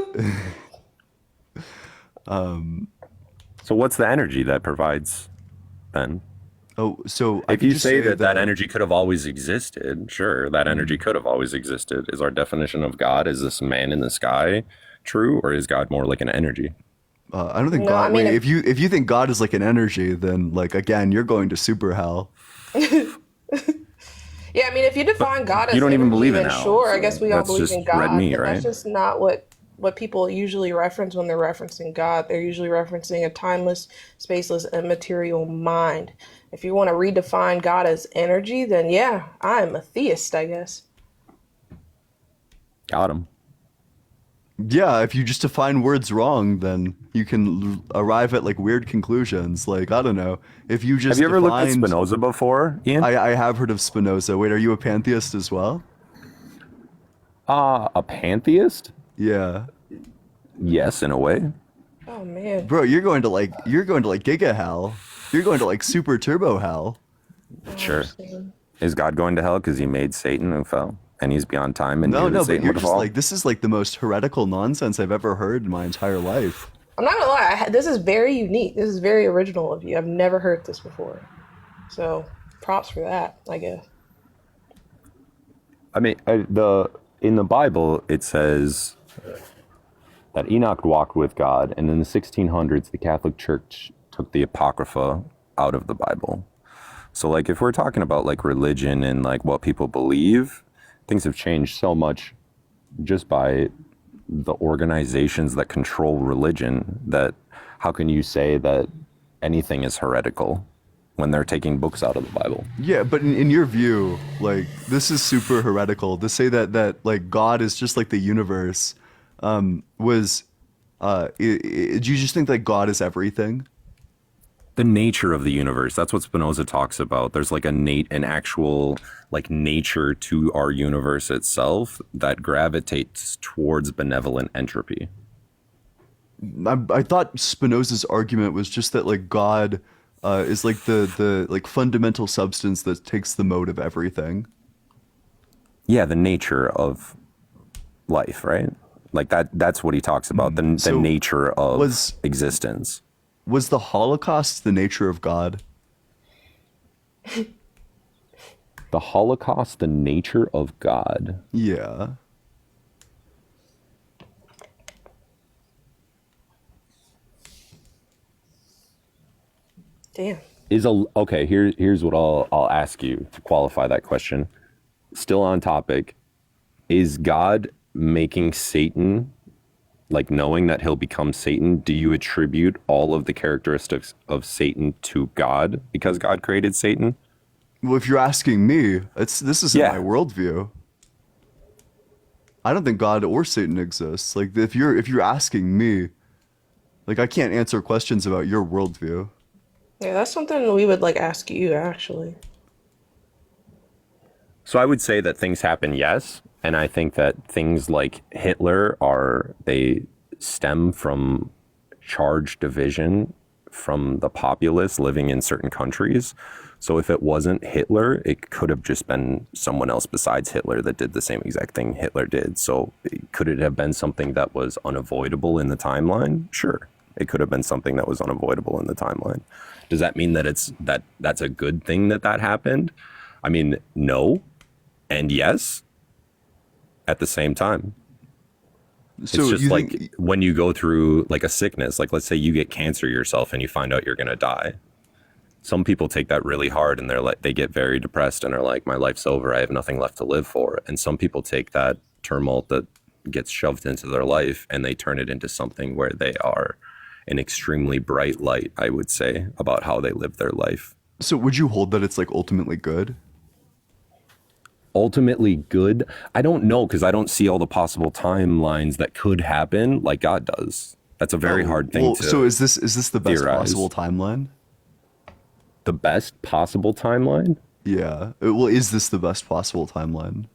So what's the energy that provides then? Oh, so I If can you just say that energy could have always existed, sure, that energy could have always existed. Is our definition of God, is this man in the sky true, or is God more like an energy? I don't think No, God. I mean, wait, if you think God is like an energy, then like again, you're going to super hell. Yeah, I mean, if you define God as you don't even energy, believe in then hell, sure, I so guess we all that's believe just in God. red meat, but right? that's just not what people usually reference when they're referencing God. They're usually referencing a timeless, spaceless, immaterial mind. If you want to redefine God as energy, then yeah, I'm a theist, I guess. Got him. Yeah, if you just define words wrong, then you can arrive at like weird conclusions. Like I don't know, if you just Have you ever looked at defined- Spinoza before, Ian? I have heard of Spinoza. Wait, are you a pantheist as well? A pantheist? Yeah, Yes, in a way. Oh man. bro, you're going to like giga hell. You're going to like super turbo hell. Sure. Is God going to hell because he made Satan who fell? And he's beyond time and No, knew that no, but Satan you're would just fall? like this is like the most heretical nonsense I've ever heard in my entire life. I'm not gonna lie, this is very unique. This is very original of you. I've never heard this before. So props for that, I guess. I mean, in the Bible, it says that Enoch walked with God, and in the 1600s, the Catholic Church took the Apocrypha out of the Bible. So, like, if we're talking about like religion and like what people believe, things have changed so much just by the organizations that control religion. That how can you say that anything is heretical when they're taking books out of the Bible? Yeah, but in your view, like this is super heretical to say that like God is just like the universe. Do you just think that God is everything? The nature of the universe, that's what Spinoza talks about. There's like an actual like nature to our universe itself that gravitates towards benevolent entropy. I thought Spinoza's argument was just that like God is like the like fundamental substance that takes the mode of everything. Yeah, the nature of life, right? Like that's what he talks about, the So nature of was- existence. Was the Holocaust the nature of God? The Holocaust, the nature of God. Yeah. Damn. Okay, here's what I'll ask you to qualify that question. Still on topic, is God making Satan, like knowing that he'll become Satan, do you attribute all of the characteristics of Satan to God because God created Satan? Well, if you're asking me, this isn't Yeah. my worldview. I don't think God or Satan exists. Like if you're asking me, like I can't answer questions about your worldview. Yeah, that's something we would like ask you actually. So I would say that things happen, yes. And I think that things like Hitler they stem from charged division from the populace living in certain countries. So if it wasn't Hitler, it could have just been someone else besides Hitler that did the same exact thing Hitler did. So could it have been something that was unavoidable in the timeline? Sure. It could have been something that was unavoidable in the timeline. Does that mean that that's a good thing that happened? I mean, no and yes at the same time. So it's just you like think- when you go through like a sickness, like let's say you get cancer yourself and you find out you're going to die. Some people take that really hard and they get very depressed and are like, my life's over. I have nothing left to live for. And some people take that tumult that gets shoved into their life and they turn it into something where they are an extremely bright light, I would say, about how they live their life. So would you hold that it's like ultimately good? Ultimately good? I don't know, because I don't see all the possible timelines that could happen like God does. That's a very hard thing to So is this the best theorize. possible timeline? The best possible timeline? Yeah. Well, is this the best possible timeline?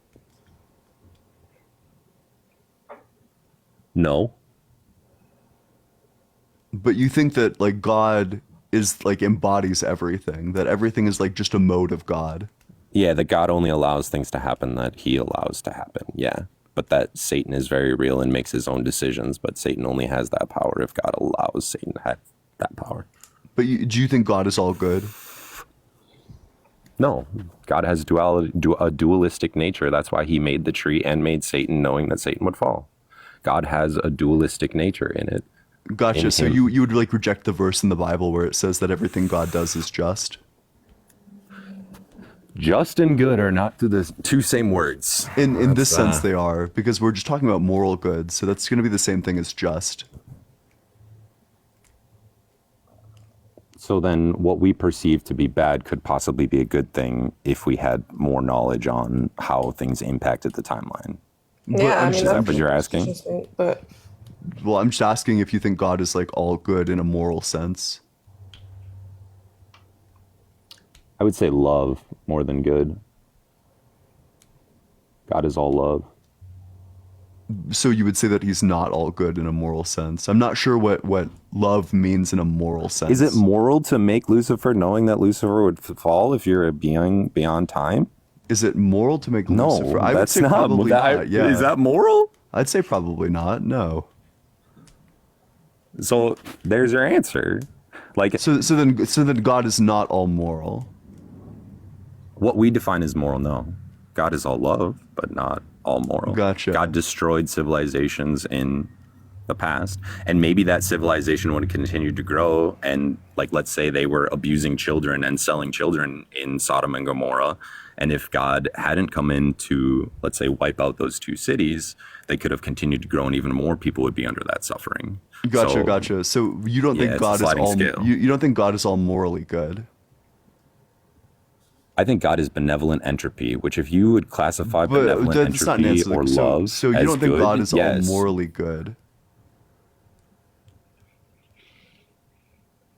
No. But you think that like God is like embodies everything, that everything is like just a mode of God. Yeah, that God only allows things to happen that he allows to happen. Yeah. But that Satan is very real and makes his own decisions, but Satan only has that power if God allows Satan to have that power. But do you think God is all good? No, God has a dualistic nature. That's why he made the tree and made Satan, knowing that Satan would fall. God has a dualistic nature in it. Gotcha. In So him. you would like reject the verse in the Bible where it says that everything God does is just? Just and good are not the two same words. In this That's, sense they are, because we're just talking about moral good, so that's going to be the same thing as just. So then what we perceive to be bad could possibly be a good thing if we had more knowledge on how things impacted the timeline. Is that what you're asking? interesting, but Well, I'm just asking if you think God is like all good in a moral sense. I would say love more than good. God is all love. So you would say that he's not all good in a moral sense. I'm not sure what love means in a moral sense. Is it moral to make Lucifer knowing that Lucifer would fall if you're a being beyond time? Is it moral to make No, Lucifer? I would that's say not. probably not. Yeah. Is that moral? I'd say probably not. No. So there's your answer. Like so then God is not all moral. What we define as moral, no. God is all love, but not all moral. Gotcha. God destroyed civilizations in the past, and maybe that civilization would continue to grow. And like, let's say they were abusing children and selling children in Sodom and Gomorrah. And if God hadn't come in to, let's say, wipe out those two cities, they could have continued to grow, and even more people would be under that suffering. Gotcha. So you don't think it's a God is sliding all scale. you don't think God is all morally good? I think God is benevolent entropy, which if you would classify But benevolent that's not an entropy answer. or So- love so you as don't think good, God is yes. all morally good?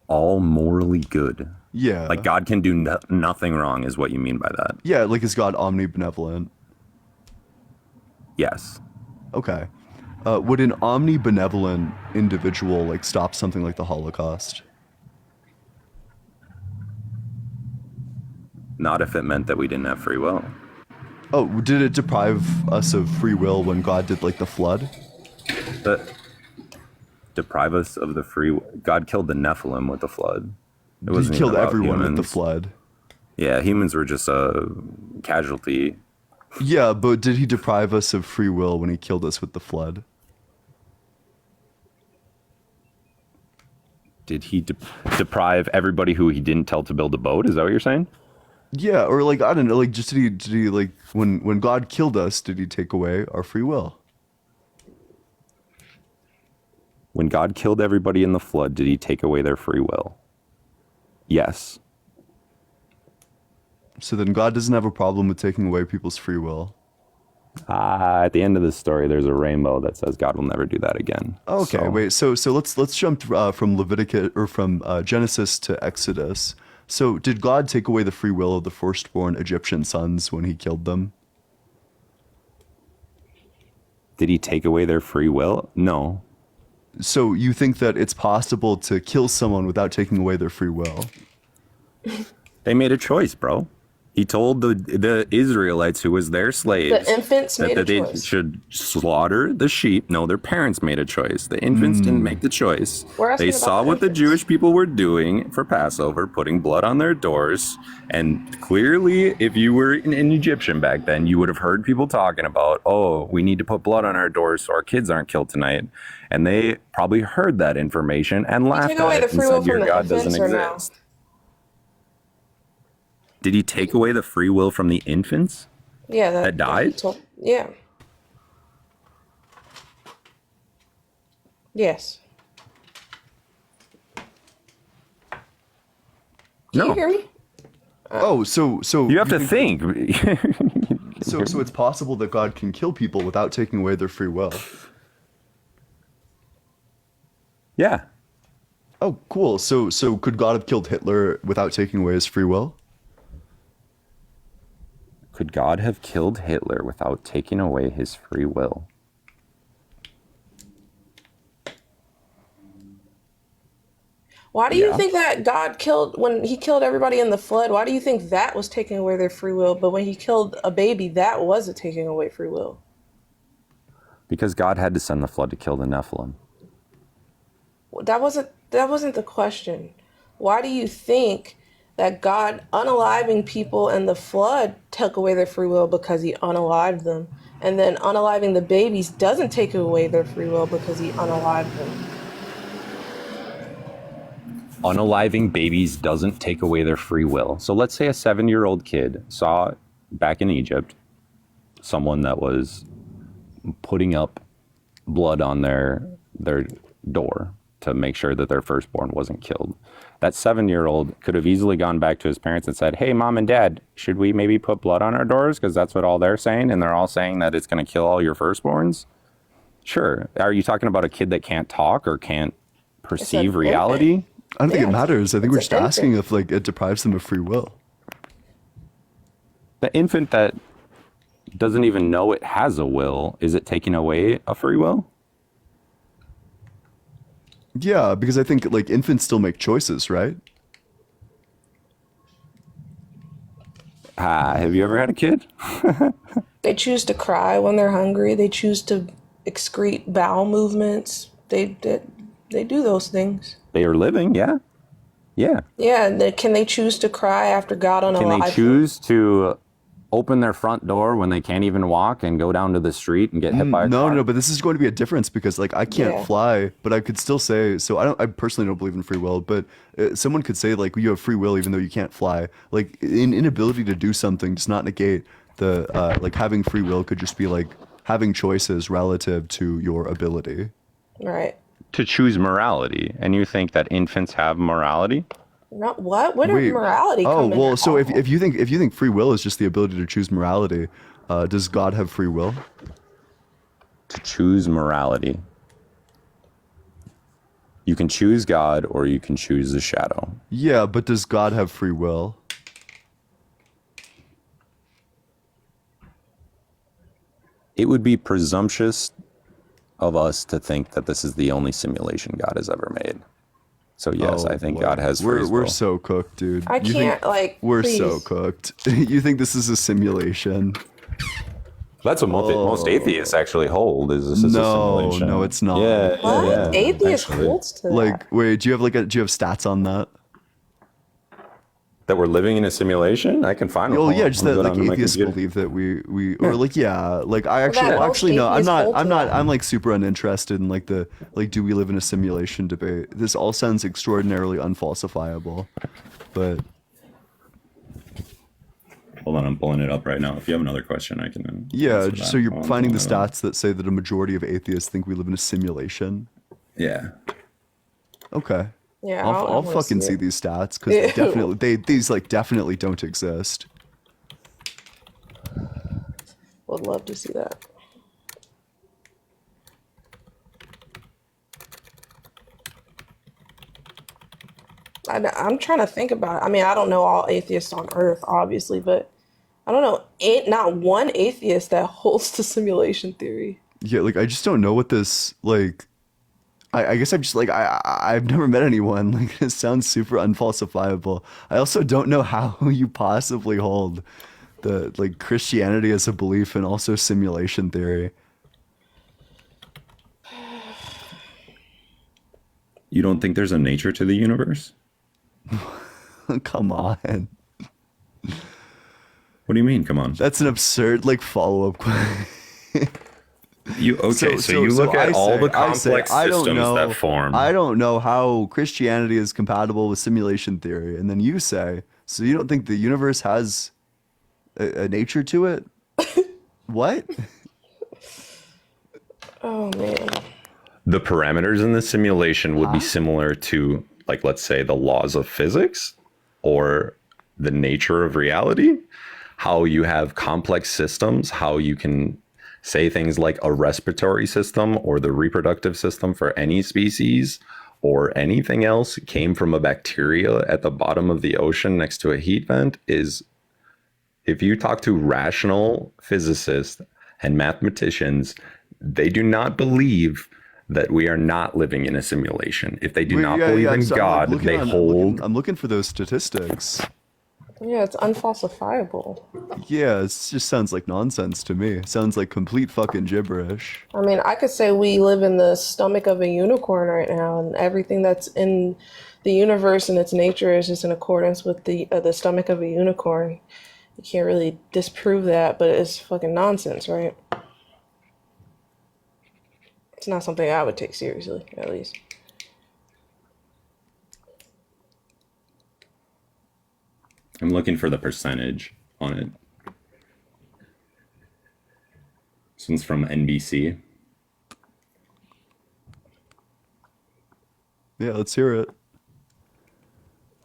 All morally good. Yeah. Like God can do nothing wrong is what you mean by that. Yeah, like is God omnibenevolent? Yes. Okay. Would an omnibenevolent individual like stop something like the Holocaust? Not if it meant that we didn't have free will. Oh, did it deprive us of free will when God did like the flood? But deprive us of the free. God killed the Nephilim with the flood. It He wasn't killed even about everyone with the humans. flood. Yeah, humans were just a casualty. Yeah, but did he deprive us of free will when he killed us with the flood? Did he deprive everybody who he didn't tell to build a boat? Is that what you're saying? Yeah, or like I don't know, like just did he like when God killed us, did he take away our free will? When God killed everybody in the flood, did he take away their free will? Yes. So then God doesn't have a problem with taking away people's free will. At the end of the story, there's a rainbow that says God will never do that again. Okay, So- wait. So let's jump from Leviticus or from Genesis to Exodus. So did God take away the free will of the firstborn Egyptian sons when he killed them? Did he take away their free will? No. So you think that it's possible to kill someone without taking away their free will? They made a choice, bro. He told the Israelites, who was their slaves, The infants that, made a that they choice. should slaughter the sheep. No, their parents made a choice. The infants didn't make the choice. We're asking They about saw the what the infants. Jewish people were doing for Passover, putting blood on their doors. And clearly, if you were an Egyptian back then, you would have heard people talking about, oh, we need to put blood on our doors so our kids aren't killed tonight. And they probably heard that information and laughed Take away at the it and free will said, your from the God doesn't infants or no? exist. Did he take away the free will from the infants Yeah, that died? Yeah. Yes. Can No. you hear me? Oh, so You have to think. So it's possible that God can kill people without taking away their free will. Yeah. Oh, cool. So could God have killed Hitler without taking away his free will? Could God have killed Hitler without taking away his free will? Why do you Yeah. think that God killed, when he killed everybody in the flood, why do you think that was taking away their free will? But when he killed a baby, that wasn't taking away free will. Because God had to send the flood to kill the Nephilim. That wasn't the question. Why do you think that God unaliving people in the flood took away their free will because he unalived them? And then unaliving the babies doesn't take away their free will because he unalived them. Unaliving babies doesn't take away their free will. So let's say a 7-year-old kid saw back in Egypt someone that was putting up blood on their door to make sure that their firstborn wasn't killed. That 7-year-old could have easily gone back to his parents and said, hey, mom and dad, should we maybe put blood on our doors? Because that's what all they're saying. And they're all saying that it's going to kill all your firstborns. Sure. Are you talking about a kid that can't talk or can't perceive reality? I don't think it Yeah. matters. I think we're It's just an asking if like it deprives them of free will. The infant that doesn't even know it has a will, is it taking away a free will? Yeah, because I think like infants still make choices, right? Have you ever had a kid? They choose to cry when they're hungry. They choose to excrete bowel movements. They do those things. They are living, yeah. Yeah. Yeah, and can they choose to cry after God unalived Can they them? choose to open their front door when they can't even walk and go down to the street and get hit by a car? No, but this is going to be a difference because like I can't Yeah. fly, but I could still say, so I personally don't believe in free will, but someone could say like you have free will even though you can't fly. Like an inability to do something does not negate the like having free will could just be like having choices relative to your ability. Right. To choose morality. And you think that infants have morality? Not what? Where did morality Oh, come in? well, so if you think free will is just the ability to choose morality, does God have free will? To choose morality. You can choose God or you can choose the shadow. Yeah, but does God have free will? It would be presumptuous of us to think that this is the only simulation God has ever made. So yes, I think God has free will. We're so cooked, dude. I You can't, think- like, We're so please. cooked. You think this is a simulation? That's what most atheists actually hold. Is this is a simulation? No, it's not. Yeah, What? yeah, Atheist actually. holds to that. Like, wait, do you have stats on that? That we're living in a simulation? I can find them. Oh yeah, just I'll that go like down to my atheists computer. believe that we or like like I Well, that most actually no, I'm atheists not hold to that. I'm like super uninterested in like the like do we live in a simulation debate. This all sounds extraordinarily unfalsifiable. But Hold on, I'm pulling it up right now. If you have another question, I can. yeah, answer just that so you're while I'm finding the pulling it up. stats that say that a majority of atheists think we live in a simulation. Yeah. Okay. Yeah, I'll I wanna fucking see see it. these stats because they Ew. definitely these like definitely don't exist. Would love to see that. I'm trying to think about it. I mean, I don't know all atheists on Earth, obviously, but I don't know not one atheist that holds to simulation theory. Yeah, like I just don't know what this like I guess I'm just like I've never met anyone like it sounds super unfalsifiable. I also don't know how you possibly hold the like Christianity as a belief and also simulation theory. You don't think there's a nature to the universe? Come on. What do you mean? Come on. That's an absurd like follow-up question. You okay? So you look at all the complex systems that form. I don't know how Christianity is compatible with simulation theory, and then you say, so you don't think the universe has a nature to it? What? Oh man. The parameters in the simulation would be similar to, like, let's say, the laws of physics or the nature of reality. How you have complex systems, how you can say things like a respiratory system or the reproductive system for any species or anything else came from a bacteria at the bottom of the ocean next to a heat vent is, if you talk to rational physicists and mathematicians, they do not believe that we are not living in a simulation. If they do not believe in so God, they hold. I'm looking for those statistics. Yeah, it's unfalsifiable. Yeah, it just sounds like nonsense to me. It sounds like complete fucking gibberish. I mean, I could say we live in the stomach of a unicorn right now, and everything that's in the universe and its nature is just in accordance with the stomach of a unicorn. You can't really disprove that, but it's fucking nonsense, right? It's not something I would take seriously, at least. I'm looking for the percentage on it. This one's from NBC. Yeah, let's hear it.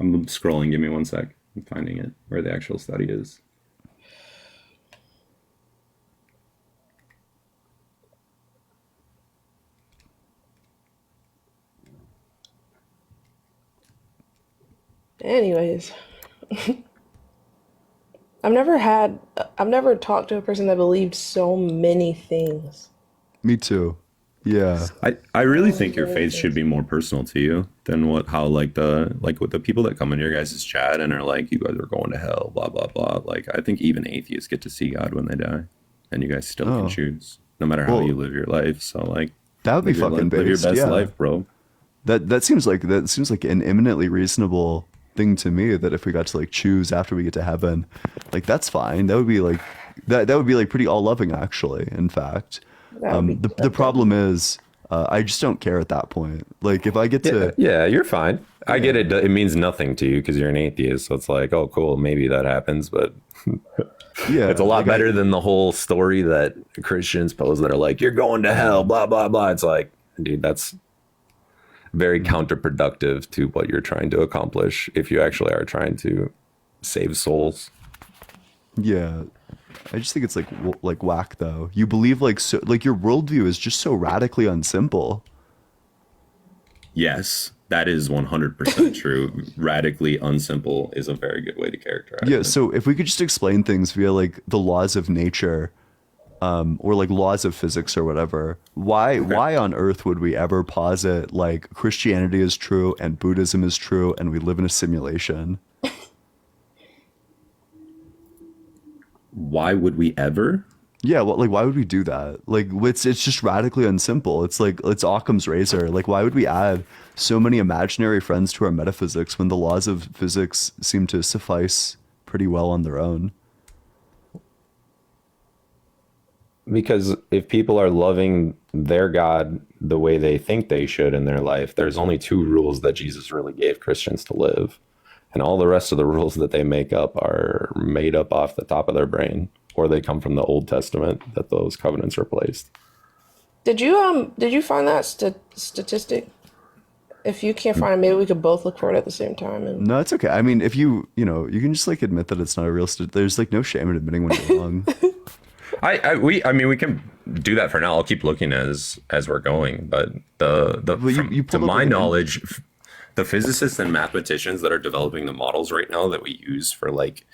I'm scrolling. Give me one sec. I'm finding it, where the actual study is. Anyways. I've never talked to a person that believed so many things. Me too. Yeah. I really think your faith should be more personal to you than with the people that come in your guys' chat and are like, you guys are going to hell, blah blah blah. Like, I think even atheists get to see God when they die, and you guys still can choose, no matter how you live your life. So like, that would be fucking live your based, best yeah. life, bro. That seems like an eminently reasonable thing to me, that if we got to like choose after we get to heaven, like that's fine. That would be like that would be like pretty all loving, actually, in fact. The problem is I just don't care at that point. Like, if I get to yeah, you're fine. I get it. It means nothing to you because you're an atheist. So it's like, oh, cool, maybe that happens, but yeah, it's a lot better than the whole story that Christians pose that are like, you're going to hell, blah blah blah. It's like, dude, that's very counterproductive to what you're trying to accomplish if you actually are trying to save souls. Yeah, I just think it's like whack though. You believe like so, like your worldview is just so radically unsimple. Yes, that is 100% true. Radically unsimple is a very good way to characterize Yeah, it. so if we could just explain things via like the laws of nature, or like laws of physics or whatever, why on earth would we ever posit like Christianity is true and Buddhism is true and we live in a simulation? Why would we ever? Yeah, well, like, why would we do that? Like, it's just radically unsimple. It's like, it's Occam's razor. Like, why would we add so many imaginary friends to our metaphysics when the laws of physics seem to suffice pretty well on their own? Because if people are loving their God the way they think they should in their life, there's only two rules that Jesus really gave Christians to live. And all the rest of the rules that they make up are made up off the top of their brain, or they come from the Old Testament that those covenants are placed. Did you find that statistic? If you can't find it, maybe we could both look for it at the same time. And No, it's okay. I mean, if you can just like admit that it's not a real there's like no shame in admitting when you're wrong. We can do that for now. I'll keep looking as we're going, but to my knowledge, the physicists and mathematicians that are developing the models right now that we use for like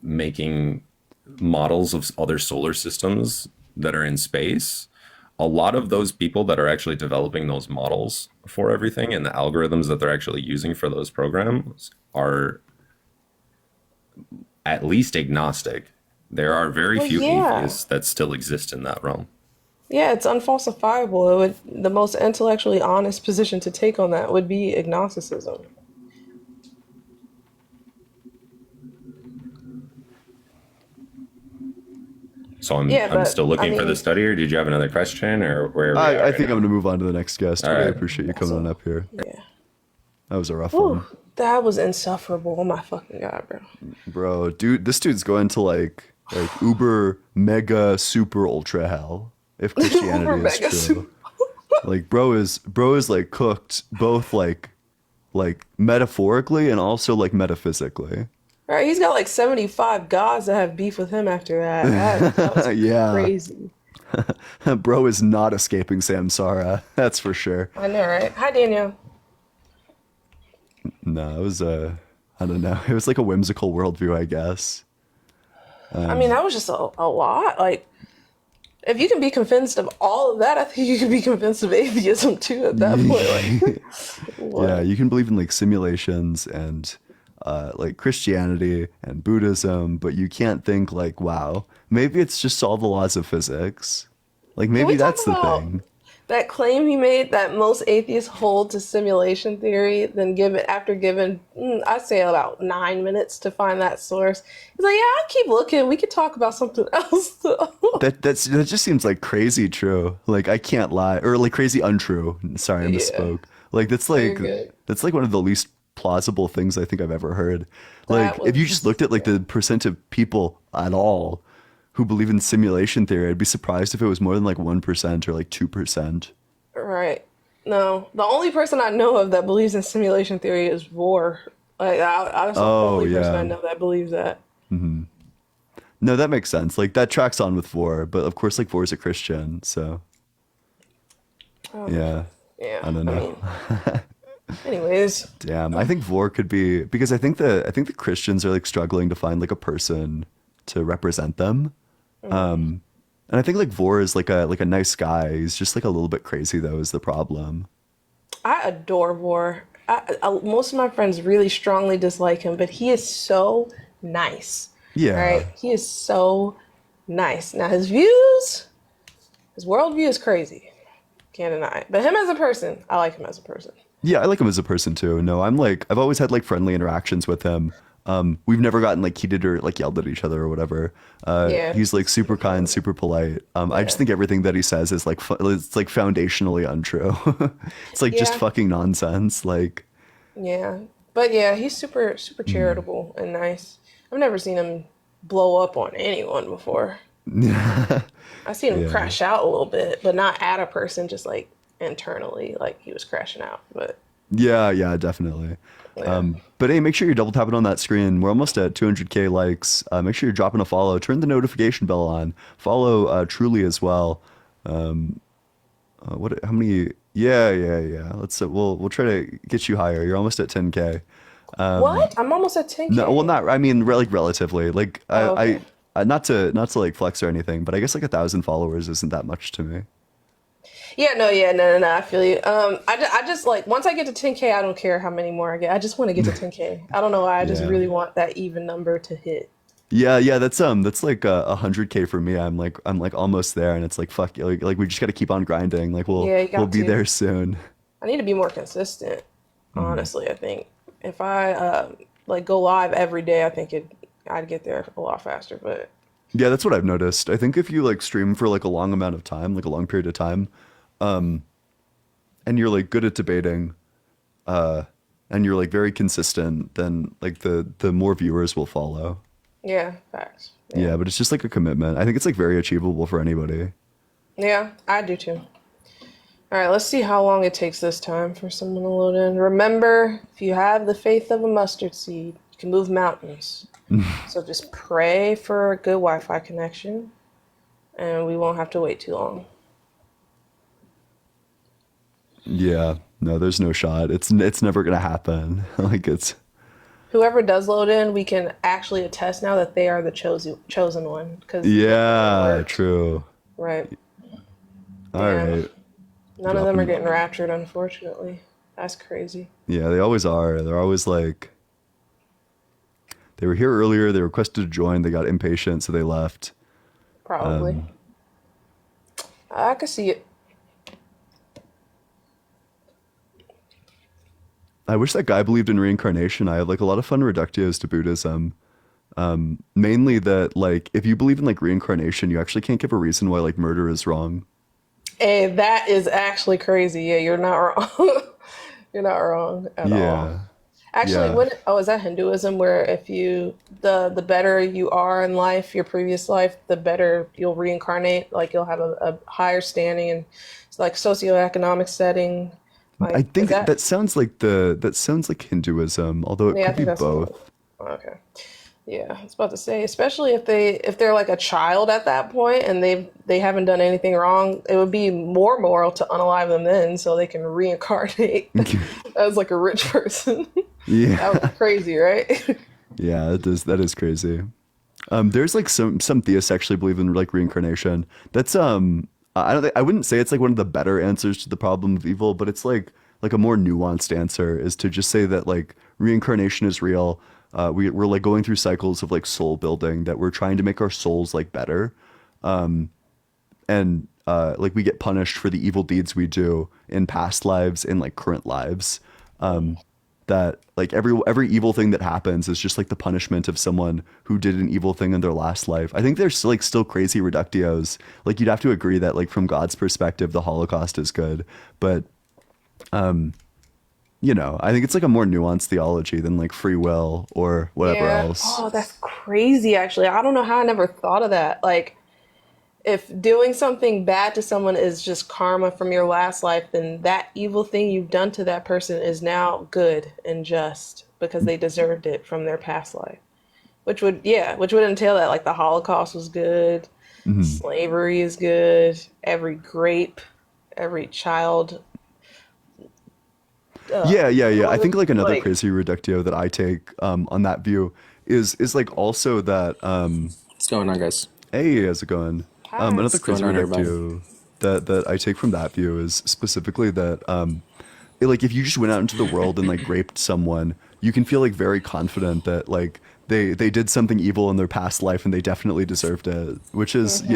making models of other solar systems that are in space a lot of those people that are actually developing those models for everything and the algorithms that they're actually using for those programs are at least agnostic. There are very Well, few yeah. atheists that still exist in that realm. Yeah, it's unfalsifiable. The most intellectually honest position to take on that would be agnosticism. So I'm Yeah, but still looking I for the mean, study, or did you have another question, or where are we at I right think now? I'm gonna move on to the next guest. All I right. appreciate you coming on up here. yeah. That was a rough Whew, one, that was insufferable. Oh my fucking god, bro. bro. Dude, this dude's going to like uber mega super ultra hell if Christianity Uber is mega true. super. Like bro is like cooked both like metaphorically and also like metaphysically. Right, he's got like 75 gods that have beef with him after that. That was Yeah. crazy. Bro is not escaping Samsara. That's for sure. I know, right? Hi, Daniel. No, it was I don't know. It was like a whimsical worldview, I guess. I mean, that was just a lot. Like, if you can be convinced of all of that, I think you can be convinced of atheism too at that point. Like, what? Yeah, you can believe in like simulations and like Christianity and Buddhism, but you can't think like, wow, maybe it's just all the laws of physics. Like Can we maybe talk that's the about thing. that claim he made that most atheists hold to simulation theory, then after given, I'd say about 9 minutes to find that source. He's like, yeah, I'll keep looking. We could talk about something else. That just seems like crazy true. Like I can't lie, or like crazy untrue. Sorry, I Yeah. misspoke. Like You're good. that's like one of the least plausible things I think I've ever heard. Like if you just looked at like the percent of people at all who believe in simulation theory, I'd be surprised if it was more than like 1% or like 2%. Right. No, the only person I know of that believes in simulation theory is Vor. Like, that's the Oh only person I yeah. know that believes that. hmm No, that makes sense. Like that tracks on with Vor, but of course like Vor is a Christian, so yeah. Yeah. I don't know. Anyways, Damn, I think Vor could be because I think the Christians are like struggling to find like a person to represent them. And I think like Vor is like a nice guy. He's just like a little bit crazy though is the problem. I adore Vor. Most of my friends really strongly dislike him, but he is so nice. Yeah. Right? He is so nice. Now his worldview is crazy. Can't deny it. But him as a person, I like him as a person. Yeah, I like him as a person too. No, I've always had like friendly interactions with him. We've never gotten like heated or like yelled at each other or whatever. Yeah. He's like super kind, super polite. I just think everything that he says is like it's like foundationally untrue. It's like just Yeah. fucking nonsense. Like Yeah. But yeah, he's super charitable and nice. I've never seen him blow up on anyone before. I've seen him Yeah. crash out a little bit, but not at a person, just like internally, like he was crashing out. But Yeah, definitely. But hey, make sure you're double tapping on that screen. We're almost at 200K likes. Make sure you're dropping a follow. Turn the notification bell on. Follow Truly as well. What? How many? Yeah. Let's. We'll try to get you higher. You're almost at 10K. what? I'm almost at 10K. No, well, not. I mean, like relatively. Like Oh, okay. I not to like flex or anything, but I guess like 1,000 followers isn't that much to me. No. I feel you. I just like once I get to 10K, I don't care how many more I get. I just want to get to 10K. I don't know why. I just Yeah. really want that even number to hit. Yeah. That's like 100K for me. I'm like almost there, and it's like fuck. Like we just got to keep on grinding. Like Yeah, you got we'll be to. there soon. I need to be more consistent. Mm-hmm. Honestly, I think if I like go live every day, I think I'd get there a lot faster. But Yeah, that's what I've noticed. I think if you like stream for like a long amount of time, like a long period of time, and you're like good at debating, and you're like very consistent, then like the more viewers will follow. yeah, facts. Yeah, but it's just like a commitment. I think it's like very achievable for anybody. Yeah, I do too. All right, let's see how long it takes this time for someone to load in. Remember, if you have the faith of a mustard seed, you can move mountains. So just pray for a good Wi-Fi connection, and we won't have to wait too long. Yeah, no, there's no shot. It's never gonna happen. Like it's Whoever does load in, we can actually attest now that they are the chosen one. 'Cause yeah, true. right. All right. None of them are getting raptured, unfortunately. That's crazy. Yeah, they always are. They're always like, they were here earlier, they requested to join, they got impatient, so they left. Probably. I could see it. I wish that guy believed in reincarnation. I have like a lot of fun reductios to Buddhism. Mainly that like if you believe in like reincarnation, you actually can't give a reason why like murder is wrong. And that is actually crazy. Yeah, you're not wrong. You're not wrong at all. Actually, Yeah. is that Hinduism where if you the better you are in life, your previous life, the better you'll reincarnate, like you'll have a higher standing and it's like socioeconomic setting. Like, I think is that sounds like Hinduism, although it Yeah, I could be think that's both. okay. Yeah, I was about to say, especially if they're like a child at that point and they haven't done anything wrong, it would be more moral to unalive them then so they can reincarnate as like a rich person. Yeah. That would be crazy, right? Yeah, that is crazy. There's like some theists actually believe in like reincarnation. That's I wouldn't say it's like one of the better answers to the problem of evil, but it's like a more nuanced answer is to just say that like reincarnation is real. We're like going through cycles of like soul building that we're trying to make our souls like better. And like we get punished for the evil deeds we do in past lives and like current lives. That like every evil thing that happens is just like the punishment of someone who did an evil thing in their last life. I think there's like still crazy reductios. Like you'd have to agree that like from God's perspective, the Holocaust is good, but you know, I think it's like a more nuanced theology than like free will or whatever else. Oh, that's crazy, actually. I don't know how I never thought of that. Like, if doing something bad to someone is just karma from your last life, then that evil thing you've done to that person is now good and just because they deserved it from their past life. Which would entail that like the Holocaust was good, slavery is good, every grape, every child. Yeah. I think like another like- crazy reductio that I take on that view is like also that What's going on, guys? hey, how's it going? Another What's crazy going on, everybody? reductio that I take from that view is specifically that like if you just went out into the world and like raped someone, you can feel like very confident that like they did something evil in their past life and they definitely deserved it, which is like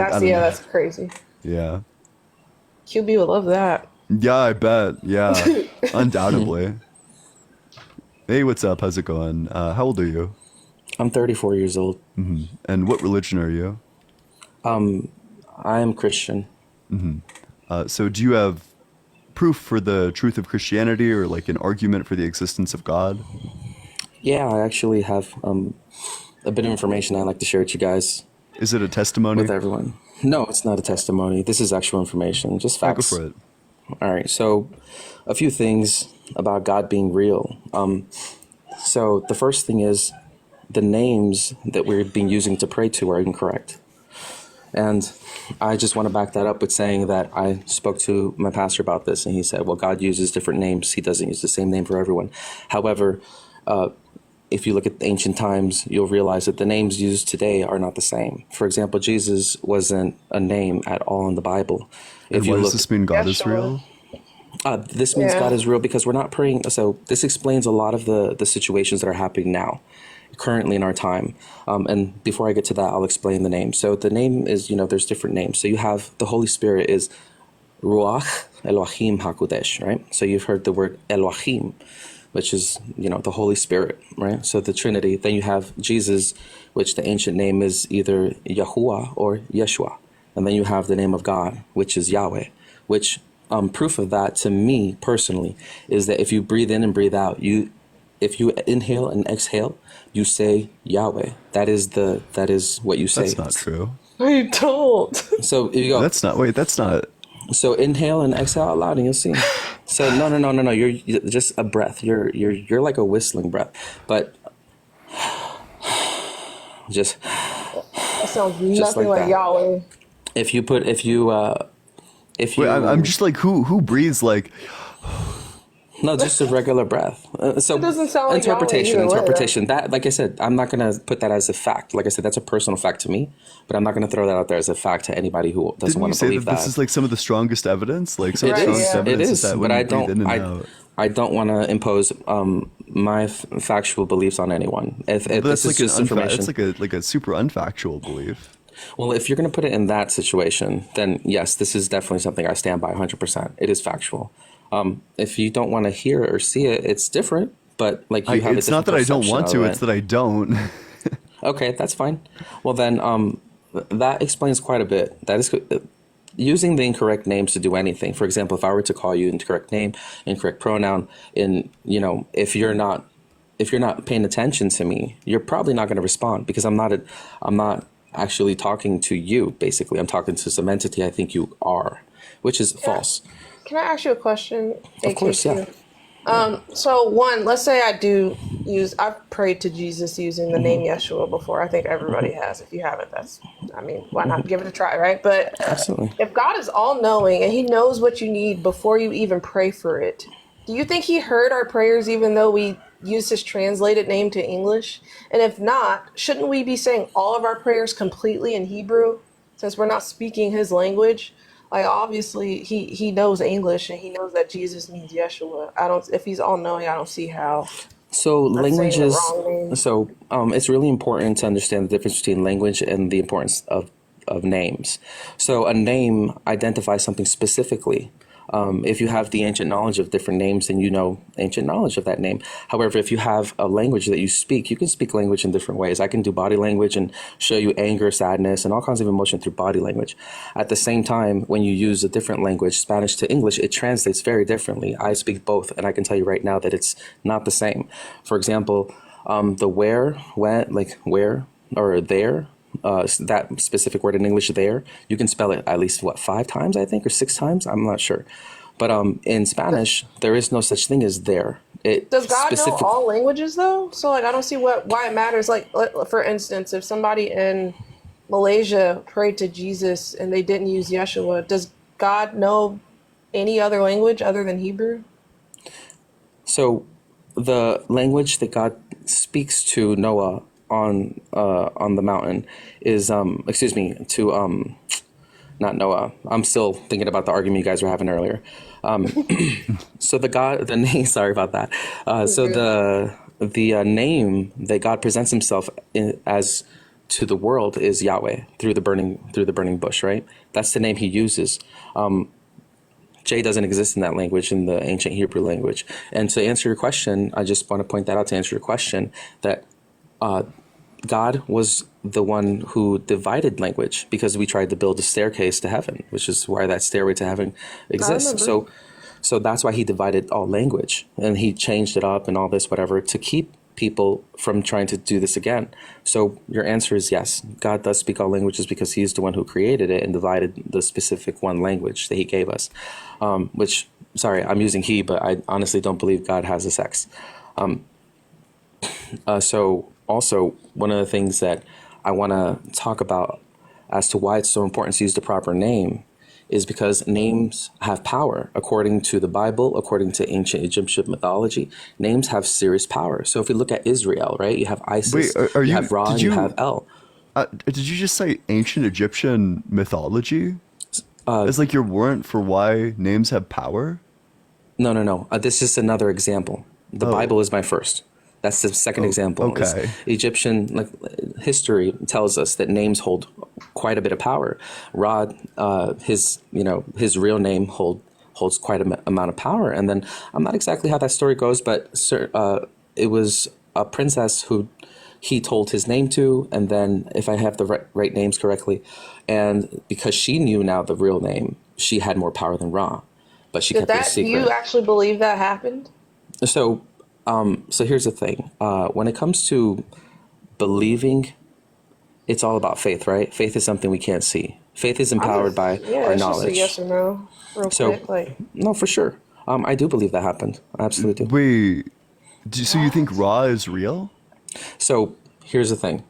I don't know. That's crazy. Yeah. QB would love that. Yeah, I bet. Yeah, undoubtedly. Hey, what's up? How's it going? How old are you? I'm 34 years old. And what religion are you? I am Christian. So do you have proof for the truth of Christianity or like an argument for the existence of God? Yeah, I actually have a bit of information I'd like to share with you guys. Is it a testimony? With everyone. No, it's not a testimony. This is actual information, just Yeah, go facts. for it. All right, so a few things about God being real. So the first thing is the names that we're being using to pray to are incorrect. And I just want to back that up with saying that I spoke to my pastor about this, and he said, well, God uses different names. He doesn't use the same name for everyone. However, if you look at ancient times, you'll realize that the names used today are not the same. For example, Jesus wasn't a name at all in the Bible. And what does this mean God is real? This means God is real because we're not praying. So this explains a lot of the situations that are happening now, currently in our time. And before I get to that, I'll explain the name. So the name is, there's different names. So you have the Holy Spirit is Ruach Elohim HaKodesh, right? So you've heard the word Elohim, which is, the Holy Spirit, right? So the Trinity. Then you have Jesus, which the ancient name is either Yahuwah or Yeshua. And then you have the name of God, which is Yahweh, which proof of that to me personally is that if you breathe in and breathe out, if you inhale and exhale, you say Yahweh. That is what you say. That's not true. No, you don't. So if you go. That's not. So inhale and exhale out loud, and you'll see. So no. You're just a breath. You're like a whistling breath, but just. That sounds Just nothing like like that. Yahweh. Wait, I'm just like who breathes like No, just a regular breath. So It doesn't sound like interpretation, Yahweh either way, interpretation. That, like I said, I'm not gonna put that as a fact. Like I said, that's a personal fact to me, but I'm not gonna throw that out there as a fact to anybody who doesn't Didn't you want to say believe that this is like some of the strongest evidence? Like some of the It strongest is. It evidence is. that But when I you breathe in don't. and out. I don't want to impose my factual beliefs on anyone. If But this that's is like just information. it's like a super unfactual belief. Well, if you're going to put it in that situation, then yes, this is definitely something I stand by 100%. It is factual. If you don't want to hear it or see it, it's different. But like you have It's a not that I don't different want perception to; of it's it. that I don't. Okay, that's fine. Well, then that explains quite a bit. That is using the incorrect names to do anything. For example, if I were to call you incorrect name, incorrect pronoun, and if you're not paying attention to me, you're probably not going to respond because I'm not actually talking to you. Basically, I'm talking to some entity I think you are, which is false. Can I ask you a question? Of course, yeah. So one, let's say I've prayed to Jesus using the name Yeshua before. I think everybody has. If you haven't, why not give it a try, right? But Absolutely. if God is all knowing and he knows what you need before you even pray for it, do you think he heard our prayers even though we used his translated name to English? And if not, shouldn't we be saying all of our prayers completely in Hebrew since we're not speaking his language? Like obviously he knows English and he knows that Jesus means Yeshua. If he's all knowing, I don't see how. So I'm saying the languages. wrong name. So it's really important to understand the difference between language and the importance of names. So a name identifies something specifically. If you have the ancient knowledge of different names, then you know ancient knowledge of that name. However, if you have a language that you speak, you can speak language in different ways. I can do body language and show you anger, sadness, and all kinds of emotion through body language. At the same time, when you use a different language, Spanish to English, it translates very differently. I speak both, and I can tell you right now that it's not the same. For example, the where, when, like where or there, that specific word in English there, you can spell it at least 5 times, I think, or 6 times. I'm not sure. But in Spanish, there is no such thing as there. Does God know all languages though? So like I don't see why it matters. Like for instance, if somebody in Malaysia prayed to Jesus and they didn't use Yeshua, does God know any other language other than Hebrew? So the language that God speaks to Noah on the mountain is not Noah. I'm still thinking about the argument you guys were having earlier. So the name. Sorry about that. The name that God presents Himself as to the world is Yahweh through the burning bush. Right. That's the name He uses. J doesn't exist in that language, in the ancient Hebrew language. And to answer your question, I just want to point that out to answer your question that God was the one who divided language because we tried to build a staircase to heaven, which is why that stairway to heaven exists. So that's why He divided all language, and He changed it up and all this, whatever, to keep people from trying to do this again. So your answer is yes. God does speak all languages because He is the one who created it and divided the specific one language that He gave us, sorry, I'm using he, but I honestly don't believe God has a sex. So also, one of the things that I want to talk about as to why it's so important to use the proper name is because names have power. According to the Bible, according to ancient Egyptian mythology, names have serious power. So if you look at Israel, right, you have Isis, you have Ra, and you have El. Did you just say ancient Egyptian mythology? It's like your warrant for why names have power? No. This is another example. The Bible is my first. That's the second example. Okay. Egyptian history tells us that names hold quite a bit of power. Ra, his real name holds quite an amount of power. And then I'm not exactly how that story goes, but it was a princess who he told his name to, and then if I have the right names correctly, and because she knew now the real name, she had more power than Ra, but she kept it a secret. Do you actually believe that happened? So here's the thing. When it comes to believing, it's all about faith, right? Faith is something we can't see. Faith is empowered by our it's knowledge. just a yes or no, real quick. No, for sure. I do believe that happened. I absolutely do. Wait, so you think Ra is real? So here's the thing.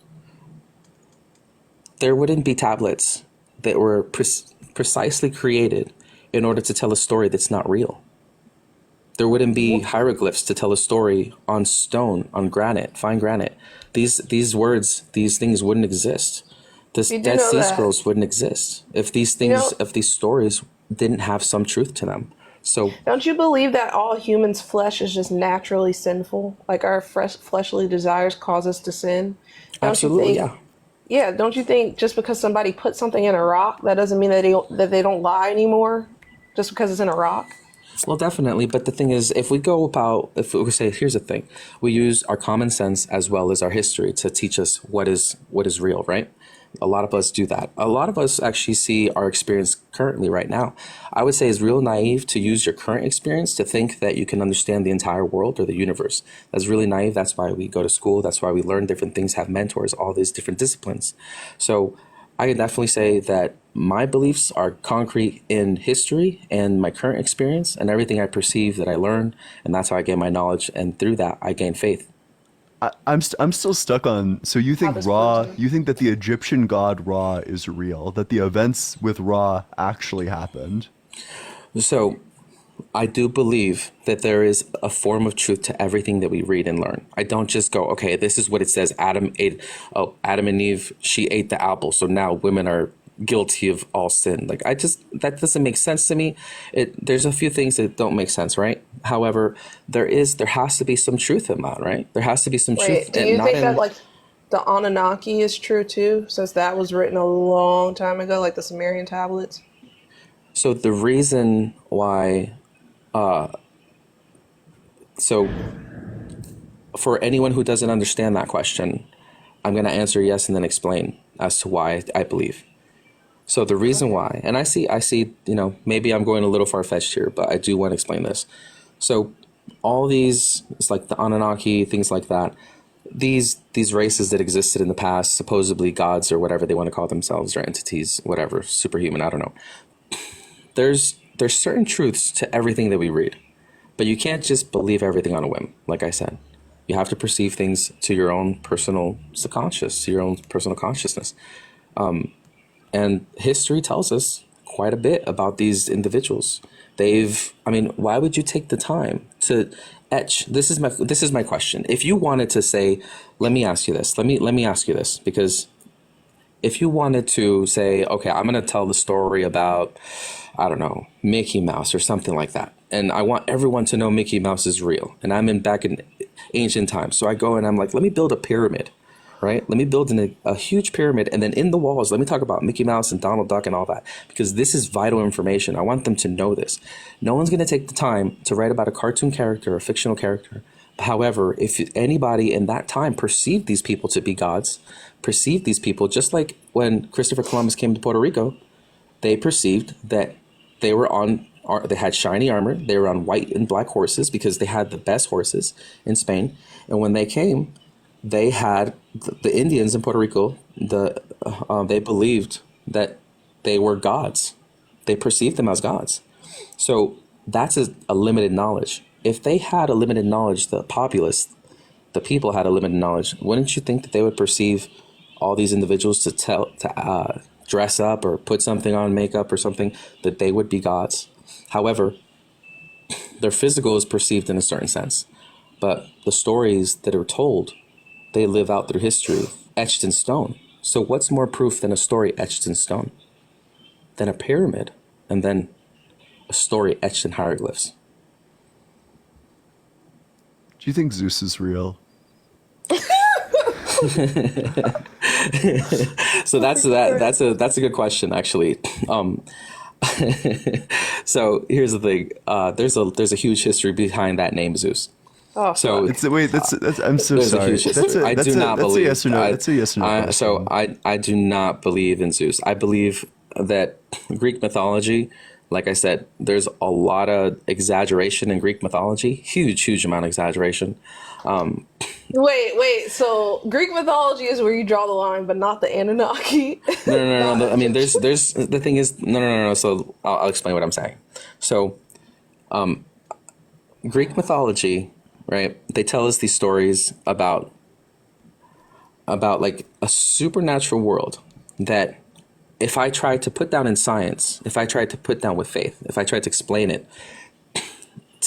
There wouldn't be tablets that were precisely created in order to tell a story that's not real. There wouldn't be hieroglyphs to tell a story on stone, on granite, fine granite. These words, these things wouldn't exist. This You do Dead know Sea that. Scrolls wouldn't exist if these You know, things, if these stories didn't have some truth to them. So don't you believe that all humans' flesh is just naturally sinful? Like our fleshly desires cause us to sin? Don't absolutely, you yeah. think? Yeah, don't you think just because somebody put something in a rock, that doesn't mean that they don't lie anymore? Just because it's in a rock? Well, definitely. But the thing is, if we say, here's the thing, we use our common sense as well as our history to teach us what is real, right? A lot of us do that. A lot of us actually see our experience currently right now. I would say it's real naive to use your current experience to think that you can understand the entire world or the universe. That's really naive. That's why we go to school. That's why we learn different things, have mentors, all these different disciplines. So I can definitely say that my beliefs are concrete in history and my current experience and everything I perceive that I learn. And that's how I gain my knowledge. And through that, I gain faith. I'm still stuck on. So you think Ra? You think that the Egyptian god Ra is real? That the events with Ra actually happened? So I do believe that there is a form of truth to everything that we read and learn. I don't just go, okay, this is what it says. Adam and Eve, she ate the apple. So now women are guilty of all sin. Like that doesn't make sense to me. There's a few things that don't make sense, right? However, there has to be some truth in that, right? There has to be some truth. Wait, do you think that like the Anunnaki is true too, since that was written a long time ago, like the Sumerian tablets? So the reason why, so for anyone who doesn't understand that question, I'm going to answer yes and then explain as to why I believe. So the reason why, and I see, maybe I'm going a little far-fetched here, but I do want to explain this. So all these, it's like the Anunnaki, things like that, these races that existed in the past, supposedly gods or whatever they want to call themselves, or entities, whatever, superhuman, I don't know. There's certain truths to everything that we read, but you can't just believe everything on a whim, like I said. You have to perceive things to your own personal subconscious, to your own personal consciousness. And history tells us quite a bit about these individuals. Why would you take the time to etch? This is my question. If you wanted to say, let me ask you this, because if you wanted to say, okay, I'm going to tell the story about, I don't know, Mickey Mouse or something like that. And I want everyone to know Mickey Mouse is real. And I'm back in ancient times. So I go and I'm like, let me build a pyramid. Right? Let me build a huge pyramid, and then in the walls, let me talk about Mickey Mouse and Donald Duck and all that, because this is vital information. I want them to know this. No one's going to take the time to write about a cartoon character, a fictional character. However, if anybody in that time perceived these people to be gods, perceived these people, just like when Christopher Columbus came to Puerto Rico, they perceived that they had shiny armor, they were on white and black horses because they had the best horses in Spain. And when they came, they had the Indians in Puerto Rico, they believed that they were gods. They perceived them as gods. So that's a limited knowledge. If they had a limited knowledge, the populace, the people had a limited knowledge, wouldn't you think that they would perceive all these individuals to dress up or put something on, makeup or something, that they would be gods? However, their physical is perceived in a certain sense, but the stories that are told, they live out through history, etched in stone. So what's more proof than a story etched in stone? Than a pyramid, and then a story etched in hieroglyphs. Do you think Zeus is real? So that's a good question, actually. So here's the thing. There's a huge history behind that name, Zeus. Oh, so that's I'm so sorry. I do not believe. That's a yes or no. That's a yes or no. So I do not believe in Zeus. I believe that Greek mythology, like I said, there's a lot of exaggeration in Greek mythology. Huge amount of exaggeration. Wait. So Greek mythology is where you draw the line, but not the Anunnaki. No. I mean, there's the thing is no. So I'll explain what I'm saying. So, Greek mythology, right? They tell us these stories about like a supernatural world that if I tried to put down in science, if I tried to put down with faith, if I tried to explain it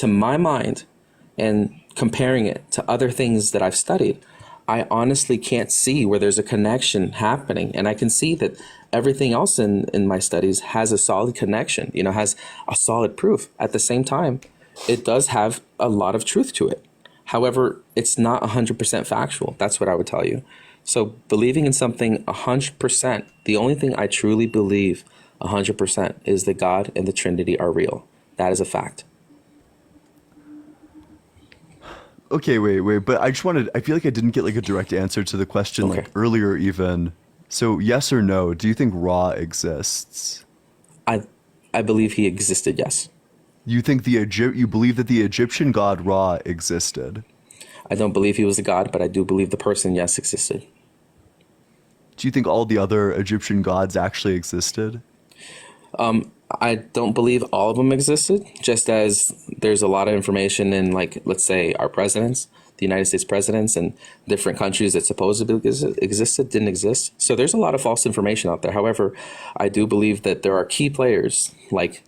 to my mind, and comparing it to other things that I've studied, I honestly can't see where there's a connection happening. And I can see that everything else in my studies has a solid connection, has a solid proof. At the same time, it does have a lot of truth to it. However, it's not 100% factual. That's what I would tell you. So believing in something 100%, the only thing I truly believe 100% is that God and the Trinity are real. That is a fact. Okay, wait, but I feel like I didn't get like a direct answer to the question like earlier even. So yes or no, do you think Ra exists? I believe he existed, yes. You think you believe that the Egyptian god Ra existed? I don't believe he was a god, but I do believe the person, yes, existed. Do you think all the other Egyptian gods actually existed? I don't believe all of them existed, just as there's a lot of information in, like, let's say, our presidents, the United States presidents, and different countries that supposedly existed didn't exist. So there's a lot of false information out there. However, I do believe that there are key players like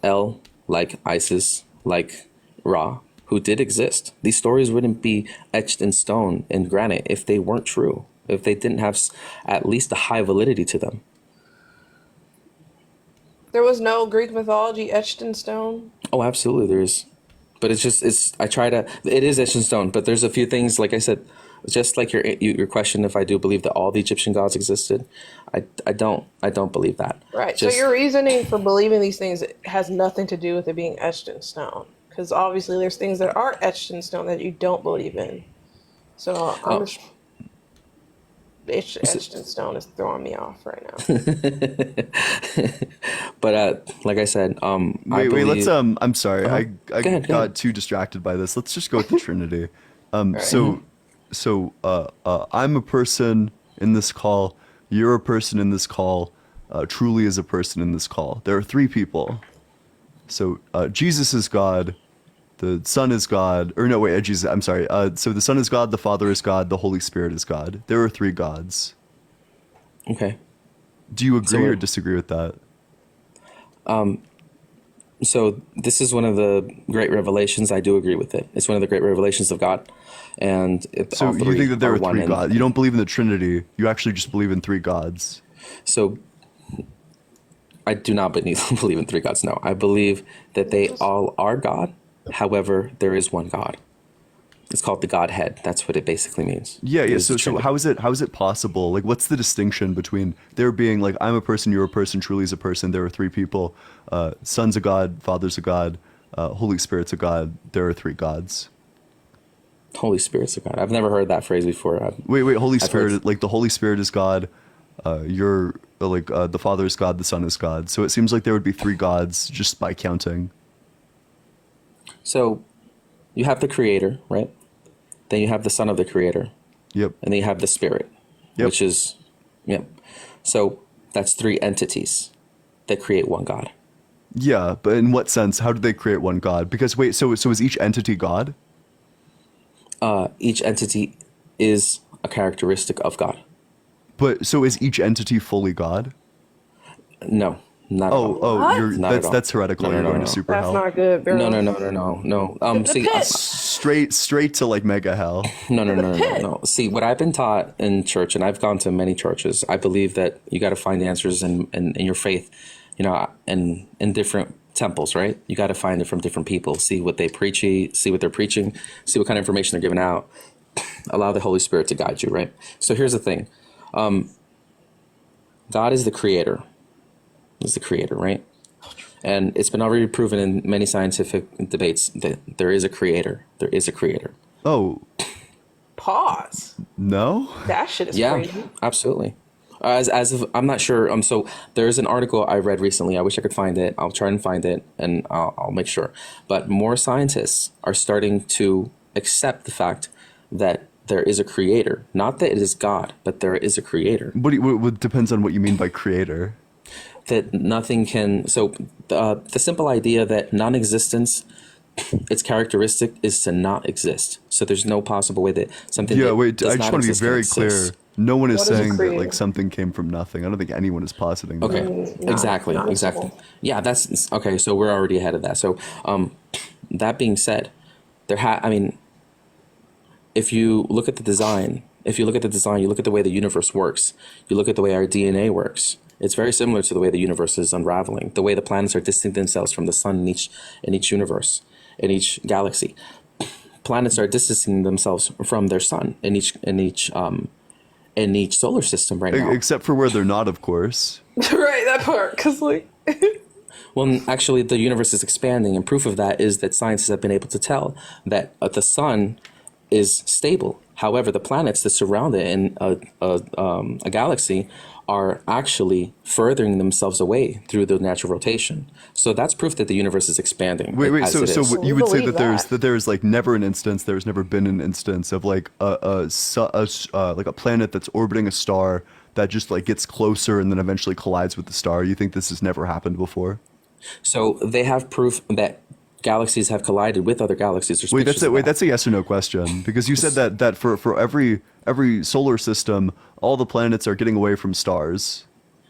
El, like Isis, like Ra, who did exist. These stories wouldn't be etched in stone and granite if they weren't true, if they didn't have at least a high validity to them. There was no Greek mythology etched in stone? Oh, absolutely there is. But it is etched in stone, but there's a few things, like I said, just like your question, if I do believe that all the Egyptian gods existed, I don't believe that. Right. So your reasoning for believing these things has nothing to do with it being etched in stone. Because obviously there's things that are etched in stone that you don't believe in. So I'm just... etched in stone is throwing me off right now. But like I said, wait, let's I'm sorry, I Go ahead. got too distracted by this. Let's just go with the Trinity. Right. So I'm a person in this call. You're a person in this call. Truly is a person in this call. There are three people. So Jesus is God. The Son is God. Or no, wait, Jesus. I'm sorry. So the Son is God. The Father is God. The Holy Spirit is God. There are three gods. Okay. Do you agree or disagree with that? So this is one of the great revelations. I do agree with it. It's one of the great revelations of God. And so you think that there are three gods? You don't believe in the Trinity. You actually just believe in three gods. So I do not believe in three gods. No, I believe that they all are God. However, there is one God. It's called the Godhead. That's what it basically means. Yeah. So how is it possible? Like, what's the distinction between there being like, I'm a person, you're a person, truly is a person. There are three people. Son's a God, Father's a God, Holy Spirit's a God. There are three gods. Holy Spirit's a God. I've never heard that phrase before. Wait. Holy Spirit, like the Holy Spirit is God. You're like the Father is God, the Son is God. So it seems like there would be three gods just by counting. So you have the Creator, right? Then you have the Son of the Creator. Yep. And then you have the Spirit, which is, So that's three entities that create one God. Yeah, but in what sense? How did they create one God? Because wait, so is each entity God? Each entity is a characteristic of God. But so is each entity fully God? No. Not at all. That's heretical. You're going to super That's hell. not good, bro. No. Straight to like mega hell. No. See, what I've been taught in church, and I've gone to many churches, I believe that you got to find answers in your faith, in different temples, right? You got to find it from different people, see what they're preaching, see what kind of information they're giving out. Allow the Holy Spirit to guide you, right? So here's the thing. God is the creator. Is the creator, right? And it's been already proven in many scientific debates that there is a creator. There is a creator. Oh. Pause. No? That shit is crazy. Yeah, absolutely. As of, I'm not sure. So there's an article I read recently. I wish I could find it. I'll try and find it, and I'll make sure. But more scientists are starting to accept the fact that there is a creator. Not that it is God, but there is a creator. What depends on what you mean by creator. That nothing can. So the simple idea that non-existence, its characteristic is to not exist. So there's no possible way that something. Yeah, that wait. does I just not want to be exist can very exist. clear. No one is What is a saying that creator? like something came from nothing. I don't think anyone is positing Okay, that. exactly. Yeah, that's okay. So we're already ahead of that. So that being said, I mean, if you look at the design, you look at the way the universe works, you look at the way our DNA works, it's very similar to the way the universe is unraveling, the way the planets are distancing themselves from the sun in each universe, in each galaxy. Planets are distancing themselves from their sun in each solar system right now. Except for where they're not, of course. Right, that part, because like. Well, actually, the universe is expanding, and proof of that is that scientists have been able to tell that the sun is stable. However, the planets that surround it in a galaxy are actually furthering themselves away through the natural rotation. So that's proof that the universe is expanding. Wait. as So it is. you would say that there's like never an instance. There's never been an instance of like like a planet that's orbiting a star that just like gets closer and then eventually collides with the star. You think this has never happened before? So they have proof that galaxies have collided with other galaxies. There's pictures of that. That's a yes or no question, because you said that for every solar system, all the planets are getting away from stars.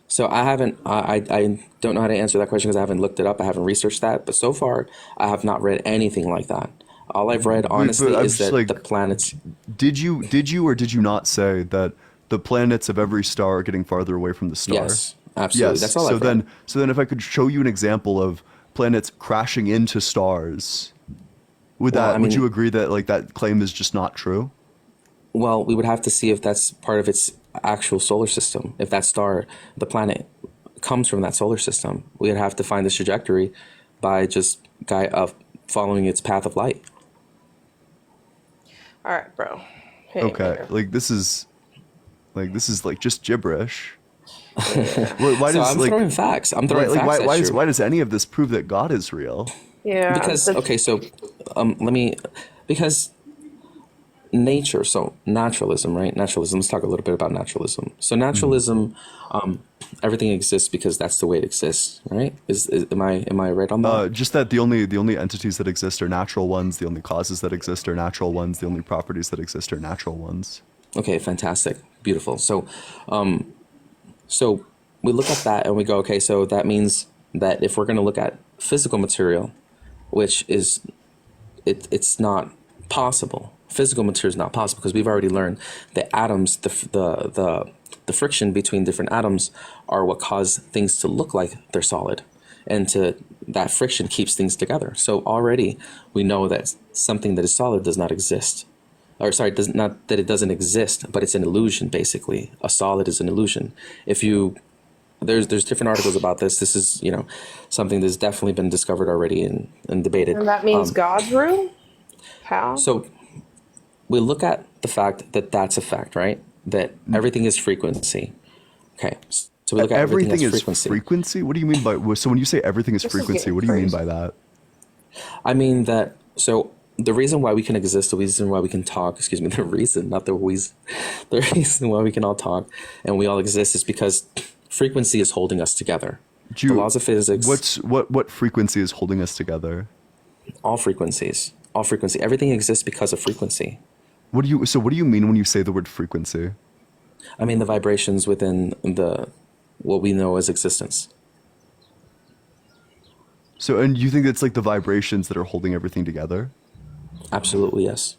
So I don't know how to answer that question because I haven't looked it up. I haven't researched that. But so far, I have not read anything like that. All I've read, honestly, is that the planets. Did you or did you not say that the planets of every star are getting farther away from the star? Yes, absolutely. Yes. That's all I've read. So then if I could show you an example of planets crashing into stars, would you agree that like that claim is just not true? Well, we would have to see if that's part of its actual solar system. If that star, the planet, comes from that solar system, we'd have to find the trajectory by just following its path of light. All right, bro. Okay, like this is like just gibberish. Why so I'm throwing facts. I'm throwing facts at you. Why does any of this prove that God is real? Yeah. Because because nature. So naturalism, right? Naturalism. Let's talk a little bit about naturalism. So naturalism, everything exists because that's the way it exists, right? Am I right on that? Just that the only entities that exist are natural ones. The only causes that exist are natural ones. The only properties that exist are natural ones. Okay, fantastic, beautiful. So, so we look at that and we go, okay, so that means that if we're going to look at physical material, which is, it's not possible. Physical material is not possible because we've already learned that atoms, the friction between different atoms are what cause things to look like they're solid, and that friction keeps things together. So already we know that something that is solid does not exist. Or sorry, not that it doesn't exist, but it's an illusion, basically. A solid is an illusion. There's different articles about this. This is, something that's definitely been discovered already and debated. And that means God's real? How? So we look at the fact that that's a fact, right? That everything is frequency. Okay. So we look at everything as frequency. Frequency? What do you mean by, so when you say everything is frequency, what do you mean by that? I mean that, so the reason why we can exist, the reason why we can talk, the reason, not the reason, the reason why we can all talk and we all exist is because frequency is holding us together. The laws of physics. What frequency is holding us together? All frequencies. All frequency. Everything exists because of frequency. What do you mean when you say the word frequency? I mean the vibrations within what we know as existence. So, and you think it's like the vibrations that are holding everything together? Absolutely, yes.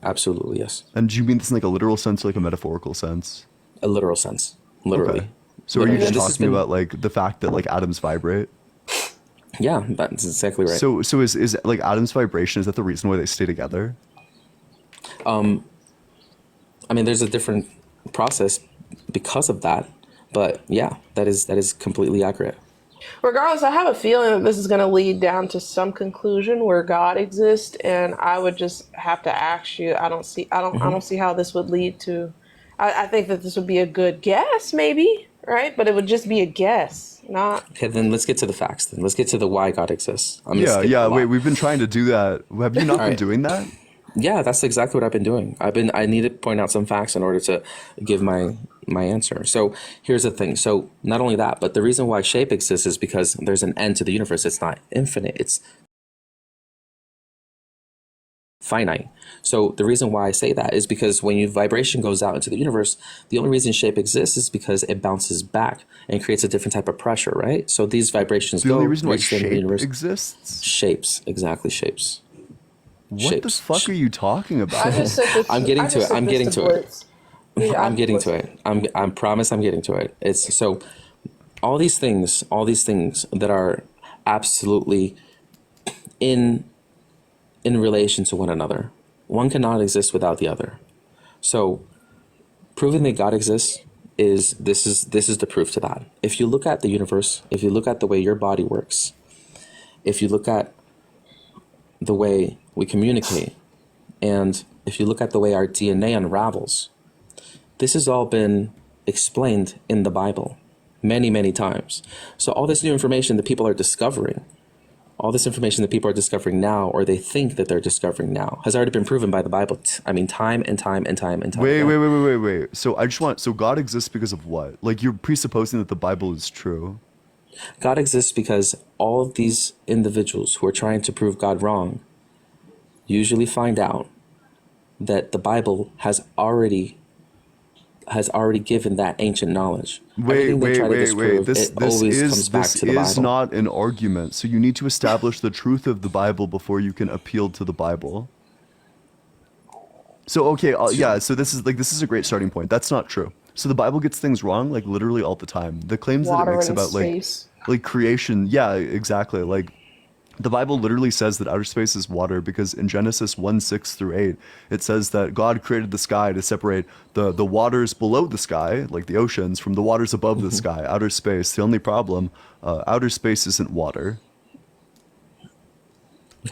Absolutely, yes. And do you mean this in like a literal sense or like a metaphorical sense? A literal sense, literally. Okay. So are you just talking about like the fact that like atoms vibrate? Yeah, that's exactly right. So is like atoms vibration, is that the reason why they stay together? I mean, there's a different process because of that, but yeah, that is completely accurate. Regardless, I have a feeling that this is going to lead down to some conclusion where God exists, and I would just have to ask you. I don't see how this would lead to. I think that this would be a good guess, maybe, right? But it would just be a guess, not. Okay, then let's get to the facts. Then let's get to the why God exists. Wait, we've been trying to do that. Have you not been doing that? Yeah, that's exactly what I've been doing. I need to point out some facts in order to give my answer. So here's the thing. So not only that, but the reason why shape exists is because there's an end to the universe. It's not infinite. It's finite. So the reason why I say that is because when your vibration goes out into the universe, the only reason shape exists is because it bounces back and creates a different type of pressure, right? So these vibrations The go only reason why reach the shape universe. exists? Shapes, exactly, shapes. What the fuck are you talking about? I just said this. I'm getting I to just it. I'm said getting this to it. Blitz. Yeah, I'm getting to it. I promise I'm getting to it. It's so all these things that are absolutely in relation to one another. One cannot exist without the other. So proving that God exists is this is the proof to that. If you look at the universe, if you look at the way your body works, if you look at the way we communicate, and if you look at the way our DNA unravels, this has all been explained in the Bible many, many times. So all this new information that people are discovering, all this information that people are discovering now, or they think that they're discovering now, has already been proven by the Bible. I mean, time and time and time and time Wait, again. wait. So God exists because of what? Like, you're presupposing that the Bible is true. God exists because all of these individuals who are trying to prove God wrong usually find out that the Bible has already given that ancient knowledge. Wait. This always comes back to the is Bible. not an argument. So you need to establish the truth of the Bible before you can appeal to the Bible. So okay, yeah. So this is a great starting point. That's not true. So the Bible gets things wrong like literally all the time. The claims that Water it makes and about space. like creation, yeah, exactly. Like the Bible literally says that outer space is water because in Genesis 1:6-8, it says that God created the sky to separate the waters below the sky, like the oceans, from the waters above the sky, outer space. The only problem, outer space isn't water.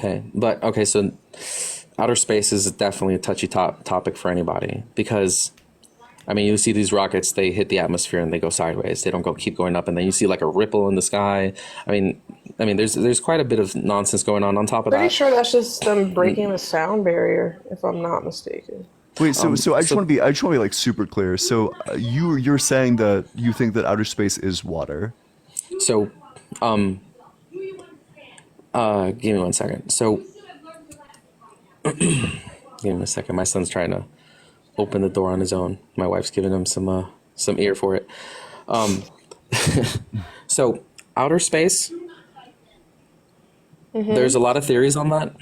Okay, so outer space is definitely a touchy topic for anybody because, I mean, you see these rockets, they hit the atmosphere and they go sideways. They don't keep going up, and then you see like a ripple in the sky. I mean, there's quite a bit of nonsense going on top of Pretty that. sure that's just them breaking the sound barrier, if I'm not mistaken. Wait, so I just want to be like super clear. So you're saying that you think that outer space is water. So, give me one second. So, give me a second. My son's trying to open the door on his own. My wife's giving him some ear for it. So, outer space. Mm-hmm. There's a lot of theories on that.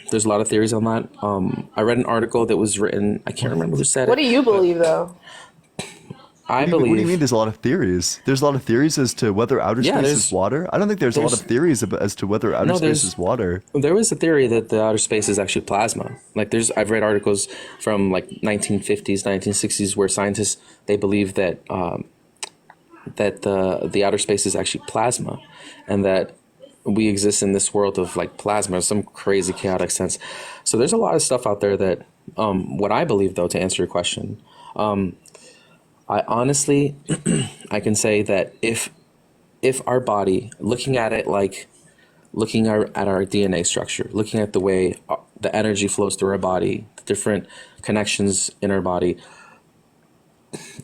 I read an article that was written. I can't remember who said What it. do you believe, though? I What do you believe. mean? There's a lot of theories. There's a lot of theories as to whether outer Yeah, space there's- is water. I don't think there's a lot of there's- theories as to whether outer No, space there's- is water. There was a theory that the outer space is actually plasma. Like I've read articles from like 1950s, 1960s where scientists, they believe that that the outer space is actually plasma, and that we exist in this world of like plasma, some crazy chaotic sense. So there's a lot of stuff out there that what I believe, though, to answer your question, I honestly I can say that if our body, looking at it like looking at our DNA structure, looking at the way the energy flows through our body, the different connections in our body,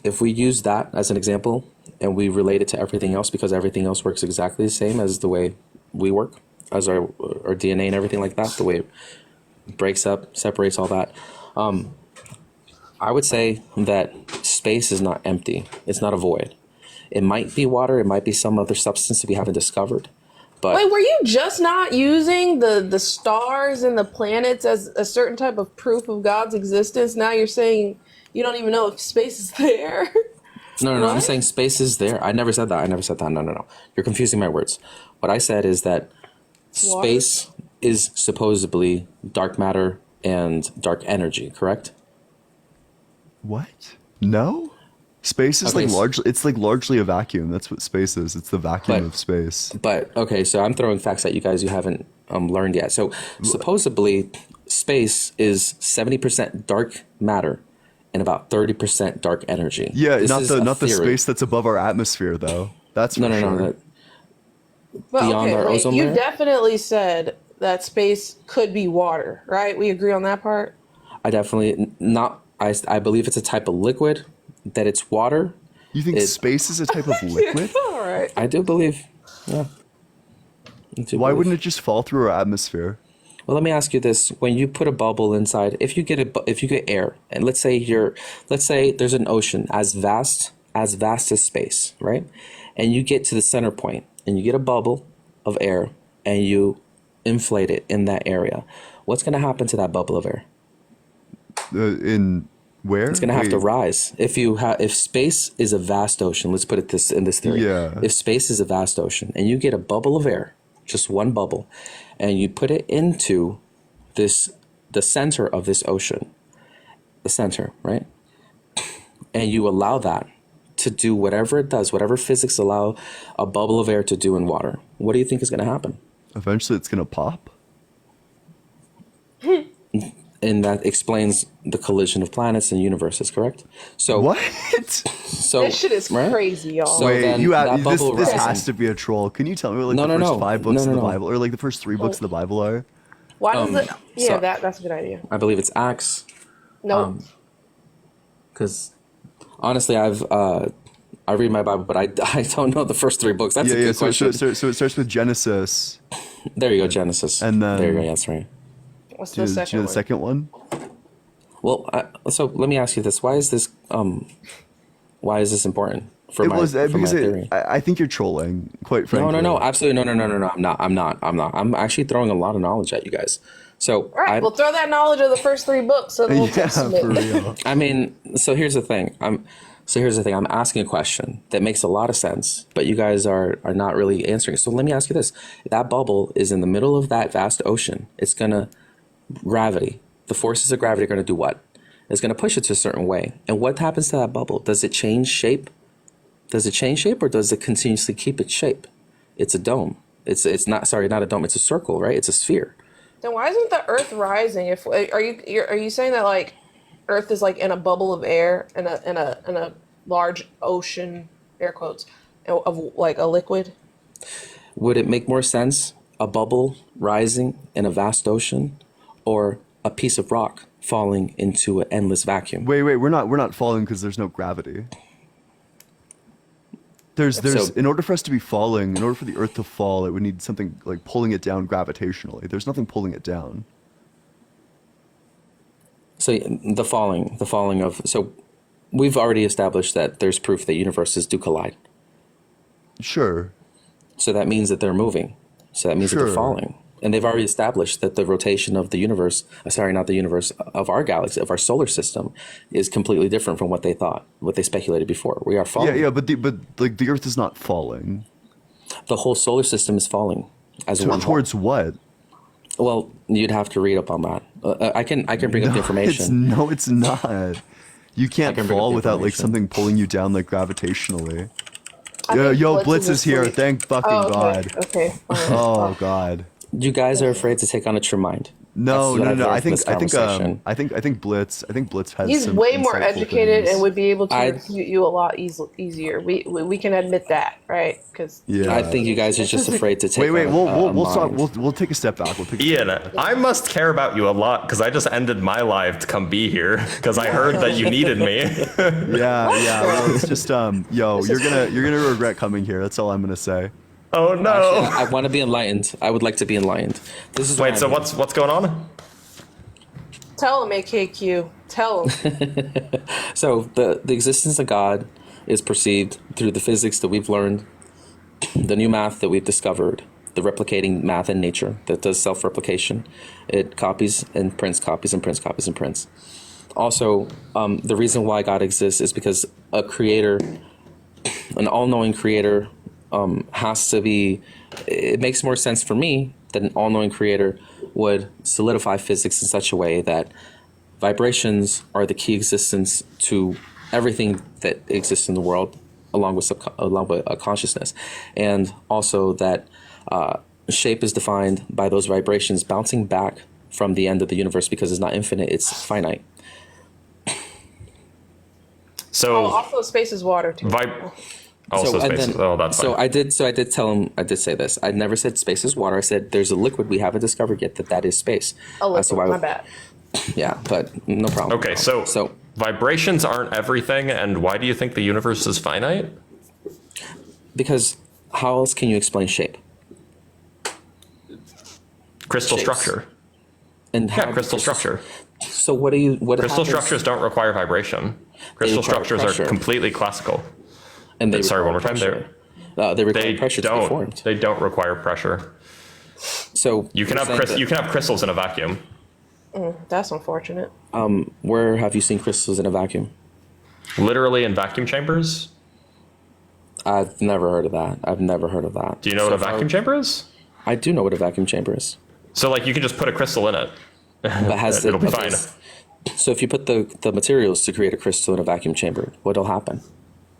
if we use that as an example and we relate it to everything else, because everything else works exactly the same as the way we work, as our DNA and everything like that, the way it breaks up, separates, all that, I would say that space is not empty. It's not a void. It might be water. It might be some other substance that we haven't discovered. But Wait, were you just not using the stars and the planets as a certain type of proof of God's existence? Now you're saying you don't even know if space is there? No. I'm What? saying space is there. I never said that. No. You're confusing my words. What I said is that Water? space is supposedly dark matter and dark energy, correct? What? No? Space is Okay, largely a vacuum. That's what space is. It's the vacuum of space. But okay, so I'm throwing facts at you guys you haven't learned yet. So supposedly, space is 70% dark matter and about 30% dark energy. Yeah, This not is the a not the theory. space that's above our atmosphere though. That's for No. sure. But Beyond okay, our wait, ozone you layer? definitely said that space could be water, right? We agree on that part? I definitely not. I believe it's a type of liquid. That it's water. You think space is a type of liquid? All right. I do believe. Yeah. Why wouldn't it just fall through our atmosphere? Well, let me ask you this: when you put a bubble inside, if you get air, and let's say there's an ocean as vast as space, right? And you get to the center point, and you get a bubble of air, and you inflate it in that area. What's going to happen to that bubble of air? In where? It's going to have to rise. If space is a vast ocean, let's put it in this theory. Yeah. If space is a vast ocean, and you get a bubble of air, just one bubble, and you put it into the center of this ocean, the center, right? And you allow that to do whatever it does, whatever physics allow a bubble of air to do in water. What do you think is going to happen? Eventually it's going to pop. And that explains the collision of planets and universes, correct? So what? So This shit is crazy, y'all. So Wait, then you that have, bubble this rising- has to be a troll. Can you tell me what like No, the no, first no. 5 books No, of no, the no. Bible, or like the first 3 books of the Bible are? Why does it? Yeah, so- that's a good idea. I believe it's Acts. No, Because honestly, I read my Bible, but I don't know the first 3 books. That's a good question. So it starts with Genesis. There you go, Genesis. And then there you go. That's right. what's Do the you know second the one? second one? Well, so let me ask you this: why is this important for my theory? I think you're trolling, quite frankly. No, absolutely no. I'm not. I'm actually throwing a lot of knowledge at you guys. So All right, well, throw that knowledge of the first 3 books of the Old Yeah, Testament. for real. I mean, so here's the thing. I'm asking a question that makes a lot of sense, but you guys are not really answering it. So let me ask you this: that bubble is in the middle of that vast ocean. It's gonna gravity. The forces of gravity are gonna do what? It's gonna push it to a certain way. And what happens to that bubble? Does it change shape? Does it change shape, or does it continuously keep its shape? It's a dome. It's not a dome. It's a circle, right? It's a sphere. Then why isn't the Earth rising? If are you saying that like Earth is like in a bubble of air in a large ocean, air quotes, of like a liquid? Would it make more sense a bubble rising in a vast ocean, or a piece of rock falling into an endless vacuum? Wait, we're not falling because there's no gravity. There's So- in order for us to be falling, in order for the Earth to fall, it would need something like pulling it down gravitationally. There's nothing pulling it down. So the falling of so we've already established that there's proof that universes do collide. Sure. So that means that they're moving. So that means that Sure. they're falling. And they've already established that the rotation of the universe, not the universe, of our galaxy, of our solar system, is completely different from what they thought, what they speculated before. We are falling. Yeah, but the Earth is not falling. The whole solar system is falling as a wormhole. Towards what? Well, you'd have to read up on that. I can bring up the information. It's not. You can't can bring up fall the without like information. something pulling you down like gravitationally. I Yo, think Blitz is here. asleep. Thank fucking Oh, okay. God. Okay. fine. Oh God. You guys are afraid to take on a true mind. No. That's what I've learned I from this conversation. think Blitz has He's some way more insightful educated things. and would be able to I- refute you a lot easier. We can admit that, right? Because Yeah. I think you guys are just afraid to take. Wait, on a we'll stop. mind. We'll take a step back. We'll take a Ian, I must care about you a lot because I just ended my life to come be here because I heard that you needed me. Yeah. Well, it's just you're gonna regret coming here. That's all I'm gonna say. Oh no! Actually, I want to be enlightened. I would like to be enlightened. This is Wait, so what's going on? tell him, AKQ. Tell him. So the existence of God is perceived through the physics that we've learned, the new math that we've discovered, the replicating math in nature that does self-replication. It copies and prints, copies and prints, copies and prints. Also, the reason why God exists is because a creator, an all-knowing creator, has to be. It makes more sense for me that an all-knowing creator would solidify physics in such a way that vibrations are the key existence to everything that exists in the world, along with consciousness, and also that shape is defined by those vibrations bouncing back from the end of the universe because it's not infinite; it's finite. So also, space is water too. Also and space. Oh, that's fine. I did tell him. I did say this. I never said space is water. I said there's a liquid we haven't discovered yet that is space. A liquid, So why my would- bad. Yeah, but no problem. Okay, so vibrations aren't everything, and why do you think the universe is finite? Because how else can you explain shape? Crystal Shapes. structure. And Yeah, crystal structure. So what do you? What Crystal happens- structures don't require vibration. Crystal require structures pressure. are completely classical. And they sorry, one require more time. pressure. They require pressure to be don't. formed. They don't require pressure. So You can you're have saying that- you can have crystals in a vacuum. That's unfortunate. Where have you seen crystals in a vacuum? Literally in vacuum chambers. I've never heard of that. I've never heard of that. Do you know what a vacuum chamber is? I do know what a vacuum chamber is. So like you can just put a crystal in it. But has It'll be but fine. does- So if you put the materials to create a crystal in a vacuum chamber, what'll happen?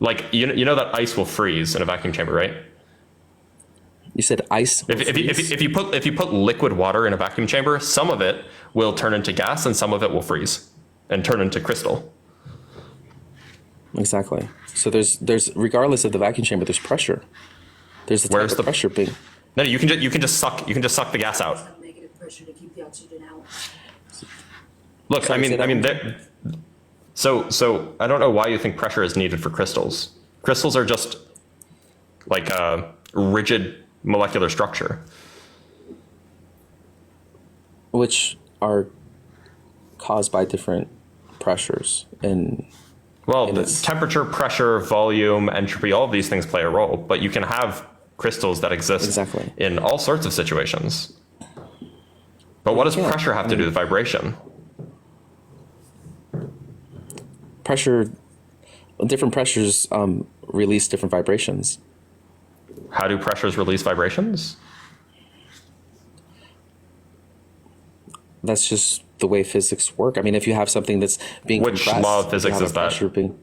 Like you know that ice will freeze in a vacuum chamber, right? You said ice. If you put liquid water in a vacuum chamber, some of it will turn into gas and some of it will freeze and turn into crystal. Exactly. So there's regardless of the vacuum chamber, there's pressure. There's the type Where's of the pressure being. No, you can just suck the gas out. Negative pressure to keep the oxygen out. Look, Sorry, say that one so I don't know why you think pressure is needed for crystals. Crystals are just like a rigid molecular structure. Which are caused by different pressures and Well, the temperature, pressure, volume, entropy, all of these things play a role, but you can have crystals that exist in all sorts of situations. But what does pressure have to do with vibration? pressure. Different pressures release different vibrations. How do pressures release vibrations? That's just the way physics work. I mean, if you have something that's being Which compressed, law of you physics have a is that? pressure being-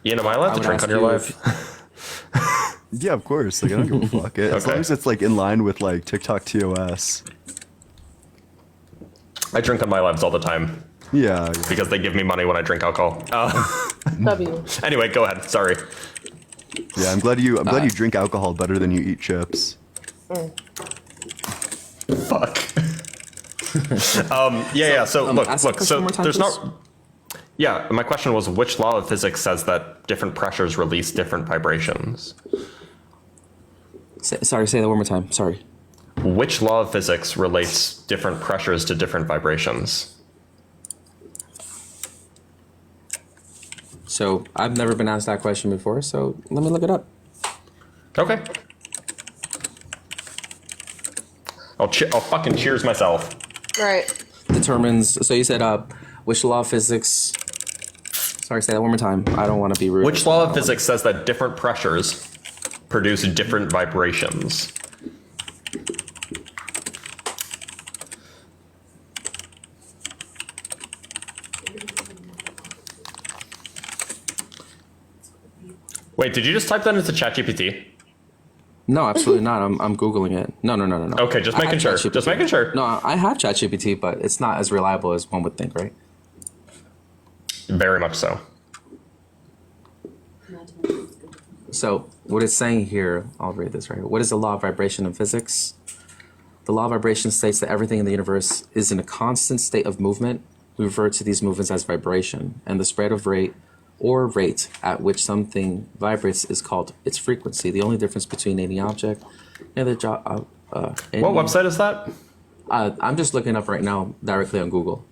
Ian, am I allowed I to would drink ask on your you live? Yeah, of course. Like I don't give a fuck. As long as it's like in line with like TikTok TOS. I drink on my lives all the time. Yeah. Because they give me money when I drink alcohol. W. Anyway, go ahead. Sorry. Yeah, I'm glad you drink alcohol better than you eat chips. Fuck. Yeah. So look. ask the question So one more time, there's please. not. Yeah, my question was, which law of physics says that different pressures release different vibrations? Sorry, say that one more time. Sorry. Which law of physics relates different pressures to different vibrations? So I've never been asked that question before, so let me look it up. Okay. I'll fucking cheers myself. Right. Determines. So you said, which law of physics? Sorry, say that one more time. I don't want to be rude. Which law of physics says that different pressures produce different vibrations? Wait, did you just type that into ChatGPT? No, absolutely not. I'm googling it. No. Okay, just I have making sure. ChatGPT. Just making sure. No, I have ChatGPT, but it's not as reliable as one would think, right? Very much so. So what it's saying here, I'll read this right. What is the law of vibration in physics? The law of vibration states that everything in the universe is in a constant state of movement. We refer to these movements as vibration, and the spread of rate or rate at which something vibrates is called its frequency. The only difference between any object and the What website is that? I'm just looking up right now directly on Google.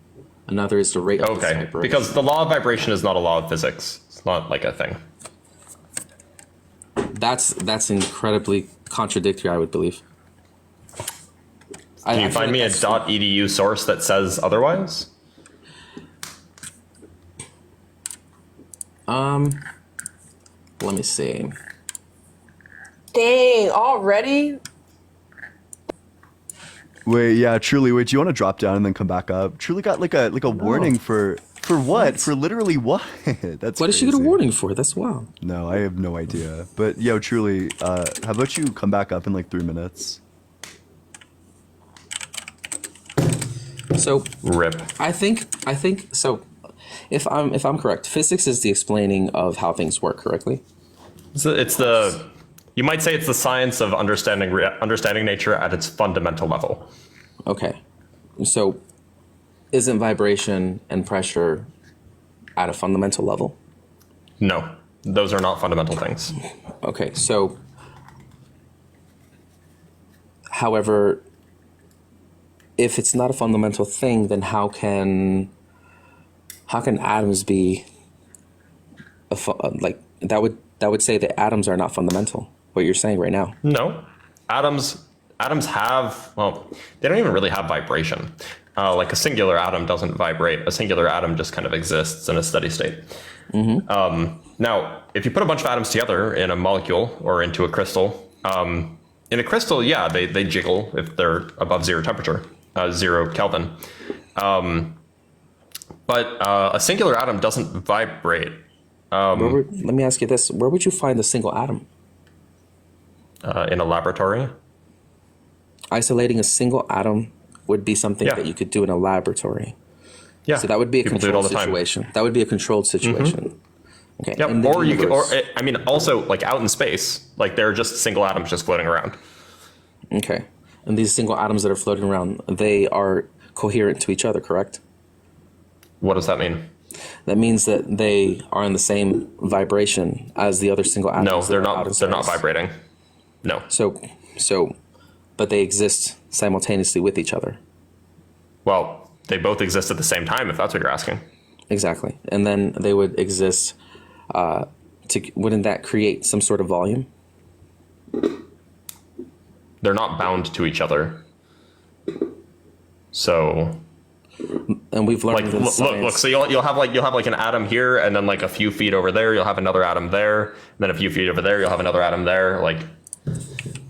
Another is the rate of Okay, vibration. because the law of vibration is not a law of physics. It's not like a thing. That's incredibly contradictory, I would believe. Can you I feel find me a like that's- .edu source that says otherwise? Let me see. Dang, already? Wait, yeah, Truly, wait, do you want to drop down and then come back up? Truly got like a warning for what? For literally what? That's What did she get a crazy. warning for? That's wild. No, I have no idea. But yo, Truly, how about you come back up in like 3 minutes? So rip. I think so. If I'm correct, physics is the explaining of how things work correctly. It's the you might say it's the science of understanding nature at its fundamental level. Okay. So isn't vibration and pressure at a fundamental level? No, those are not fundamental things. Okay, so However, if it's not a fundamental thing, then how can atoms be like that would say that atoms are not fundamental, what you're saying right now. No, atoms have, well, they don't even really have vibration. Like a singular atom doesn't vibrate. A singular atom just kind of exists in a steady state. Now, if you put a bunch of atoms together in a molecule or into a crystal, in a crystal, yeah, they jiggle if they're above 0 temperature, 0 Kelvin. But a singular atom doesn't vibrate. Let me ask you this. Where would you find a single atom? In a laboratory. Isolating a single atom would be something that you could do in a laboratory. Yeah. So that would be a People do it all controlled the time. situation. That would be a controlled situation. Okay. Yep. In the Or you could, or universe- I mean, also like out in space, like they're just single atoms just floating around. Okay. And these single atoms that are floating around, they are coherent to each other, correct? What does that mean? That means that they are in the same vibration as the other single atoms. No, that they're are out not. in They're not space. vibrating. No. So, but they exist simultaneously with each other. Well, they both exist at the same time, if that's what you're asking. Exactly. And then they would exist. Wouldn't that create some sort of volume? They're not bound to each other. So. And we've learned like in look. science- So you'll have like an atom here, and then like a few feet over there, you'll have another atom there. And then a few feet over there, you'll have another atom there. Like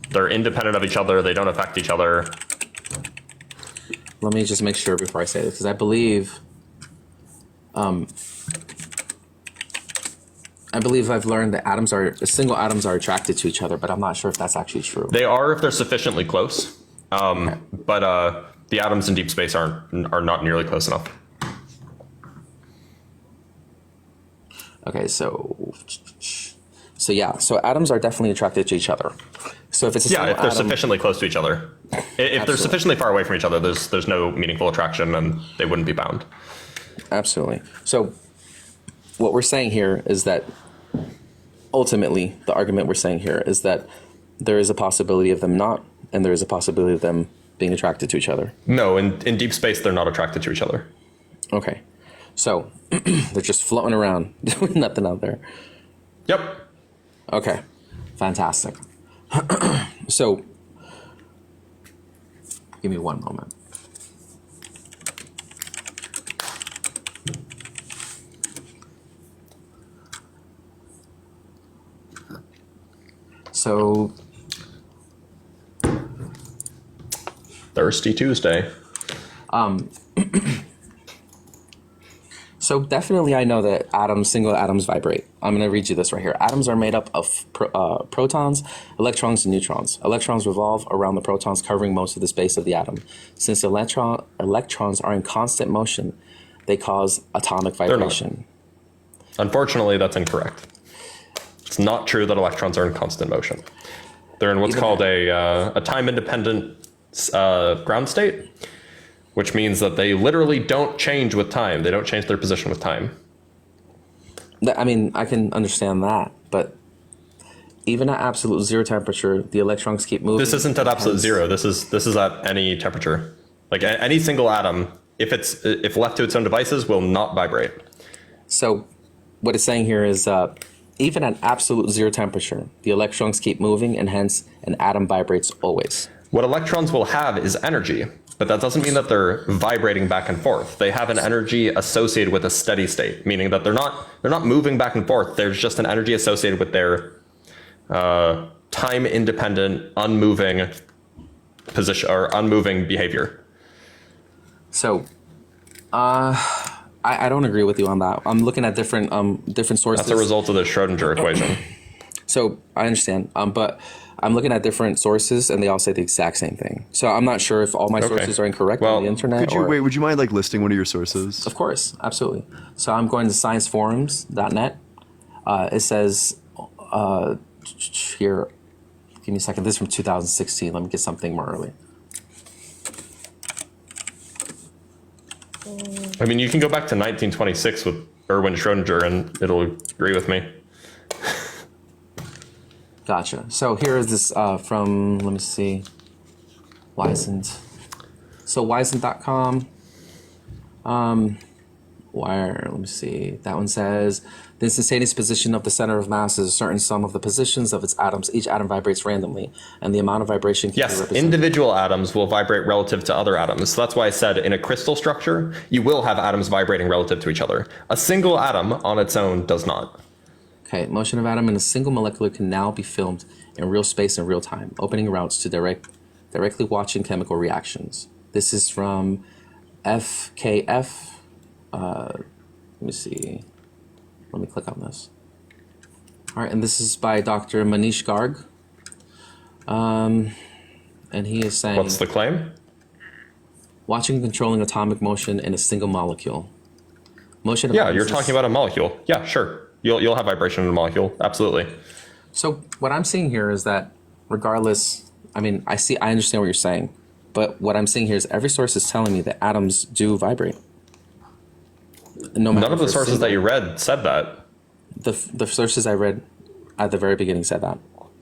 they're independent of each other. They don't affect each other. Let me just make sure before I say this, because I believe I've learned that single atoms are attracted to each other, but I'm not sure if that's actually true. They are if they're sufficiently close. But the atoms in deep space are not nearly close enough. Okay, so atoms are definitely attracted to each other. So if it's a Yeah, single if they're atom, sufficiently close to each other. If they're Absolutely. sufficiently far away from each other, there's no meaningful attraction, and they wouldn't be bound. Absolutely. So what we're saying here is that ultimately the argument we're saying here is that there is a possibility of them not, and there is a possibility of them being attracted to each other. No, in deep space, they're not attracted to each other. Okay. So they're just floating around, doing nothing out there. Yep. Okay. Fantastic. So give me one moment. So Thirsty Tuesday. So definitely I know that single atoms vibrate. I'm going to read you this right here. Atoms are made up of protons, electrons, and neutrons. Electrons revolve around the protons, covering most of the space of the atom. Since electrons are in constant motion, they cause atomic vibration. Unfortunately, that's incorrect. It's not true that electrons are in constant motion. They're in what's called a time-independent ground state, which means that they literally don't change with time. They don't change their position with time. I mean, I can understand that, but even at absolute zero temperature, the electrons keep moving. This isn't at absolute zero. This is at any temperature. Like any single atom, if left to its own devices, will not vibrate. So what it's saying here is even at absolute zero temperature, the electrons keep moving, and hence an atom vibrates always. What electrons will have is energy, but that doesn't mean that they're vibrating back and forth. They have an energy associated with a steady state, meaning that they're not moving back and forth. There's just an energy associated with their time-independent, unmoving position or unmoving behavior. So, I don't agree with you on that. I'm looking at different sources. That's a result of the Schrodinger equation. So I understand, but I'm looking at different sources, and they all say the exact same thing. So I'm not sure if all my sources are incorrect on the internet. Would you mind like listing one of your sources? Of course, absolutely. So I'm going to scienceforums.net. It says here, give me a second. This is from 2016. Let me get something more early. I mean, you can go back to 1926 with Erwin Schrodinger, and it'll agree with me. Gotcha. So here is this from, let me see. Wyzant.com. Let me see. That one says the instantaneous position of the center of mass is a certain sum of the positions of its atoms. Each atom vibrates randomly, and the amount of vibration can be Yes, represented. individual atoms will vibrate relative to other atoms. So that's why I said in a crystal structure, you will have atoms vibrating relative to each other. A single atom on its own does not. Okay, motion of atom in a single molecule can now be filmed in real space and real time, opening routes to directly watching chemical reactions. This is from FKF. Let me see. Let me click on this. All right, and this is by Dr. Manish Garg. And he is saying... What's the claim? Watching and controlling atomic motion in a single molecule. Motion of Yeah, atoms you're is- talking about a molecule. Yeah, sure. You'll have vibration in a molecule. Absolutely. So what I'm seeing here is that regardless, I understand what you're saying, but what I'm seeing here is every source is telling me that atoms do vibrate. No matter None of the if it's sources that single. you read said that. The sources I read at the very beginning said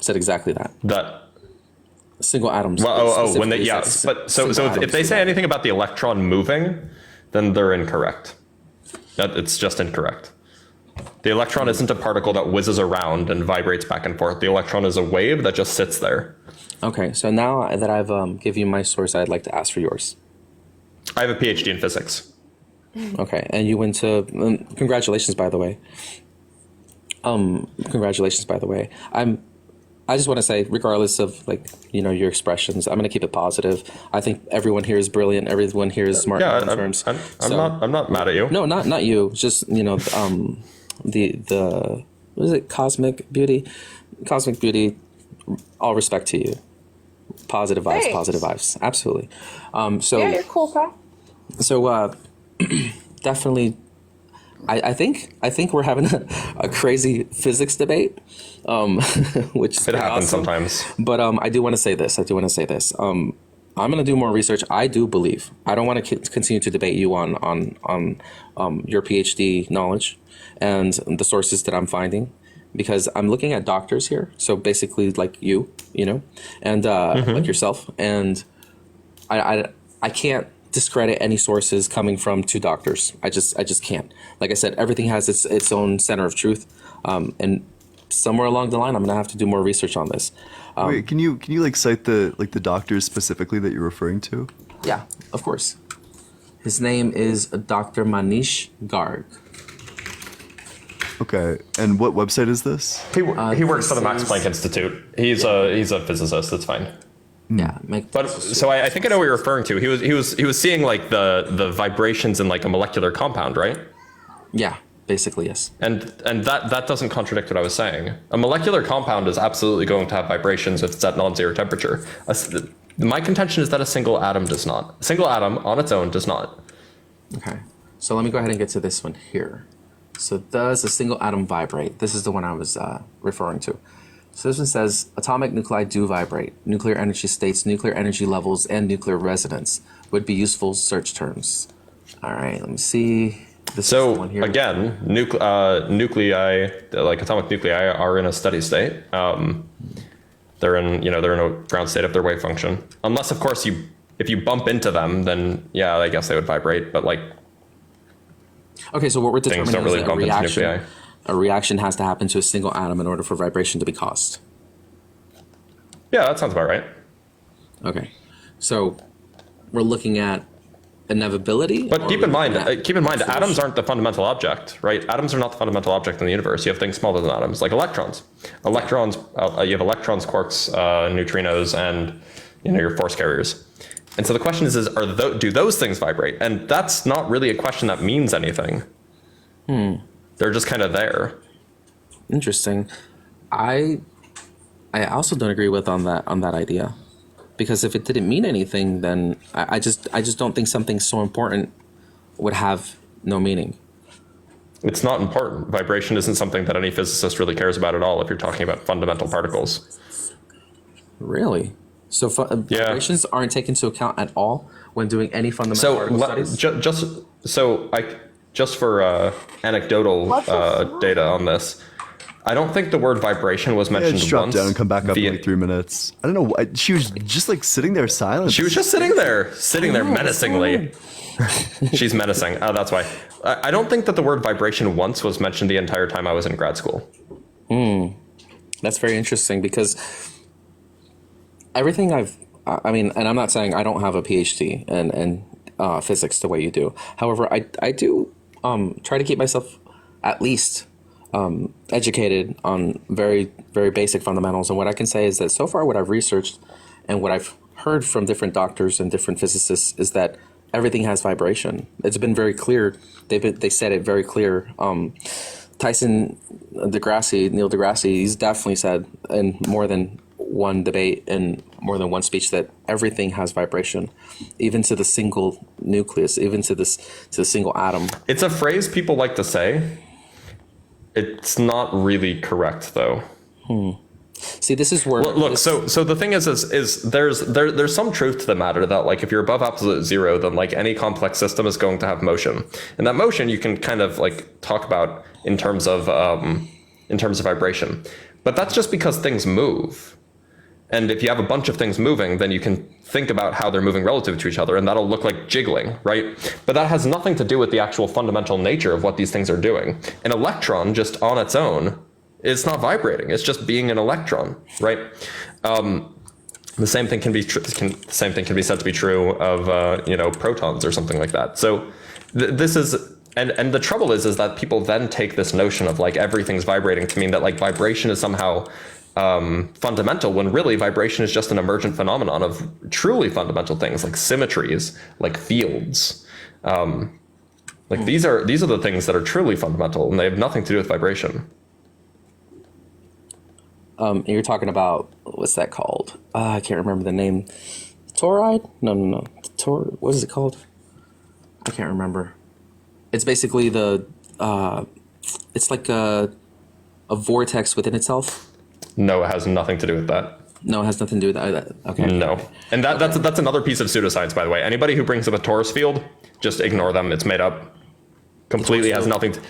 exactly that. That single atoms. Well, when they specifically but says so single if they atoms say do anything about the electron moving, then they're incorrect. It's just incorrect. The electron isn't a particle that whizzes around and vibrates back and forth. The electron is a wave that just sits there. Okay, so now that I've given you my source, I'd like to ask for yours. I have a PhD in physics. Okay, and you went to congratulations, by the way. Congratulations, by the way. I just want to say, regardless of your expressions, I'm going to keep it positive. I think everyone here is brilliant. Everyone here is smart. Yeah, in terms. I'm not mad at you. No, not you. Just the what is it? Cosmic beauty. Cosmic beauty. All respect to you. Positive vibes. Thanks. Positive vibes. Absolutely. Yeah, you're cool, pal. So definitely, I think we're having a crazy physics debate, which is It happens awesome. sometimes. But I do want to say this. I'm going to do more research. I do believe. I don't want to continue to debate you on your PhD knowledge and the sources that I'm finding, because I'm looking at doctors here. So basically, like you, and like yourself, and I can't discredit any sources coming from two doctors. I just can't. Like I said, everything has its own center of truth, and somewhere along the line, I'm gonna have to do more research on this. Wait, can you cite the doctors specifically that you're referring to? Yeah, of course. His name is Dr. Manish Garg. Okay, and what website is this? He works for the Max Planck Institute. He's a physicist. That's fine. Yeah, but so I think I know what you're referring to. He was seeing like the vibrations in like a molecular compound, right? Yeah, basically yes. And that doesn't contradict what I was saying. A molecular compound is absolutely going to have vibrations if it's at non-zero temperature. My contention is that a single atom does not. A single atom on its own does not. Okay, so let me go ahead and get to this one here. So does a single atom vibrate? This is the one I was referring to. So this one says, atomic nuclei do vibrate. Nuclear energy states, nuclear energy levels, and nuclear resonance would be useful search terms. All right, let me see. So again, nuclei, like atomic nuclei, are in a steady state. They're in a ground state of their wave function. Unless, of course, if you bump into them, then yeah, I guess they would vibrate. But like, okay, so what we're things determining don't really is bump that into nuclei. a reaction has to happen to a single atom in order for vibration to be caused. Yeah, that sounds about right. Okay, so we're looking at inevitability. But keep in mind, atoms aren't the fundamental object, right? Atoms are not the fundamental object in the universe. You have things smaller than atoms, like electrons. You have electrons, quarks, neutrinos, and your force carriers. And so the question is do those things vibrate? And that's not really a question that means anything. They're just kind of there. Interesting. I also don't agree with on that idea, because if it didn't mean anything, then I just don't think something so important would have no meaning. It's not important. Vibration isn't something that any physicist really cares about at all if you're talking about fundamental particles. Really? So vibrations aren't taken into account at all when doing any fundamental particle studies? Just for anecdotal data on this, I don't think the word vibration was mentioned just drop once. down and come back up in like 3 minutes. I don't know. She was just like sitting there silent. She was just sitting there menacingly. She's menacing. Oh, that's why. I don't think that the word vibration once was mentioned the entire time I was in grad school. That's very interesting because everything and I'm not saying I don't have a PhD in physics the way you do. However, I do try to keep myself at least educated on very, very basic fundamentals. And what I can say is that so far what I've researched and what I've heard from different doctors and different physicists is that everything has vibration. It's been very clear. They said it very clear. Neil deGrasse, he's definitely said in more than one debate and more than one speech that everything has vibration, even to the single nucleus, even to the single atom. It's a phrase people like to say. It's not really correct, though. See, this is where look. So the thing is there's some truth to the matter that like if you're above absolute zero, then like any complex system is going to have motion, and that motion you can kind of like talk about in terms of vibration, but that's just because things move. And if you have a bunch of things moving, then you can think about how they're moving relative to each other, and that'll look like jiggling, right? But that has nothing to do with the actual fundamental nature of what these things are doing. An electron just on its own, it's not vibrating. It's just being an electron, right? The same thing can be said to be true of protons or something like that. So this is. And the trouble is that people then take this notion of like everything's vibrating to mean that like vibration is somehow fundamental, when really vibration is just an emergent phenomenon of truly fundamental things like symmetries, like fields. These are the things that are truly fundamental, and they have nothing to do with vibration. You're talking about, what's that called? I can't remember the name. Toroid? No. What is it called? I can't remember. It's basically it's like a vortex within itself. No, it has nothing to do with that. No, it has nothing to do with that. Okay. No. And that's another piece of pseudoscience, by the way. Anybody who brings up a torus field, just ignore them. It's made up. Completely has nothing to...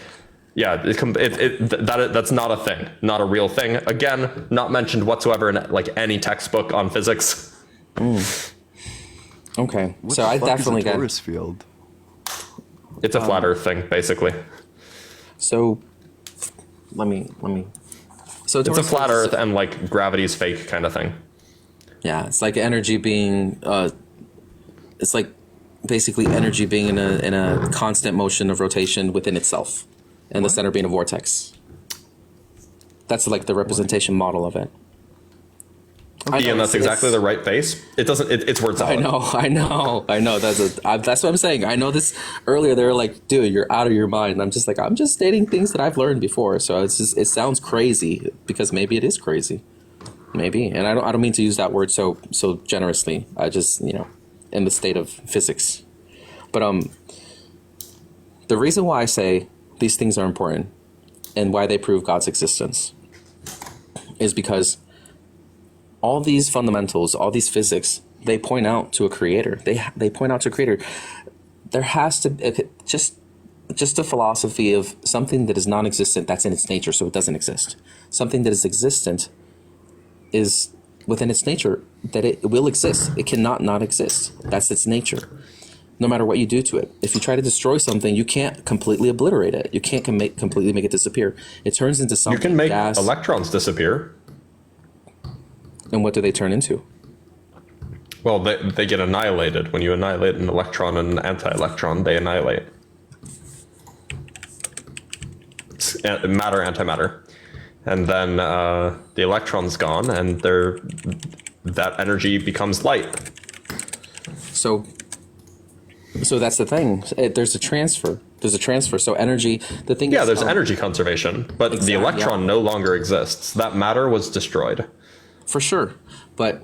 Yeah, that's not a thing. Not a real thing. Again, not mentioned whatsoever in like any textbook on physics. Okay. What so the I fuck definitely is a get... torus field? It's a flat earth thing, basically. So let me... So it's a flat earth and like gravity's fake kind of thing. Yeah, it's like energy being it's like basically energy being in a constant motion of rotation within itself, and the center being a vortex. That's like the representation model of it. Ian, that's exactly the right face. It's word salad. I know. That's what I'm saying. I know this. Earlier they were like, dude, you're out of your mind. And I'm just like, I'm just stating things that I've learned before. So it sounds crazy because maybe it is crazy. Maybe. And I don't mean to use that word so generously. I just, in the state of physics. But the reason why I say these things are important and why they prove God's existence is because all these fundamentals, all these physics, they point out to a creator. They point out to a creator. There has to just a philosophy of something that is non-existent, that's in its nature, so it doesn't exist. Something that is existent is within its nature, that it will exist. It cannot not exist. That's its nature. No matter what you do to it. If you try to destroy something, you can't completely obliterate it. You can't completely make it disappear. It turns into something. You can make gas. electrons disappear. And what do they turn into? Well, they get annihilated. When you annihilate an electron and an anti-electron, they annihilate. It's matter, antimatter. And then the electron's gone, and that energy becomes light. So that's the thing. There's a transfer. So energy, the thing is... Yeah, there's energy conservation, but the electron no longer exists. That matter was destroyed. For sure. But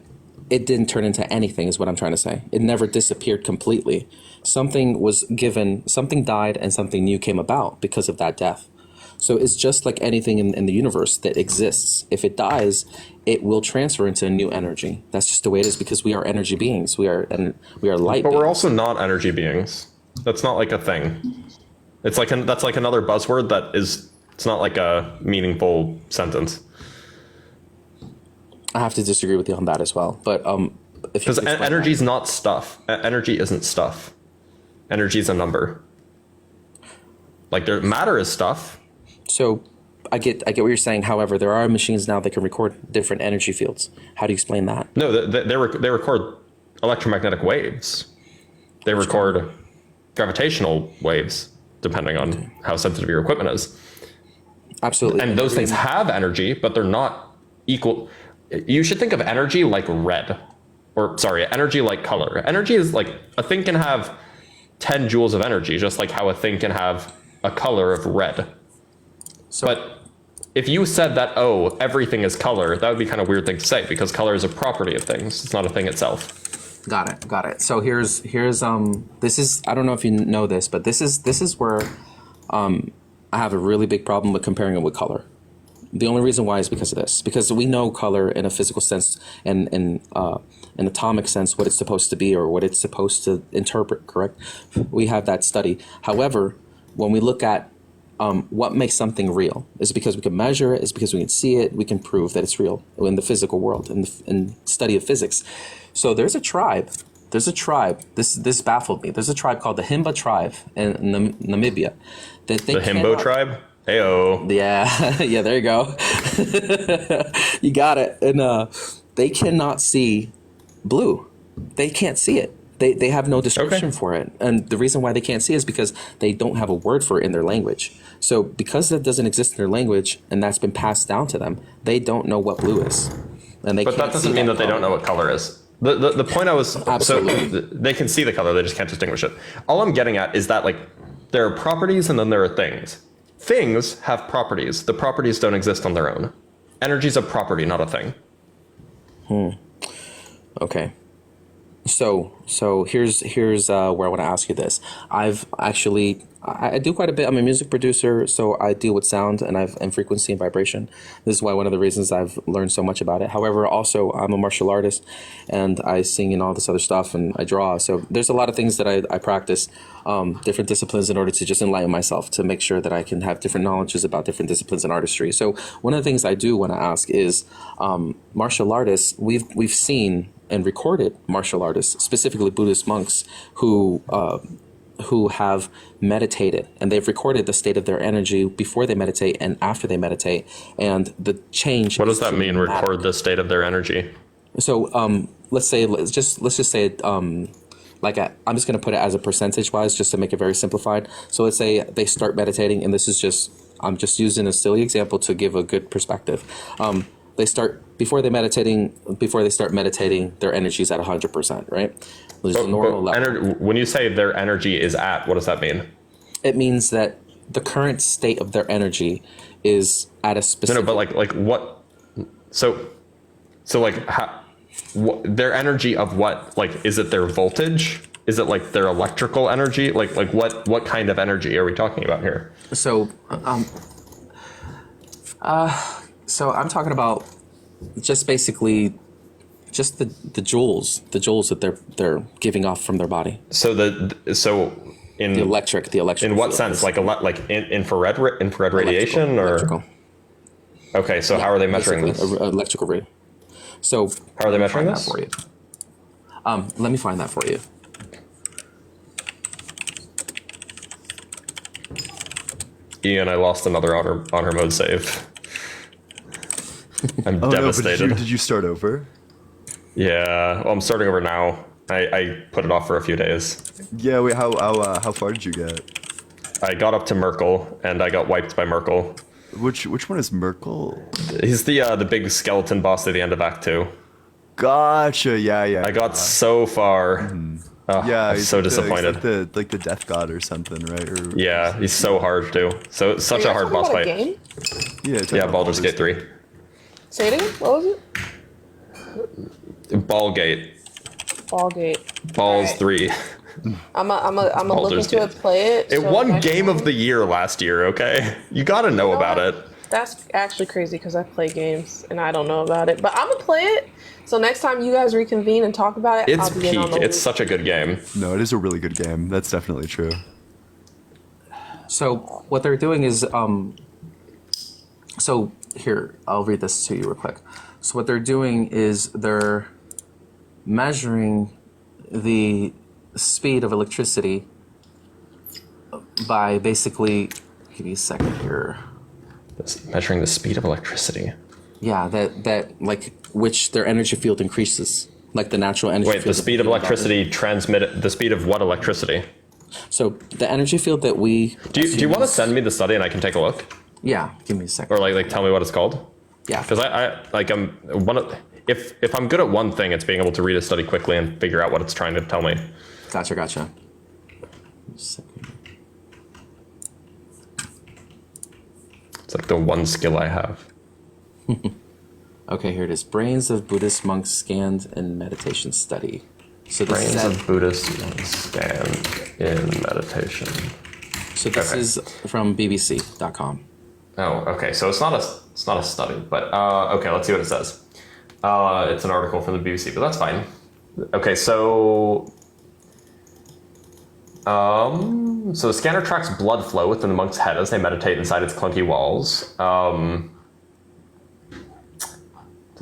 it didn't turn into anything is what I'm trying to say. It never disappeared completely. Something was given, something died, and something new came about because of that death. So it's just like anything in the universe that exists. If it dies, it will transfer into a new energy. That's just the way it is because we are energy beings. We are light. But we're also not energy beings. That's not like a thing. It's like that's like another buzzword that is It's not like a meaningful sentence. I have to disagree with you on that as well. But because energy is not stuff. Energy isn't stuff. Energy is a number. Like matter is stuff. So I get what you're saying. However, there are machines now that can record different energy fields. How do you explain that? No, they record electromagnetic waves. They record gravitational waves, depending on how sensitive your equipment is. Absolutely. And those things have energy, but they're not equal. You should think of energy like red. Or, sorry, energy like color. Energy is like, a thing can have 10 joules of energy, just like how a thing can have a color of red. But if you said that, oh, everything is color, that would be kind of weird thing to say, because color is a property of things. It's not a thing itself. Got it. So here's this is, I don't know if you know this, but this is where I have a really big problem with comparing it with color. The only reason why is because of this. Because we know color in a physical sense and in an atomic sense what it's supposed to be or what it's supposed to interpret, correct? We have that study. However, when we look at what makes something real, is because we can measure it, is because we can see it, we can prove that it's real in the physical world, in study of physics. So there's a tribe. This baffled me. There's a tribe called the Himba tribe in Namibia. That they the Himbo tribe? Heyo. Yeah, yeah, there you go. You got it. And they cannot see blue. They can't see it. They have no description for it. And the reason why they can't see is because they don't have a word for it in their language. So because that doesn't exist in their language and that's been passed down to them, they don't know what blue is. And But that doesn't mean that they don't know what color is. The point I was, Absolutely. so they can see the color, they just can't distinguish it. All I'm getting at is that, like, there are properties and then there are things. Things have properties. The properties don't exist on their own. Energy is a property, not a thing. Okay. So here's where I want to ask you this. I do quite a bit. I'm a music producer, so I deal with sound and frequency and vibration. This is why one of the reasons I've learned so much about it. However, also I'm a martial artist and I sing and all this other stuff and I draw. So there's a lot of things that I practice, different disciplines in order to just enlighten myself, to make sure that I can have different knowledges about different disciplines in artistry. So one of the things I do want to ask is martial artists, we've seen and recorded martial artists, specifically Buddhist monks who have meditated, and they've recorded the state of their energy before they meditate and after they meditate, and the change. What does that mean? Record the state of their energy. So let's just say I'm just going to put it as a percentage wise, just to make it very simplified. So let's say they start meditating, and I'm just using a silly example to give a good perspective. Before they start meditating, their energy is at 100%, right? Normal level. When you say their energy is at, what does that mean? It means that the current state of their energy is at a specific. No, but like what? So like how? Their energy of what? Like, is it their voltage? Is it like their electrical energy? Like what kind of energy are we talking about here? So I'm talking about just basically just the joules that they're giving off from their body. So in the electric. In what sense? Like infrared radiation or electrical. Okay, so how are they measuring this? Electrical rate. So how are they measuring this? For you. Let me find that for you. Ian, I lost another honor mode save. I'm devastated. No, did you start over? Yeah, well, I'm starting over now. I put it off for a few days. Yeah, wait, how far did you get? I got up to Merkel, and I got wiped by Merkel. Which one is Merkel? He's the big skeleton boss at the end of Act 2. Gotcha. Yeah. I got so far. Yeah, I'm he's so like disappointed. Like the death god or something, right? Yeah, he's so hard too. So such a hard boss fight. Game? Yeah, Baldur's Gate 3. Say it again. What was it? Ballgate. Ballgate. Balls Right. 3. I'm a look Baldur's into it, play it. It so won next Game time- of the Year last year. Okay, you gotta know about it. That's actually crazy because I play games and I don't know about it, but I'm gonna play it. So next time you guys reconvene and talk about it, It's I'll be in on peak. the It's loop. such a good game. No, it is a really good game. That's definitely true. So what they're doing is So here, I'll read this to you real quick. So what they're doing is they're measuring the speed of electricity by basically, give me a second here. Measuring the speed of electricity. Yeah, that like which their energy field increases, like the natural energy field. Wait, the speed of electricity the speed of what electricity? So the energy field that we do you want to send me the study and I can take a look? Yeah, give me a second. Or like tell me what it's called? Yeah. Because if I'm good at one thing, it's being able to read a study quickly and figure out what it's trying to tell me. Gotcha. It's like the one skill I have. Okay, here it is. Brains of Buddhist monks scanned in meditation study. So this Brains is of Buddhist monks scanned in meditation. So this is from BBC.com. Oh, okay. So it's not a study, but okay. Let's see what it says. It's an article from the BBC, but that's fine. Okay, so so the scanner tracks blood flow within the monk's head as they meditate inside its clunky walls. Does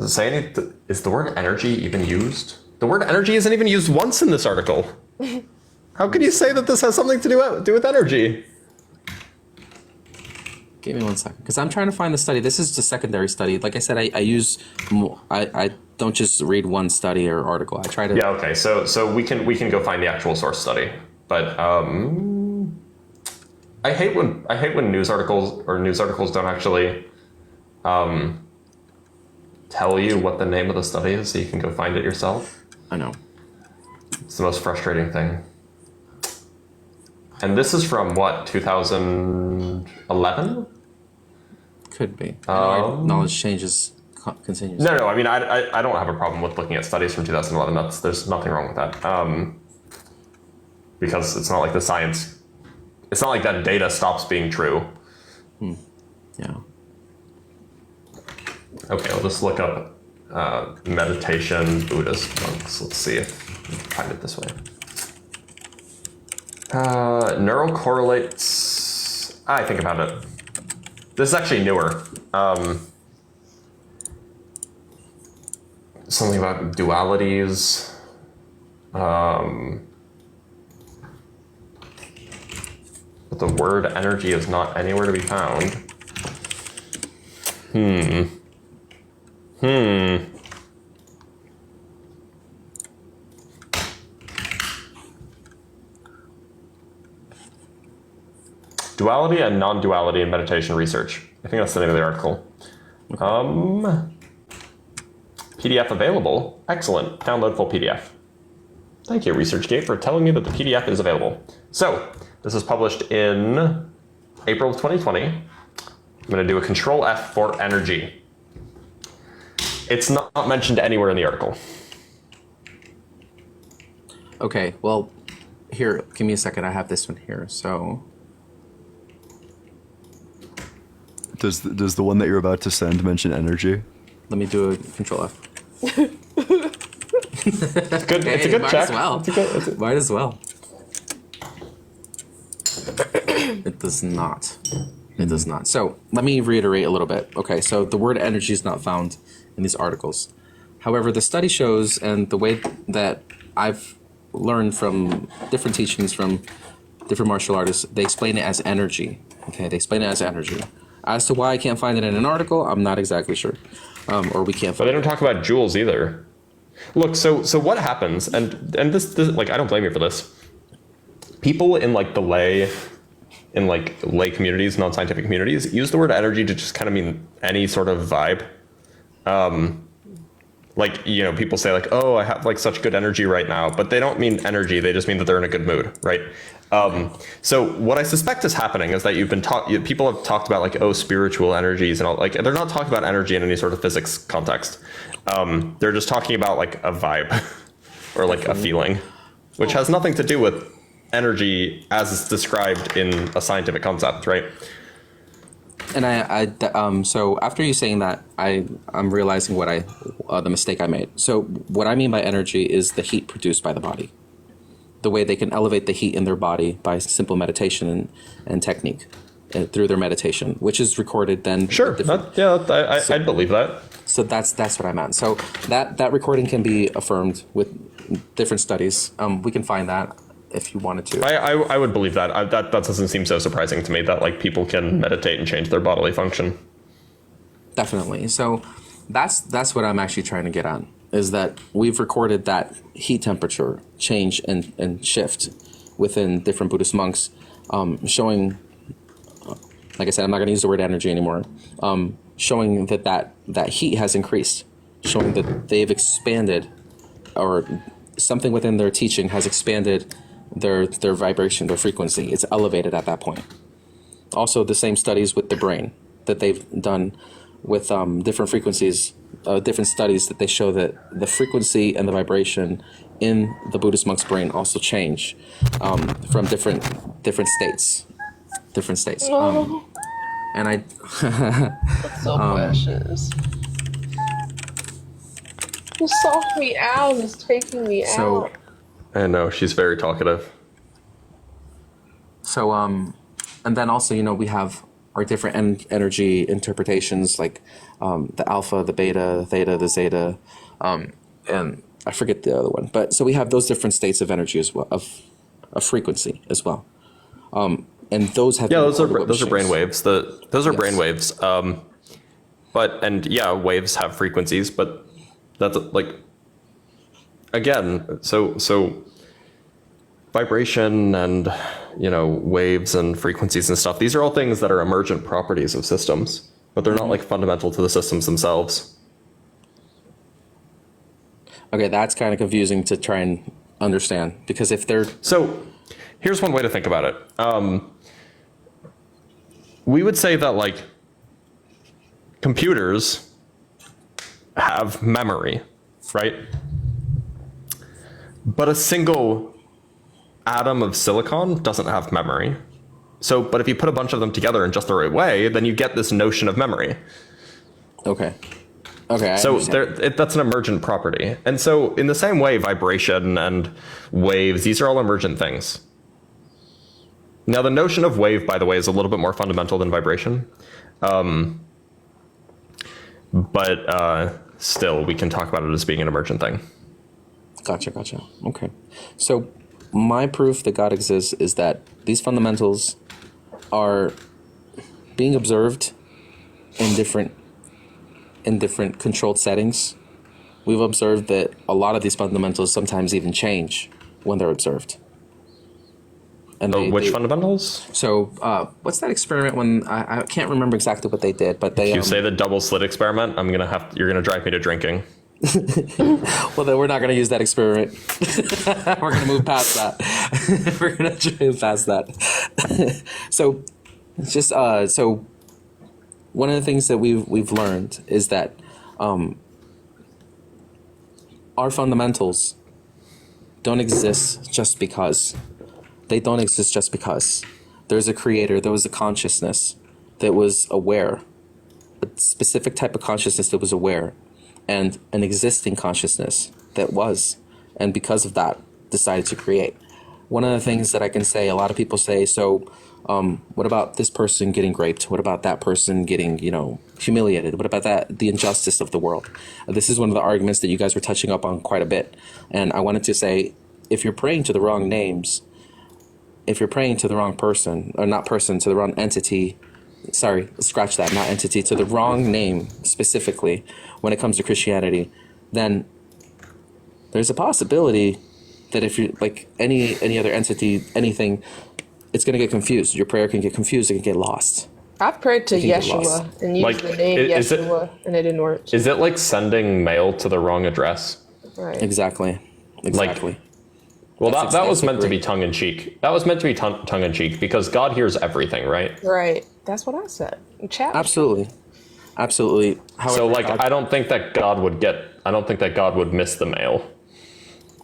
it say any? Is the word energy even used? The word energy isn't even used once in this article. How can you say that this has something to do with energy? Give me 1 second, because I'm trying to find the study. This is the secondary study. Like I said, I don't just read one study or article. I try to. Yeah. Okay. So we can go find the actual source study, but I hate when news articles don't actually tell you what the name of the study is, so you can go find it yourself. I know. It's the most frustrating thing. And this is from what, 2011? Could be. Our knowledge changes continuously. No. I mean, I don't have a problem with looking at studies from 2011. There's nothing wrong with that. Because it's not like it's not like that data stops being true. Yeah. Okay, I'll just look up meditation Buddhist monks. Let's see if we can find it this way. Neural correlates. I think about it. This is actually newer. Something about dualities. But the word energy is not anywhere to be found. Duality and non-duality in meditation research. I think that's the name of the article. PDF available. Excellent. Download full PDF. Thank you, ResearchGate, for telling me that the PDF is available. So, this is published in April of 2020. I'm going to do a Control F for energy. It's not mentioned anywhere in the article. Okay, well, here, give me a second. I have this one here. So, Does the one that you're about to send mention energy? let me do a Control F. It's good. It's a good might check. As well. Might as well. It does not. It does not. So let me reiterate a little bit. Okay, so the word energy is not found in these articles. However, the study shows, and the way that I've learned from different teachings from different martial artists, they explain it as energy. Okay, they explain it as energy. As to why I can't find it in an article, I'm not exactly sure. Or we can't. But they don't talk about joules either. Look, so what happens, and this like, I don't blame you for this. People in like the lay communities, non-scientific communities, use the word energy to just kind of mean any sort of vibe. Like, you know, people say like, oh, I have like such good energy right now, but they don't mean energy. They just mean that they're in a good mood, right? So what I suspect is happening is that people have talked about like, oh, spiritual energies and all, like, they're not talking about energy in any sort of physics context. They're just talking about like a vibe or like a feeling, which has nothing to do with energy as it's described in a scientific concept, right? And so after you saying that, I'm realizing what the mistake I made. So what I mean by energy is the heat produced by the body, the way they can elevate the heat in their body by simple meditation and technique. through their meditation, which is recorded then. Sure. I'd believe that. So that's what I meant. So that recording can be affirmed with different studies. We can find that if you wanted to. I would believe that. That doesn't seem so surprising to me that like people can meditate and change their bodily function. Definitely. So that's what I'm actually trying to get at, is that we've recorded that heat temperature change and shift within different Buddhist monks, showing, like I said, I'm not going to use the word energy anymore, showing that heat has increased, showing that they've expanded, or something within their teaching has expanded their vibration, their frequency. It's elevated at that point. Also, the same studies with the brain that they've done with different frequencies, different studies that they show that the frequency and the vibration in the Buddhist monk's brain also change from different states. And I That's so precious. The soft meow is taking me out. I know, she's very talkative. So, and then also, we have our different energy interpretations, like the alpha, the beta, the theta, the zeta, and I forget the other one. But so we have those different states of energy as well, of frequency as well. And those have those are brain waves. Those are brain waves. Waves have frequencies, but that's like, again, so vibration and waves and frequencies and stuff, these are all things that are emergent properties of systems, but they're not like fundamental to the systems themselves. Okay, that's kind of confusing to try and understand, because if they're... So here's one way to think about it. We would say that like computers have memory, right? But a single atom of silicon doesn't have memory. So, but if you put a bunch of them together in just the right way, then you get this notion of memory. Okay. So that's an emergent property. And so in the same way, vibration and waves, these are all emergent things. Now, the notion of wave, by the way, is a little bit more fundamental than vibration. But still, we can talk about it as being an emergent thing. Gotcha. Okay. So my proof that God exists is that these fundamentals are being observed in different controlled settings. We've observed that a lot of these fundamentals sometimes even change when they're observed. And which fundamentals? So what's that experiment when I can't remember exactly what they did, but they... If you say the double slit experiment, you're gonna drive me to drinking. Well, then we're not gonna use that experiment. We're gonna move past that. We're gonna move past that. So just so one of the things that we've learned is that our fundamentals don't exist just because. They don't exist just because. There's a creator, there was a consciousness that was aware, a specific type of consciousness that was aware, and an existing consciousness that was, and because of that, decided to create. One of the things that I can say, a lot of people say, so what about this person getting raped? What about that person getting, humiliated? What about that, the injustice of the world? This is one of the arguments that you guys were touching up on quite a bit. And I wanted to say, if you're praying to the wrong names, if you're praying to the wrong person, or not person, to the wrong entity, sorry, scratch that, not entity, to the wrong name specifically when it comes to Christianity, then there's a possibility that if you like any other entity, anything, it's going to get confused. Your prayer can get confused, it can get lost. I've prayed to It can get lost. Yeshua and used the name Yeshua, and it didn't work. Is it like sending mail to the wrong address? Right. Exactly. Well, that was meant to be tongue-in-cheek. That was meant to be tongue-in-cheek because God hears everything, right? Right. That's what I said. Chat. Absolutely. However, so, I don't think that God would miss the mail.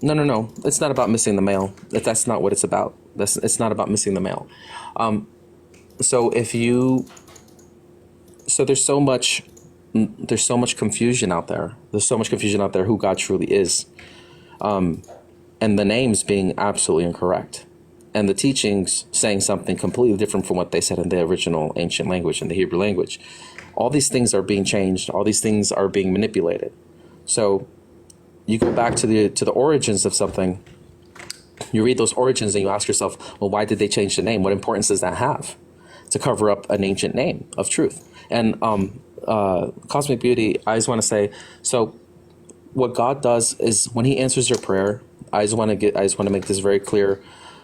No. It's not about missing the mail. That's not what it's about. It's not about missing the mail. So there's so much confusion out there. There's so much confusion out there who God truly is. And the names being absolutely incorrect. and the teachings saying something completely different from what they said in the original ancient language, in the Hebrew language. All these things are being changed. All these things are being manipulated. So you go back to the origins of something. You read those origins and you ask yourself, well, why did they change the name? What importance does that have to cover up an ancient name of truth? And Cosmic Beauty, I just want to say, so what God does is when he answers your prayer, I just want to make this very clear,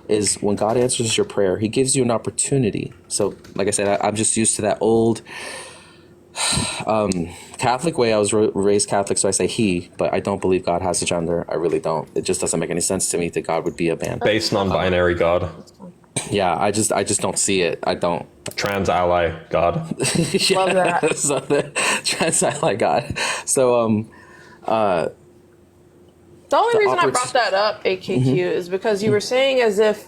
is when God answers your prayer, he gives you an opportunity. So like I said, I'm just used to that old Catholic way. I was raised Catholic, so I say he, but I don't believe God has a gender. I really don't. It just doesn't make any sense to me that God would be a man. Base non-binary God. Yeah, I just don't see it. I don't. Trans ally God. Yeah, love that. So trans ally God. So the only reason I brought that up, AKQ, is because you were saying as if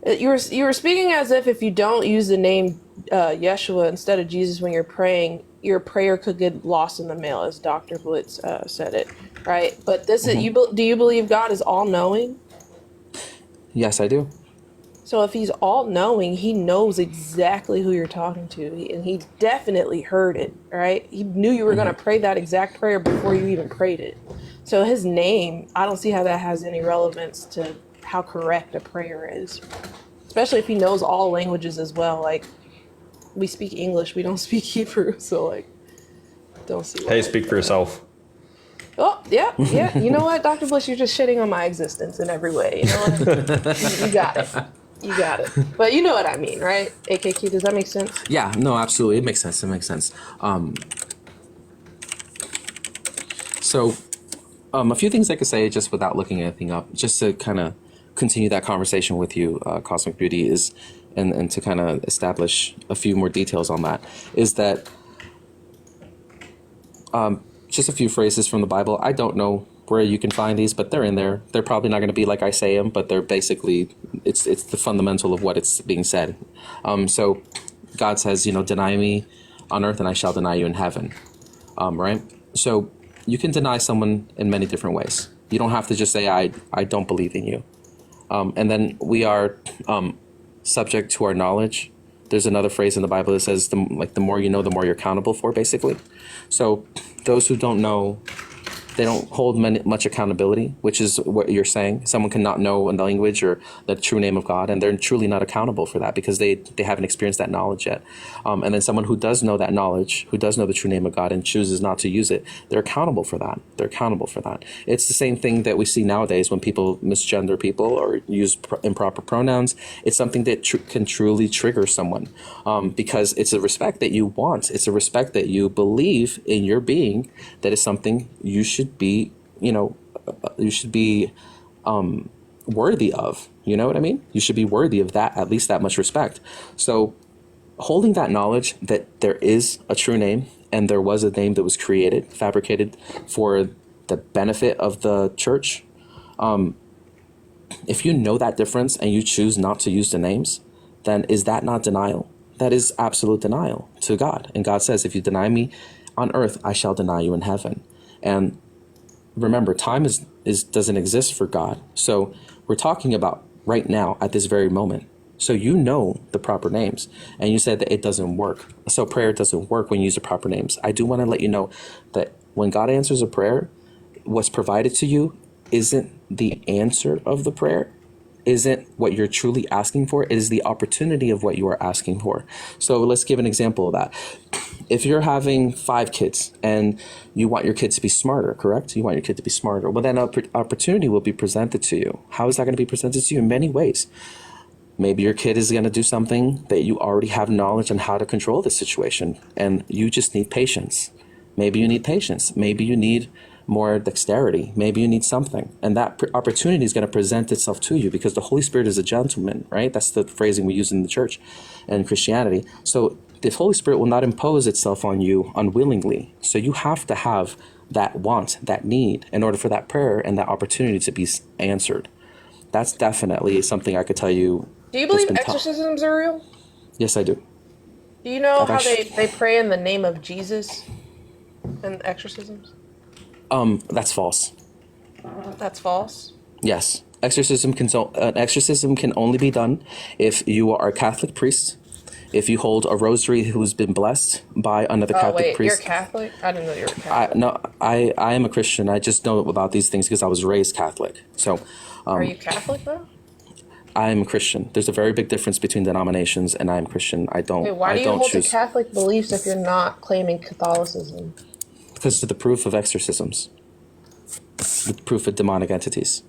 you were speaking as if you don't use the name Yeshua instead of Jesus when you're praying, your prayer could get lost in the mail, as Dr. Blitz said it, right? But this is do you believe God is all knowing? Yes, I do. So if he's all knowing, he knows exactly who you're talking to, and he definitely heard it, right? He knew you were going to pray that exact prayer before you even prayed it. So his name, I don't see how that has any relevance to how correct a prayer is, especially if he knows all languages as well. Like, we speak English, we don't speak Hebrew, so like, don't see. Hey, speak for yourself. Oh, yeah. You know what, Dr. Bliss, you're just shitting on my existence in every way. You know what? You got it. You got it. But you know what I mean, right? AKQ, does that make sense? Yeah, no, absolutely. It makes sense. So a few things I could say just without looking anything up, just to kind of continue that conversation with you, Cosmic Beauty, is, and to kind of establish a few more details on that, is that just a few phrases from the Bible. I don't know where you can find these, but they're in there. They're probably not going to be like I say them, but they're basically, it's the fundamental of what it's being said. So God says, deny me on earth and I shall deny you in heaven, right? So you can deny someone in many different ways. You don't have to just say, I don't believe in you. And then we are subject to our knowledge. There's another phrase in the Bible that says, the more you know, the more you're accountable for, basically. So those who don't know, they don't hold much accountability, which is what you're saying. Someone cannot know a language or the true name of God, and they're truly not accountable for that because they haven't experienced that knowledge yet. And then someone who does know that knowledge, who does know the true name of God and chooses not to use it, they're accountable for that. They're accountable for that. It's the same thing that we see nowadays when people misgender people or use improper pronouns. It's something that can truly trigger someone because it's a respect that you want. It's a respect that you believe in your being that is something you should be, worthy of. You know what I mean? You should be worthy of that, at least that much respect. So holding that knowledge that there is a true name and there was a name that was created, fabricated for the benefit of the church. If you know that difference and you choose not to use the names, then is that not denial? That is absolute denial to God. And God says, if you deny me on earth, I shall deny you in heaven. And remember, time doesn't exist for God. So we're talking about right now at this very moment. So you know the proper names, and you said that it doesn't work. So prayer doesn't work when you use the proper names. I do want to let you know that when God answers a prayer, what's provided to you isn't the answer of the prayer, isn't what you're truly asking for. It is the opportunity of what you are asking for. So let's give an example of that. If you're having 5 kids and you want your kid to be smarter, correct? You want your kid to be smarter. Well, then an opportunity will be presented to you. How is that going to be presented to you? In many ways. Maybe your kid is going to do something that you already have knowledge on how to control the situation, and you just need patience. Maybe you need patience. Maybe you need more dexterity. Maybe you need something. And that opportunity is going to present itself to you because the Holy Spirit is a gentleman, right? That's the phrasing we use in the church and Christianity. So the Holy Spirit will not impose itself on you unwillingly. So you have to have that want, that need, in order for that prayer and that opportunity to be answered. That's definitely something I could tell you. Do you believe exorcisms are real? Yes, I do. Do you know how they pray in the name of Jesus in exorcisms? That's false. That's false? Yes. exorcism can only be done if you are a Catholic priest, if you hold a rosary who's been blessed by another Catholic wait, priest. you're Catholic? I didn't know you were Catholic. I am a Christian. I just know about these things because I was raised Catholic. So, Are you Catholic though? I am a Christian. There's a very big difference between denominations, and I am Christian. I don't. Wait, why I do you don't hold choose to Catholic beliefs if you're not claiming Catholicism? because of the proof of exorcisms, the proof of demonic entities.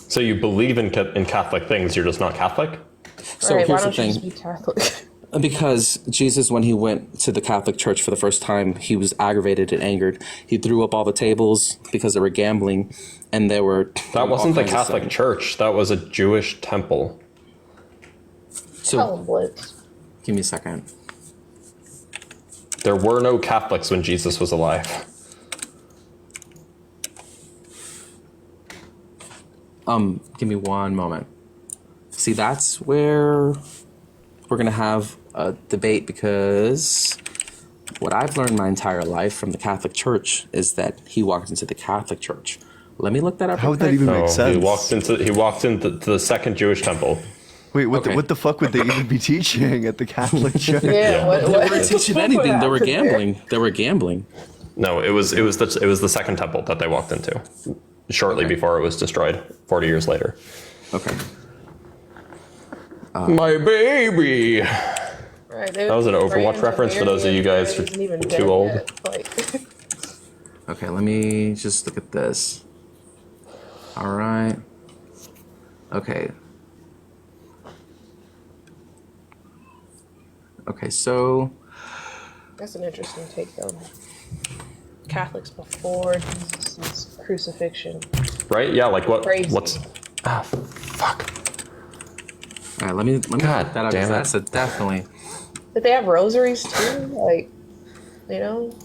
So you believe in Catholic things, you're just not Catholic? So Right, why here's the don't you thing. just be Catholic? Because Jesus, when he went to the Catholic Church for the first time, he was aggravated and angered. He threw up all the tables because they were gambling, and there were That wasn't the all kinds of Catholic stuff. Church. That was a Jewish temple. So, Blitz. give me a second. There were no Catholics when Jesus was alive. Give me one moment. See, that's where we're gonna have a debate because what I've learned my entire life from the Catholic Church is that he walked into the Catholic Church. Let me look that up. How would that even make sense? He walked into the second Jewish temple. Wait, what the fuck would they even be teaching at the Catholic Church? They weren't teaching anything. They were gambling. They were gambling. No, it was the second temple that they walked into shortly before it was destroyed 40 years later. Okay. My baby. Right, That was an Overwatch reference for those of you guys who are too old. Okay, let me just look at this. All right. Okay. Okay, so That's an interesting take, though. Catholics before Jesus' crucifixion. Right? Yeah, like what? Crazy. What's? Ah, all right, let me God put that up. damn it. That's a definitely. Did they have rosaries too? Like, you know?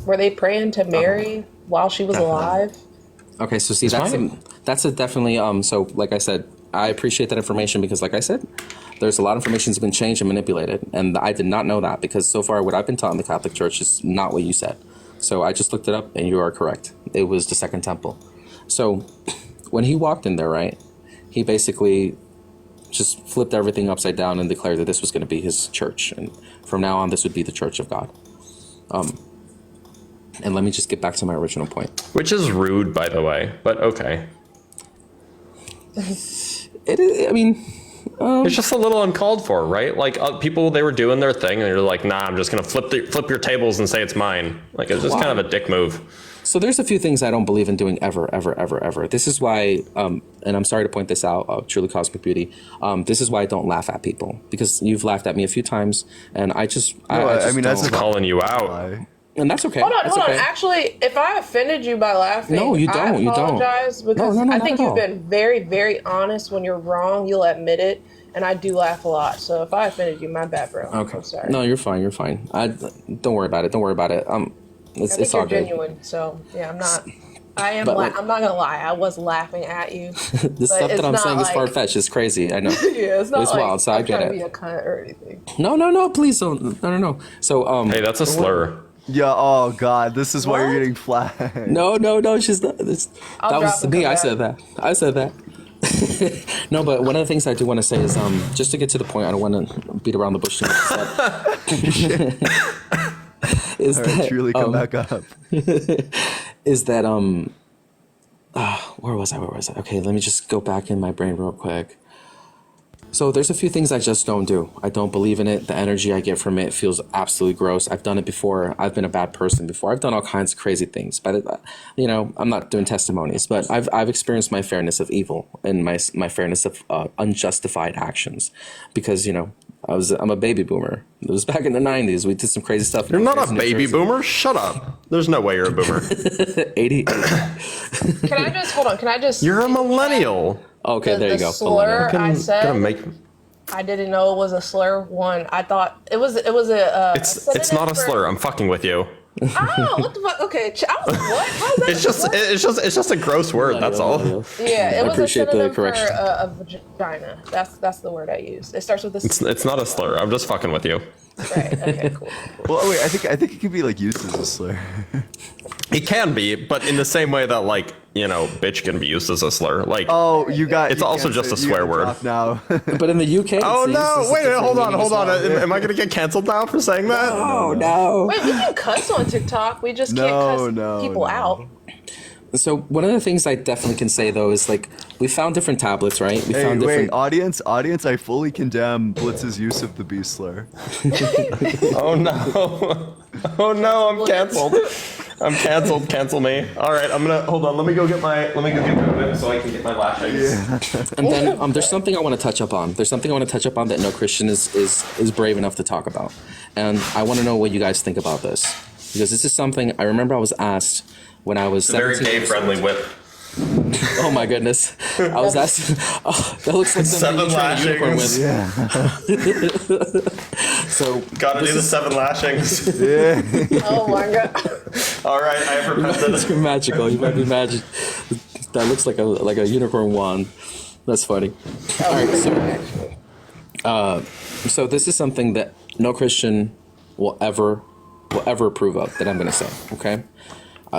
Were they praying to Mary while she was alive? Okay, so see, that's a definitely so like I said, I appreciate that information because like I said, there's a lot of information that's been changed and manipulated, and I did not know that because so far what I've been taught in the Catholic Church is not what you said. So I just looked it up, and you are correct. It was the Second Temple. So when he walked in there, right, he basically just flipped everything upside down and declared that this was going to be his church, and from now on, this would be the Church of God. And let me just get back to my original point. Which is rude, by the way, but okay. It is, I mean, it's just a little uncalled for, right? Like people, they were doing their thing, and they're like, "Nah, I'm just gonna flip your tables and say it's mine." Like it's just kind of a dick move. So there's a few things I don't believe in doing ever. This is why, and I'm sorry to point this out, Truly Cosmic Beauty. This is why I don't laugh at people because you've laughed at me a few times, and I just that's calling you out. And that's okay. Hold on. okay. Actually, if I offended you by laughing, No, you don't. I You don't. apologize because No, I not think at you've all. been very, very honest. When you're wrong, you'll admit it, and I do laugh a lot. So if I offended you, my bad, bro. Okay. I'm sorry. No, you're fine. You're fine. Don't worry about it. Don't worry about it. I It's think you're all good. genuine. So yeah, I'm not. I am. But, like- I'm not gonna lie. I was laughing at you. The stuff that I'm saying is far fetched. It's crazy. I know. Yeah, it's not It's like wild. So I'm I get trying to it. be a cunt or anything. No. Please don't. No. So Hey, that's a slur. Yeah. Oh God, this is why you're getting flagged. No. She's not. I'll That drop was and me. come I said that. No, but one of the things I do want to say is, just to get to the point, I don't want to beat around the bush too much. Is All right, that Truly, come back up. is that where was I? Okay, let me just go back in my brain real quick. So there's a few things I just don't do. I don't believe in it. The energy I get from it feels absolutely gross. I've done it before. I've been a bad person before. I've done all kinds of crazy things. But I'm not doing testimonies. But I've experienced my fairness of evil and my fairness of unjustified actions, because I'm a baby boomer. It was back in the 90s. We did some crazy stuff. You're not a baby boomer. Shut up. There's no way you're a boomer. 80. Can I just hold on? Can I just? You're a millennial. Okay, there you go. Slur I said. Gonna make. I didn't know it was a slur. One, I thought it was. It was It's not a slur. I'm fucking with you. Oh, what the fuck? Okay, I was like, what? How's that? It's just a gross word. That's all. Yeah, it was a appreciate the synonym for correction. a vagina. That's the word I used. It starts with a. It's not a slur. I'm just fucking with you. Right. Okay. Cool. Well, wait. I think it could be like used as a slur. It can be, but in the same way that like you know, bitch can be used as a slur. Like, oh, you got. It's you also can't just say- a you swear gotta word. drop now. But in the UK, Oh it's no! used as Wait, different hold on, meaning hold as on. well. Am I gonna get canceled now for saying that? Oh no! Wait, we can cuss on TikTok. We just can't cuss people out. So one of the things I definitely can say though is like we found different tablets, right? We Hey, found different. wait, audience! I fully condemn Blitz's use of the B slur. Oh no! Oh no! I'm canceled. I'm canceled. Cancel me. All right, I'm gonna hold on. Let me go get my whip so I can get my lashings. And then there's something I want to touch up on. There's something I want to touch up on that no Christian is brave enough to talk about, and I want to know what you guys think about this because this is something I remember I was asked when I was It's a very 17 gay friendly whip. Oh my goodness! I was asking. Oh, that looks like something 7 you try a unicorn with. lashings. So gotta do the 7 lashings. Oh my god! All right, I have repented. It's magical. You might be magic. That looks like a unicorn wand. That's funny. All right, so this is something that no Christian will ever approve of. That I'm going to say. Okay.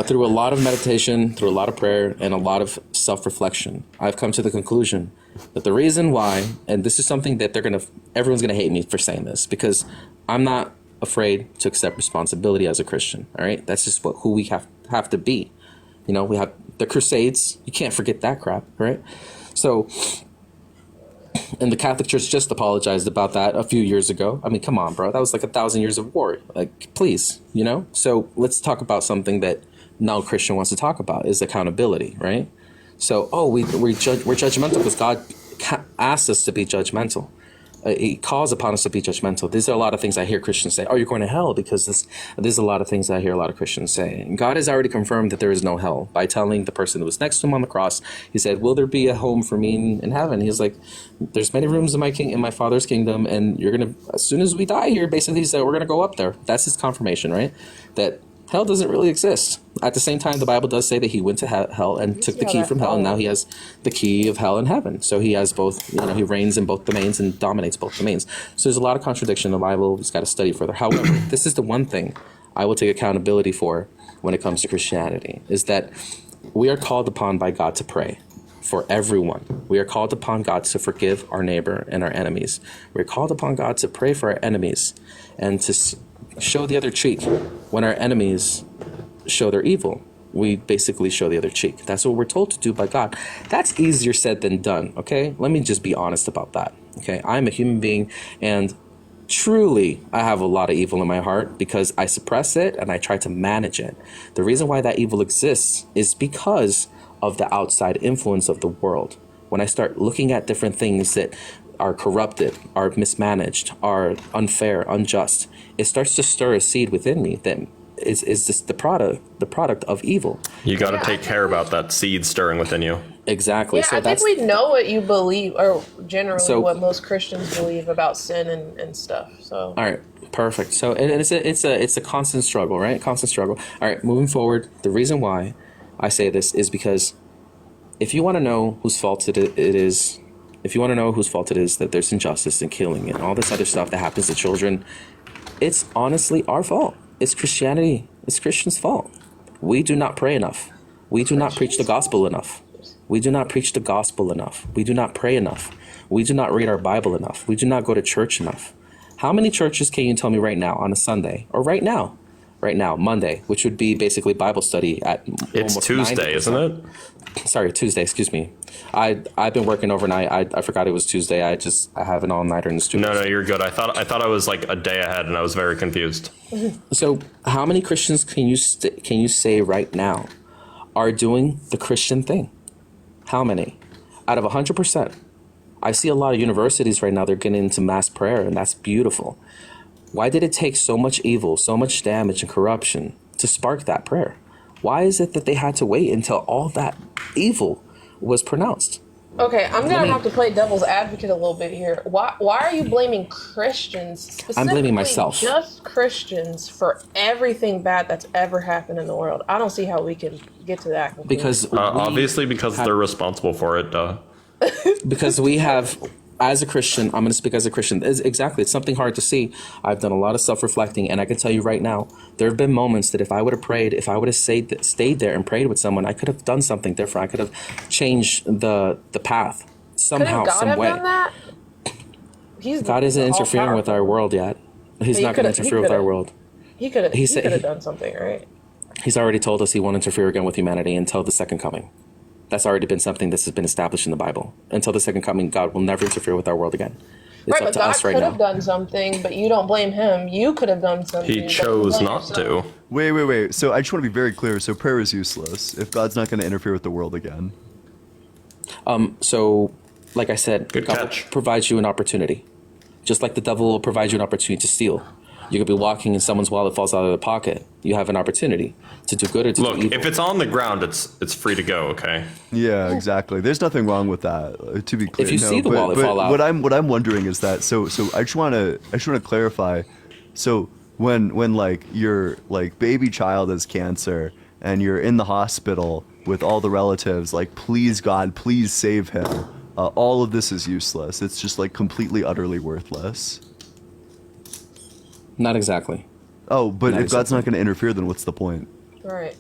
Through a lot of meditation, through a lot of prayer, and a lot of self-reflection, I've come to the conclusion that the reason why, and this is something that everyone's gonna hate me for saying this, because I'm not afraid to accept responsibility as a Christian. All right, that's just who we have to be. You know, we have the Crusades. You can't forget that crap, right? So, and the Catholic Church just apologized about that a few years ago. I mean, come on, bro, that was like 1,000 years of war. Like, please, you know. So let's talk about something that no Christian wants to talk about is accountability, right? So, we're judgmental because God asked us to be judgmental. He calls upon us to be judgmental. These are a lot of things I hear Christians say. Oh, you're going to hell because there's a lot of things I hear a lot of Christians say. And God has already confirmed that there is no hell by telling the person who was next to him on the cross. He said, "Will there be a home for me in heaven?" He's like, "There's many rooms in my Father's kingdom, and you're gonna as soon as we die here, basically, he said we're gonna go up there." That's his confirmation, right? That hell doesn't really exist. At the same time, the Bible does say that he went to hell and took the key from hell, and now he has the key of hell and heaven. So he has both, you know, he reigns in both domains and dominates both domains. So there's a lot of contradiction in the Bible. We've got to study further. However, this is the one thing I will take accountability for when it comes to Christianity, is that we are called upon by God to pray for everyone. We are called upon God to forgive our neighbor and our enemies. We're called upon God to pray for our enemies and to show the other cheek when our enemies show their evil. We basically show the other cheek. That's what we're told to do by God. That's easier said than done, okay? Let me just be honest about that, okay? I'm a human being, and truly I have a lot of evil in my heart because I suppress it and I try to manage it. The reason why that evil exists is because of the outside influence of the world. When I start looking at different things that are corrupted, are mismanaged, are unfair, unjust, it starts to stir a seed within me that is just the product of evil. You got to take care about that seed stirring within you. Exactly. Yeah, So I think we know what you believe, or generally what most Christians believe about sin and stuff. So. All right, perfect. So and it's a constant struggle, right? Constant struggle. All right, moving forward. The reason why I say this is because if you want to know whose fault it is, if you want to know whose fault it is that there's injustice and killing and all this other stuff that happens to children, it's honestly our fault. It's Christianity. It's Christians' fault. We do not pray enough. We do not preach the gospel enough. We do not preach the gospel enough. We do not pray enough. We do not read our Bible enough. We do not go to church enough. How many churches can you tell me right now on a Sunday, or right now, Monday, which would be basically Bible study at It's almost Tuesday, 90%. isn't it? Sorry, Tuesday. Excuse me. I've been working overnight. I forgot it was Tuesday. I have an all-nighter in the studio. No, you're good. I thought I was like a day ahead, and I was very confused. So, how many Christians can you say right now are doing the Christian thing? How many? Out of 100%. I see a lot of universities right now, they're getting into mass prayer, and that's beautiful. Why did it take so much evil, so much damage and corruption to spark that prayer? Why is it that they had to wait until all that evil was pronounced? Okay, I'm gonna have to play devil's advocate a little bit here. Why are you blaming Christians, specifically I'm blaming myself. just Christians, for everything bad that's ever happened in the world? I don't see how we can get to that conclusion. Because obviously because they're responsible for it. Because we have as a Christian, I'm going to speak as a Christian. It's something hard to see. I've done a lot of self-reflecting, and I can tell you right now, there have been moments that if I would have prayed, if I would have stayed there and prayed with someone, I could have done something different. I could have changed the path somehow, Couldn't God some have way. done that? God isn't interfering with our world yet. He's not going to interfere with our world. He could He said- have done something, right? He's already told us he won't interfere again with humanity until the second coming. That's already been something that's been established in the Bible. Until the second coming, God will never interfere with our world again. It's Right, up but to God us right could now. have done something, but you don't blame him. You could have done something. He but chose you not yourself. to. Wait. So I just want to be very clear. So prayer is useless if God's not going to interfere with the world again. So, like I said, Good God will catch. provide you an opportunity. Just like the devil will provide you an opportunity to steal. You could be walking and someone's wallet falls out of their pocket. You have an opportunity to do good or to Look, do evil. if it's on the ground, it's free to go. Okay. Yeah, exactly. There's nothing wrong with that. To be clear, If you see the wallet fall out. what I'm wondering is that so I just want to clarify. So when like your like baby child has cancer and you're in the hospital with all the relatives, like please God, please save him. All of this is useless. It's just like completely utterly worthless. Not exactly. Oh, but Not if God's exactly. not going to interfere, then what's the point? Right.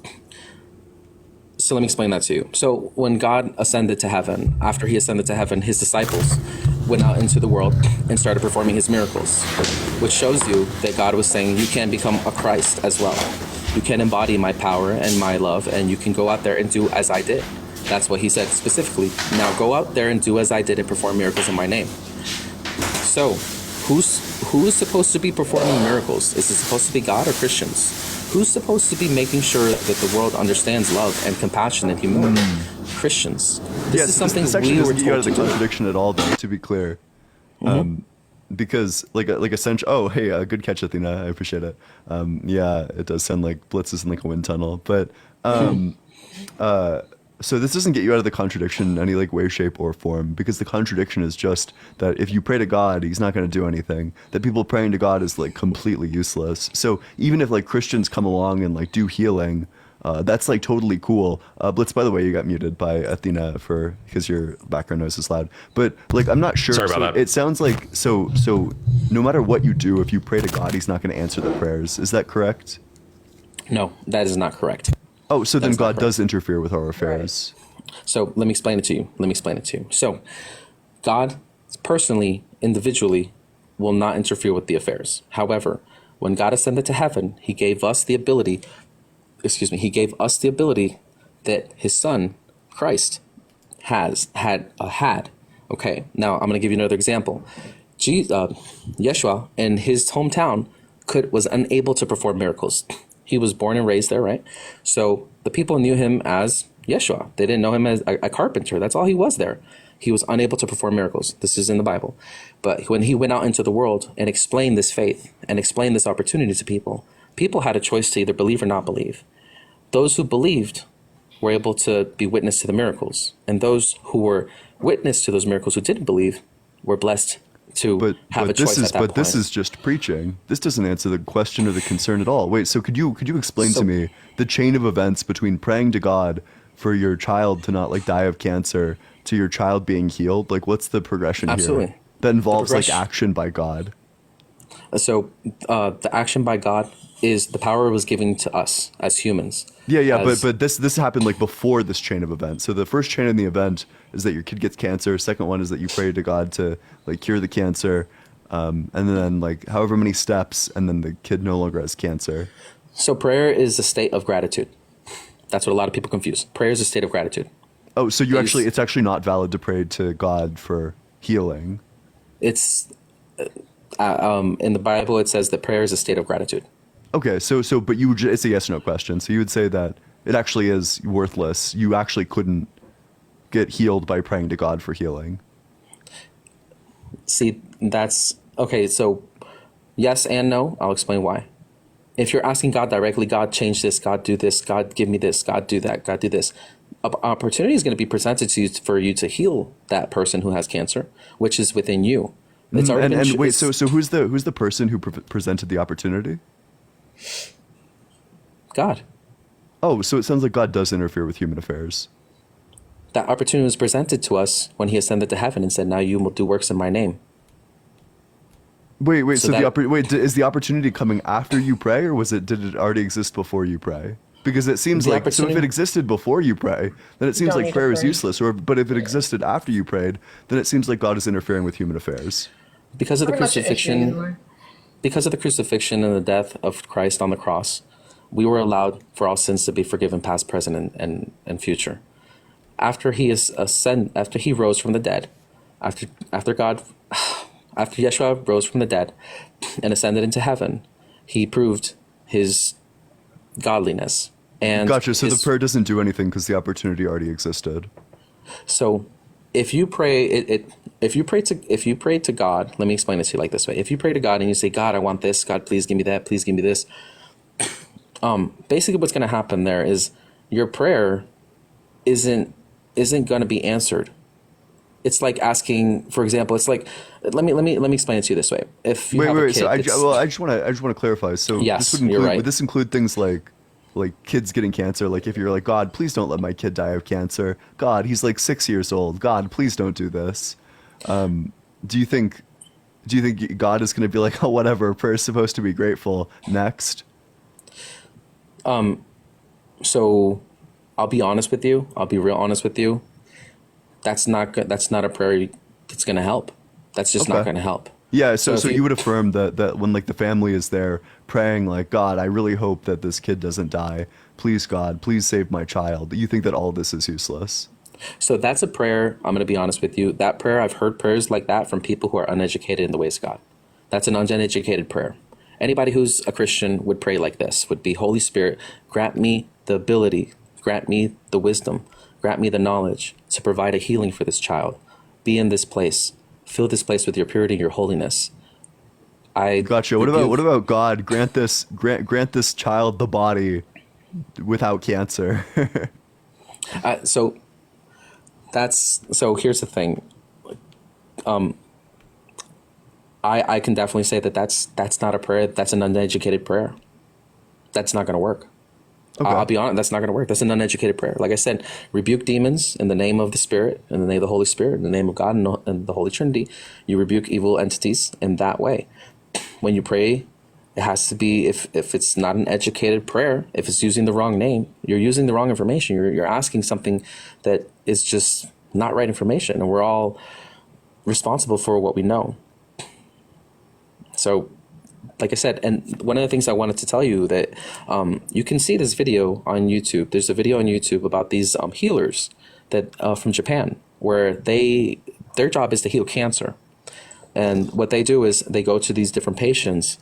So let me explain that to you. So when God ascended to heaven, after he ascended to heaven, his disciples went out into the world and started performing his miracles, which shows you that God was saying you can become a Christ as well. You can embody my power and my love, and you can go out there and do as I did. That's what he said specifically. Now go out there and do as I did and perform miracles in my name. So who is supposed to be performing miracles? Is it supposed to be God or Christians? Who's supposed to be making sure that the world understands love and compassion and humility? Christians. This is something this actually we were doesn't get you out told of to the do. contradiction at all, though, to be clear. Because like essentially, oh hey, good catch, Athena. I appreciate it. Yeah, it does sound like Blitz is in like a wind tunnel, but so this doesn't get you out of the contradiction in any like way, shape, or form, because the contradiction is just that if you pray to God, he's not going to do anything. That people praying to God is like completely useless. So even if like Christians come along and like do healing, that's like totally cool. Blitz, by the way, you got muted by Athena because your background noise is loud. But like, I'm not sure. Sorry about that. It sounds like so no matter what you do, if you pray to God, he's not going to answer the prayers. Is that correct? No, that is not correct. Oh, so then That's not God correct. does interfere with our affairs. So let me explain it to you. So God personally, individually, will not interfere with the affairs. However, when God ascended to heaven, he gave us the ability that his son, Christ, had. Okay, now I'm going to give you another example. Yeshua in his hometown was unable to perform miracles. He was born and raised there, right? So the people knew him as Yeshua. They didn't know him as a carpenter. That's all he was there. He was unable to perform miracles. This is in the Bible. But when he went out into the world and explained this faith and explained this opportunity to people, people had a choice to either believe or not believe. Those who believed were able to be witness to the miracles. And those who were witness to those miracles who didn't believe were blessed to have a choice at that point. But this is just preaching. This doesn't answer the question or the concern at all. Wait, so could you explain to me the chain of events between praying to God for your child to not like die of cancer to your child being healed? Like, what's the progression Absolutely. here that involves like progression- action by God? So the action by God is the power was given to us as humans. Yeah, As- but this happened like before this chain of events. So the first chain in the event is that your kid gets cancer. Second one is that you pray to God to like cure the cancer, and then like however many steps, and then the kid no longer has cancer. So prayer is a state of gratitude. That's what a lot of people confuse. Prayer is a state of gratitude. Oh, so it's actually not valid to pray to God for healing. It's in the Bible it says that prayer is a state of gratitude. Okay, so but it's a yes or no question. So you would say that it actually is worthless. You actually couldn't get healed by praying to God for healing. See, that's okay. So yes and no. I'll explain why. If you're asking God directly, God change this, God do this, God give me this, God do that, God do this, an opportunity is going to be presented to you for you to heal that person who has cancer, which is within you. It's already been And wait, so who's the person who presented the opportunity? God. Oh, so it sounds like God does interfere with human affairs. That opportunity was presented to us when he ascended to heaven and said, now you will do works in my name. Wait. So Is the opportunity coming after you pray, or did it already exist before you pray? Because it seems The like, so if opportunity- it existed before you pray, then it seems don't like need to prayer is pray. useless. But if it existed after you prayed, then it seems like God is interfering with human affairs. Because of the Pretty much an issue crucifixion, anymore. because of the crucifixion and the death of Christ on the cross, we were allowed for all sins to be forgiven, past, present, and future. After he after he rose from the dead, after Yeshua rose from the dead and ascended into heaven, he proved his godliness. And Gotcha. So the prayer doesn't do anything because the opportunity already existed. So if you pray if you pray to God, let me explain it to you like this way. If you pray to God and you say, God, I want this, God, please give me that, please give me this. Basically what's going to happen there is your prayer isn't going to be answered. It's like asking, for example, it's like, let me explain it to you this way. If you have a kid, So I just want to clarify. So Yes, this would you're include, right. would this include things like kids getting cancer? Like if you're like, God, please don't let my kid die of cancer. God, he's like 6 years old. God, please don't do this. Do you think God is going to be like, oh, whatever, prayer's supposed to be grateful. Next. So I'll be honest with you. I'll be real honest with you. That's not good. That's not a prayer that's going to help. That's just not Okay. going to help. Yeah, so if you would affirm that when like the family is there praying like, God, I really hope that this kid doesn't die. Please, God, please save my child. You think that all this is useless? So that's a prayer. I'm going to be honest with you. That prayer, I've heard prayers like that from people who are uneducated in the ways of God. That's an uneducated prayer. Anybody who's a Christian would pray like this, would be, Holy Spirit, grant me the ability, grant me the wisdom, grant me the knowledge to provide a healing for this child. Be in this place. Fill this place with your purity and your holiness. I Gotcha. What about God? Grant this child the body without cancer. So here's the thing. I can definitely say that's not a prayer. That's an uneducated prayer. That's not going to work. Okay. I'll be honest. That's not going to work. That's an uneducated prayer. Like I said, rebuke demons in the name of the Spirit, in the name of the Holy Spirit, in the name of God and the Holy Trinity. You rebuke evil entities in that way. When you pray, it has to be, if it's not an educated prayer, if it's using the wrong name, you're using the wrong information. You're asking something that is just not right information, and we're all responsible for what we know. So, like I said, and one of the things I wanted to tell you that you can see this video on YouTube. There's a video on YouTube about these healers that from Japan, where their job is to heal cancer. And what they do is they go to these different patients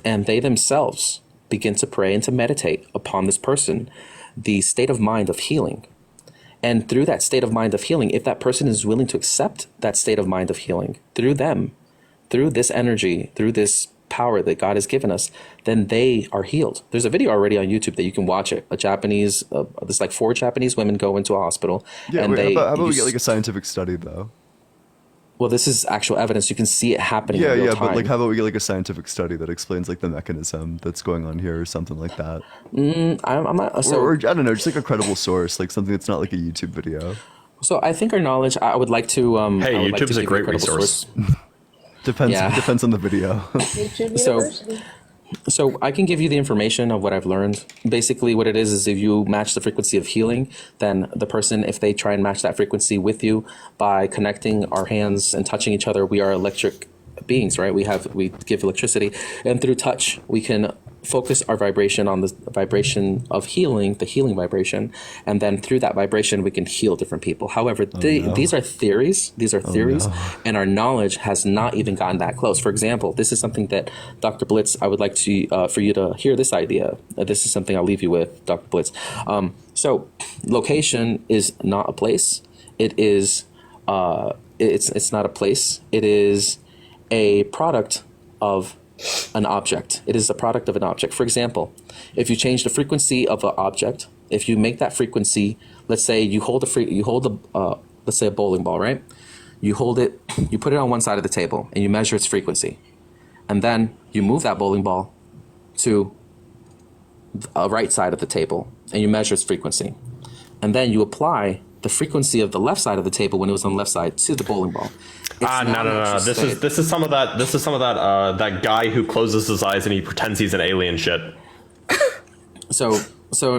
and they themselves begin to pray and to meditate upon this person, the state of mind of healing. And through that state of mind of healing, if that person is willing to accept that state of mind of healing through them, through this energy, through this power that God has given us, then they are healed. There's a video already on YouTube that you can watch it. There's like 4 Japanese women go into a hospital. Yeah, and how about we get like a scientific study though? Well, this is actual evidence. You can see it happening in real time. But like, how about we get like a scientific study that explains like the mechanism that's going on here or something like that? I'm not. So, or I don't know, just like a credible source, like something that's not like a YouTube video. So I think our knowledge. I would like to. Hey, I would like YouTube's to a give you great credible resource. Depends on the video. YouTube So- University. So I can give you the information of what I've learned. Basically, what it is if you match the frequency of healing, then the person, if they try and match that frequency with you by connecting our hands and touching each other, we are electric beings, right? We give electricity, and through touch, we can focus our vibration on the vibration of healing, the healing vibration, and then through that vibration, we can heal different people. However, these are theories. These are theories, and our knowledge has not even gotten that close. For example, this is something that Dr. Blitz, I would like to for you to hear this idea. This is something I'll leave you with, Dr. Blitz. So, location is not a place. It is. It's not a place. It is a product of an object. It is a product of an object. For example, if you change the frequency of an object, if you make that frequency, let's say you hold let's say a bowling ball, right? You hold it, you put it on one side of the table, and you measure its frequency, and then you move that bowling ball to a right side of the table, and you measure its frequency, and then you apply the frequency of the left side of the table when it was on the left side to the bowling ball. No. This is some of that. This is some of that. That guy who closes his eyes and he pretends he's an alien shit. So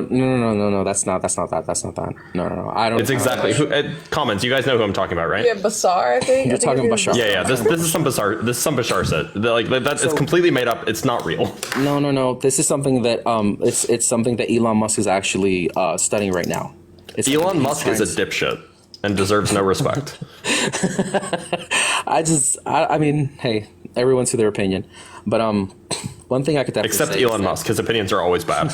no. That's not that. No. I don't. It's exactly comments. You guys know who I'm talking about, right? Yeah, Bashar, I think. You're talking about Bashar. Yeah. This is some bizarre. This is some Bashar shit. Like that. It's completely made up. It's not real. No. This is something that it's something that Elon Musk is actually studying right now. Elon Musk is a dipshit and deserves no respect. I mean, hey, everyone's to their opinion, but one thing I could definitely except say Elon Musk, his opinions are always bad.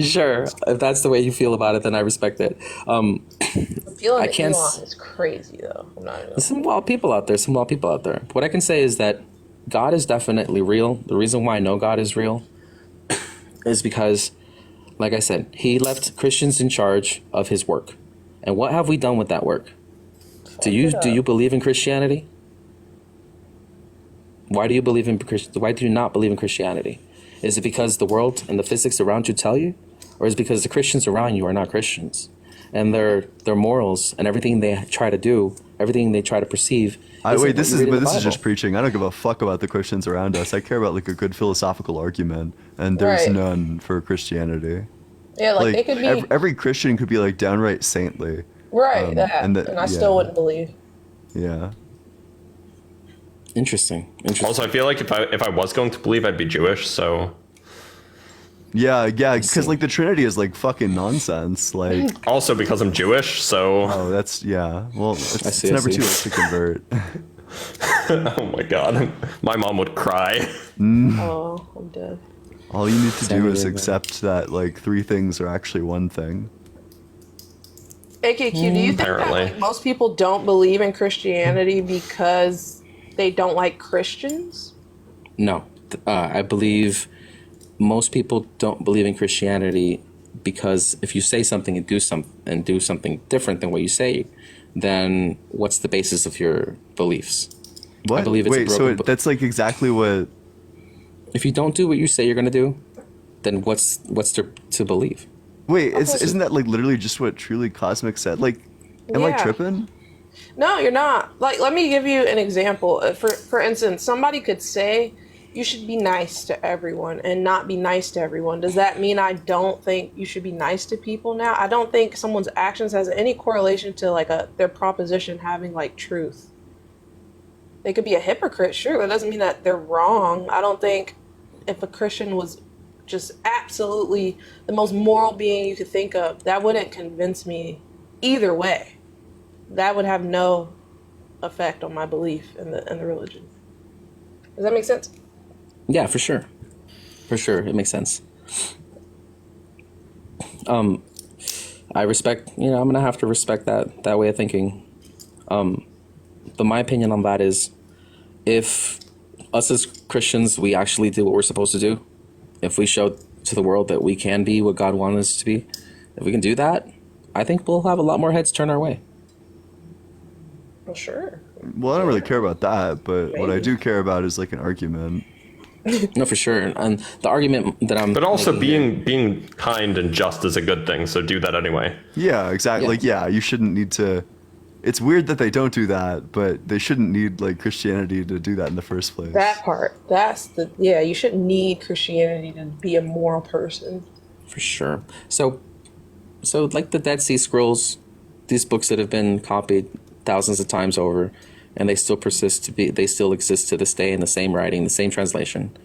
Sure, if that's the way you feel about it, then I respect it. The feeling of Elon is crazy, though. I'm not even... There's some wild people out there. What I can say is that God is definitely real. The reason why I know God is real is because, like I said, he left Christians in charge of his work. And what have we done with that work? Do you believe in Christianity? Why do you not believe in Christianity? Is it because the world and the physics around you tell you? Or is it because the Christians around you are not Christians? And their morals and everything they try to do, everything they try to perceive. This is just preaching. I don't give a fuck about the Christians around us. I care about like a good philosophical argument, and there's none for Christianity. Yeah, like it could be every Christian could be like downright saintly. Right, and I still wouldn't believe. Yeah. Interesting. Also, I feel like if I was going to believe, I'd be Jewish. So. Yeah, because like the Trinity is like fucking nonsense. Like. Also because I'm Jewish, so. Oh, that's yeah. Well, it's never too late to convert. Oh my god, my mom would cry. Oh, I'm dead. All you need to do is accept that like three things are actually one thing. AKQ, do you think that like, most people don't believe in Christianity because they don't like Christians? No, I believe most people don't believe in Christianity because if you say something and do something different than what you say, then what's the basis of your beliefs? What? I believe it's that's like exactly what. If you don't do what you say you're gonna do, then what's to believe? Wait, isn't that like literally just what Truly Cosmic said? Like, am I tripping? No, you're not. Like, let me give you an example. For instance, somebody could say you should be nice to everyone and not be nice to everyone. Does that mean I don't think you should be nice to people now? I don't think someone's actions has any correlation to like their proposition having like truth. They could be a hypocrite, sure. That doesn't mean that they're wrong. I don't think if a Christian was just absolutely the most moral being you could think of, that wouldn't convince me either way. That would have no effect on my belief in the religion. Does that make sense? Yeah, for sure. For sure, it makes sense. I respect, I'm gonna have to respect that way of thinking. But my opinion on that is, if us as Christians, we actually do what we're supposed to do, if we show to the world that we can be what God wanted us to be, if we can do that, I think we'll have a lot more heads turn our way. Well, sure. Well, I don't really care about that, but what I do care about is like an argument. No, for sure. And the argument that I'm But also being kind and just is a good thing, so do that anyway. Yeah, exactly. Like, you shouldn't need to. It's weird that they don't do that, but they shouldn't need like Christianity to do that in the first place. That part. You shouldn't need Christianity to be a moral person. For sure. So like the Dead Sea Scrolls, these books that have been copied thousands of times over, and they still exist to this day in the same writing, the same translation.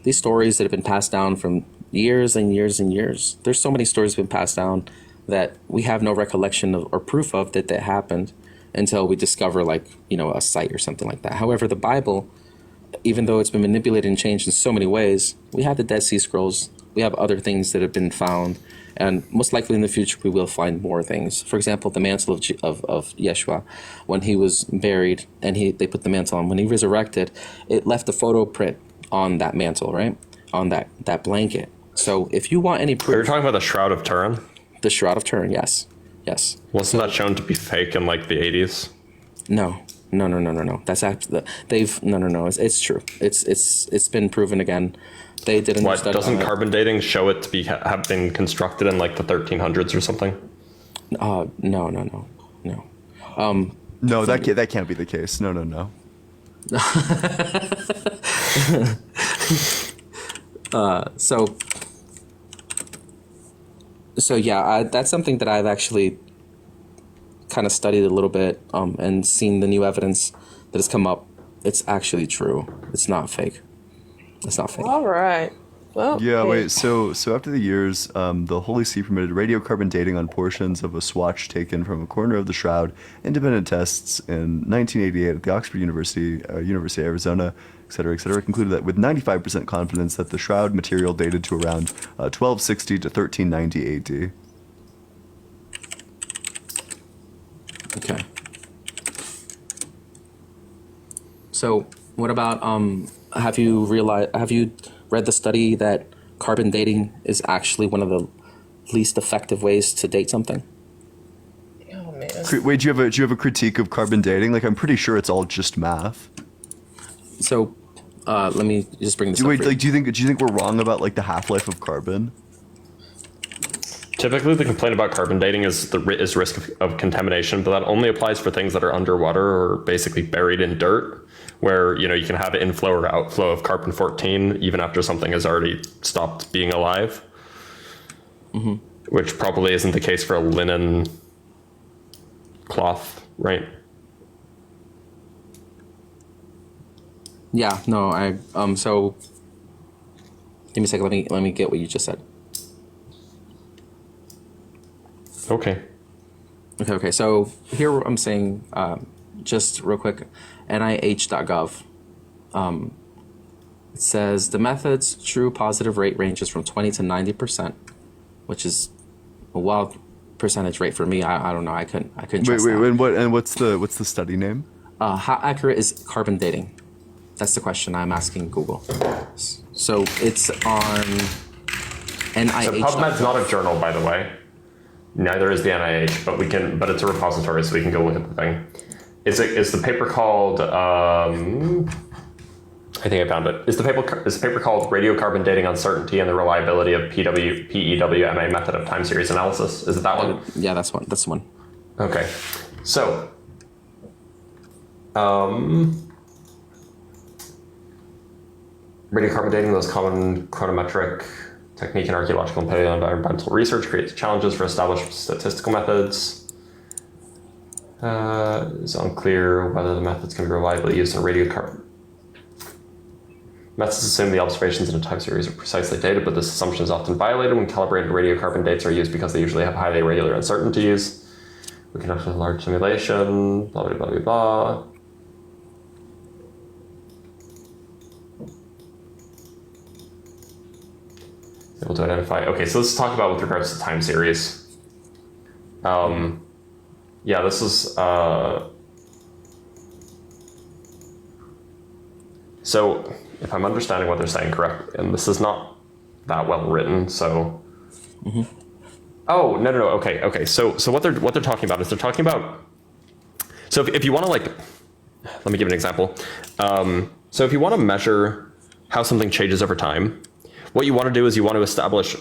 These stories that have been passed down from years and years and years. There's so many stories that have been passed down that we have no recollection of or proof of that happened until we discover like, a site or something like that. However, the Bible, even though it's been manipulated and changed in so many ways, we have the Dead Sea Scrolls, we have other things that have been found, and most likely in the future we will find more things. For example, the mantle of Yeshua, when he was buried and they put the mantle on, when he resurrected, it left a photo print on that mantle, right? On that blanket. So if you want any proof... Are you talking about the Shroud of Turin? The Shroud of Turin, yes. Wasn't that shown to be fake in like the 80s? No. That's actually no. It's true. It's been proven again. They did Doesn't carbon dating show it to have been constructed in like the 1300s or something? No. No, that can't be the case. No. So yeah, that's something that I've actually kind of studied a little bit, and seen the new evidence that has come up. It's actually true. It's not fake. It's not fake. All right. Well, Yeah, hey. wait. So after the years, the Holy See permitted radiocarbon dating on portions of a swatch taken from a corner of the shroud. Independent tests in 1988 at the Oxford University, University of Arizona, et cetera, concluded that with 95% confidence that the shroud material dated to around 1260 to 1390 AD. Okay. So what about have you read the study that carbon dating is actually one of the least effective ways to date something? Oh man. Wait, do you have a critique of carbon dating? Like, I'm pretty sure it's all just math. So let me just bring this up. Wait, for you. like, do you think we're wrong about like the half-life of carbon? Typically, the complaint about carbon dating is risk of contamination, but that only applies for things that are underwater or basically buried in dirt, where you can have inflow or outflow of carbon-14 even after something has already stopped being alive. Mm-hmm. Which probably isn't the case for a linen cloth, right? Yeah. No. So give me a second. Let me get what you just said. Okay. So here I'm saying, just real quick, NIH.gov. It says the method's true positive rate ranges from 20 to 90%, which is a wild percentage rate for me. I don't know. I couldn't trust that. And what's the study name? How accurate is carbon dating? That's the question I'm asking Google. So it's on NIH. So PubMed's not a journal, by the way. Neither is the NIH, but it's a repository, so we can go look at the thing. Is the paper called? I think I found it. Is the paper called "Radiocarbon Dating Uncertainty and the Reliability of PEWMA Method of Time Series Analysis"? Is it that one? Yeah, that's one. That's the one. Okay, so radiocarbon dating, the most common chronometric technique in archaeological and paleoenvironmental research, creates challenges for established statistical methods. It's unclear whether the methods can be reliably used in radiocarbon. Methods assume the observations in a time series are precisely dated, but this assumption is often violated when calibrated radiocarbon dates are used because they usually have highly irregular uncertainties. We conduct a large simulation, blah, blah, blah, blah, blah. Able to identify. Okay, so let's talk about with regards to time series. Yeah, this is so if I'm understanding what they're saying correctly, and this is not that well written, so oh no. Okay. So what they're talking about is they're talking about. So if you want to let me give an example. So if you want to measure how something changes over time, what you want to do is you want to establish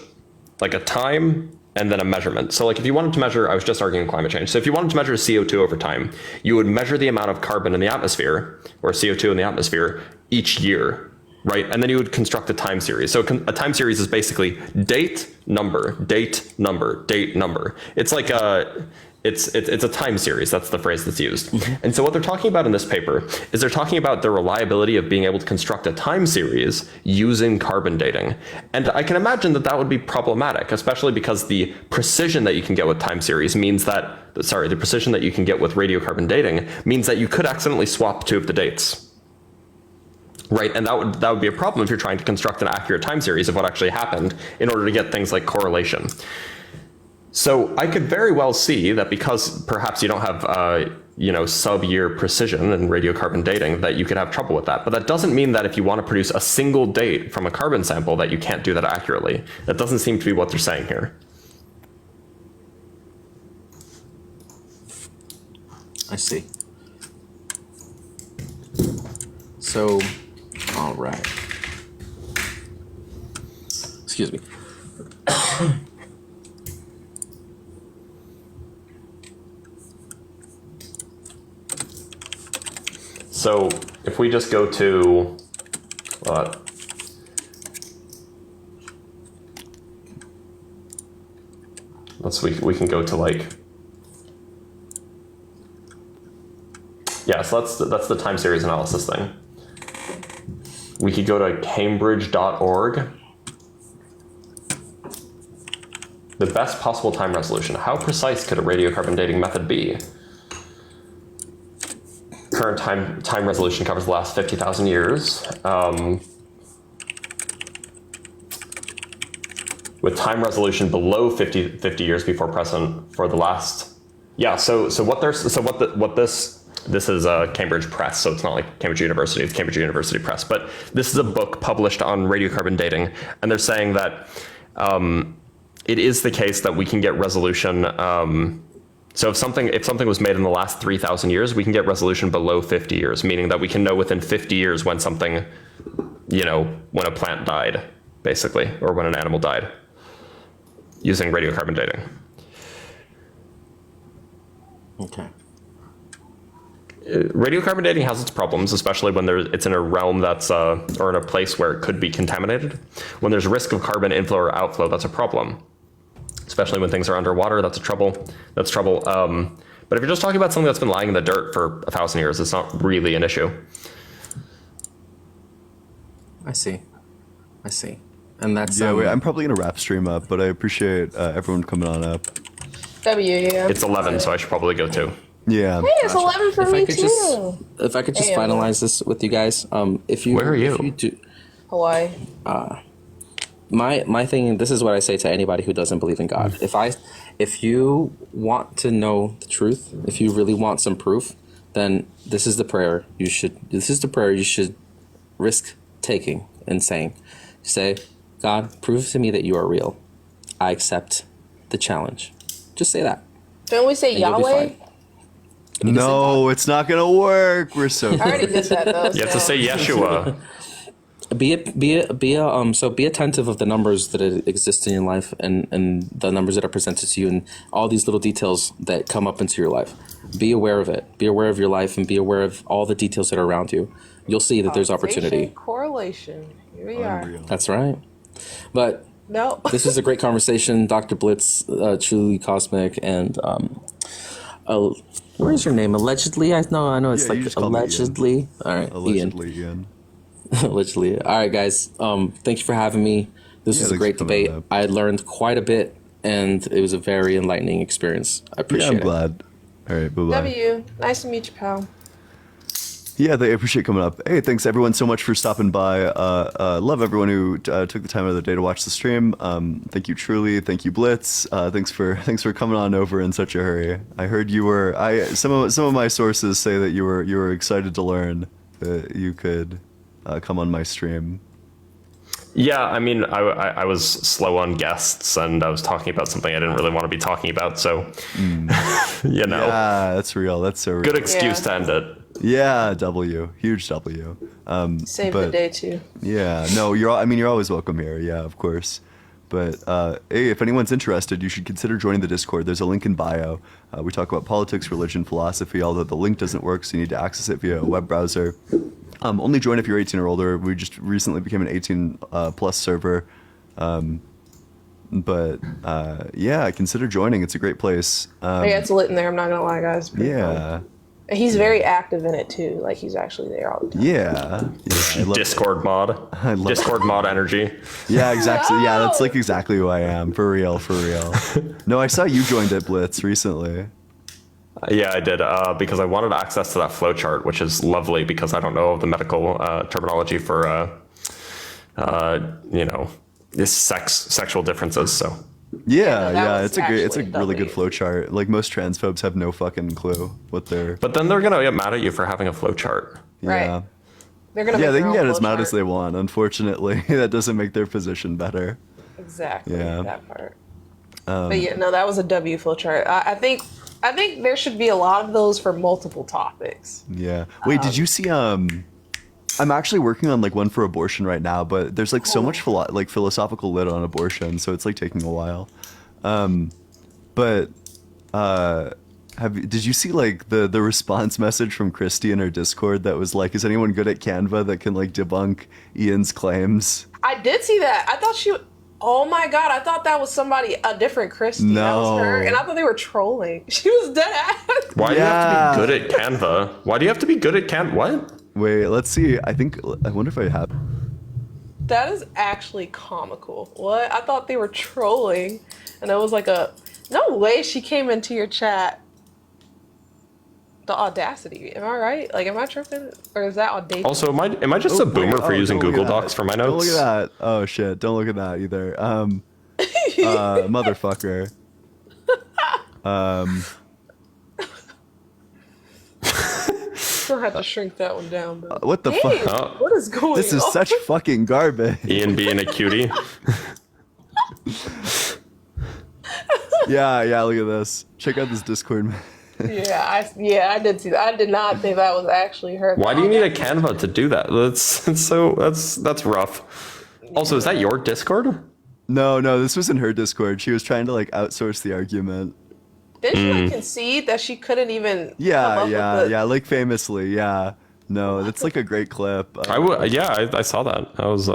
like a time and then a measurement. So like if you wanted to measure, I was just arguing climate change. So if you wanted to measure CO2 over time, you would measure the amount of carbon in the atmosphere or CO2 in the atmosphere each year, right? And then you would construct a time series. So a time series is basically date, number, date, number, date, number. It's like it's a time series. That's the phrase that's used. And so what they're talking about in this paper is they're talking about the reliability of being able to construct a time series using carbon dating. And I can imagine that would be problematic, especially because the precision that you can get with time series means that, the precision that you can get with radiocarbon dating means that you could accidentally swap two of the dates. Right, and that would be a problem if you're trying to construct an accurate time series of what actually happened in order to get things like correlation. So I could very well see that because perhaps you don't have sub-year precision in radiocarbon dating, that you could have trouble with that. But that doesn't mean that if you want to produce a single date from a carbon sample that you can't do that accurately. That doesn't seem to be what they're saying here. I see. So, all right. Excuse me. So if we just go to, we can go to like, yeah, so that's the time series analysis thing. We could go to cambridge.org. The best possible time resolution. How precise could a radiocarbon dating method be? Current time resolution covers the last 50,000 years. With time resolution below 50 years before present for the last, yeah. So this is Cambridge Press, so it's not like Cambridge University, it's Cambridge University Press, but this is a book published on radiocarbon dating, and they're saying that it is the case that we can get resolution. So if something was made in the last 3,000 years, we can get resolution below 50 years, meaning that we can know within 50 years when something, when a plant died, basically, or when an animal died, using radiocarbon dating. Okay. Radiocarbon dating has its problems, especially when it's in a realm that's, or in a place where it could be contaminated. When there's risk of carbon inflow or outflow, that's a problem. Especially when things are underwater, that's trouble. But if you're just talking about something that's been lying in the dirt for 1,000 years, it's not really an issue. I see. And that's I'm probably gonna wrap stream up, but I appreciate everyone coming on up. Yeah. It's 11, so I should probably go too. Yeah. Hey, it's 11 for me too. If I could just finalize this with you guys, where are you? If you do, Hawaii. My thing, this is what I say to anybody who doesn't believe in God. If you want to know the truth, if you really want some proof, then this is the prayer you should risk taking and saying. Say, God, prove to me that you are real. I accept the challenge. Just say that. Don't we say And you'll be Yahweh? fine. No, it's not gonna work. We're so. I already did that though. You have to say Yeshua. Be attentive of the numbers that exist in your life and the numbers that are presented to you and all these little details that come up into your life. Be aware of it. Be aware of your life and be aware of all the details that are around you. You'll see that there's opportunity. Correlation. Here we are. That's right. But No. this is a great conversation, Dr. Blitz, truly cosmic, and what is your name? Allegedly? I know it's Yeah, you like just call me Ian. allegedly. All right, Allegedly, Ian. Allegedly. All right, guys. Thank you for having me. This was a thanks great for coming debate. up. I learned quite a bit, and it was a very enlightening experience. I appreciate I'm it. glad. All right, bye bye. W. Nice to meet you, pal. Yeah, they appreciate coming up. Hey, thanks everyone so much for stopping by. Love everyone who took the time out of the day to watch the stream. Thank you, truly. Thank you, Blitz. Thanks for coming on over in such a hurry. I heard you were. Some of my sources say that you were excited to learn that you could come on my stream. Yeah, I mean, I was slow on guests, and I was talking about something I didn't really want to be talking about. So, Yeah, that's real. That's so real. good excuse to end it. Yeah, W, huge W. Save the day too. Yeah, no, you're always welcome here. Yeah, of course. But hey, if anyone's interested, you should consider joining the Discord. There's a link in bio. We talk about politics, religion, philosophy. Although the link doesn't work, so you need to access it via a web browser. Only join if you're 18 or older. We just recently became an 18 plus server. But yeah, consider joining. It's a great place. Yeah, it's lit in there. I'm not gonna lie, guys. Pretty Yeah. fun. And he's very active in it too. Like he's actually there all the time. Yeah. I love Discord mod. Discord mod energy. Yeah, exactly. Yeah, that's like exactly who I am. For real, for real. No, I saw you joined at Blitz recently. Yeah, I did, because I wanted access to that flowchart, which is lovely because I don't know the medical terminology for, this sexual differences. So. Yeah, that yeah, was it's a actually really good flowchart. Like most transphobes have no fucking clue what they're. But then they're gonna get mad at you for having a flowchart. Right. Yeah. They're gonna Yeah, make they their can own get as mad as flowchart. they want. Unfortunately, that doesn't make their position better. Exactly. Yeah. That part. Um, But yeah, no, that was a W flowchart. I think there should be a lot of those for multiple topics. Yeah. Wait, did you see? I'm actually working on like one for abortion right now, but there's like so much philosophical lit on abortion, so it's like taking a while. But Did you see like the response message from Christy in her Discord that was like, is anyone good at Canva that can like debunk Ian's claims? I did see that. I thought oh my god, I thought that was somebody, a different Christy. That was her. And I thought they were trolling. She was dead ass. Why do you have to be good at Canva? Why do you have to be good at Canva? What? Wait, let's see. I wonder if I have. That is actually comical. What? I thought they were trolling. And it was like no way she came into your chat. The audacity. Am I right? Like, am I tripping? Or is that audacious? Also, am I just a boomer for using Google Docs for my notes? Don't look at that. Oh shit! Don't look at that either. Motherfucker. Still had to shrink that one down, bro. What the Dang, fuck? what is going on? This is such fucking garbage. Ian being a cutie. Yeah. Look at this. Check out this Discord, man. I did see that. I did not think that was actually her. Why do you need a Canva to do that? That's rough. Also, is that your Discord? No, this wasn't her Discord. She was trying to like outsource the argument. Didn't she like concede that she couldn't even come up with Yeah, like famously, yeah. No, that's like a great clip. I saw that. I was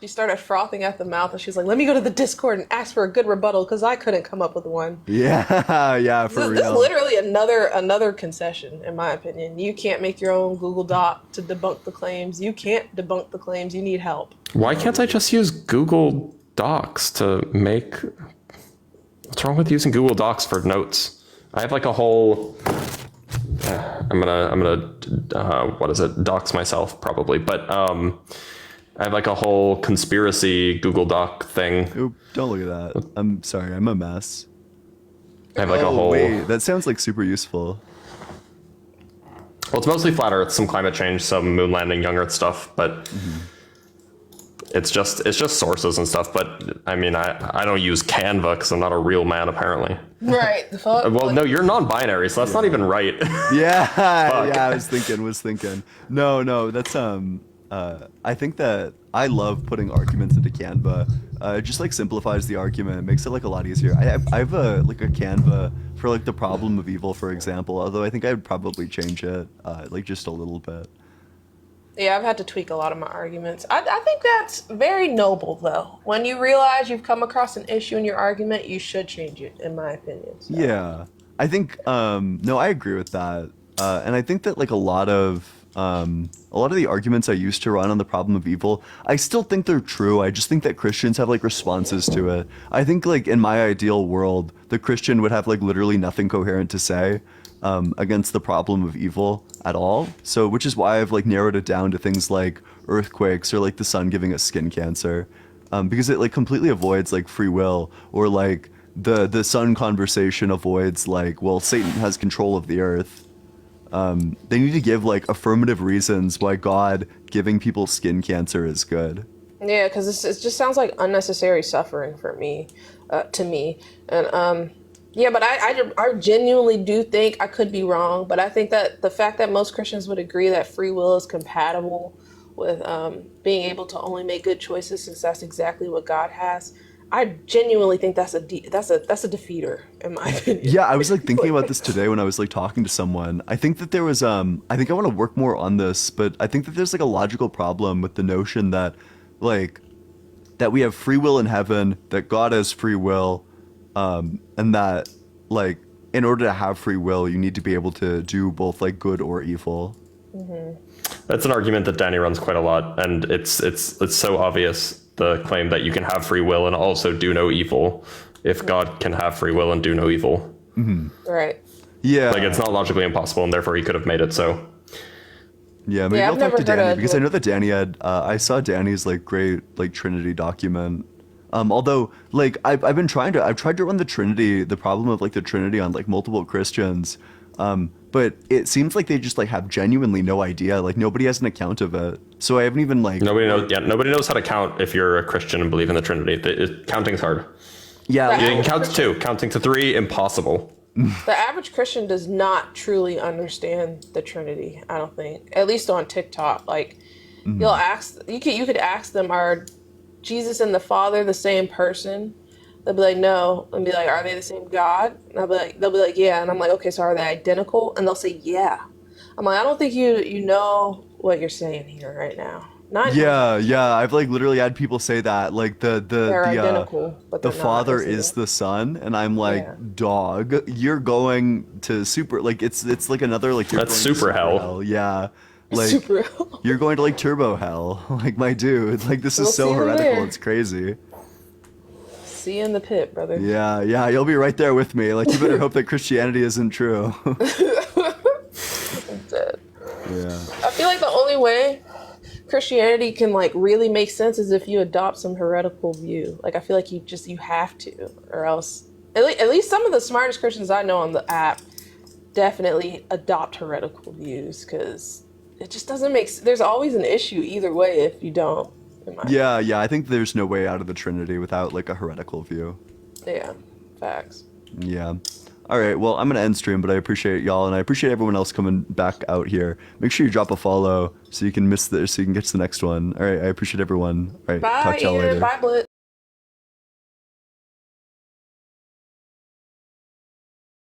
She started frothing at the mouth and she's like, let me go to the Discord and ask for a good rebuttal because I couldn't come up with one. Yeah, for This is real. literally another concession, in my opinion. You can't make your own Google Doc to debunk the claims. You can't debunk the claims. You need help. Why can't I just use Google Docs to make... What's wrong with using Google Docs for notes? I have like a whole... I'm gonna what is it? Dox myself probably, but I have like a whole conspiracy Google Doc thing. Oop, don't look at that. I'm sorry, I'm a mess. I have like a whole... Wait, that sounds like super useful. Well, it's mostly flat Earth, some climate change, some moon landing, young Earth stuff, but it's just sources and stuff. But I mean, I don't use Canva because I'm not a real man apparently. Right. The fuck? Well, no, you're non-binary, so that's not even right. Yeah, I was thinking. No, that's I think that I love putting arguments into Canva. It just like simplifies the argument, it makes it like a lot easier. I have a Canva for like the problem of evil, for example. Although I think I'd probably change it like just a little bit. Yeah, I've had to tweak a lot of my arguments. I think that's very noble, though. When you realize you've come across an issue in your argument, you should change it, in my opinion. So. Yeah, I think no, I agree with that, and I think that like a lot of the arguments I used to run on the problem of evil, I still think they're true. I just think that Christians have like responses to it. I think like in my ideal world, the Christian would have like literally nothing coherent to say against the problem of evil at all. So, which is why I've like narrowed it down to things like earthquakes or like the sun giving us skin cancer, because it like completely avoids like free will, or like the sun conversation avoids like, well, Satan has control of the earth. They need to give like affirmative reasons why God giving people skin cancer is good. Yeah, because it just sounds like unnecessary suffering for me, to me, and yeah, but I genuinely do think, I could be wrong, but I think that the fact that most Christians would agree that free will is compatible with being able to only make good choices, since that's exactly what God has, I genuinely think that's a defeater, in my opinion. Yeah, I was like thinking about this today when I was like talking to someone. I think that there was I think I want to work more on this, but I think that there's like a logical problem with the notion that like that we have free will in heaven, that God has free will, and that like in order to have free will, you need to be able to do both like good or evil. That's an argument that Danny runs quite a lot, and it's so obvious, the claim that you can have free will and also do no evil, if God can have free will and do no evil. Right. Yeah. Like it's not logically impossible, and therefore he could have made it so. Yeah, maybe Yeah, I'll I've talk to never heard Danny, of because I know that Danny had I saw Danny's like great like Trinity document. Although like I've tried to run the problem of like the Trinity on like multiple Christians. But it seems like they just like have genuinely no idea. Like nobody has an account of it. So I haven't even like nobody knows how to count if you're a Christian and believe in the Trinity. Counting's hard. Yeah, you can count to 2. Counting to 3, impossible. The average Christian does not truly understand the Trinity, I don't think. At least on TikTok. Like you could ask them, are Jesus and the Father the same person? They'll be like, no. And be like, are they the same God? And they'll be like, yeah. And I'm like, okay, so are they identical? And they'll say, yeah. I'm like, I don't think you know what you're saying here right now. Not Yeah, I've like literally had people say that, like they're identical, but the they're not, father isn't is it? the son, and I'm like, Yeah. dog, you're going to super, like it's like another, like you're That's going to super hell. Yeah, like Super you're going to like turbo hell, like my dude, like this We'll is so see you heretical, there. it's crazy. See you in the pit, brother. Yeah, you'll be right there with me. Like you better hope that Christianity isn't true. I'm dead. Yeah. I feel like the only way Christianity can like really make sense is if you adopt some heretical view. Like I feel like you have to, or else at least some of the smartest Christians I know on the app definitely adopt heretical views, because it just doesn't make there's always an issue either way if you don't. Yeah, I think there's no way out of the Trinity without like a heretical view. Yeah, facts. Yeah. All right, well, I'm going to end stream, but I appreciate y'all, and I appreciate everyone else coming back out here. Make sure you drop a follow so you can get to the next one. All right, I appreciate everyone. All right, Bye, talk to y'all Ian. later. Bye, Blitz.